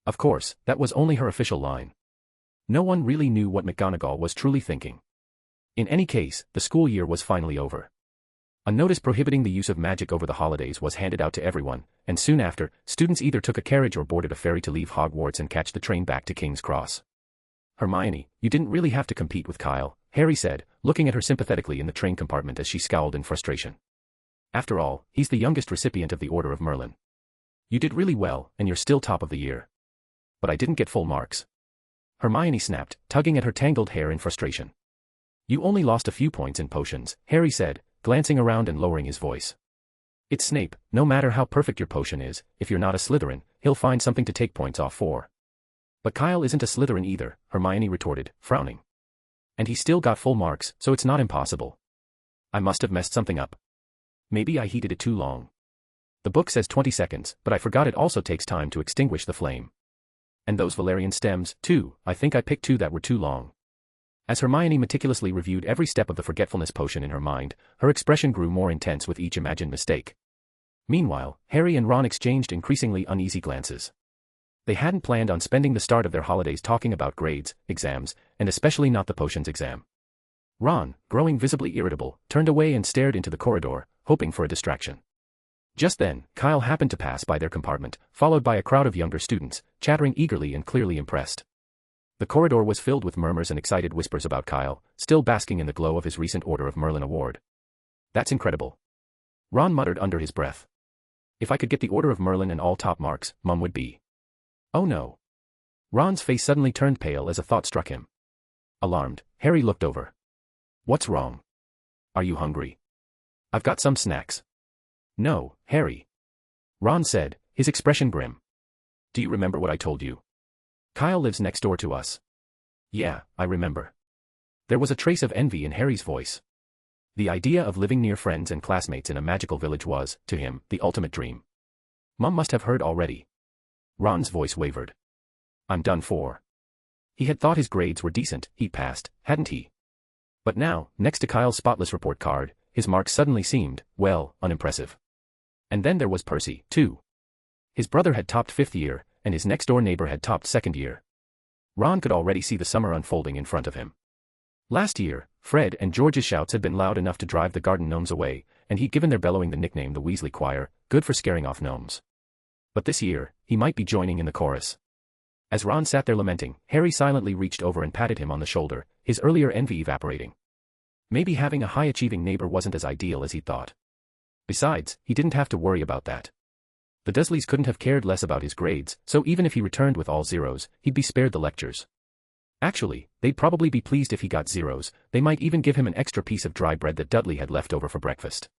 Of course, that was only her official line. No one really knew what McGonagall was truly thinking. In any case, the school year was finally over. A notice prohibiting the use of magic over the holidays was handed out to everyone, and soon after, students either took a carriage or boarded a ferry to leave Hogwarts and catch the train back to King's Cross. "Hermione, you didn't really have to compete with Kyle," Harry said, looking at her sympathetically in the train compartment as she scowled in frustration. "After all, he's the youngest recipient of the Order of Merlin. You did really well, and you're still top of the year." "But I didn't get full marks." Hermione snapped, tugging at her tangled hair in frustration. "You only lost a few points in potions," Harry said, glancing around and lowering his voice. It's Snape. No matter how perfect your potion is, if you're not a Slytherin, he'll find something to take points off for. But Kyle isn't a Slytherin either, Hermione retorted, frowning. And he still got full marks, so it's not impossible. I must have messed something up. Maybe I heated it too long. The book says 20 seconds, but I forgot it also takes time to extinguish the flame. And those Valerian stems, too, I think I picked 2 that were too long. As Hermione meticulously reviewed every step of the forgetfulness potion in her mind, her expression grew more intense with each imagined mistake. Meanwhile, Harry and Ron exchanged increasingly uneasy glances. They hadn't planned on spending the start of their holidays talking about grades, exams, and especially not the potions exam. Ron, growing visibly irritable, turned away and stared into the corridor, hoping for a distraction. Just then, Kyle happened to pass by their compartment, followed by a crowd of younger students, chattering eagerly and clearly impressed. The corridor was filled with murmurs and excited whispers about Kyle, still basking in the glow of his recent Order of Merlin award. That's incredible. Ron muttered under his breath. If I could get the Order of Merlin and all top marks, Mum would be. Oh no. Ron's face suddenly turned pale as a thought struck him. Alarmed, Harry looked over. What's wrong? Are you hungry? I've got some snacks. No, Harry. Ron said, his expression grim. Do you remember what I told you? Kyle lives next door to us. Yeah, I remember. There was a trace of envy in Harry's voice. The idea of living near friends and classmates in a magical village was, to him, the ultimate dream. Mum must have heard already. Ron's voice wavered. I'm done for. He had thought his grades were decent, he passed, hadn't he? But now, next to Kyle's spotless report card, his marks suddenly seemed, well, unimpressive. And then there was Percy, too. His brother had topped 5th year, and his next-door neighbor had topped 2nd year. Ron could already see the summer unfolding in front of him. Last year, Fred and George's shouts had been loud enough to drive the garden gnomes away, and he'd given their bellowing the nickname the Weasley Choir, good for scaring off gnomes. But this year, he might be joining in the chorus. As Ron sat there lamenting, Harry silently reached over and patted him on the shoulder, his earlier envy evaporating. Maybe having a high-achieving neighbor wasn't as ideal as he'd thought. Besides, he didn't have to worry about that. The Dursleys couldn't have cared less about his grades, so even if he returned with all zeros, he'd be spared the lectures. Actually, they'd probably be pleased if he got zeros, they might even give him an extra piece of dry bread that Dudley had left over for breakfast.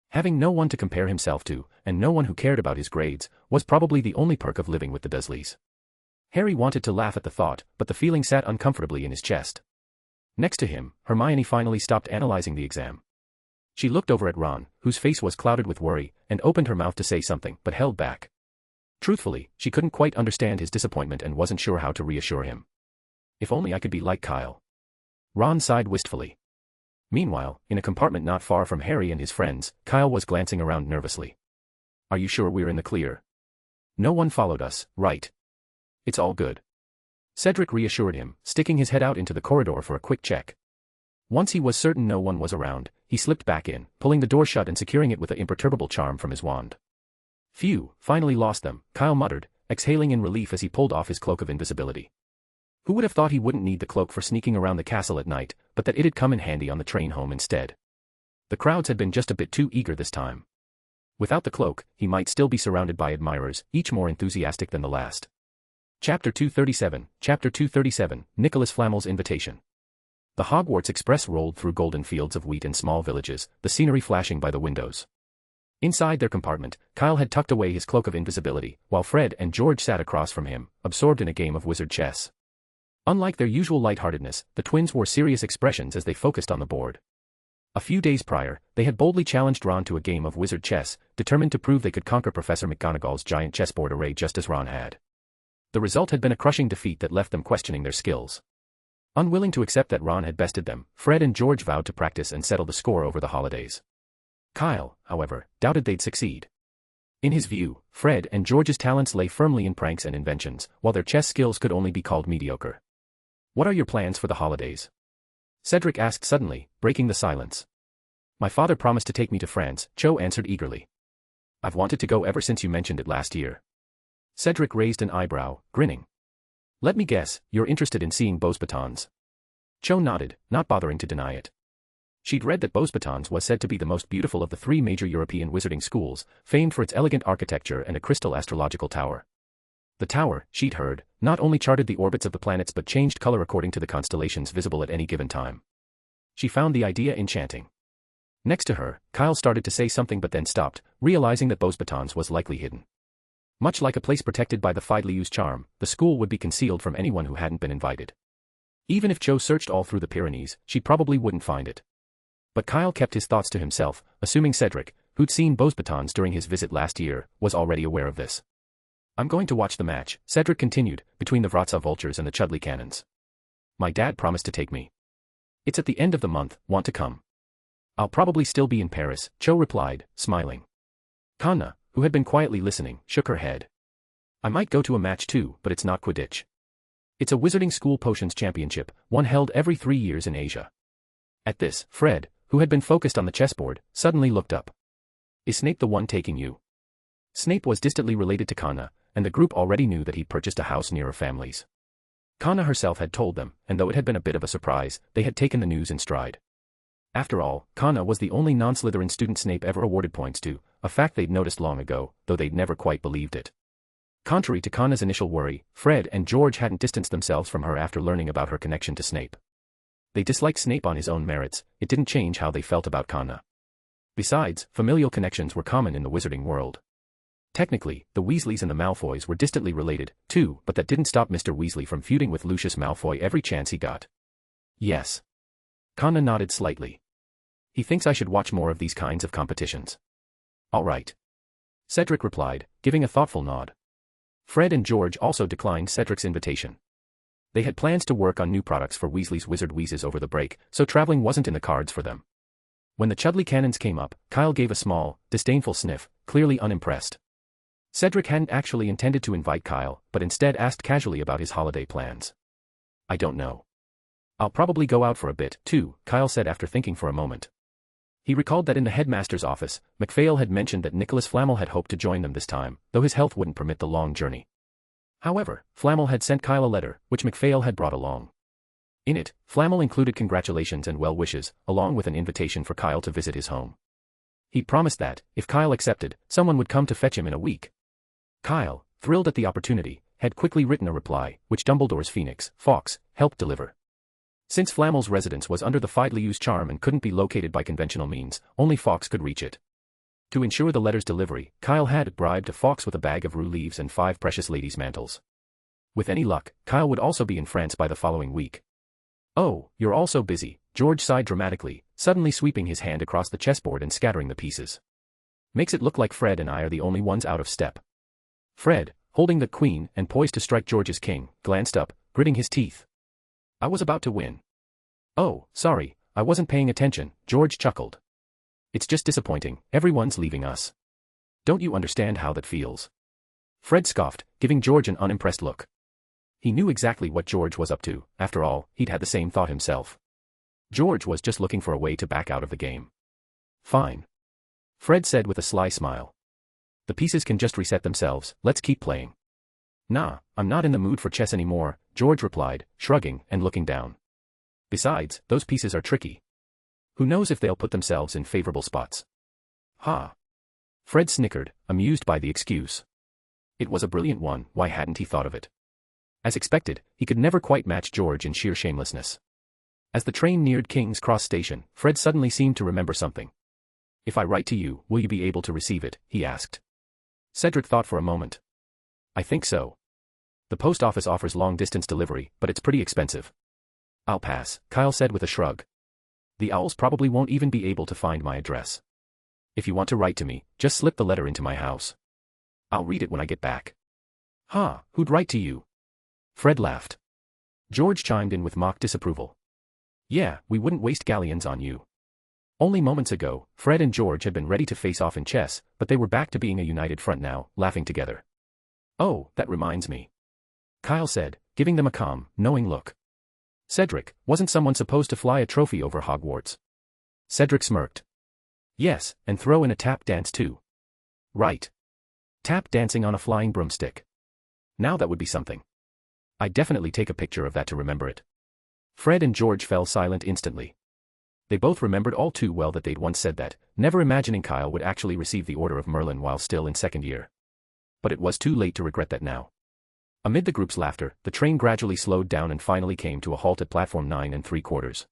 Having no one to compare himself to, and no one who cared about his grades, was probably the only perk of living with the Dursleys. Harry wanted to laugh at the thought, but the feeling sat uncomfortably in his chest. Next to him, Hermione finally stopped analyzing the exam. She looked over at Ron, whose face was clouded with worry, and opened her mouth to say something, but held back. Truthfully, she couldn't quite understand his disappointment and wasn't sure how to reassure him. If only I could be like Kyle. Ron sighed wistfully. Meanwhile, in a compartment not far from Harry and his friends, Kyle was glancing around nervously. Are you sure we're in the clear? No one followed us, right? It's all good. Cedric reassured him, sticking his head out into the corridor for a quick check. Once he was certain no one was around, he slipped back in, pulling the door shut and securing it with an imperturbable charm from his wand. Phew, finally lost them, Kyle muttered, exhaling in relief as he pulled off his cloak of invisibility. Who would have thought he wouldn't need the cloak for sneaking around the castle at night, but that it'd come in handy on the train home instead. The crowds had been just a bit too eager this time. Without the cloak, he might still be surrounded by admirers, each more enthusiastic than the last. Chapter 237, Nicholas Flamel's Invitation. The Hogwarts Express rolled through golden fields of wheat and small villages, the scenery flashing by the windows. Inside their compartment, Kyle had tucked away his cloak of invisibility, while Fred and George sat across from him, absorbed in a game of wizard chess. Unlike their usual lightheartedness, the twins wore serious expressions as they focused on the board. A few days prior, they had boldly challenged Ron to a game of wizard chess, determined to prove they could conquer Professor McGonagall's giant chessboard array just as Ron had. The result had been a crushing defeat that left them questioning their skills. Unwilling to accept that Ron had bested them, Fred and George vowed to practice and settle the score over the holidays. Kyle, however, doubted they'd succeed. In his view, Fred and George's talents lay firmly in pranks and inventions, while their chess skills could only be called mediocre. What are your plans for the holidays? Cedric asked suddenly, breaking the silence. My father promised to take me to France, Cho answered eagerly. I've wanted to go ever since you mentioned it last year. Cedric raised an eyebrow, grinning. Let me guess, you're interested in seeing Beauxbatons. Cho nodded, not bothering to deny it. She'd read that Beauxbatons was said to be the most beautiful of the 3 major European wizarding schools, famed for its elegant architecture and a crystal astrological tower. The tower, she'd heard, not only charted the orbits of the planets but changed color according to the constellations visible at any given time. She found the idea enchanting. Next to her, Kyle started to say something but then stopped, realizing that Beauxbatons was likely hidden. Much like a place protected by the Fidelius charm, the school would be concealed from anyone who hadn't been invited. Even if Cho searched all through the Pyrenees, she probably wouldn't find it. But Kyle kept his thoughts to himself, assuming Cedric, who'd seen Beauxbatons during his visit last year, was already aware of this. I'm going to watch the match, Cedric continued, between the Vratsa vultures and the Chudley cannons. My dad promised to take me. It's at the end of the month, want to come? I'll probably still be in Paris, Cho replied, smiling. Kanna, who had been quietly listening, shook her head. I might go to a match too, but it's not Quidditch. It's a wizarding school potions championship, one held every 3 years in Asia. At this, Fred, who had been focused on the chessboard, suddenly looked up. Is Snape the one taking you? Snape was distantly related to Kanna, and the group already knew that he'd purchased a house near her family's. Kanna herself had told them, and though it had been a bit of a surprise, they had taken the news in stride. After all, Kanna was the only non-Slytherin student Snape ever awarded points to, a fact they'd noticed long ago, though they'd never quite believed it. Contrary to Kanna's initial worry, Fred and George hadn't distanced themselves from her after learning about her connection to Snape. They disliked Snape on his own merits, it didn't change how they felt about Kanna. Besides, familial connections were common in the wizarding world. Technically, the Weasleys and the Malfoys were distantly related, too, but that didn't stop Mr. Weasley from feuding with Lucius Malfoy every chance he got. Yes. Kanna nodded slightly. He thinks I should watch more of these kinds of competitions. All right. Cedric replied, giving a thoughtful nod. Fred and George also declined Cedric's invitation. They had plans to work on new products for Weasley's Wizard Wheezes over the break, so traveling wasn't in the cards for them. When the Chudley cannons came up, Kyle gave a small, disdainful sniff, clearly unimpressed. Cedric hadn't actually intended to invite Kyle, but instead asked casually about his holiday plans. I don't know. I'll probably go out for a bit, too, Kyle said after thinking for a moment. He recalled that in the headmaster's office, McPhail had mentioned that Nicholas Flamel had hoped to join them this time, though his health wouldn't permit the long journey. However, Flamel had sent Kyle a letter, which McPhail had brought along. In it, Flamel included congratulations and well wishes, along with an invitation for Kyle to visit his home. He promised that, if Kyle accepted, someone would come to fetch him in a week. Kyle, thrilled at the opportunity, had quickly written a reply, which Dumbledore's Phoenix, Fawkes, helped deliver. Since Flamel's residence was under the Fidelius charm and couldn't be located by conventional means, only Fawkes could reach it. To ensure the letter's delivery, Kyle had bribed Fawkes with a bag of rue leaves and 5 precious ladies' mantles. With any luck, Kyle would also be in France by the following week. Oh, you're all so busy, George sighed dramatically, suddenly sweeping his hand across the chessboard and scattering the pieces. Makes it look like Fred and I are the only ones out of step. Fred, holding the queen and poised to strike George's king, glanced up, gritting his teeth. I was about to win. Oh, sorry, I wasn't paying attention, George chuckled. It's just disappointing, everyone's leaving us. Don't you understand how that feels? Fred scoffed, giving George an unimpressed look. He knew exactly what George was up to, after all, he'd had the same thought himself. George was just looking for a way to back out of the game. Fine. Fred said with a sly smile. The pieces can just reset themselves, let's keep playing. Nah, I'm not in the mood for chess anymore, George replied, shrugging and looking down. Besides, those pieces are tricky. Who knows if they'll put themselves in favorable spots. Ha. Fred snickered, amused by the excuse. It was a brilliant one, why hadn't he thought of it? As expected, he could never quite match George in sheer shamelessness. As the train neared King's Cross Station, Fred suddenly seemed to remember something. If I write to you, will you be able to receive it, he asked. Cedric thought for a moment. I think so. The post office offers long-distance delivery, but it's pretty expensive. I'll pass, Kyle said with a shrug. The owls probably won't even be able to find my address. If you want to write to me, just slip the letter into my house. I'll read it when I get back. Ha, who'd write to you? Fred laughed. George chimed in with mock disapproval. Yeah, we wouldn't waste galleons on you. Only moments ago, Fred and George had been ready to face off in chess, but they were back to being a united front now, laughing together. Oh, that reminds me. Kyle said, giving them a calm, knowing look. Cedric, wasn't someone supposed to fly a trophy over Hogwarts? Cedric smirked. Yes, and throw in a tap dance too. Right. Tap dancing on a flying broomstick. Now that would be something. I'd definitely take a picture of that to remember it. Fred and George fell silent instantly. They both remembered all too well that they'd once said that, never imagining Kyle would actually receive the Order of Merlin while still in second year. But it was too late to regret that now. Amid the group's laughter, the train gradually slowed down and finally came to a halt at platform 9 3/4.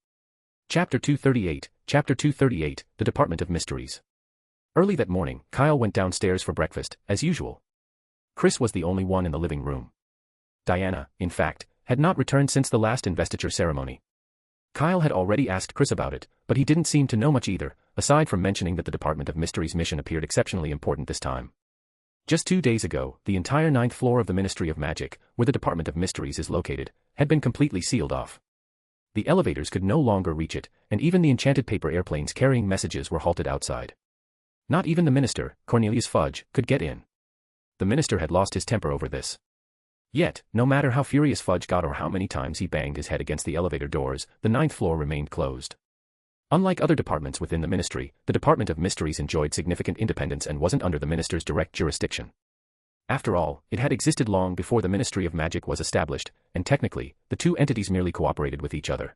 Chapter 238, The Department of Mysteries. Early that morning, Kyle went downstairs for breakfast, as usual. Chris was the only one in the living room. Diana, in fact, had not returned since the last investiture ceremony. Kyle had already asked Chris about it, but he didn't seem to know much either, aside from mentioning that the Department of Mysteries mission appeared exceptionally important this time. Just 2 days ago, the entire 9th floor of the Ministry of Magic, where the Department of Mysteries is located, had been completely sealed off. The elevators could no longer reach it, and even the enchanted paper airplanes carrying messages were halted outside. Not even the minister, Cornelius Fudge, could get in. The minister had lost his temper over this. Yet, no matter how furious Fudge got or how many times he banged his head against the elevator doors, the 9th floor remained closed. Unlike other departments within the ministry, the Department of Mysteries enjoyed significant independence and wasn't under the minister's direct jurisdiction. After all, it had existed long before the Ministry of Magic was established, and technically, the two entities merely cooperated with each other.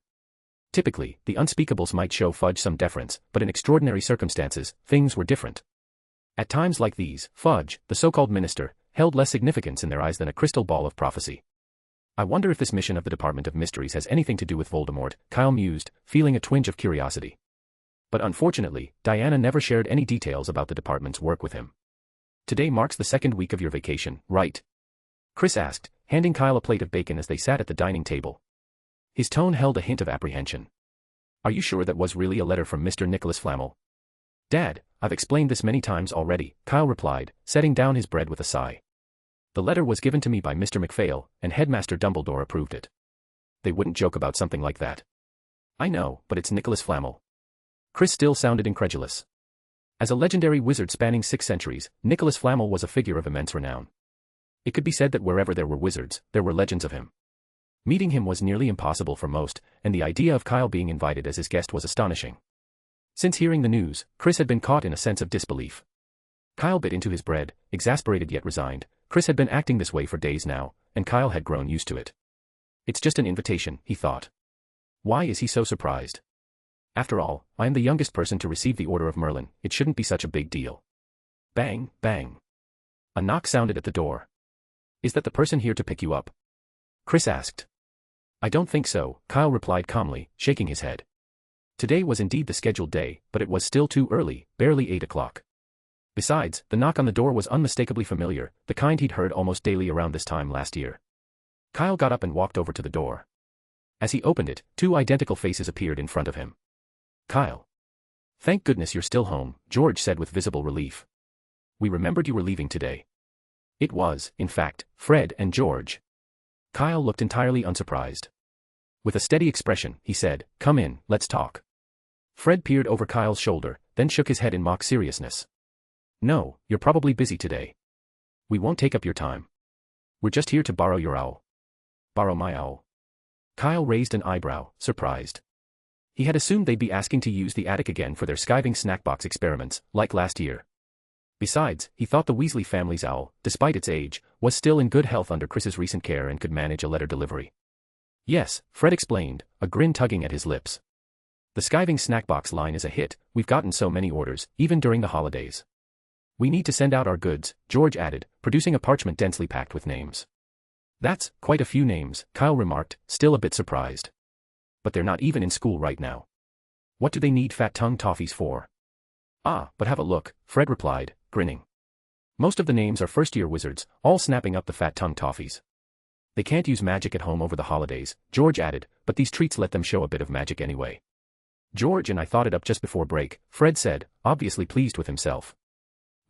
Typically, the unspeakables might show Fudge some deference, but in extraordinary circumstances, things were different. At times like these, Fudge, the so-called minister, held less significance in their eyes than a crystal ball of prophecy. I wonder if this mission of the Department of Mysteries has anything to do with Voldemort, Kyle mused, feeling a twinge of curiosity. But unfortunately, Diana never shared any details about the department's work with him. Today marks the 2nd week of your vacation, right? Chris asked, handing Kyle a plate of bacon as they sat at the dining table. His tone held a hint of apprehension. Are you sure that was really a letter from Mr. Nicholas Flamel? Dad, I've explained this many times already, Kyle replied, setting down his bread with a sigh. The letter was given to me by Mr. McPhail, and Headmaster Dumbledore approved it. They wouldn't joke about something like that. I know, but it's Nicholas Flamel. Chris still sounded incredulous. As a legendary wizard spanning 6 centuries, Nicholas Flamel was a figure of immense renown. It could be said that wherever there were wizards, there were legends of him. Meeting him was nearly impossible for most, and the idea of Kyle being invited as his guest was astonishing. Since hearing the news, Chris had been caught in a sense of disbelief. Kyle bit into his bread, exasperated yet resigned. Chris had been acting this way for days now, and Kyle had grown used to it. It's just an invitation, he thought. Why is he so surprised? After all, I am the youngest person to receive the Order of Merlin, it shouldn't be such a big deal. Bang, bang. A knock sounded at the door. Is that the person here to pick you up? Chris asked. I don't think so, Kyle replied calmly, shaking his head. Today was indeed the scheduled day, but it was still too early, barely 8 o'clock. Besides, the knock on the door was unmistakably familiar, the kind he'd heard almost daily around this time last year. Kyle got up and walked over to the door. As he opened it, 2 identical faces appeared in front of him. Kyle. Thank goodness you're still home, George said with visible relief. We remembered you were leaving today. It was, in fact, Fred and George. Kyle looked entirely unsurprised. With a steady expression, he said, Come in, let's talk. Fred peered over Kyle's shoulder, then shook his head in mock seriousness. No, you're probably busy today. We won't take up your time. We're just here to borrow your owl. Borrow my owl? Kyle raised an eyebrow, surprised. He had assumed they'd be asking to use the attic again for their skiving snack box experiments, like last year. Besides, he thought the Weasley family's owl, despite its age, was still in good health under Chris's recent care and could manage a letter delivery. Yes, Fred explained, a grin tugging at his lips. The skiving snack box line is a hit, we've gotten so many orders, even during the holidays. We need to send out our goods, George added, producing a parchment densely packed with names. That's quite a few names, Kyle remarked, still a bit surprised. But they're not even in school right now. What do they need fat tongue toffees for? Ah, but have a look, Fred replied, grinning. Most of the names are first-year wizards, all snapping up the fat tongue toffees. They can't use magic at home over the holidays, George added, but these treats let them show a bit of magic anyway. George and I thought it up just before break, Fred said, obviously pleased with himself.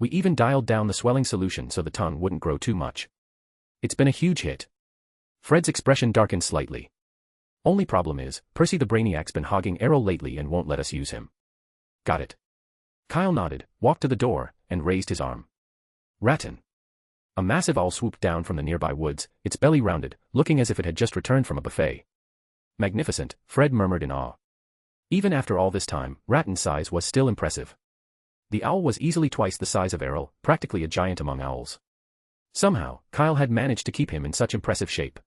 We even dialed down the swelling solution so the tongue wouldn't grow too much. It's been a huge hit. Fred's expression darkened slightly. Only problem is, Percy the Brainiac's been hogging Errol lately and won't let us use him. Got it. Kyle nodded, walked to the door, and raised his arm. Rattan. A massive owl swooped down from the nearby woods, its belly rounded, looking as if it had just returned from a buffet. Magnificent, Fred murmured in awe. Even after all this time, Rattan's size was still impressive. The owl was easily twice the size of Errol, practically a giant among owls. Somehow, Kyle had managed to keep him in such impressive shape.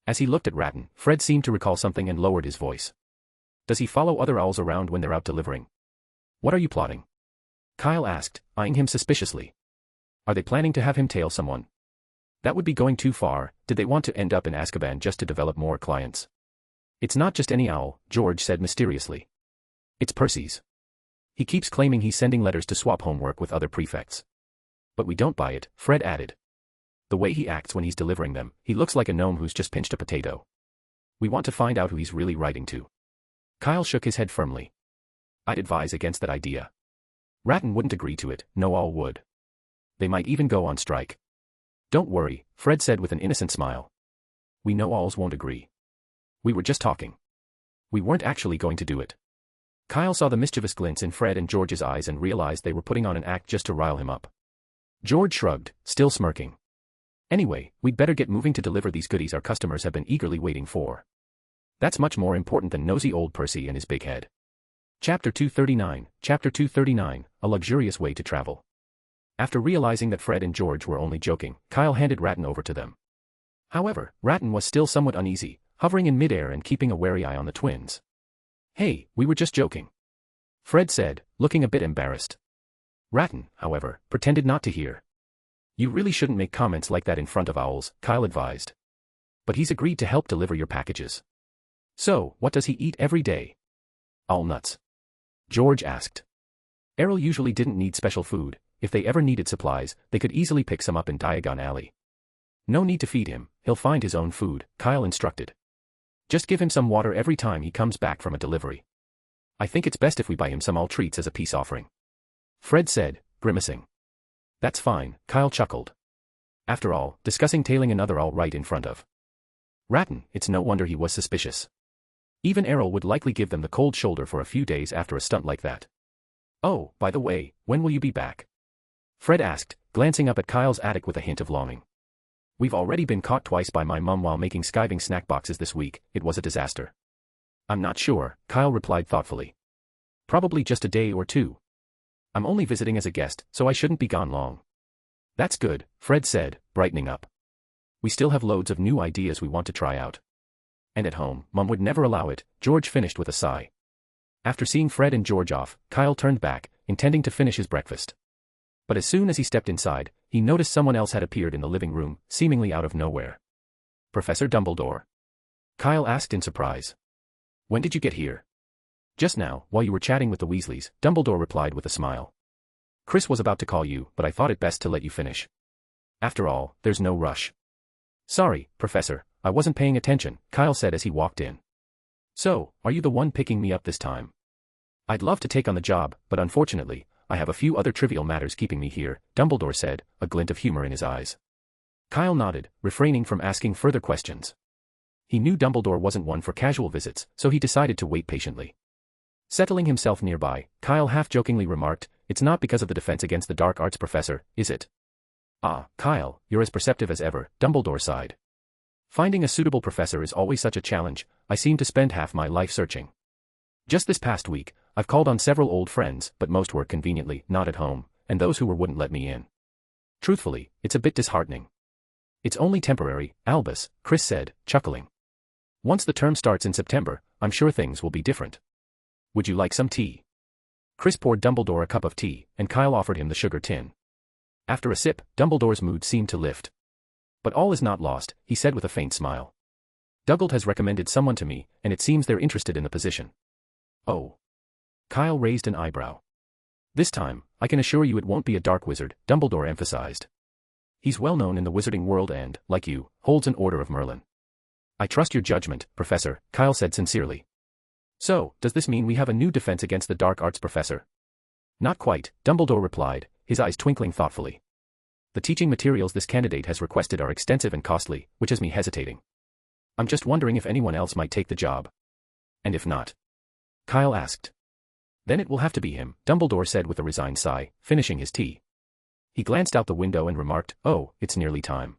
As he looked at Rattan, Fred seemed to recall something and lowered his voice. Does he follow other owls around when they're out delivering? What are you plotting? Kyle asked, eyeing him suspiciously. Are they planning to have him tail someone? That would be going too far. Did they want to end up in Azkaban just to develop more clients? It's not just any owl, George said mysteriously. It's Percy's. He keeps claiming he's sending letters to swap homework with other prefects. But we don't buy it, Fred added. The way he acts when he's delivering them, he looks like a gnome who's just pinched a potato. We want to find out who he's really writing to. Kyle shook his head firmly. I'd advise against that idea. Ratton wouldn't agree to it, no owl would. They might even go on strike. Don't worry, Fred said with an innocent smile. We know owls won't agree. We were just talking. We weren't actually going to do it. Kyle saw the mischievous glints in Fred and George's eyes and realized they were putting on an act just to rile him up. George shrugged, still smirking. Anyway, we'd better get moving to deliver these goodies our customers have been eagerly waiting for. That's much more important than nosy old Percy and his big head. Chapter 239, A Luxurious Way to Travel. After realizing that Fred and George were only joking, Kyle handed Ratton over to them. However, Ratton was still somewhat uneasy, hovering in midair and keeping a wary eye on the twins. Hey, we were just joking, Fred said, looking a bit embarrassed. Ratton, however, pretended not to hear. You really shouldn't make comments like that in front of owls, Kyle advised. But he's agreed to help deliver your packages. So, what does he eat every day? Owl nuts, George asked. Errol usually didn't need special food. If they ever needed supplies, they could easily pick some up in Diagon Alley. No need to feed him, he'll find his own food, Kyle instructed. Just give him some water every time he comes back from a delivery. I think it's best if we buy him some owl treats as a peace offering, Fred said, grimacing. That's fine, Kyle chuckled. After all, discussing tailing another owl right in front of Ratton, it's no wonder he was suspicious. Even Errol would likely give them the cold shoulder for a few days after a stunt like that. Oh, by the way, when will you be back? Fred asked, glancing up at Kyle's attic with a hint of longing. We've already been caught twice by my mum while making skiving snack boxes this week, it was a disaster. I'm not sure, Kyle replied thoughtfully. Probably just a day or two. I'm only visiting as a guest, so I shouldn't be gone long. That's good, Fred said, brightening up. We still have loads of new ideas we want to try out. And at home, Mum would never allow it, George finished with a sigh. After seeing Fred and George off, Kyle turned back, intending to finish his breakfast. But as soon as he stepped inside, he noticed someone else had appeared in the living room, seemingly out of nowhere. Professor Dumbledore? Kyle asked in surprise. When did you get here? Just now, while you were chatting with the Weasleys, Dumbledore replied with a smile. Chris was about to call you, but I thought it best to let you finish. After all, there's no rush. Sorry, Professor, I wasn't paying attention, Kyle said as he walked in. So, are you the one picking me up this time? I'd love to take on the job, but unfortunately, I have a few other trivial matters keeping me here, Dumbledore said, a glint of humor in his eyes. Kyle nodded, refraining from asking further questions. He knew Dumbledore wasn't one for casual visits, so he decided to wait patiently. Settling himself nearby, Kyle half-jokingly remarked, It's not because of the defense against the dark arts, Professor, is it? Ah, Kyle, you're as perceptive as ever, Dumbledore sighed. Finding a suitable professor is always such a challenge. I seem to spend half my life searching. Just this past week, I've called on several old friends, but most were conveniently not at home, and those who were wouldn't let me in. Truthfully, it's a bit disheartening. It's only temporary, Albus, Chris said, chuckling. Once the term starts in September, I'm sure things will be different. Would you like some tea? Chris poured Dumbledore a cup of tea, and Kyle offered him the sugar tin. After a sip, Dumbledore's mood seemed to lift. But all is not lost, he said with a faint smile. Dougald has recommended someone to me, and it seems they're interested in the position. Oh. Kyle raised an eyebrow. This time, I can assure you it won't be a dark wizard, Dumbledore emphasized. He's well known in the wizarding world and, like you, holds an Order of Merlin. I trust your judgment, Professor, Kyle said sincerely. So, does this mean we have a new defense against the dark arts, Professor? Not quite, Dumbledore replied, his eyes twinkling thoughtfully. The teaching materials this candidate has requested are extensive and costly, which has me hesitating. I'm just wondering if anyone else might take the job. And if not? Kyle asked. Then it will have to be him, Dumbledore said with a resigned sigh, finishing his tea. He glanced out the window and remarked, Oh, it's nearly time.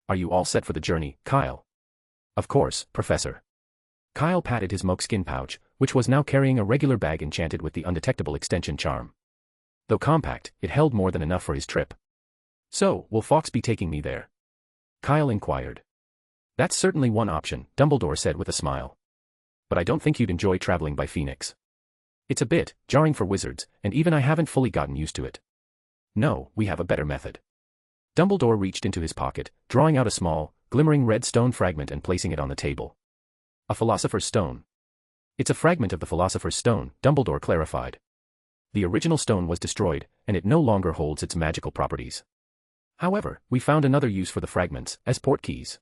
Are you all set for the journey, Kyle? Of course, Professor. Kyle patted his moleskin pouch, which was now carrying a regular bag enchanted with the undetectable extension charm. Though compact, it held more than enough for his trip. So, will Fawkes be taking me there? Kyle inquired. That's certainly one option, Dumbledore said with a smile. But I don't think you'd enjoy traveling by Phoenix. It's a bit jarring for wizards, and even I haven't fully gotten used to it. No, we have a better method. Dumbledore reached into his pocket, drawing out a small, glimmering red stone fragment and placing it on the table. A Philosopher's Stone. It's a fragment of the Philosopher's Stone, Dumbledore clarified. The original stone was destroyed, and it no longer holds its magical properties. However, we found another use for the fragments, as portkeys.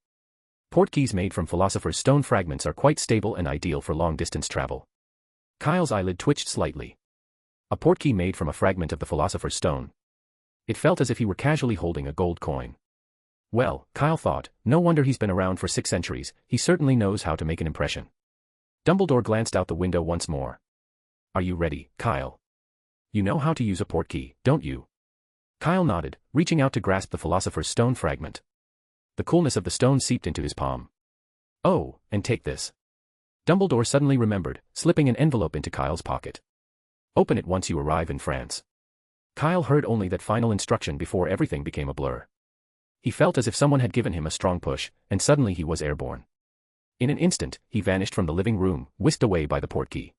Portkeys made from Philosopher's Stone fragments are quite stable and ideal for long-distance travel. Kyle's eyelid twitched slightly. A portkey made from a fragment of the Philosopher's Stone. It felt as if he were casually holding a gold coin. Well, Kyle thought, no wonder he's been around for 6 centuries, he certainly knows how to make an impression. Dumbledore glanced out the window once more. Are you ready, Kyle? You know how to use a portkey, don't you? Kyle nodded, reaching out to grasp the Philosopher's Stone fragment. The coolness of the stone seeped into his palm. Oh, and take this. Dumbledore suddenly remembered, slipping an envelope into Kyle's pocket. Open it once you arrive in France. Kyle heard only that final instruction before everything became a blur. He felt as if someone had given him a strong push, and suddenly he was airborne. In an instant, he vanished from the living room, whisked away by the portkey.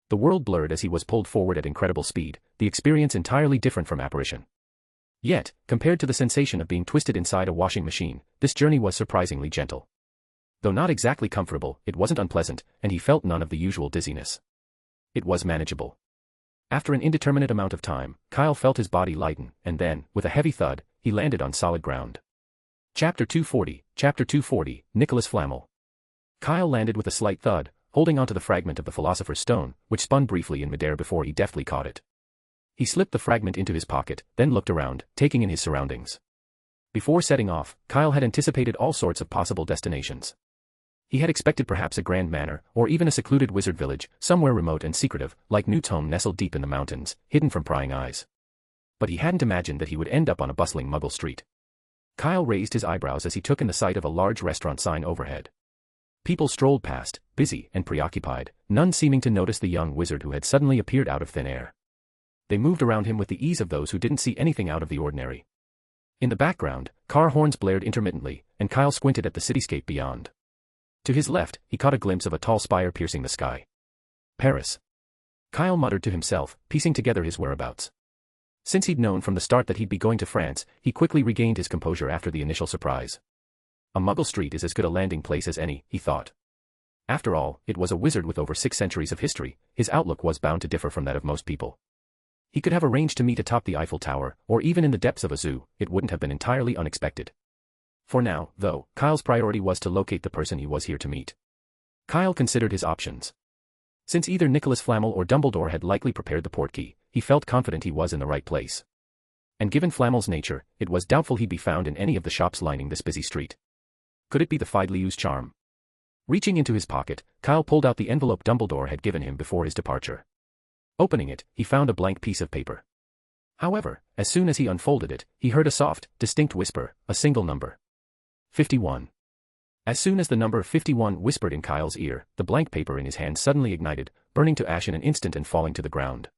The world blurred as he was pulled forward at incredible speed, the experience entirely different from apparition. Yet, compared to the sensation of being twisted inside a washing machine, this journey was surprisingly gentle. Though not exactly comfortable, it wasn't unpleasant, and he felt none of the usual dizziness. It was manageable. After an indeterminate amount of time, Kyle felt his body lighten, and then, with a heavy thud, he landed on solid ground. Chapter 240, Nicholas Flamel. Kyle landed with a slight thud, holding onto the fragment of the Philosopher's Stone, which spun briefly in midair before he deftly caught it. He slipped the fragment into his pocket, then looked around, taking in his surroundings. Before setting off, Kyle had anticipated all sorts of possible destinations. He had expected perhaps a grand manor, or even a secluded wizard village, somewhere remote and secretive, like Newt's home nestled deep in the mountains, hidden from prying eyes. But he hadn't imagined that he would end up on a bustling Muggle street. Kyle raised his eyebrows as he took in the sight of a large restaurant sign overhead. People strolled past, busy and preoccupied, none seeming to notice the young wizard who had suddenly appeared out of thin air. They moved around him with the ease of those who didn't see anything out of the ordinary. In the background, car horns blared intermittently, and Kyle squinted at the cityscape beyond. To his left, he caught a glimpse of a tall spire piercing the sky. Paris. Kyle muttered to himself, piecing together his whereabouts. Since he'd known from the start that he'd be going to France, he quickly regained his composure after the initial surprise. A Muggle street is as good a landing place as any, he thought. After all, it was a wizard with over 6 centuries of history, his outlook was bound to differ from that of most people. He could have arranged to meet atop the Eiffel Tower, or even in the depths of a zoo, it wouldn't have been entirely unexpected. For now, though, Kyle's priority was to locate the person he was here to meet. Kyle considered his options. Since either Nicholas Flamel or Dumbledore had likely prepared the portkey, he felt confident he was in the right place. And given Flamel's nature, it was doubtful he'd be found in any of the shops lining this busy street. Could it be the Fidley's charm? Reaching into his pocket, Kyle pulled out the envelope Dumbledore had given him before his departure. Opening it, he found a blank piece of paper. However, as soon as he unfolded it, he heard a soft, distinct whisper, a single number. 51. As soon as the number 51 whispered in Kyle's ear, the blank paper in his hand suddenly ignited, burning to ash in an instant and falling to the ground.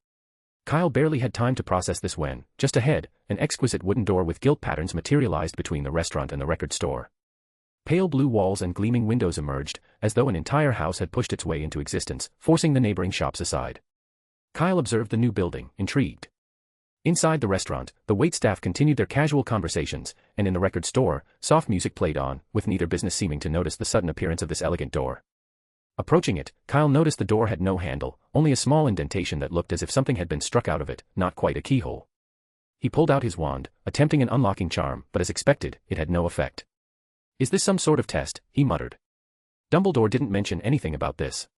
Kyle barely had time to process this when, just ahead, an exquisite wooden door with gilt patterns materialized between the restaurant and the record store. Pale blue walls and gleaming windows emerged, as though an entire house had pushed its way into existence, forcing the neighboring shops aside. Kyle observed the new building, intrigued. Inside the restaurant, the waitstaff continued their casual conversations, and in the record store, soft music played on, with neither business seeming to notice the sudden appearance of this elegant door. Approaching it, Kyle noticed the door had no handle, only a small indentation that looked as if something had been struck out of it, not quite a keyhole. He pulled out his wand, attempting an unlocking charm, but as expected, it had no effect. Is this some sort of test? He muttered. Dumbledore didn't mention anything about this.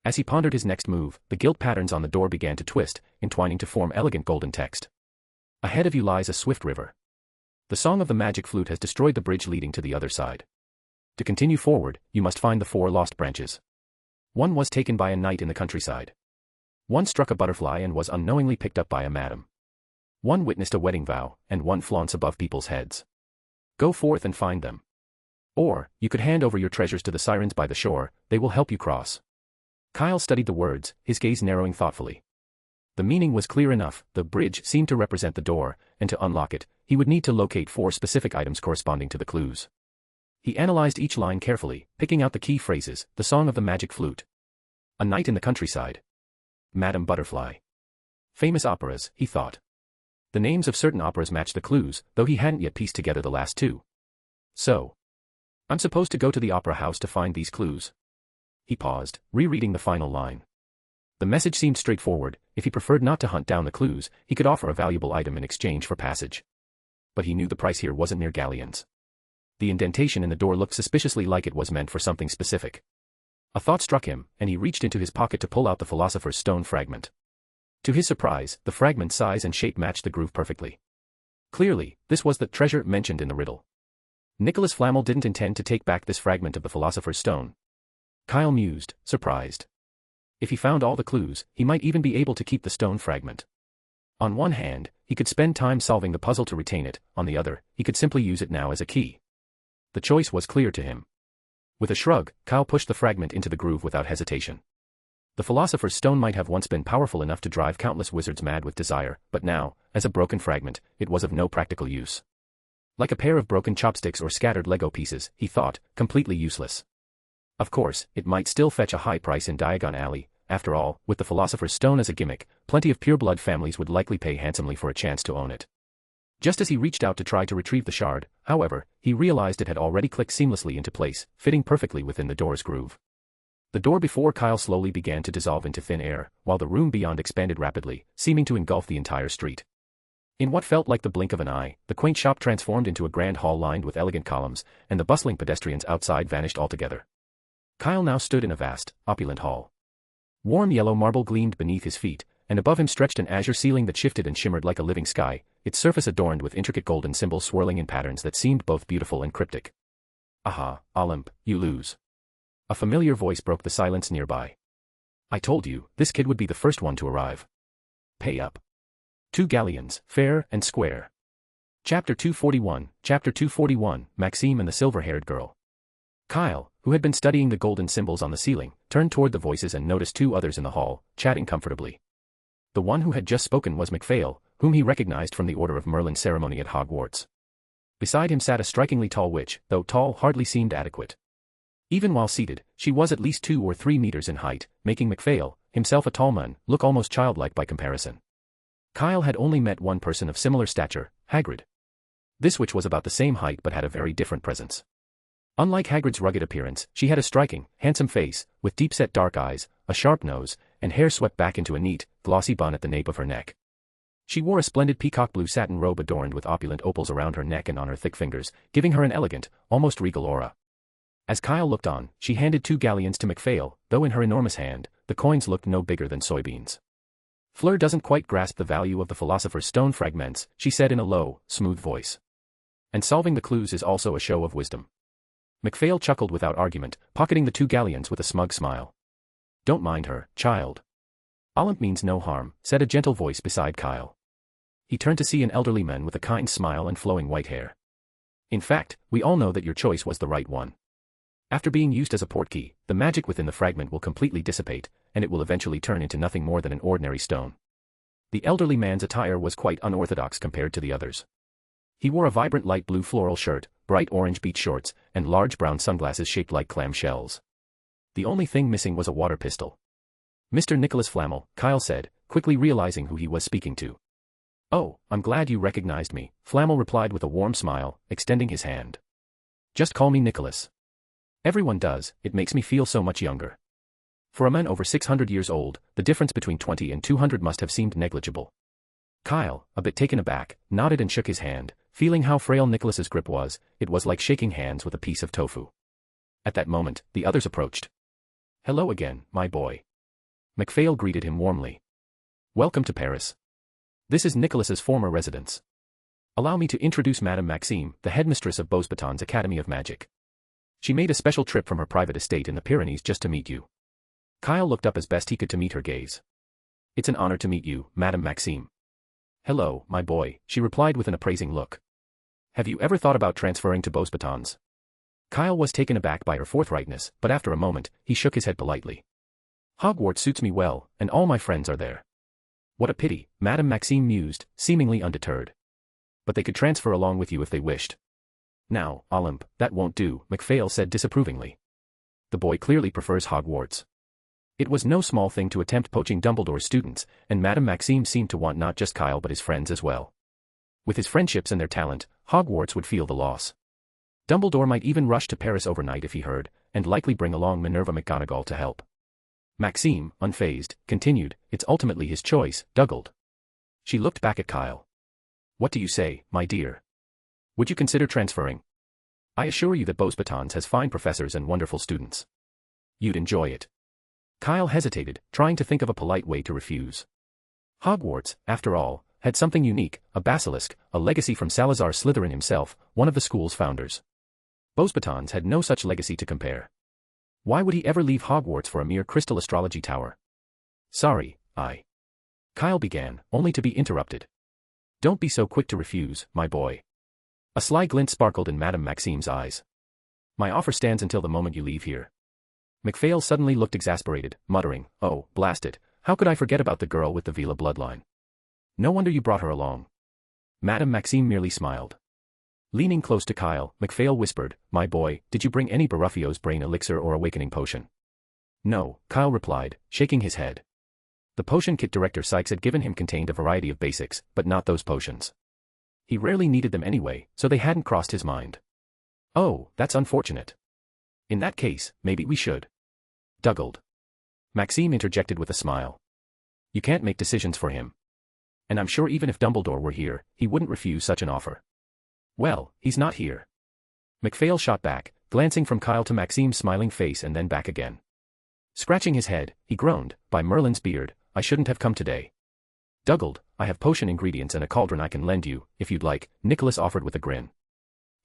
As he pondered his next move, the gilt patterns on the door began to twist, entwining to form elegant golden text. Ahead of you lies a swift river. The song of the magic flute has destroyed the bridge leading to the other side. To continue forward, you must find the 4 lost branches. One was taken by a knight in the countryside. One struck a butterfly and was unknowingly picked up by a madam. One witnessed a wedding vow, and one flaunts above people's heads. Go forth and find them. Or, you could hand over your treasures to the sirens by the shore, they will help you cross. Kyle studied the words, his gaze narrowing thoughtfully. The meaning was clear enough, the bridge seemed to represent the door, and to unlock it, he would need to locate 4 specific items corresponding to the clues. He analyzed each line carefully, picking out the key phrases, the song of the magic flute. A night in the countryside. Madame Butterfly. Famous operas, he thought. The names of certain operas matched the clues, though he hadn't yet pieced together the last 2. So, I'm supposed to go to the opera house to find these clues. He paused, rereading the final line. The message seemed straightforward. If he preferred not to hunt down the clues, he could offer a valuable item in exchange for passage. But he knew the price here wasn't near galleons. The indentation in the door looked suspiciously like it was meant for something specific. A thought struck him, and he reached into his pocket to pull out the Philosopher's Stone fragment. To his surprise, the fragment's size and shape matched the groove perfectly. Clearly, this was the treasure mentioned in the riddle. Nicholas Flamel didn't intend to take back this fragment of the Philosopher's Stone. Kyle mused, surprised. If he found all the clues, he might even be able to keep the stone fragment. On one hand, he could spend time solving the puzzle to retain it, on the other, he could simply use it now as a key. The choice was clear to him. With a shrug, Kyle pushed the fragment into the groove without hesitation. The Philosopher's Stone might have once been powerful enough to drive countless wizards mad with desire, but now, as a broken fragment, it was of no practical use. Like a pair of broken chopsticks or scattered Lego pieces, he thought, completely useless. Of course, it might still fetch a high price in Diagon Alley. After all, with the Philosopher's Stone as a gimmick, plenty of pureblood families would likely pay handsomely for a chance to own it. Just as he reached out to try to retrieve the shard, however, he realized it had already clicked seamlessly into place, fitting perfectly within the door's groove. The door before Kyle slowly began to dissolve into thin air, while the room beyond expanded rapidly, seeming to engulf the entire street. In what felt like the blink of an eye, the quaint shop transformed into a grand hall lined with elegant columns, and the bustling pedestrians outside vanished altogether. Kyle now stood in a vast, opulent hall. Warm yellow marble gleamed beneath his feet, and above him stretched an azure ceiling that shifted and shimmered like a living sky, its surface adorned with intricate golden symbols swirling in patterns that seemed both beautiful and cryptic. "Aha, Olymp, you lose." A familiar voice broke the silence nearby. "I told you, this kid would be the first one to arrive. Pay up." 2 galleons, fair and square. Chapter 241, Maxim and the Silver-Haired Girl. Kyle, who had been studying the golden symbols on the ceiling, turned toward the voices and noticed 2 others in the hall, chatting comfortably. The one who had just spoken was McPhail, whom he recognized from the Order of Merlin ceremony at Hogwarts. Beside him sat a strikingly tall witch, though tall hardly seemed adequate. Even while seated, she was at least 2 or 3 meters in height, making McPhail, himself a tall man, look almost childlike by comparison. Kyle had only met one person of similar stature, Hagrid. This witch was about the same height but had a very different presence. Unlike Hagrid's rugged appearance, she had a striking, handsome face, with deep-set dark eyes, a sharp nose, and hair swept back into a neat, glossy bun at the nape of her neck. She wore a splendid peacock-blue satin robe adorned with opulent opals around her neck and on her thick fingers, giving her an elegant, almost regal aura. As Kyle looked on, she handed 2 galleons to McPhail, though in her enormous hand, the coins looked no bigger than soybeans. "Fleur doesn't quite grasp the value of the Philosopher's Stone fragments," she said in a low, smooth voice. "And solving the clues is also a show of wisdom." McPhail chuckled without argument, pocketing the 2 galleons with a smug smile. "Don't mind her, child. Olymp means no harm," said a gentle voice beside Kyle. He turned to see an elderly man with a kind smile and flowing white hair. "In fact, we all know that your choice was the right one. After being used as a portkey, the magic within the fragment will completely dissipate, and it will eventually turn into nothing more than an ordinary stone." The elderly man's attire was quite unorthodox compared to the others. He wore a vibrant light blue floral shirt, bright orange beach shorts, and large brown sunglasses shaped like clam shells. The only thing missing was a water pistol. "Mr. Nicholas Flamel," Kyle said, quickly realizing who he was speaking to. "Oh, I'm glad you recognized me," Flamel replied with a warm smile, extending his hand. "Just call me Nicholas. Everyone does, it makes me feel so much younger." For a man over 600 years old, the difference between 20 and 200 must have seemed negligible. Kyle, a bit taken aback, nodded and shook his hand, feeling how frail Nicholas's grip was. It was like shaking hands with a piece of tofu. At that moment, the others approached. "Hello again, my boy." McPhail greeted him warmly. "Welcome to Paris. This is Nicholas's former residence. Allow me to introduce Madame Maxim, the headmistress of Beauxbaton's Academy of Magic. She made a special trip from her private estate in the Pyrenees just to meet you." Kyle looked up as best he could to meet her gaze. "It's an honor to meet you, Madame Maxim." "Hello, my boy," she replied with an appraising look. "Have you ever thought about transferring to Beauxbatons?" Kyle was taken aback by her forthrightness, but after a moment, he shook his head politely. "Hogwarts suits me well, and all my friends are there." "What a pity," Madame Maxim mused, seemingly undeterred. "But they could transfer along with you if they wished." "Now, Olymp, that won't do," McPhail said disapprovingly. The boy clearly prefers Hogwarts. It was no small thing to attempt poaching Dumbledore's students, and Madame Maxim seemed to want not just Kyle but his friends as well. With his friendships and their talent, Hogwarts would feel the loss. Dumbledore might even rush to Paris overnight if he heard, and likely bring along Minerva McGonagall to help. Maxim, unfazed, continued, it's ultimately his choice, Dugald. She looked back at Kyle. What do you say, my dear? Would you consider transferring? I assure you that Beauxbatons has fine professors and wonderful students. You'd enjoy it. Kyle hesitated, trying to think of a polite way to refuse. Hogwarts, after all, had something unique, a basilisk, a legacy from Salazar Slytherin himself, one of the school's founders. Beauxbatons had no such legacy to compare. Why would he ever leave Hogwarts for a mere crystal astrology tower? Sorry, Kyle began, only to be interrupted. Don't be so quick to refuse, my boy. A sly glint sparkled in Madame Maxim's eyes. My offer stands until the moment you leave here. McPhail suddenly looked exasperated, muttering, oh, blast it, how could I forget about the girl with the Vila bloodline? No wonder you brought her along. Madame Maxim merely smiled. Leaning close to Kyle, McPhail whispered, my boy, did you bring any Baraffio's brain elixir or awakening potion? No, Kyle replied, shaking his head. The potion kit Director Sykes had given him contained a variety of basics, but not those potions. He rarely needed them anyway, so they hadn't crossed his mind. Oh, that's unfortunate. In that case, maybe we should. Dugald. Maxim interjected with a smile. You can't make decisions for him. And I'm sure even if Dumbledore were here, he wouldn't refuse such an offer. Well, he's not here. McPhail shot back, glancing from Kyle to Maxim's smiling face and then back again. Scratching his head, he groaned, by Merlin's beard, I shouldn't have come today. Dugald, I have potion ingredients and a cauldron I can lend you, if you'd like, Nicholas offered with a grin.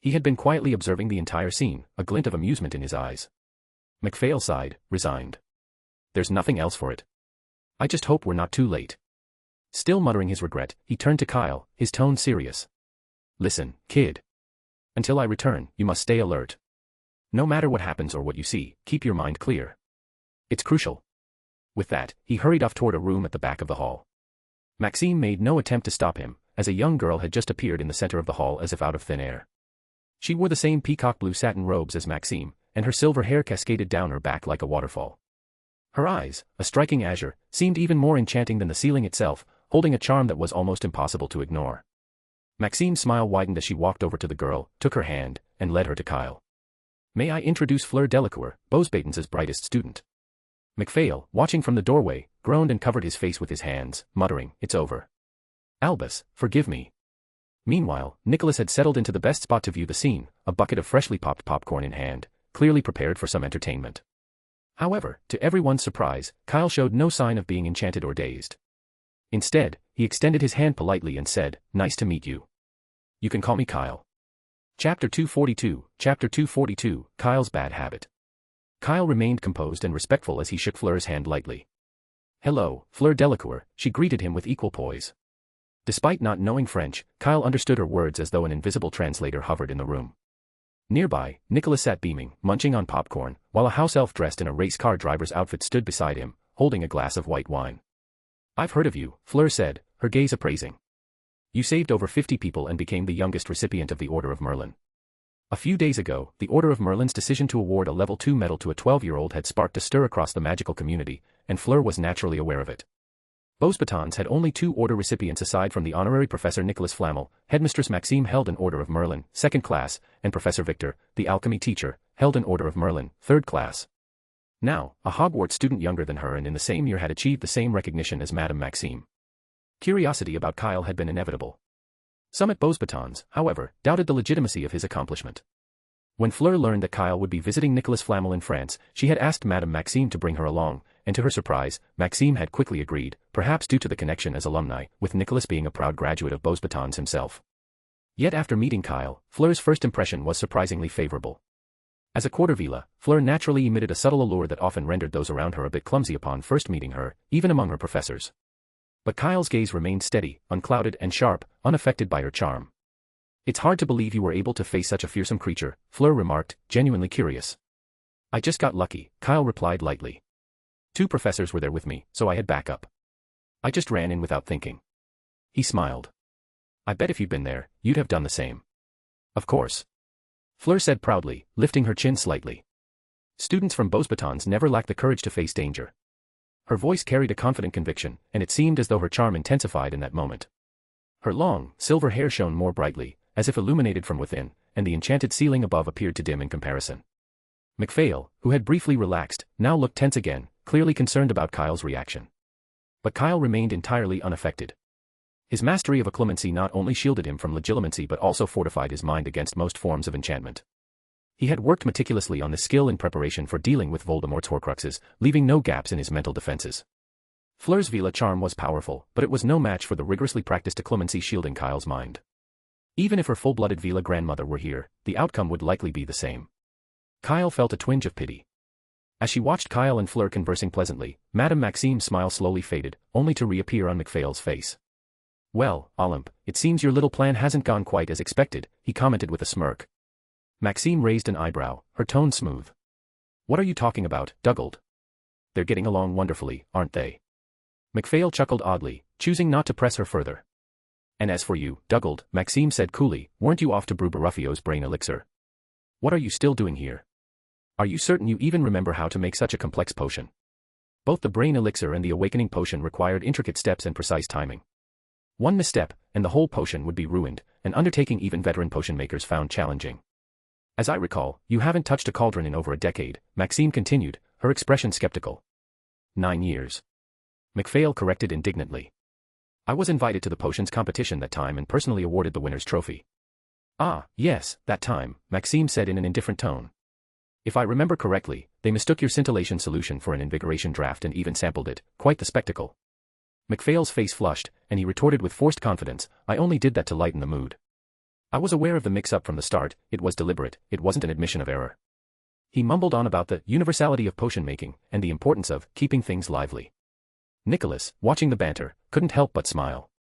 He had been quietly observing the entire scene, a glint of amusement in his eyes. McPhail sighed, resigned. There's nothing else for it. I just hope we're not too late. Still muttering his regret, he turned to Kyle, his tone serious. Listen, kid. Until I return, you must stay alert. No matter what happens or what you see, keep your mind clear. It's crucial. With that, he hurried off toward a room at the back of the hall. Maxim made no attempt to stop him, as a young girl had just appeared in the center of the hall as if out of thin air. She wore the same peacock blue satin robes as Maxim, and her silver hair cascaded down her back like a waterfall. Her eyes, a striking azure, seemed even more enchanting than the ceiling itself, holding a charm that was almost impossible to ignore. Maxim's smile widened as she walked over to the girl, took her hand, and led her to Kyle. May I introduce Fleur Delacour, Beauxbatons' brightest student? McPhail, watching from the doorway, groaned and covered his face with his hands, muttering, it's over. Albus, forgive me. Meanwhile, Nicholas had settled into the best spot to view the scene, a bucket of freshly popped popcorn in hand, clearly prepared for some entertainment. However, to everyone's surprise, Kyle showed no sign of being enchanted or dazed. Instead, he extended his hand politely and said, nice to meet you. You can call me Kyle. Chapter 242, Kyle's Bad Habit. Kyle remained composed and respectful as he shook Fleur's hand lightly. Hello, Fleur Delacour, she greeted him with equal poise. Despite not knowing French, Kyle understood her words as though an invisible translator hovered in the room. Nearby, Nicholas sat beaming, munching on popcorn, while a house elf dressed in a race car driver's outfit stood beside him, holding a glass of white wine. I've heard of you, Fleur said, her gaze appraising. You saved over 50 people and became the youngest recipient of the Order of Merlin. A few days ago, the Order of Merlin's decision to award a Level 2 medal to a 12-year-old had sparked a stir across the magical community, and Fleur was naturally aware of it. Beauxbatons had only 2 Order recipients aside from the honorary Professor Nicholas Flamel. Headmistress Maxime held an Order of Merlin, 2nd class, and Professor Victor, the alchemy teacher, held an Order of Merlin, 3rd class. Now, a Hogwarts student younger than her and in the same year had achieved the same recognition as Madame Maxime. Curiosity about Kyle had been inevitable. Some at Beauxbatons, however, doubted the legitimacy of his accomplishment. When Fleur learned that Kyle would be visiting Nicholas Flamel in France, she had asked Madame Maxime to bring her along, and to her surprise, Maxime had quickly agreed, perhaps due to the connection as alumni, with Nicholas being a proud graduate of Beauxbatons himself. Yet after meeting Kyle, Fleur's first impression was surprisingly favorable. As a Quartervila, Fleur naturally emitted a subtle allure that often rendered those around her a bit clumsy upon first meeting her, even among her professors. But Kyle's gaze remained steady, unclouded and sharp, unaffected by her charm. It's hard to believe you were able to face such a fearsome creature, Fleur remarked, genuinely curious. I just got lucky, Kyle replied lightly. 2 professors were there with me, so I had backup. I just ran in without thinking. He smiled. I bet if you'd been there, you'd have done the same. Of course. Fleur said proudly, lifting her chin slightly. Students from Beauxbatons never lack the courage to face danger. Her voice carried a confident conviction, and it seemed as though her charm intensified in that moment. Her long, silver hair shone more brightly, as if illuminated from within, and the enchanted ceiling above appeared to dim in comparison. McPhail, who had briefly relaxed, now looked tense again, clearly concerned about Kyle's reaction. But Kyle remained entirely unaffected. His mastery of occlumency not only shielded him from legilimency but also fortified his mind against most forms of enchantment. He had worked meticulously on this skill in preparation for dealing with Voldemort's horcruxes, leaving no gaps in his mental defenses. Fleur's Vela charm was powerful, but it was no match for the rigorously practiced occlumency shielding Kyle's mind. Even if her full-blooded Vela grandmother were here, the outcome would likely be the same. Kyle felt a twinge of pity. As she watched Kyle and Fleur conversing pleasantly, Madame Maxim's smile slowly faded, only to reappear on McPhail's face. "Well, Olympe, it seems your little plan hasn't gone quite as expected," he commented with a smirk. Maxim raised an eyebrow, her tone smooth. "What are you talking about, Dugald? They're getting along wonderfully, aren't they?" McPhail chuckled oddly, choosing not to press her further. "And as for you, Dugald," Maxim said coolly, "weren't you off to brew Baruffio's brain elixir? What are you still doing here? Are you certain you even remember how to make such a complex potion?" Both the brain elixir and the awakening potion required intricate steps and precise timing. One misstep, and the whole potion would be ruined, an undertaking even veteran potion makers found challenging. "As I recall, you haven't touched a cauldron in over a decade," Maxim continued, her expression skeptical. 9 years. McPhail corrected indignantly. "I was invited to the potions competition that time and personally awarded the winner's trophy." "Ah, yes, that time," Maxim said in an indifferent tone. "If I remember correctly, they mistook your scintillation solution for an invigoration draft and even sampled it, quite the spectacle." McPhail's face flushed, and he retorted with forced confidence, "I only did that to lighten the mood. I was aware of the mix-up from the start, it was deliberate, it wasn't an admission of error." He mumbled on about the universality of potion making, and the importance of keeping things lively. Nicholas, watching the banter, couldn't help but smile.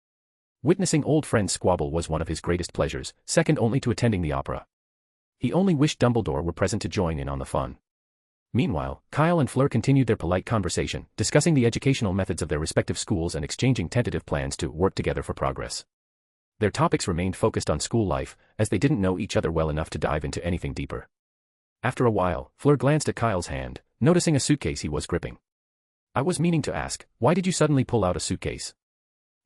Witnessing old friends squabble was one of his greatest pleasures, second only to attending the opera. He only wished Dumbledore were present to join in on the fun. Meanwhile, Kyle and Fleur continued their polite conversation, discussing the educational methods of their respective schools and exchanging tentative plans to work together for progress. Their topics remained focused on school life, as they didn't know each other well enough to dive into anything deeper. After a while, Fleur glanced at Kyle's hand, noticing a suitcase he was gripping. "I was meaning to ask, why did you suddenly pull out a suitcase?"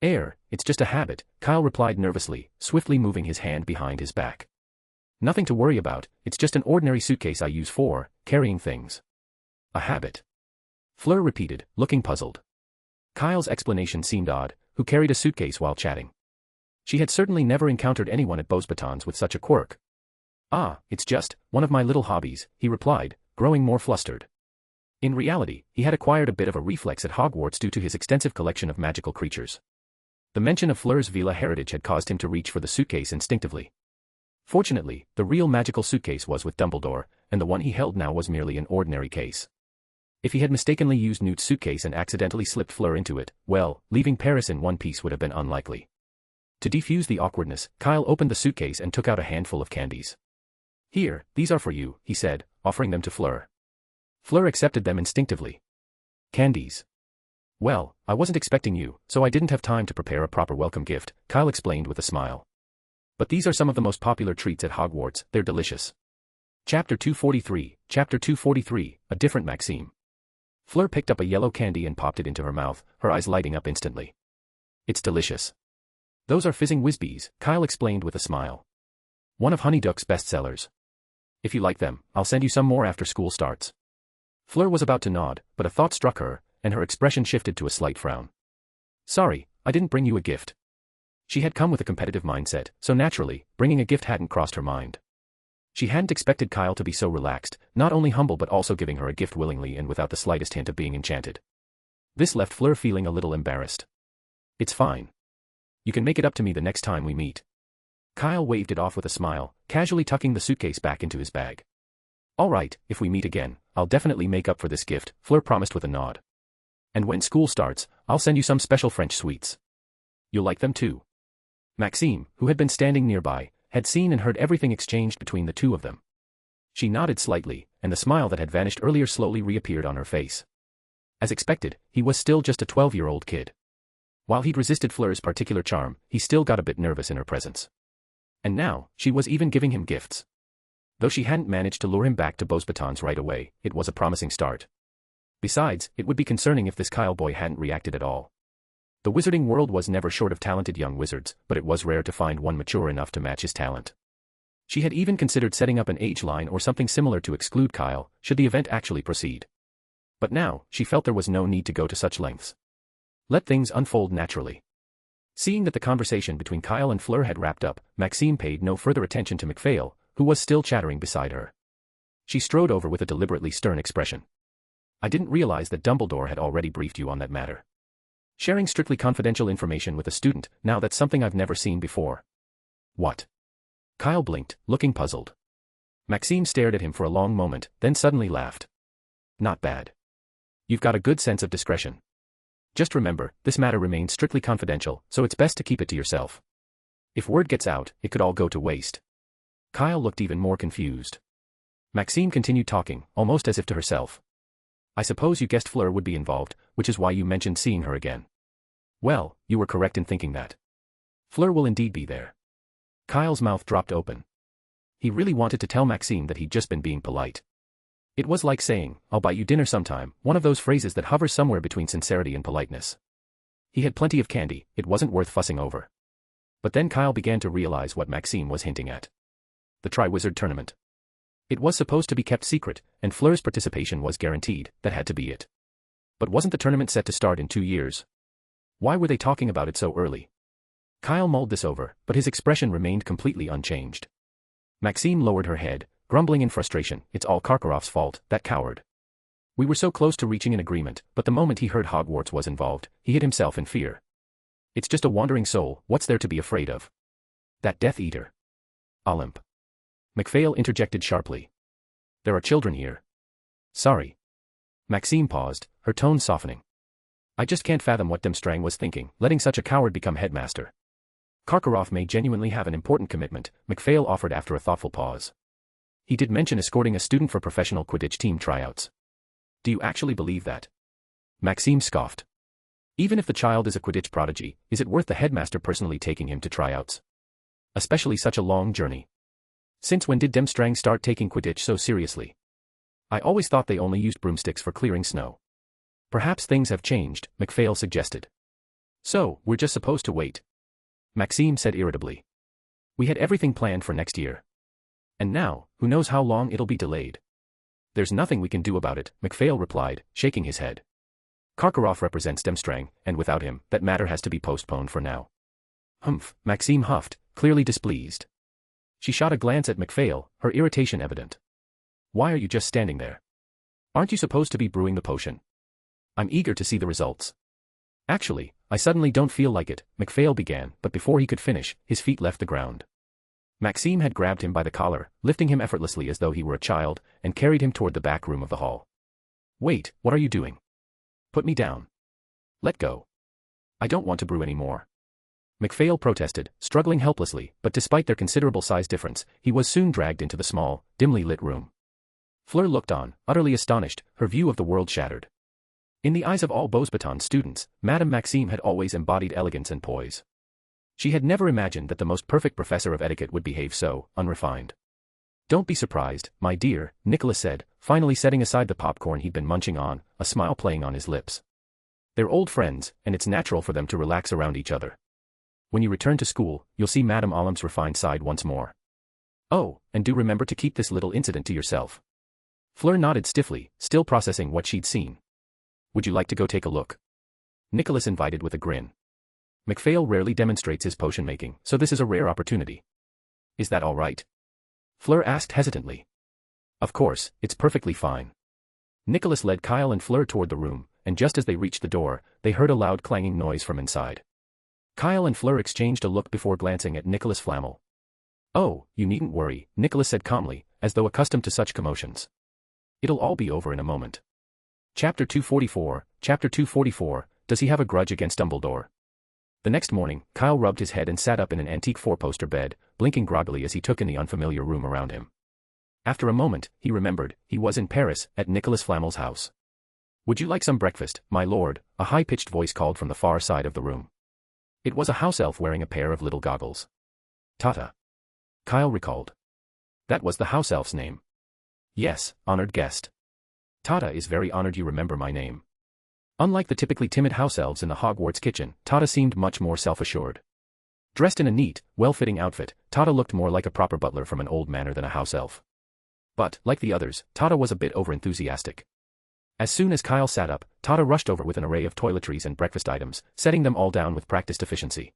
It's just a habit," Kyle replied nervously, swiftly moving his hand behind his back. "Nothing to worry about, it's just an ordinary suitcase I use for carrying things." "A habit?" Fleur repeated, looking puzzled. Kyle's explanation seemed odd, who carried a suitcase while chatting. She had certainly never encountered anyone at Beauxbatons with such a quirk. "Ah, it's just one of my little hobbies," he replied, growing more flustered. In reality, he had acquired a bit of a reflex at Hogwarts due to his extensive collection of magical creatures. The mention of Fleur's Vela heritage had caused him to reach for the suitcase instinctively. Fortunately, the real magical suitcase was with Dumbledore, and the one he held now was merely an ordinary case. If he had mistakenly used Newt's suitcase and accidentally slipped Fleur into it, well, leaving Paris in one piece would have been unlikely. To defuse the awkwardness, Kyle opened the suitcase and took out a handful of candies. "Here, these are for you," he said, offering them to Fleur. Fleur accepted them instinctively. "Candies? Well, I wasn't expecting you, so I didn't have time to prepare a proper welcome gift," Kyle explained with a smile. "But these are some of the most popular treats at Hogwarts, they're delicious." Chapter 243, A Different Maxim. Fleur picked up a yellow candy and popped it into her mouth, her eyes lighting up instantly. "It's delicious. Those are fizzing whizbees," Kyle explained with a smile. "One of Honeyduck's bestsellers. If you like them, I'll send you some more after school starts." Fleur was about to nod, but a thought struck her, and her expression shifted to a slight frown. "Sorry, I didn't bring you a gift." She had come with a competitive mindset, so naturally, bringing a gift hadn't crossed her mind. She hadn't expected Kyle to be so relaxed, not only humble but also giving her a gift willingly and without the slightest hint of being enchanted. This left Fleur feeling a little embarrassed. "It's fine. You can make it up to me the next time we meet." Kyle waved it off with a smile, casually tucking the suitcase back into his bag. "All right, if we meet again, I'll definitely make up for this gift," Fleur promised with a nod. "And when school starts, I'll send you some special French sweets. You'll like them too." Maxim, who had been standing nearby, had seen and heard everything exchanged between the two of them. She nodded slightly, and the smile that had vanished earlier slowly reappeared on her face. As expected, he was still just a 12-year-old kid. While he'd resisted Fleur's particular charm, he still got a bit nervous in her presence. And now, she was even giving him gifts. Though she hadn't managed to lure him back to Beauxbatons right away, it was a promising start. Besides, it would be concerning if this Kyle boy hadn't reacted at all. The wizarding world was never short of talented young wizards, but it was rare to find one mature enough to match his talent. She had even considered setting up an age line or something similar to exclude Kyle, should the event actually proceed. But now, she felt there was no need to go to such lengths. Let things unfold naturally. Seeing that the conversation between Kyle and Fleur had wrapped up, Maxim paid no further attention to McPhail, who was still chattering beside her. She strode over with a deliberately stern expression. I didn't realize that Dumbledore had already briefed you on that matter. Sharing strictly confidential information with a student, now that's something I've never seen before. What? Kyle blinked, looking puzzled. Maxim stared at him for a long moment, then suddenly laughed. Not bad. You've got a good sense of discretion. Just remember, this matter remains strictly confidential, so it's best to keep it to yourself. If word gets out, it could all go to waste. Kyle looked even more confused. Maxim continued talking, almost as if to herself. I suppose you guessed Fleur would be involved, which is why you mentioned seeing her again. Well, you were correct in thinking that. Fleur will indeed be there. Kyle's mouth dropped open. He really wanted to tell Maxim that he'd just been being polite. It was like saying, I'll buy you dinner sometime, one of those phrases that hovers somewhere between sincerity and politeness. He had plenty of candy, it wasn't worth fussing over. But then Kyle began to realize what Maxim was hinting at. The Triwizard Tournament. It was supposed to be kept secret, and Fleur's participation was guaranteed, that had to be it. But wasn't the tournament set to start in 2 years? Why were they talking about it so early? Kyle mulled this over, but his expression remained completely unchanged. Maxim lowered her head, grumbling in frustration, it's all Karkaroff's fault, that coward. We were so close to reaching an agreement, but the moment he heard Hogwarts was involved, he hid himself in fear. It's just a wandering soul, what's there to be afraid of? That Death Eater. Olymp. McPhail interjected sharply. There are children here. Sorry. Maxim paused, her tone softening. I just can't fathom what Demstrang was thinking, letting such a coward become headmaster. Karkaroff may genuinely have an important commitment, McPhail offered after a thoughtful pause. He did mention escorting a student for professional Quidditch team tryouts. Do you actually believe that? Maxim scoffed. Even if the child is a Quidditch prodigy, is it worth the headmaster personally taking him to tryouts? Especially such a long journey. Since when did Demstrang start taking Quidditch so seriously? I always thought they only used broomsticks for clearing snow. Perhaps things have changed, McPhail suggested. So, we're just supposed to wait. Maxim said irritably. We had everything planned for next year. And now, who knows how long it'll be delayed? There's nothing we can do about it, McPhail replied, shaking his head. Karkaroff represents Demstrang, and without him, that matter has to be postponed for now. Humph, Maxim huffed, clearly displeased. She shot a glance at McPhail, her irritation evident. Why are you just standing there? Aren't you supposed to be brewing the potion? I'm eager to see the results. Actually, I suddenly don't feel like it, McPhail began, but before he could finish, his feet left the ground. Maxim had grabbed him by the collar, lifting him effortlessly as though he were a child, and carried him toward the back room of the hall. Wait, what are you doing? Put me down. Let go. I don't want to brew anymore. McPhail protested, struggling helplessly, but despite their considerable size difference, he was soon dragged into the small, dimly lit room. Fleur looked on, utterly astonished, her view of the world shattered. In the eyes of all Beauxbatons students, Madame Maxim had always embodied elegance and poise. She had never imagined that the most perfect professor of etiquette would behave so unrefined. Don't be surprised, my dear, Nicholas said, finally setting aside the popcorn he'd been munching on, a smile playing on his lips. They're old friends, and it's natural for them to relax around each other. When you return to school, you'll see Madame Olimp's refined side once more. Oh, and do remember to keep this little incident to yourself. Fleur nodded stiffly, still processing what she'd seen. Would you like to go take a look? Nicholas invited with a grin. McPhail rarely demonstrates his potion making, so this is a rare opportunity. Is that all right? Fleur asked hesitantly. Of course, it's perfectly fine. Nicholas led Kyle and Fleur toward the room, and just as they reached the door, they heard a loud clanging noise from inside. Kyle and Fleur exchanged a look before glancing at Nicholas Flamel. Oh, you needn't worry, Nicholas said calmly, as though accustomed to such commotions. It'll all be over in a moment. Chapter 244, Does he have a grudge against Dumbledore? The next morning, Kyle rubbed his head and sat up in an antique four-poster bed, blinking groggily as he took in the unfamiliar room around him. After a moment, he remembered, he was in Paris, at Nicholas Flamel's house. Would you like some breakfast, my lord? A high-pitched voice called from the far side of the room. It was a house elf wearing a pair of little goggles. Tata. Kyle recalled. That was the house elf's name. Yes, honored guest. Tata is very honored you remember my name. Unlike the typically timid house elves in the Hogwarts kitchen, Tata seemed much more self-assured. Dressed in a neat, well-fitting outfit, Tata looked more like a proper butler from an old manor than a house elf. But, like the others, Tata was a bit overenthusiastic. As soon as Kyle sat up, Tata rushed over with an array of toiletries and breakfast items, setting them all down with practiced efficiency.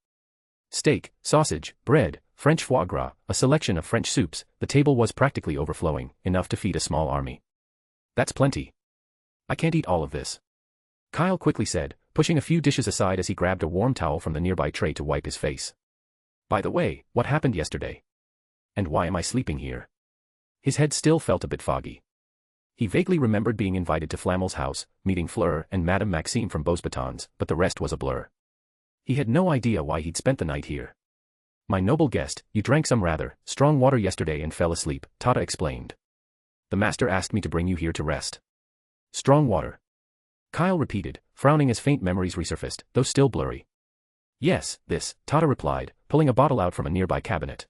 Steak, sausage, bread, French foie gras, a selection of French soups, the table was practically overflowing, enough to feed a small army. That's plenty. I can't eat all of this, Kyle quickly said, pushing a few dishes aside as he grabbed a warm towel from the nearby tray to wipe his face. By the way, what happened yesterday? And why am I sleeping here? His head still felt a bit foggy. He vaguely remembered being invited to Flamel's house, meeting Fleur and Madame Maxim from Beauxbatons, but the rest was a blur. He had no idea why he'd spent the night here. My noble guest, you drank some rather strong water yesterday and fell asleep, Tata explained. The master asked me to bring you here to rest. Strong water. Kyle repeated, frowning as faint memories resurfaced, though still blurry. Yes, this, Tata replied, pulling a bottle out from a nearby cabinet.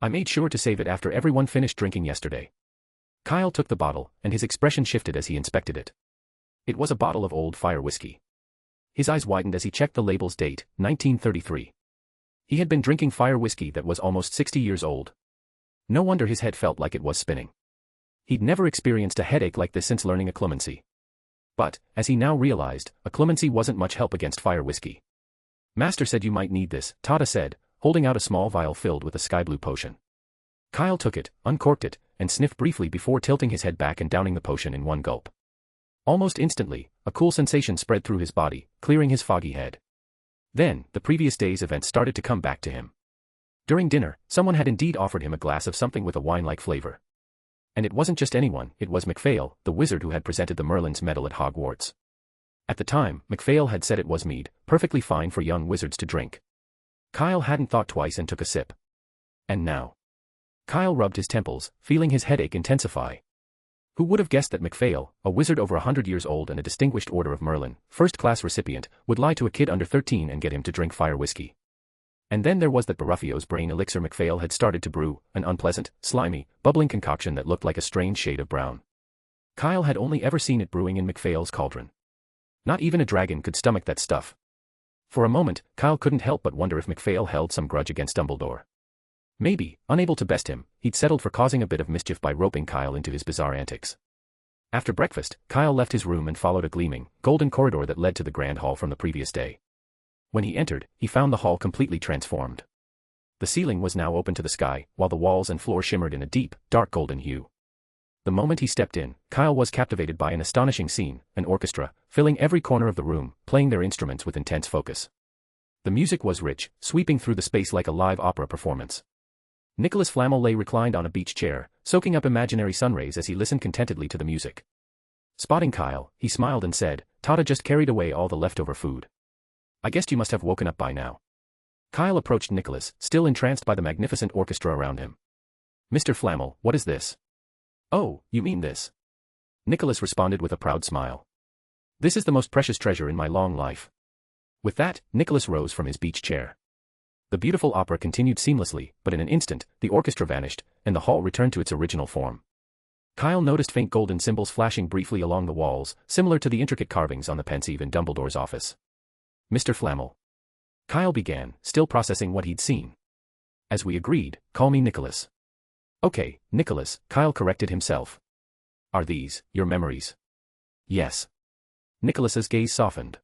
I made sure to save it after everyone finished drinking yesterday. Kyle took the bottle, and his expression shifted as he inspected it. It was a bottle of old fire whiskey. His eyes widened as he checked the label's date, 1933. He had been drinking fire whiskey that was almost 60 years old. No wonder his head felt like it was spinning. He'd never experienced a headache like this since learning occlumency. But, as he now realized, occlumency wasn't much help against fire whiskey. Master said you might need this, Tata said, holding out a small vial filled with a sky blue potion. Kyle took it, uncorked it, and sniffed briefly before tilting his head back and downing the potion in one gulp. Almost instantly, a cool sensation spread through his body, clearing his foggy head. Then, the previous day's events started to come back to him. During dinner, someone had indeed offered him a glass of something with a wine-like flavor. And it wasn't just anyone, it was McPhail, the wizard who had presented the Merlin's medal at Hogwarts. At the time, McPhail had said it was mead, perfectly fine for young wizards to drink. Kyle hadn't thought twice and took a sip. And now. Kyle rubbed his temples, feeling his headache intensify. Who would have guessed that McPhail, a wizard over 100 years old and a distinguished Order of Merlin, first-class recipient, would lie to a kid under 13 and get him to drink fire whiskey? And then there was that Baraffio's brain elixir McPhail had started to brew, an unpleasant, slimy, bubbling concoction that looked like a strange shade of brown. Kyle had only ever seen it brewing in McPhail's cauldron. Not even a dragon could stomach that stuff. For a moment, Kyle couldn't help but wonder if McPhail held some grudge against Dumbledore. Maybe, unable to best him, he'd settled for causing a bit of mischief by roping Kyle into his bizarre antics. After breakfast, Kyle left his room and followed a gleaming, golden corridor that led to the grand hall from the previous day. When he entered, he found the hall completely transformed. The ceiling was now open to the sky, while the walls and floor shimmered in a deep, dark golden hue. The moment he stepped in, Kyle was captivated by an astonishing scene, an orchestra, filling every corner of the room, playing their instruments with intense focus. The music was rich, sweeping through the space like a live opera performance. Nicholas Flamel lay reclined on a beach chair, soaking up imaginary sunrays as he listened contentedly to the music. Spotting Kyle, he smiled and said, Tata just carried away all the leftover food. I guessed you must have woken up by now. Kyle approached Nicholas, still entranced by the magnificent orchestra around him. Mr. Flamel, what is this? Oh, you mean this? Nicholas responded with a proud smile. This is the most precious treasure in my long life. With that, Nicholas rose from his beach chair. The beautiful opera continued seamlessly, but in an instant, the orchestra vanished, and the hall returned to its original form. Kyle noticed faint golden symbols flashing briefly along the walls, similar to the intricate carvings on the pensieve in Dumbledore's office. Mr. Flamel. Kyle began, still processing what he'd seen. As we agreed, call me Nicholas. Okay, Nicholas, Kyle corrected himself. Are these your memories? Yes. Nicholas's gaze softened.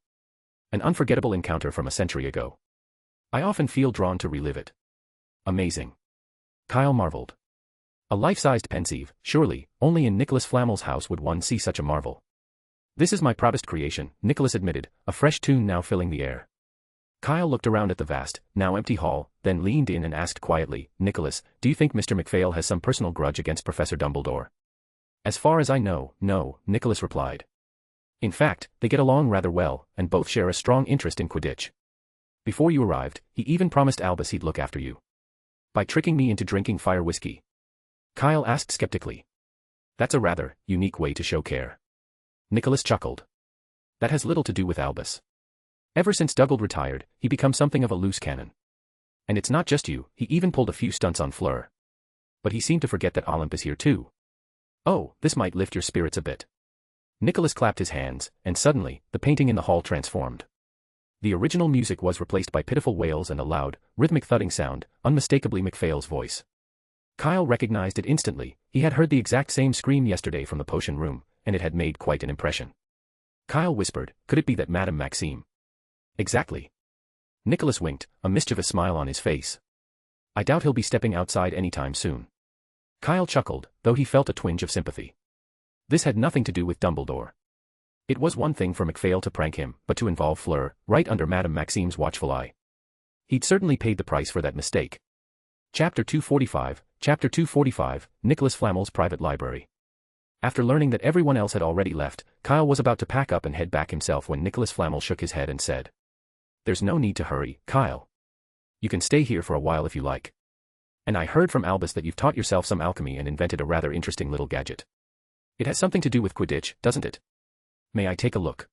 An unforgettable encounter from a century ago. I often feel drawn to relive it. Amazing. Kyle marveled. A life-sized pensieve, surely, only in Nicholas Flamel's house would one see such a marvel. This is my proudest creation, Nicholas admitted, a fresh tune now filling the air. Kyle looked around at the vast, now empty hall, then leaned in and asked quietly, Nicholas, do you think Mr. McPhail has some personal grudge against Professor Dumbledore? As far as I know, no, Nicholas replied. In fact, they get along rather well, and both share a strong interest in Quidditch. Before you arrived, he even promised Albus he'd look after you. By tricking me into drinking fire whiskey? Kyle asked skeptically. That's a rather unique way to show care. Nicholas chuckled. That has little to do with Albus. Ever since Dumbledore retired, he become something of a loose cannon. And it's not just you, he even pulled a few stunts on Fleur. But he seemed to forget that Olymp is here too. Oh, this might lift your spirits a bit. Nicholas clapped his hands, and suddenly, the painting in the hall transformed. The original music was replaced by pitiful wails and a loud, rhythmic thudding sound, unmistakably McPhail's voice. Kyle recognized it instantly. He had heard the exact same scream yesterday from the potion room, and it had made quite an impression. Kyle whispered, "Could it be that Madame Maxim?" "Exactly." Nicholas winked, a mischievous smile on his face. "I doubt he'll be stepping outside anytime soon." Kyle chuckled, though he felt a twinge of sympathy. This had nothing to do with Dumbledore. It was one thing for McPhail to prank him, but to involve Fleur, right under Madame Maxim's watchful eye. He'd certainly paid the price for that mistake. Chapter 245, Nicholas Flamel's private library. After learning that everyone else had already left, Kyle was about to pack up and head back himself when Nicholas Flamel shook his head and said, "There's no need to hurry, Kyle. You can stay here for a while if you like. And I heard from Albus that you've taught yourself some alchemy and invented a rather interesting little gadget. It has something to do with Quidditch, doesn't it? May I take a look?"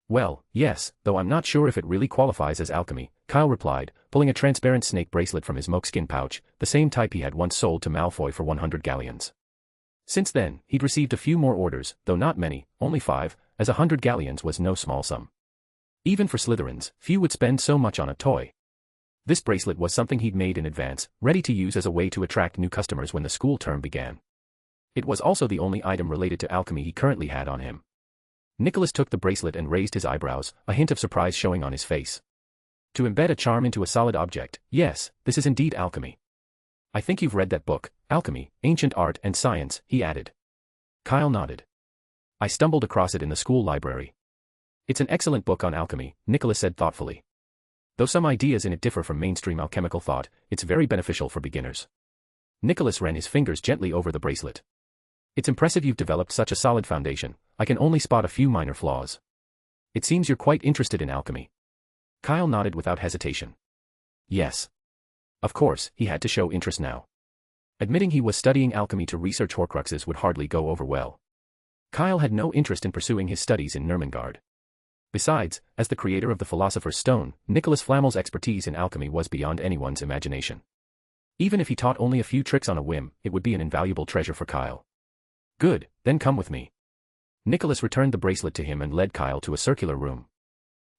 "Well, yes, though I'm not sure if it really qualifies as alchemy," Kyle replied, pulling a transparent snake bracelet from his mokeskin pouch, the same type he had once sold to Malfoy for 100 galleons. Since then, he'd received a few more orders, though not many, only 5, as 100 galleons was no small sum. Even for Slytherins, few would spend so much on a toy. This bracelet was something he'd made in advance, ready to use as a way to attract new customers when the school term began. It was also the only item related to alchemy he currently had on him. Nicholas took the bracelet and raised his eyebrows, a hint of surprise showing on his face. "To embed a charm into a solid object, yes, this is indeed alchemy. I think you've read that book, Alchemy, Ancient Art and Science," he added. Kyle nodded. "I stumbled across it in the school library." "It's an excellent book on alchemy," Nicholas said thoughtfully. "Though some ideas in it differ from mainstream alchemical thought, it's very beneficial for beginners." Nicholas ran his fingers gently over the bracelet. "It's impressive you've developed such a solid foundation. I can only spot a few minor flaws. It seems you're quite interested in alchemy." Kyle nodded without hesitation. Yes. Of course, he had to show interest now. Admitting he was studying alchemy to research horcruxes would hardly go over well. Kyle had no interest in pursuing his studies in Nurmengard. Besides, as the creator of the Philosopher's Stone, Nicholas Flamel's expertise in alchemy was beyond anyone's imagination. Even if he taught only a few tricks on a whim, it would be an invaluable treasure for Kyle. "Good, then come with me." Nicholas returned the bracelet to him and led Kyle to a circular room.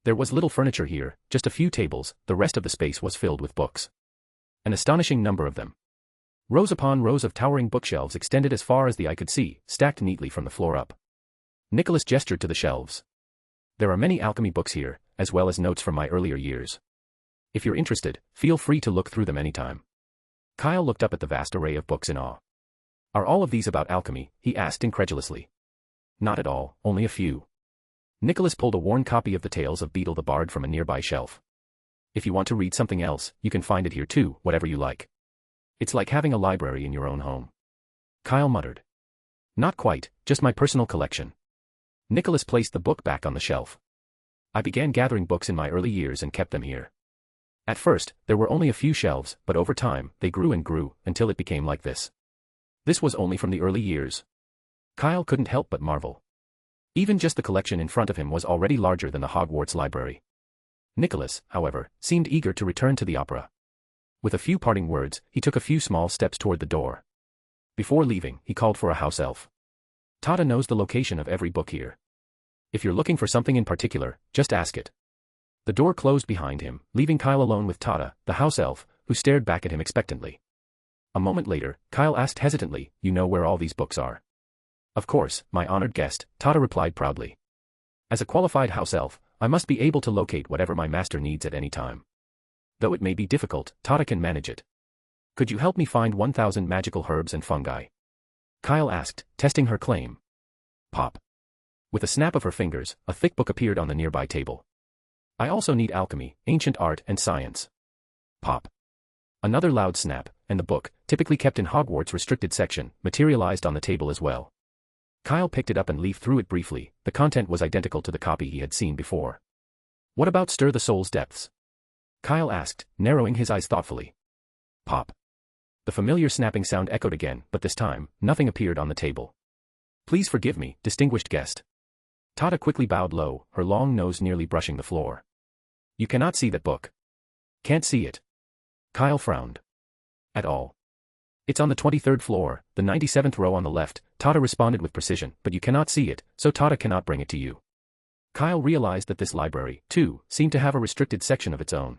There was little furniture here, just a few tables, the rest of the space was filled with books. An astonishing number of them. Rows upon rows of towering bookshelves extended as far as the eye could see, stacked neatly from the floor up. Nicholas gestured to the shelves. "There are many alchemy books here, as well as notes from my earlier years. If you're interested, feel free to look through them anytime." Kyle looked up at the vast array of books in awe. "Are all of these about alchemy?" he asked incredulously. "Not at all, only a few." Nicholas pulled a worn copy of the Tales of Beetle the Bard from a nearby shelf. "If you want to read something else, you can find it here too, whatever you like. It's like having a library in your own home." Kyle muttered. "Not quite, just my personal collection." Nicholas placed the book back on the shelf. "I began gathering books in my early years and kept them here. At first, there were only a few shelves, but over time, they grew and grew, until it became like this." This was only from the early years. Kyle couldn't help but marvel. Even just the collection in front of him was already larger than the Hogwarts library. Nicholas, however, seemed eager to return to the opera. With a few parting words, he took a few small steps toward the door. Before leaving, he called for a house elf. "Tata knows the location of every book here. If you're looking for something in particular, just ask it." The door closed behind him, leaving Kyle alone with Tata, the house elf, who stared back at him expectantly. A moment later, Kyle asked hesitantly, "You know where all these books are?" "Of course, my honored guest," Tata replied proudly. "As a qualified house elf, I must be able to locate whatever my master needs at any time. Though it may be difficult, Tata can manage it. Could you help me find 1,000 magical herbs and fungi?" Kyle asked, testing her claim. Pop. With a snap of her fingers, a thick book appeared on the nearby table. "I also need alchemy, ancient art and science." Pop. Another loud snap, and the book, typically kept in Hogwarts' restricted section, materialized on the table as well. Kyle picked it up and leafed through it briefly. The content was identical to the copy he had seen before. "What about Stir the Soul's Depths?" Kyle asked, narrowing his eyes thoughtfully. Pop. The familiar snapping sound echoed again, but this time, nothing appeared on the table. "Please forgive me, distinguished guest." Tata quickly bowed low, her long nose nearly brushing the floor. "You cannot see that book." "Can't see it." Kyle frowned. "At all. It's on the 23rd floor, the 97th row on the left," Tata responded with precision, "but you cannot see it, so Tata cannot bring it to you." Kyle realized that this library, too, seemed to have a restricted section of its own.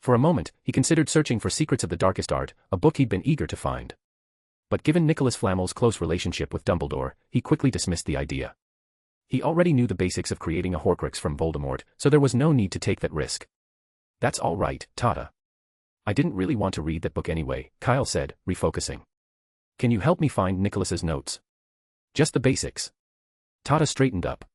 For a moment, he considered searching for Secrets of the Darkest Art, a book he'd been eager to find. But given Nicholas Flamel's close relationship with Dumbledore, he quickly dismissed the idea. He already knew the basics of creating a horcrux from Voldemort, so there was no need to take that risk. That's all right, Tata. I didn't really want to read that book anyway, Kyle said, refocusing. Can you help me find Nicholas's notes? Just the basics. Tata straightened up.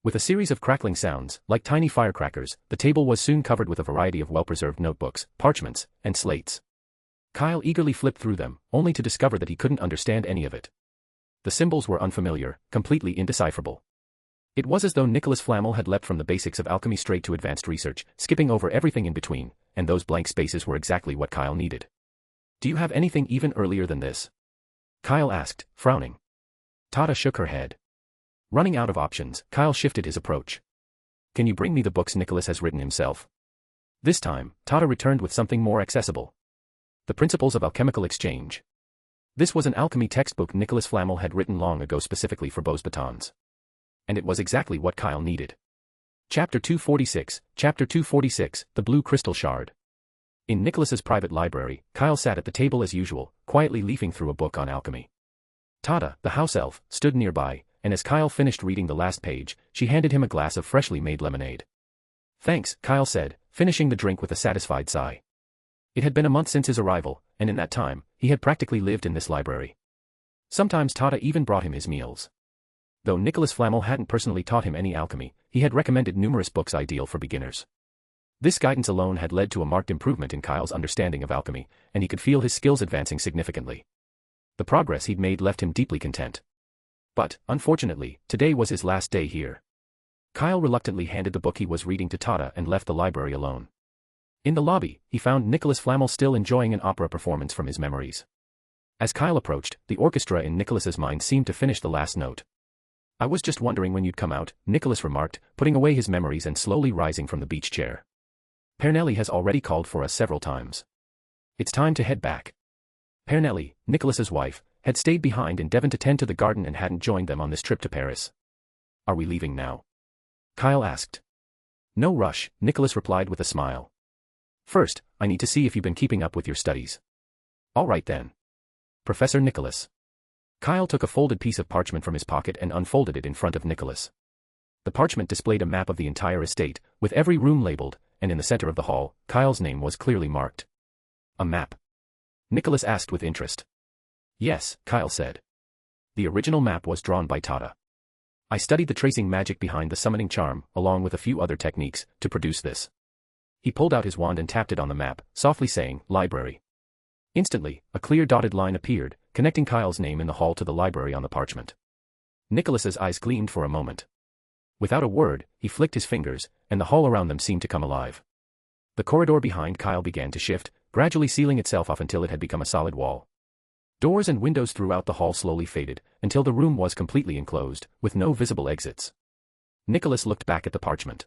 With a series of crackling sounds, like tiny firecrackers, the table was soon covered with a variety of well-preserved notebooks, parchments, and slates. Kyle eagerly flipped through them, only to discover that he couldn't understand any of it. The symbols were unfamiliar, completely indecipherable. It was as though Nicholas Flamel had leapt from the basics of alchemy straight to advanced research, skipping over everything in between, and those blank spaces were exactly what Kyle needed. Do you have anything even earlier than this? Kyle asked, frowning. Tata shook her head. Running out of options, Kyle shifted his approach. Can you bring me the books Nicholas has written himself? This time, Tata returned with something more accessible. The Principles of Alchemical Exchange. This was an alchemy textbook Nicholas Flamel had written long ago specifically for Beau's batons. And it was exactly what Kyle needed. Chapter 246, The Blue Crystal Shard. In Nicholas's private library, Kyle sat at the table as usual, quietly leafing through a book on alchemy. Tata, the house elf, stood nearby, and as Kyle finished reading the last page, she handed him a glass of freshly made lemonade. Thanks, Kyle said, finishing the drink with a satisfied sigh. It had been a month since his arrival, and in that time, he had practically lived in this library. Sometimes Tata even brought him his meals. Though Nicholas Flamel hadn't personally taught him any alchemy, he had recommended numerous books ideal for beginners. This guidance alone had led to a marked improvement in Kyle's understanding of alchemy, and he could feel his skills advancing significantly. The progress he'd made left him deeply content. But, unfortunately, today was his last day here. Kyle reluctantly handed the book he was reading to Tata and left the library alone. In the lobby, he found Nicholas Flamel still enjoying an opera performance from his memories. As Kyle approached, the orchestra in Nicholas's mind seemed to finish the last note. I was just wondering when you'd come out, Nicholas remarked, putting away his memories and slowly rising from the beach chair. Pernelli has already called for us several times. It's time to head back. Pernelli, Nicholas's wife, had stayed behind in Devon to tend to the garden and hadn't joined them on this trip to Paris. Are we leaving now? Kyle asked. No rush, Nicholas replied with a smile. First, I need to see if you've been keeping up with your studies. All right then. Professor Nicholas. Kyle took a folded piece of parchment from his pocket and unfolded it in front of Nicholas. The parchment displayed a map of the entire estate, with every room labeled, and in the center of the hall, Kyle's name was clearly marked. A map? Nicholas asked with interest. Yes, Kyle said. The original map was drawn by Tata. I studied the tracing magic behind the summoning charm, along with a few other techniques, to produce this. He pulled out his wand and tapped it on the map, softly saying, Library. Instantly, a clear dotted line appeared, connecting Kyle's name in the hall to the library on the parchment. Nicholas's eyes gleamed for a moment. Without a word, he flicked his fingers, and the hall around them seemed to come alive. The corridor behind Kyle began to shift, gradually sealing itself off until it had become a solid wall. Doors and windows throughout the hall slowly faded, until the room was completely enclosed, with no visible exits. Nicholas looked back at the parchment.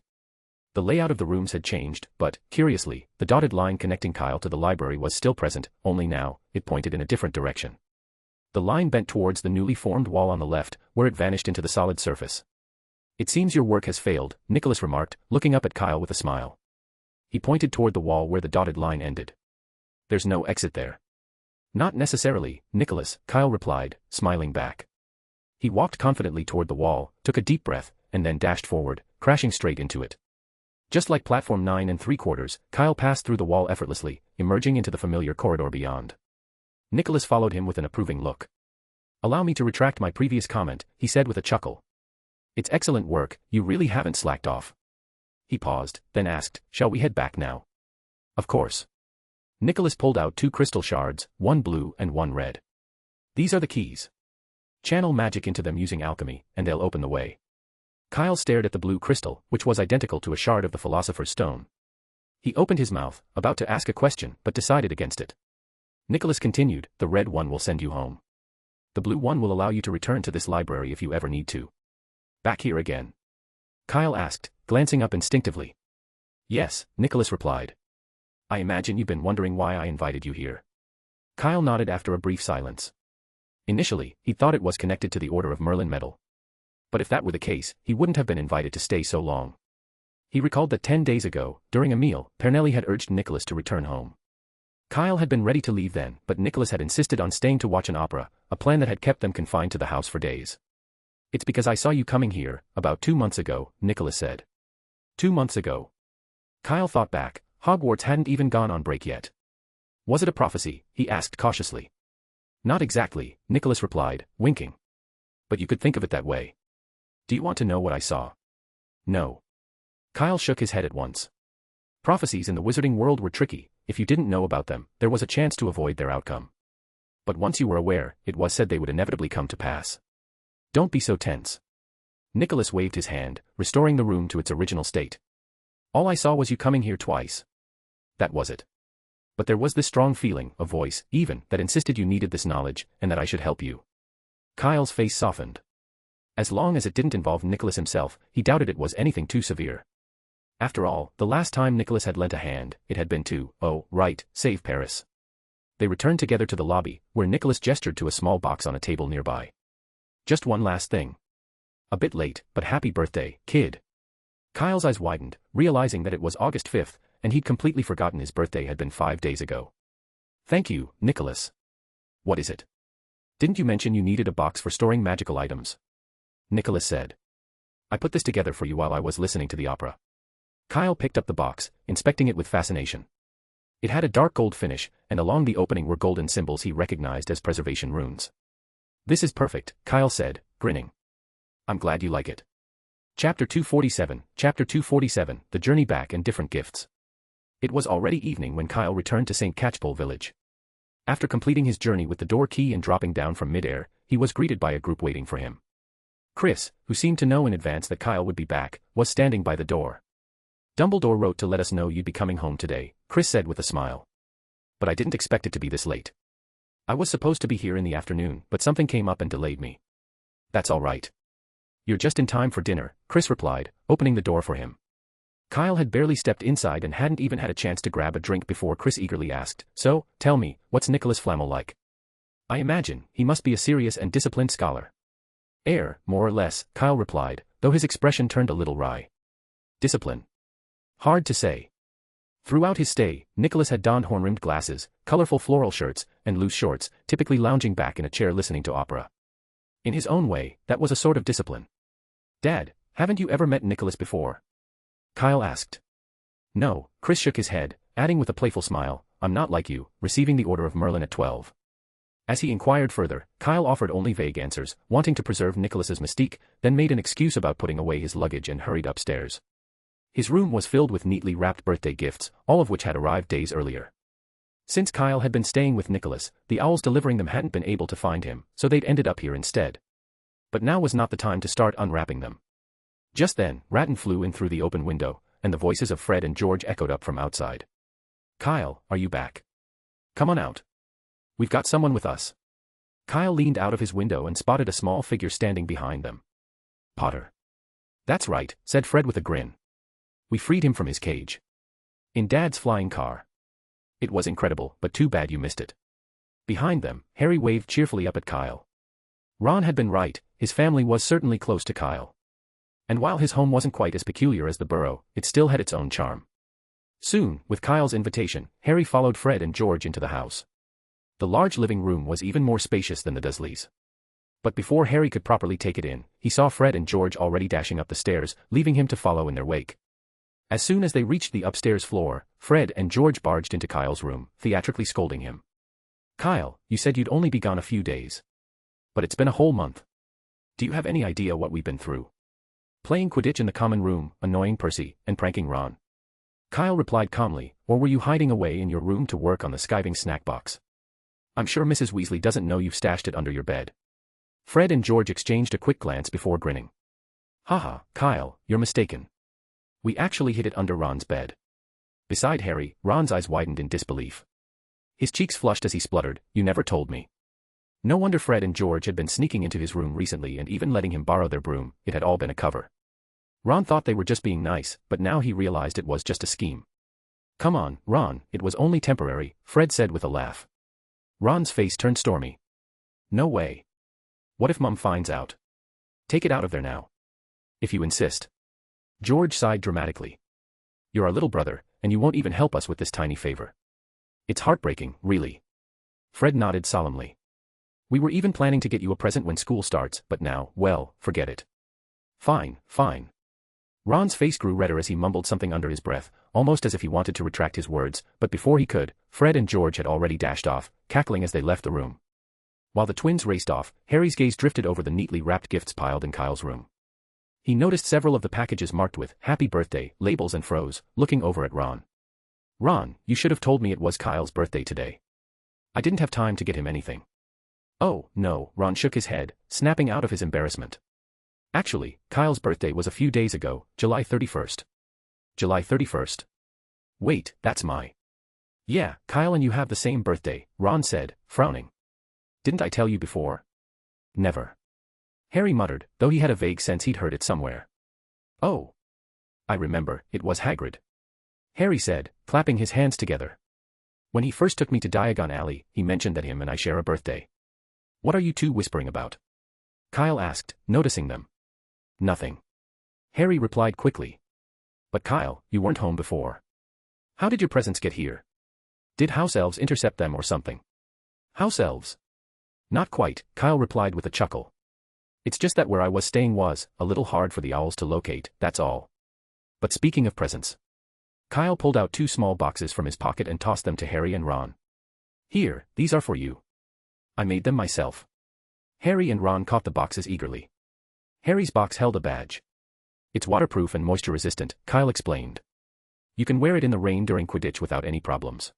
The layout of the rooms had changed, but, curiously, the dotted line connecting Kyle to the library was still present, only now, it pointed in a different direction. The line bent towards the newly formed wall on the left, where it vanished into the solid surface. It seems your work has failed, Nicholas remarked, looking up at Kyle with a smile. He pointed toward the wall where the dotted line ended. There's no exit there. Not necessarily, Nicholas, Kyle replied, smiling back. He walked confidently toward the wall, took a deep breath, and then dashed forward, crashing straight into it. Just like platform 9 3/4, Kyle passed through the wall effortlessly, emerging into the familiar corridor beyond. Nicholas followed him with an approving look. Allow me to retract my previous comment, he said with a chuckle. It's excellent work, you really haven't slacked off. He paused, then asked, shall we head back now? Of course. Nicholas pulled out 2 crystal shards, one blue and one red. These are the keys. Channel magic into them using alchemy, and they'll open the way. Kyle stared at the blue crystal, which was identical to a shard of the Philosopher's Stone. He opened his mouth, about to ask a question, but decided against it. Nicholas continued, the red one will send you home. The blue one will allow you to return to this library if you ever need to. Back here again? Kyle asked, glancing up instinctively. Yes, Nicholas replied. I imagine you've been wondering why I invited you here. Kyle nodded after a brief silence. Initially, he thought it was connected to the Order of Merlin Metal. But if that were the case, he wouldn't have been invited to stay so long. He recalled that 10 days ago, during a meal, Pernelli had urged Nicholas to return home. Kyle had been ready to leave then, but Nicholas had insisted on staying to watch an opera, a plan that had kept them confined to the house for days. "It's because I saw you coming here, about 2 months ago," Nicholas said. 2 months ago. Kyle thought back. Hogwarts hadn't even gone on break yet. "Was it a prophecy?" he asked cautiously. "Not exactly," Nicholas replied, winking. "But you could think of it that way. Do you want to know what I saw?" "No." Kyle shook his head at once. Prophecies in the wizarding world were tricky. If you didn't know about them, there was a chance to avoid their outcome. But once you were aware, it was said they would inevitably come to pass. "Don't be so tense." Nicholas waved his hand, restoring the room to its original state. "All I saw was you coming here twice. That was it. But there was this strong feeling, a voice, even, that insisted you needed this knowledge, and that I should help you." Kyle's face softened. As long as it didn't involve Nicholas himself, he doubted it was anything too severe. After all, the last time Nicholas had lent a hand, it had been to, oh, right, save Paris. They returned together to the lobby, where Nicholas gestured to a small box on a table nearby. "Just one last thing. A bit late, but happy birthday, kid." Kyle's eyes widened, realizing that it was August 5th, and he'd completely forgotten his birthday had been 5 days ago. "Thank you, Nicholas." "What is it?" "Didn't you mention you needed a box for storing magical items?" Nicholas said. "I put this together for you while I was listening to the opera." Kyle picked up the box, inspecting it with fascination. It had a dark gold finish, and along the opening were golden symbols he recognized as preservation runes. "This is perfect," Kyle said, grinning. "I'm glad you like it." Chapter 247, The Journey Back and Different Gifts. It was already evening when Kyle returned to St. Catchpole Village. After completing his journey with the door key and dropping down from midair, he was greeted by a group waiting for him. Chris, who seemed to know in advance that Kyle would be back, was standing by the door. "Dumbledore wrote to let us know you'd be coming home today," Chris said with a smile. "But I didn't expect it to be this late. I was supposed to be here in the afternoon, but something came up and delayed me." "That's all right. You're just in time for dinner," Chris replied, opening the door for him. Kyle had barely stepped inside and hadn't even had a chance to grab a drink before Chris eagerly asked, "So, tell me, what's Nicholas Flamel like?" "I imagine he must be a serious and disciplined scholar." More or less," Kyle replied, though his expression turned a little wry. "Discipline? Hard to say." Throughout his stay, Nicholas had donned horn-rimmed glasses, colorful floral shirts, and loose shorts, typically lounging back in a chair listening to opera. In his own way, that was a sort of discipline. "Dad, haven't you ever met Nicholas before?" Kyle asked. "No," Chris shook his head, adding with a playful smile, "I'm not like you, receiving the Order of Merlin at 12. As he inquired further, Kyle offered only vague answers, wanting to preserve Nicholas's mystique, then made an excuse about putting away his luggage and hurried upstairs. His room was filled with neatly wrapped birthday gifts, all of which had arrived days earlier. Since Kyle had been staying with Nicholas, the owls delivering them hadn't been able to find him, so they'd ended up here instead. But now was not the time to start unwrapping them. Just then, Ratton flew in through the open window, and the voices of Fred and George echoed up from outside. "Kyle, are you back? Come on out. We've got someone with us." Kyle leaned out of his window and spotted a small figure standing behind them. "Potter." "That's right," said Fred with a grin. "We freed him from his cage. In Dad's flying car. It was incredible, but too bad you missed it." Behind them, Harry waved cheerfully up at Kyle. Ron had been right, his family was certainly close to Kyle. And while his home wasn't quite as peculiar as the Burrow, it still had its own charm. Soon, with Kyle's invitation, Harry followed Fred and George into the house. The large living room was even more spacious than the Dursleys'. But before Harry could properly take it in, he saw Fred and George already dashing up the stairs, leaving him to follow in their wake. As soon as they reached the upstairs floor, Fred and George barged into Kyle's room, theatrically scolding him. "Kyle, you said you'd only be gone a few days. But it's been a whole month. Do you have any idea what we've been through? Playing Quidditch in the common room, annoying Percy, and pranking Ron." Kyle replied calmly, "Or were you hiding away in your room to work on the skiving snack box? I'm sure Mrs. Weasley doesn't know you've stashed it under your bed." Fred and George exchanged a quick glance before grinning. "Haha, Kyle, you're mistaken. We actually hid it under Ron's bed." Beside Harry, Ron's eyes widened in disbelief. His cheeks flushed as he spluttered, "You never told me." No wonder Fred and George had been sneaking into his room recently and even letting him borrow their broom, it had all been a cover. Ron thought they were just being nice, but now he realized it was just a scheme. "Come on, Ron, it was only temporary," Fred said with a laugh. Ron's face turned stormy. "No way. What if Mum finds out?" Take it out of there now. If you insist. George sighed dramatically. You're our little brother, and you won't even help us with this tiny favor. It's heartbreaking, really. Fred nodded solemnly. We were even planning to get you a present when school starts, but now, well, forget it. Fine, fine. Ron's face grew redder as he mumbled something under his breath, almost as if he wanted to retract his words, but before he could, Fred and George had already dashed off, cackling as they left the room. While the twins raced off, Harry's gaze drifted over the neatly wrapped gifts piled in Kyle's room. He noticed several of the packages marked with "Happy Birthday" labels and froze, looking over at Ron. Ron, you should have told me it was Kyle's birthday today. I didn't have time to get him anything. Oh, no, Ron shook his head, snapping out of his embarrassment. Actually, Kyle's birthday was a few days ago, July 31st. July 31st? Wait, that's my... Yeah, Kyle and you have the same birthday, Ron said, frowning. Didn't I tell you before? Never. Harry muttered, though he had a vague sense he'd heard it somewhere. Oh. I remember, it was Hagrid. Harry said, clapping his hands together. When he first took me to Diagon Alley, he mentioned that him and I share a birthday. What are you two whispering about? Kyle asked, noticing them. Nothing. Harry replied quickly. But Kyle, you weren't home before. How did your presents get here? Did house elves intercept them or something? House elves? Not quite, Kyle replied with a chuckle. It's just that where I was staying was a little hard for the owls to locate, that's all. But speaking of presents. Kyle pulled out 2 small boxes from his pocket and tossed them to Harry and Ron. Here, these are for you. I made them myself. Harry and Ron caught the boxes eagerly. Harry's box held a badge. It's waterproof and moisture-resistant, Kyle explained. You can wear it in the rain during Quidditch without any problems.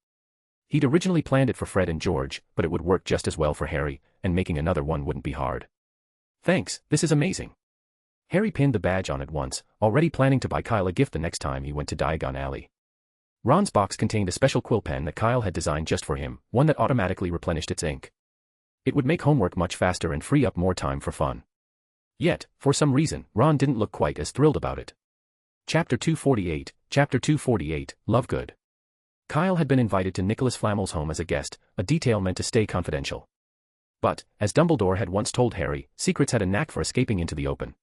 He'd originally planned it for Fred and George, but it would work just as well for Harry, and making another one wouldn't be hard. Thanks, this is amazing. Harry pinned the badge on at once, already planning to buy Kyle a gift the next time he went to Diagon Alley. Ron's box contained a special quill pen that Kyle had designed just for him, one that automatically replenished its ink. It would make homework much faster and free up more time for fun. Yet, for some reason, Ron didn't look quite as thrilled about it. Chapter 248, Lovegood. Kyle had been invited to Nicholas Flamel's home as a guest, a detail meant to stay confidential. But, as Dumbledore had once told Harry, secrets had a knack for escaping into the open.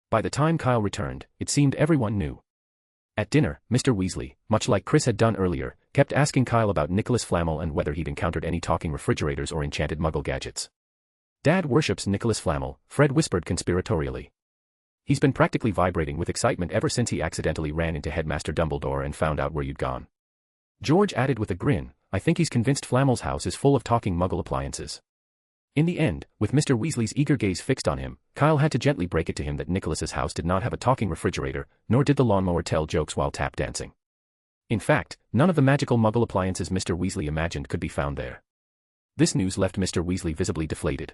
By the time Kyle returned, it seemed everyone knew. At dinner, Mr. Weasley, much like Chris had done earlier, kept asking Kyle about Nicholas Flamel and whether he'd encountered any talking refrigerators or enchanted muggle gadgets. Dad worships Nicholas Flamel, Fred whispered conspiratorially. He's been practically vibrating with excitement ever since he accidentally ran into Headmaster Dumbledore and found out where you'd gone. George added with a grin, I think he's convinced Flamel's house is full of talking muggle appliances. In the end, with Mr. Weasley's eager gaze fixed on him, Kyle had to gently break it to him that Nicholas's house did not have a talking refrigerator, nor did the lawnmower tell jokes while tap dancing. In fact, none of the magical muggle appliances Mr. Weasley imagined could be found there. This news left Mr. Weasley visibly deflated.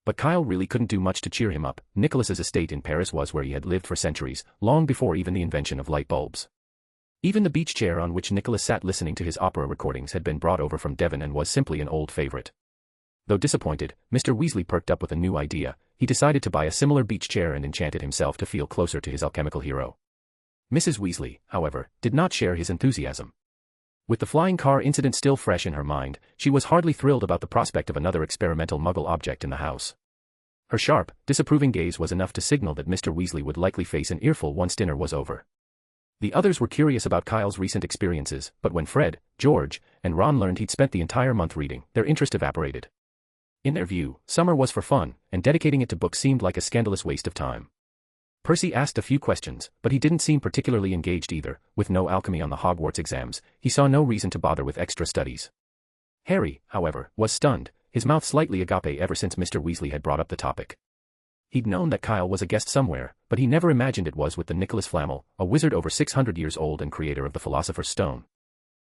But Kyle really couldn't do much to cheer him up. Nicholas's estate in Paris was where he had lived for centuries, long before even the invention of light bulbs. Even the beach chair on which Nicholas sat listening to his opera recordings had been brought over from Devon and was simply an old favorite. Though disappointed, Mr. Weasley perked up with a new idea. He decided to buy a similar beach chair and enchant it himself to feel closer to his alchemical hero. Mrs. Weasley, however, did not share his enthusiasm. With the flying car incident still fresh in her mind, she was hardly thrilled about the prospect of another experimental muggle object in the house. Her sharp, disapproving gaze was enough to signal that Mr. Weasley would likely face an earful once dinner was over. The others were curious about Kyle's recent experiences, but when Fred, George, and Ron learned he'd spent the entire month reading, their interest evaporated. In their view, summer was for fun, and dedicating it to books seemed like a scandalous waste of time. Percy asked a few questions, but he didn't seem particularly engaged either. With no alchemy on the Hogwarts exams, he saw no reason to bother with extra studies. Harry, however, was stunned, his mouth slightly agape ever since Mr. Weasley had brought up the topic. He'd known that Kyle was a guest somewhere, but he never imagined it was with the Nicholas Flamel, a wizard over 600 years old and creator of the Philosopher's Stone.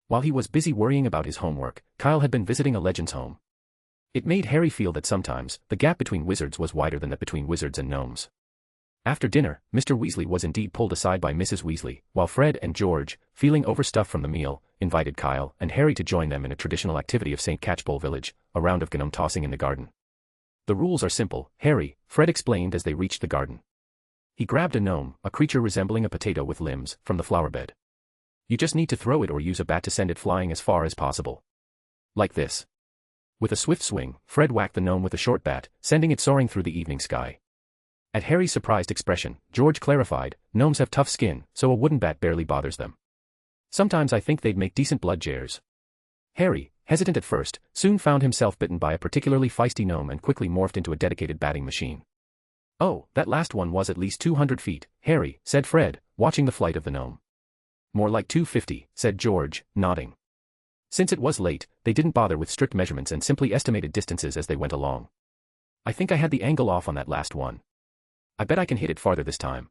While he was busy worrying about his homework, Kyle had been visiting a Legends home. It made Harry feel that sometimes, the gap between wizards was wider than that between wizards and gnomes. After dinner, Mr. Weasley was indeed pulled aside by Mrs. Weasley, while Fred and George, feeling overstuffed from the meal, invited Kyle and Harry to join them in a traditional activity of St. Catchpole Village, a round of gnome tossing in the garden. The rules are simple, Harry, Fred explained as they reached the garden. He grabbed a gnome, a creature resembling a potato with limbs, from the flower bed. You just need to throw it or use a bat to send it flying as far as possible. Like this. With a swift swing, Fred whacked the gnome with a short bat, sending it soaring through the evening sky. At Harry's surprised expression, George clarified, gnomes have tough skin, so a wooden bat barely bothers them. Sometimes I think they'd make decent blood jares. Harry, hesitant at first, soon found himself bitten by a particularly feisty gnome and quickly morphed into a dedicated batting machine. Oh, that last one was at least 200 feet, Harry, said Fred, watching the flight of the gnome. More like 250, said George, nodding. Since it was late, they didn't bother with strict measurements and simply estimated distances as they went along. I think I had the angle off on that last one. I bet I can hit it farther this time.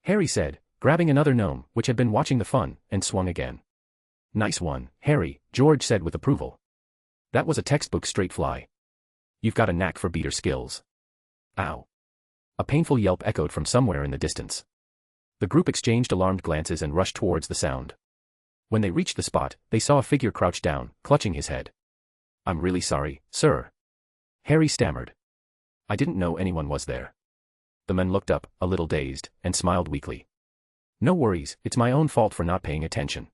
Harry said, grabbing another gnome, which had been watching the fun, and swung again. Nice one, Harry, George said with approval. That was a textbook straight fly. You've got a knack for beater skills. Ow. A painful yelp echoed from somewhere in the distance. The group exchanged alarmed glances and rushed towards the sound. When they reached the spot, they saw a figure crouched down, clutching his head. I'm really sorry, sir. Harry stammered. I didn't know anyone was there. The man looked up, a little dazed, and smiled weakly. No worries, it's my own fault for not paying attention.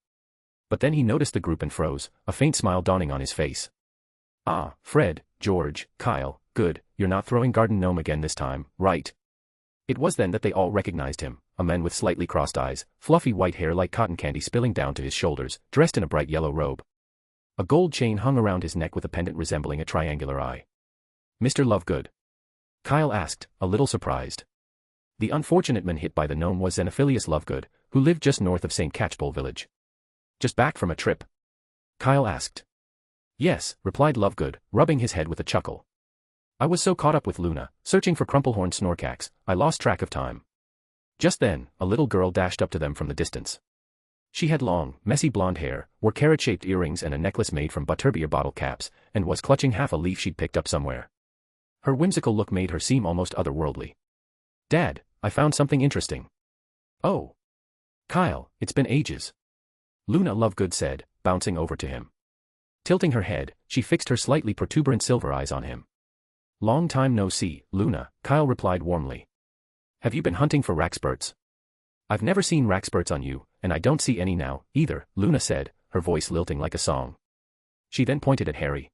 But then he noticed the group and froze, a faint smile dawning on his face. Ah, Fred, George, Kyle, good, you're not throwing garden gnome again this time, right? It was then that they all recognized him, a man with slightly crossed eyes, fluffy white hair like cotton candy spilling down to his shoulders, dressed in a bright yellow robe. A gold chain hung around his neck with a pendant resembling a triangular eye. Mr. Lovegood? Kyle asked, a little surprised. The unfortunate man hit by the gnome was Xenophilius Lovegood, who lived just north of St. Catchpole village. Just back from a trip? Kyle asked. Yes, replied Lovegood, rubbing his head with a chuckle. I was so caught up with Luna, searching for Crumplehorn Snorkax, I lost track of time. Just then, a little girl dashed up to them from the distance. She had long, messy blonde hair, wore carrot-shaped earrings and a necklace made from butterbeer bottle caps, and was clutching half a leaf she'd picked up somewhere. Her whimsical look made her seem almost otherworldly. Dad, I found something interesting. Oh. Kyle, it's been ages. Luna Lovegood said, bouncing over to him. Tilting her head, she fixed her slightly protuberant silver eyes on him. Long time no see, Luna, Kyle replied warmly. Have you been hunting for rackspurts? I've never seen rackspurts on you, and I don't see any now, either, Luna said, her voice lilting like a song. She then pointed at Harry.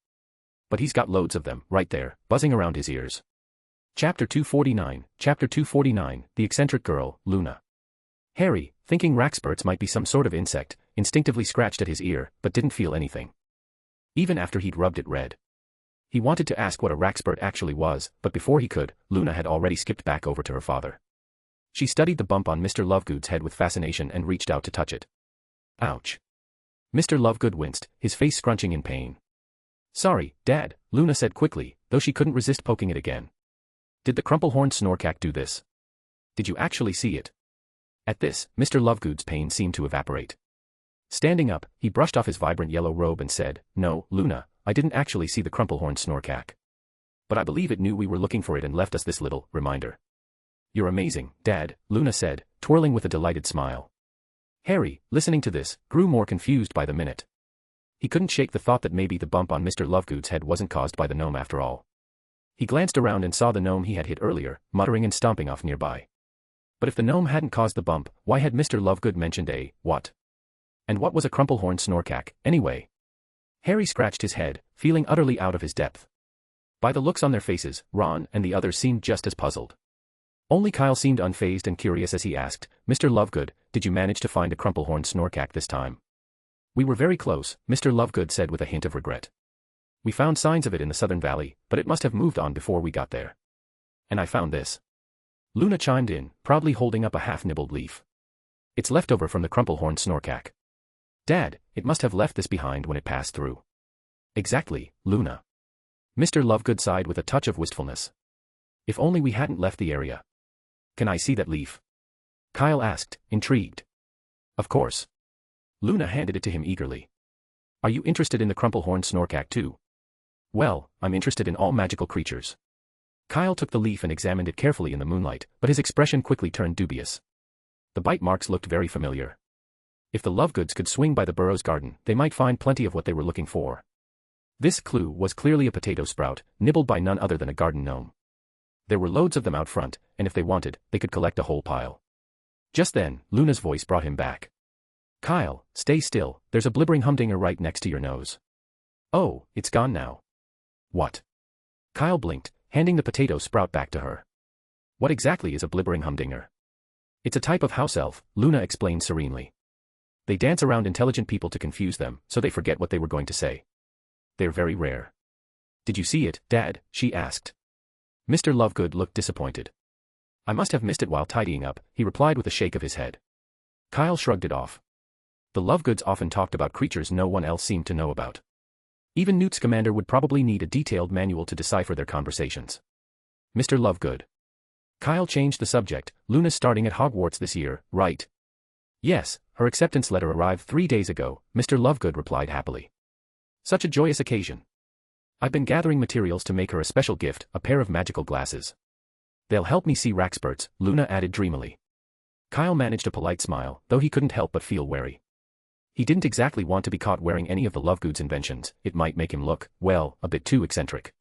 But he's got loads of them, right there, buzzing around his ears. Chapter 249, The Eccentric Girl, Luna. Harry, thinking rackspurts might be some sort of insect, instinctively scratched at his ear, but didn't feel anything. Even after he'd rubbed it red. He wanted to ask what a rackspurt actually was, but before he could, Luna had already skipped back over to her father. She studied the bump on Mr. Lovegood's head with fascination and reached out to touch it. Ouch. Mr. Lovegood winced, his face scrunching in pain. Sorry, Dad, Luna said quickly, though she couldn't resist poking it again. Did the Crumplehorn Snorkack do this? Did you actually see it? At this, Mr. Lovegood's pain seemed to evaporate. Standing up, he brushed off his vibrant yellow robe and said, No, Luna, I didn't actually see the Crumplehorn Snorkack. But I believe it knew we were looking for it and left us this little reminder. You're amazing, Dad, Luna said, twirling with a delighted smile. Harry, listening to this, grew more confused by the minute. He couldn't shake the thought that maybe the bump on Mr. Lovegood's head wasn't caused by the gnome after all. He glanced around and saw the gnome he had hit earlier, muttering and stomping off nearby. But if the gnome hadn't caused the bump, why had Mr. Lovegood mentioned a what? And what was a Crumplehorn Snorkack, anyway? Harry scratched his head, feeling utterly out of his depth. By the looks on their faces, Ron and the others seemed just as puzzled. Only Kyle seemed unfazed and curious as he asked, Mr. Lovegood, did you manage to find a Crumplehorn Snorkack this time? We were very close, Mr. Lovegood said with a hint of regret. We found signs of it in the southern valley, but it must have moved on before we got there. And I found this. Luna chimed in, proudly holding up a half-nibbled leaf. It's leftover from the Crumplehorn Snorkack. Dad, it must have left this behind when it passed through. Exactly, Luna. Mr. Lovegood sighed with a touch of wistfulness. If only we hadn't left the area. Can I see that leaf? Kyle asked, intrigued. Of course. Luna handed it to him eagerly. Are you interested in the Crumplehorn Snorkack too? Well, I'm interested in all magical creatures. Kyle took the leaf and examined it carefully in the moonlight, but his expression quickly turned dubious. The bite marks looked very familiar. If the Lovegoods could swing by the Burrows' garden, they might find plenty of what they were looking for. This clue was clearly a potato sprout, nibbled by none other than a garden gnome. There were loads of them out front, and if they wanted, they could collect a whole pile. Just then, Luna's voice brought him back. Kyle, stay still, there's a blibbering humdinger right next to your nose. Oh, it's gone now. What? Kyle blinked, handing the potato sprout back to her. What exactly is a blibbering humdinger? It's a type of house elf, Luna explained serenely. They dance around intelligent people to confuse them, so they forget what they were going to say. They're very rare. Did you see it, Dad? She asked. Mr. Lovegood looked disappointed. I must have missed it while tidying up, he replied with a shake of his head. Kyle shrugged it off. The Lovegoods often talked about creatures no one else seemed to know about. Even Newt Scamander would probably need a detailed manual to decipher their conversations. Mr. Lovegood. Kyle changed the subject. Luna's starting at Hogwarts this year, right? Yes, her acceptance letter arrived 3 days ago, Mr. Lovegood replied happily. Such a joyous occasion. I've been gathering materials to make her a special gift, a pair of magical glasses. They'll help me see rackspurts, Luna added dreamily. Kyle managed a polite smile, though he couldn't help but feel wary. He didn't exactly want to be caught wearing any of the Lovegoods' inventions. It might make him look, well, a bit too eccentric.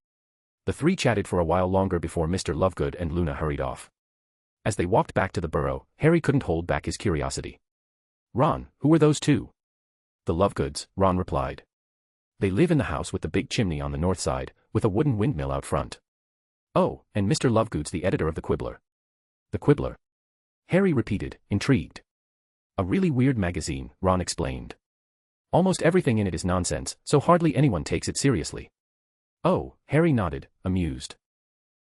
The three chatted for a while longer before Mr. Lovegood and Luna hurried off. As they walked back to the burrow, Harry couldn't hold back his curiosity. Ron, who were those two? The Lovegoods, Ron replied. They live in the house with the big chimney on the north side, with a wooden windmill out front. Oh, and Mr. Lovegood's the editor of the Quibbler. The Quibbler? Harry repeated, intrigued. A really weird magazine, Ron explained. Almost everything in it is nonsense, so hardly anyone takes it seriously. Oh, Harry nodded, amused.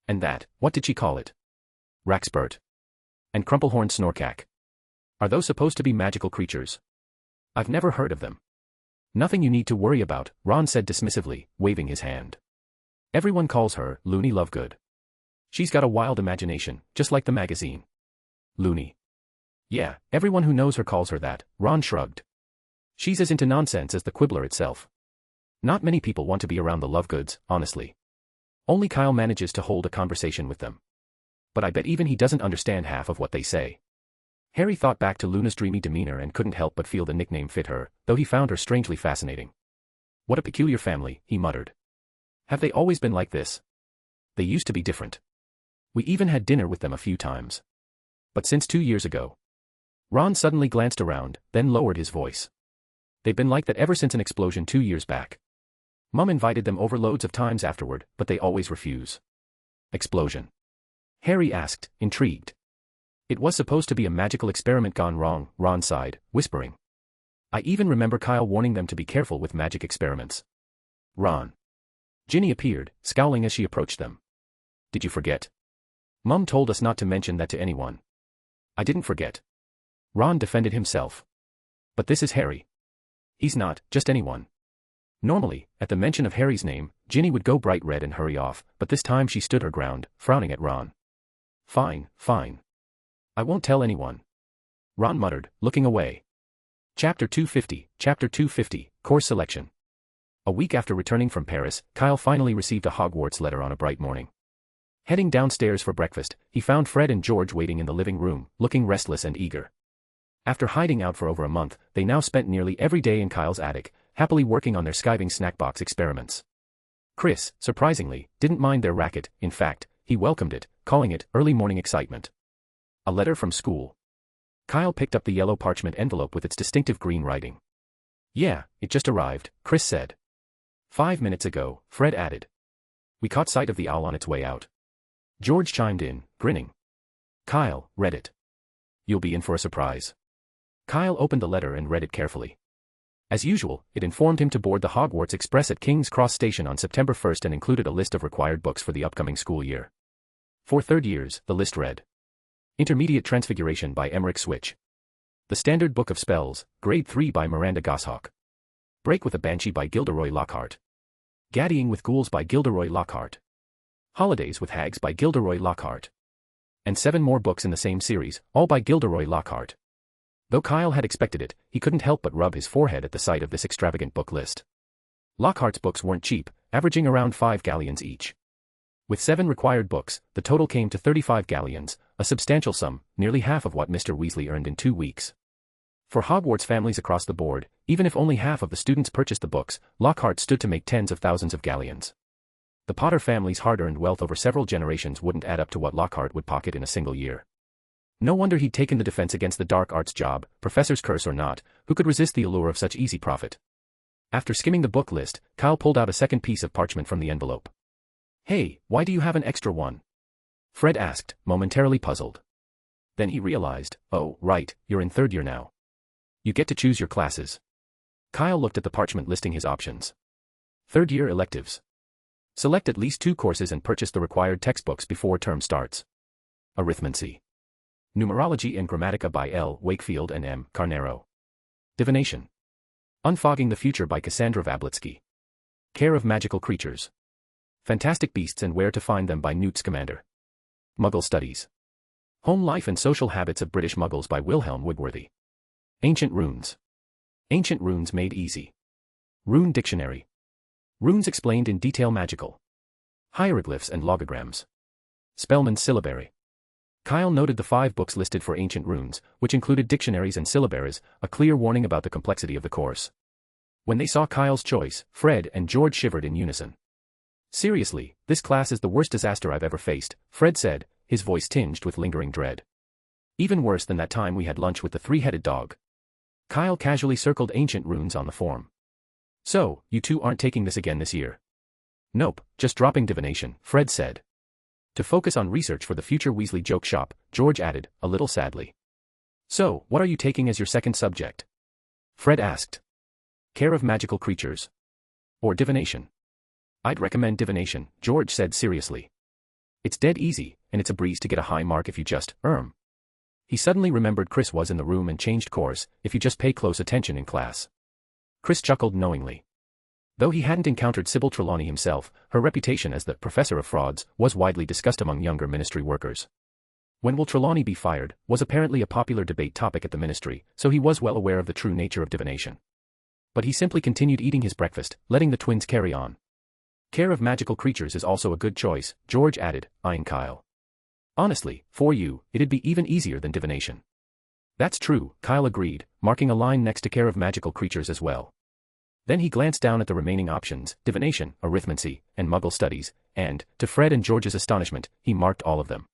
And that, what did she call it? Rackspurt. And Crumplehorn Snorkack. Are those supposed to be magical creatures? I've never heard of them. Nothing you need to worry about, Ron said dismissively, waving his hand. Everyone calls her Loony Lovegood. She's got a wild imagination, just like the magazine. Loony. Yeah, everyone who knows her calls her that, Ron shrugged. She's as into nonsense as the Quibbler itself. Not many people want to be around the Lovegoods, honestly. Only Kyle manages to hold a conversation with them. But I bet even he doesn't understand half of what they say. Harry thought back to Luna's dreamy demeanor and couldn't help but feel the nickname fit her, though he found her strangely fascinating. What a peculiar family, he muttered. Have they always been like this? They used to be different. We even had dinner with them a few times. But since 2 years ago. Ron suddenly glanced around, then lowered his voice. They've been like that ever since an explosion 2 years back. Mum invited them over loads of times afterward, but they always refuse. Explosion? Harry asked, intrigued. It was supposed to be a magical experiment gone wrong, Ron sighed, whispering. I even remember Kyle warning them to be careful with magic experiments. Ron. Ginny appeared, scowling as she approached them. Did you forget? Mum told us not to mention that to anyone. I didn't forget. Ron defended himself. But this is Harry. He's not just anyone. Normally, at the mention of Harry's name, Ginny would go bright red and hurry off, but this time she stood her ground, frowning at Ron. Fine, fine. I won't tell anyone. Ron muttered, looking away. Chapter 250, Course Selection. A week after returning from Paris, Kyle finally received a Hogwarts letter on a bright morning. Heading downstairs for breakfast, he found Fred and George waiting in the living room, looking restless and eager. After hiding out for over a month, they now spent nearly every day in Kyle's attic, happily working on their skiving snack box experiments. Chris, surprisingly, didn't mind their racket. In fact, he welcomed it, calling it early morning excitement. A letter from school. Kyle picked up the yellow parchment envelope with its distinctive green writing. Yeah, it just arrived, Chris said. 5 minutes ago, Fred added. We caught sight of the owl on its way out. George chimed in, grinning. Kyle read it. You'll be in for a surprise. Kyle opened the letter and read it carefully. As usual, it informed him to board the Hogwarts Express at King's Cross Station on September 1st and included a list of required books for the upcoming school year. For third years, the list read. Intermediate Transfiguration by Emmerich Switch. The Standard Book of Spells, Grade 3 by Miranda Goshawk. Break with a Banshee by Gilderoy Lockhart. Gaddying with Ghouls by Gilderoy Lockhart. Holidays with Hags by Gilderoy Lockhart. And 7 more books in the same series, all by Gilderoy Lockhart. Though Kyle had expected it, he couldn't help but rub his forehead at the sight of this extravagant book list. Lockhart's books weren't cheap, averaging around 5 galleons each. With 7 required books, the total came to 35 galleons, a substantial sum, nearly half of what Mr. Weasley earned in 2 weeks. For Hogwarts families across the board, even if only half of the students purchased the books, Lockhart stood to make tens of thousands of galleons. The Potter family's hard-earned wealth over several generations wouldn't add up to what Lockhart would pocket in a single year. No wonder he'd taken the defense against the dark arts job, professor's curse or not, who could resist the allure of such easy profit. After skimming the book list, Kyle pulled out a second piece of parchment from the envelope. Hey, why do you have an extra one? Fred asked, momentarily puzzled. Then he realized, oh, right, you're in third year now. You get to choose your classes. Kyle looked at the parchment listing his options. Third year electives. Select at least 2 courses and purchase the required textbooks before term starts. Arithmancy. Numerology and Grammatica by L. Wakefield and M. Carnero. Divination. Unfogging the Future by Cassandra Vablitsky. Care of Magical Creatures. Fantastic Beasts and Where to Find Them by Newt Scamander. Muggle Studies. Home Life and Social Habits of British Muggles by Wilhelm Wigworthy. Ancient Runes. Ancient Runes Made Easy. Rune Dictionary. Runes Explained in Detail Magical. Hieroglyphs and Logograms. Spellman's Syllabary. Kyle noted the 5 books listed for ancient runes, which included dictionaries and syllabaries, a clear warning about the complexity of the course. When they saw Kyle's choice, Fred and George shivered in unison. Seriously, this class is the worst disaster I've ever faced, Fred said, his voice tinged with lingering dread. Even worse than that time we had lunch with the 3-headed dog. Kyle casually circled ancient runes on the form. So, you 2 aren't taking this again this year? Nope, just dropping divination, Fred said. To focus on research for the future Weasley joke shop, George added, a little sadly. So, what are you taking as your second subject? Fred asked. Care of Magical Creatures. Or divination. I'd recommend divination, George said seriously. It's dead easy, and it's a breeze to get a high mark if you just, He suddenly remembered Chris was in the room and changed course, if you just pay close attention in class. Chris chuckled knowingly. Though he hadn't encountered Sybil Trelawney himself, her reputation as the professor of frauds was widely discussed among younger ministry workers. When will Trelawney be fired was apparently a popular debate topic at the ministry, so he was well aware of the true nature of divination. But he simply continued eating his breakfast, letting the twins carry on. Care of Magical Creatures is also a good choice, George added, eyeing Kyle. Honestly, for you, it'd be even easier than divination. That's true, Kyle agreed, marking a line next to Care of Magical Creatures as well. Then he glanced down at the remaining options, divination, arithmancy, and Muggle studies, and, to Fred and George's astonishment, he marked all of them.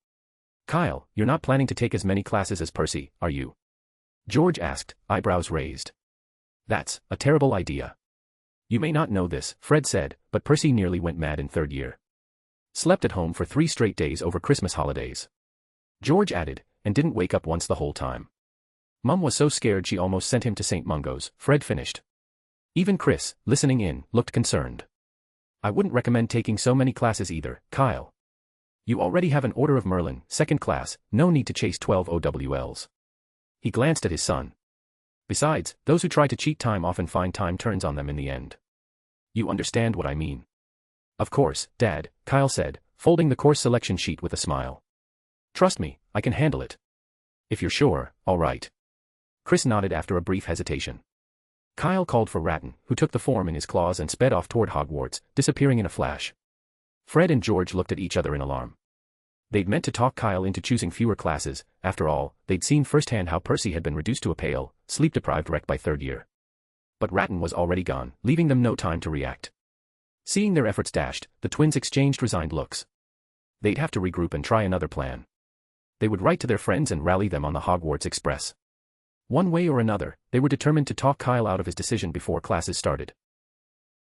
Kyle, you're not planning to take as many classes as Percy, are you? George asked, eyebrows raised. That's a terrible idea. You may not know this, Fred said, but Percy nearly went mad in third year. Slept at home for 3 straight days over Christmas holidays. George added, and didn't wake up once the whole time. Mum was so scared she almost sent him to St. Mungo's, Fred finished. Even Chris, listening in, looked concerned. I wouldn't recommend taking so many classes either, Kyle. You already have an Order of Merlin, 2nd class, no need to chase 12 OWLs. He glanced at his son. Besides, those who try to cheat time often find time turns on them in the end. You understand what I mean. Of course, Dad, Kyle said, folding the course selection sheet with a smile. Trust me, I can handle it. If you're sure, all right. Chris nodded after a brief hesitation. Kyle called for Ratton, who took the form in his claws and sped off toward Hogwarts, disappearing in a flash. Fred and George looked at each other in alarm. They'd meant to talk Kyle into choosing fewer classes, after all, they'd seen firsthand how Percy had been reduced to a pale, sleep-deprived wreck by third year. But Ratton was already gone, leaving them no time to react. Seeing their efforts dashed, the twins exchanged resigned looks. They'd have to regroup and try another plan. They would write to their friends and rally them on the Hogwarts Express. One way or another, they were determined to talk Kyle out of his decision before classes started.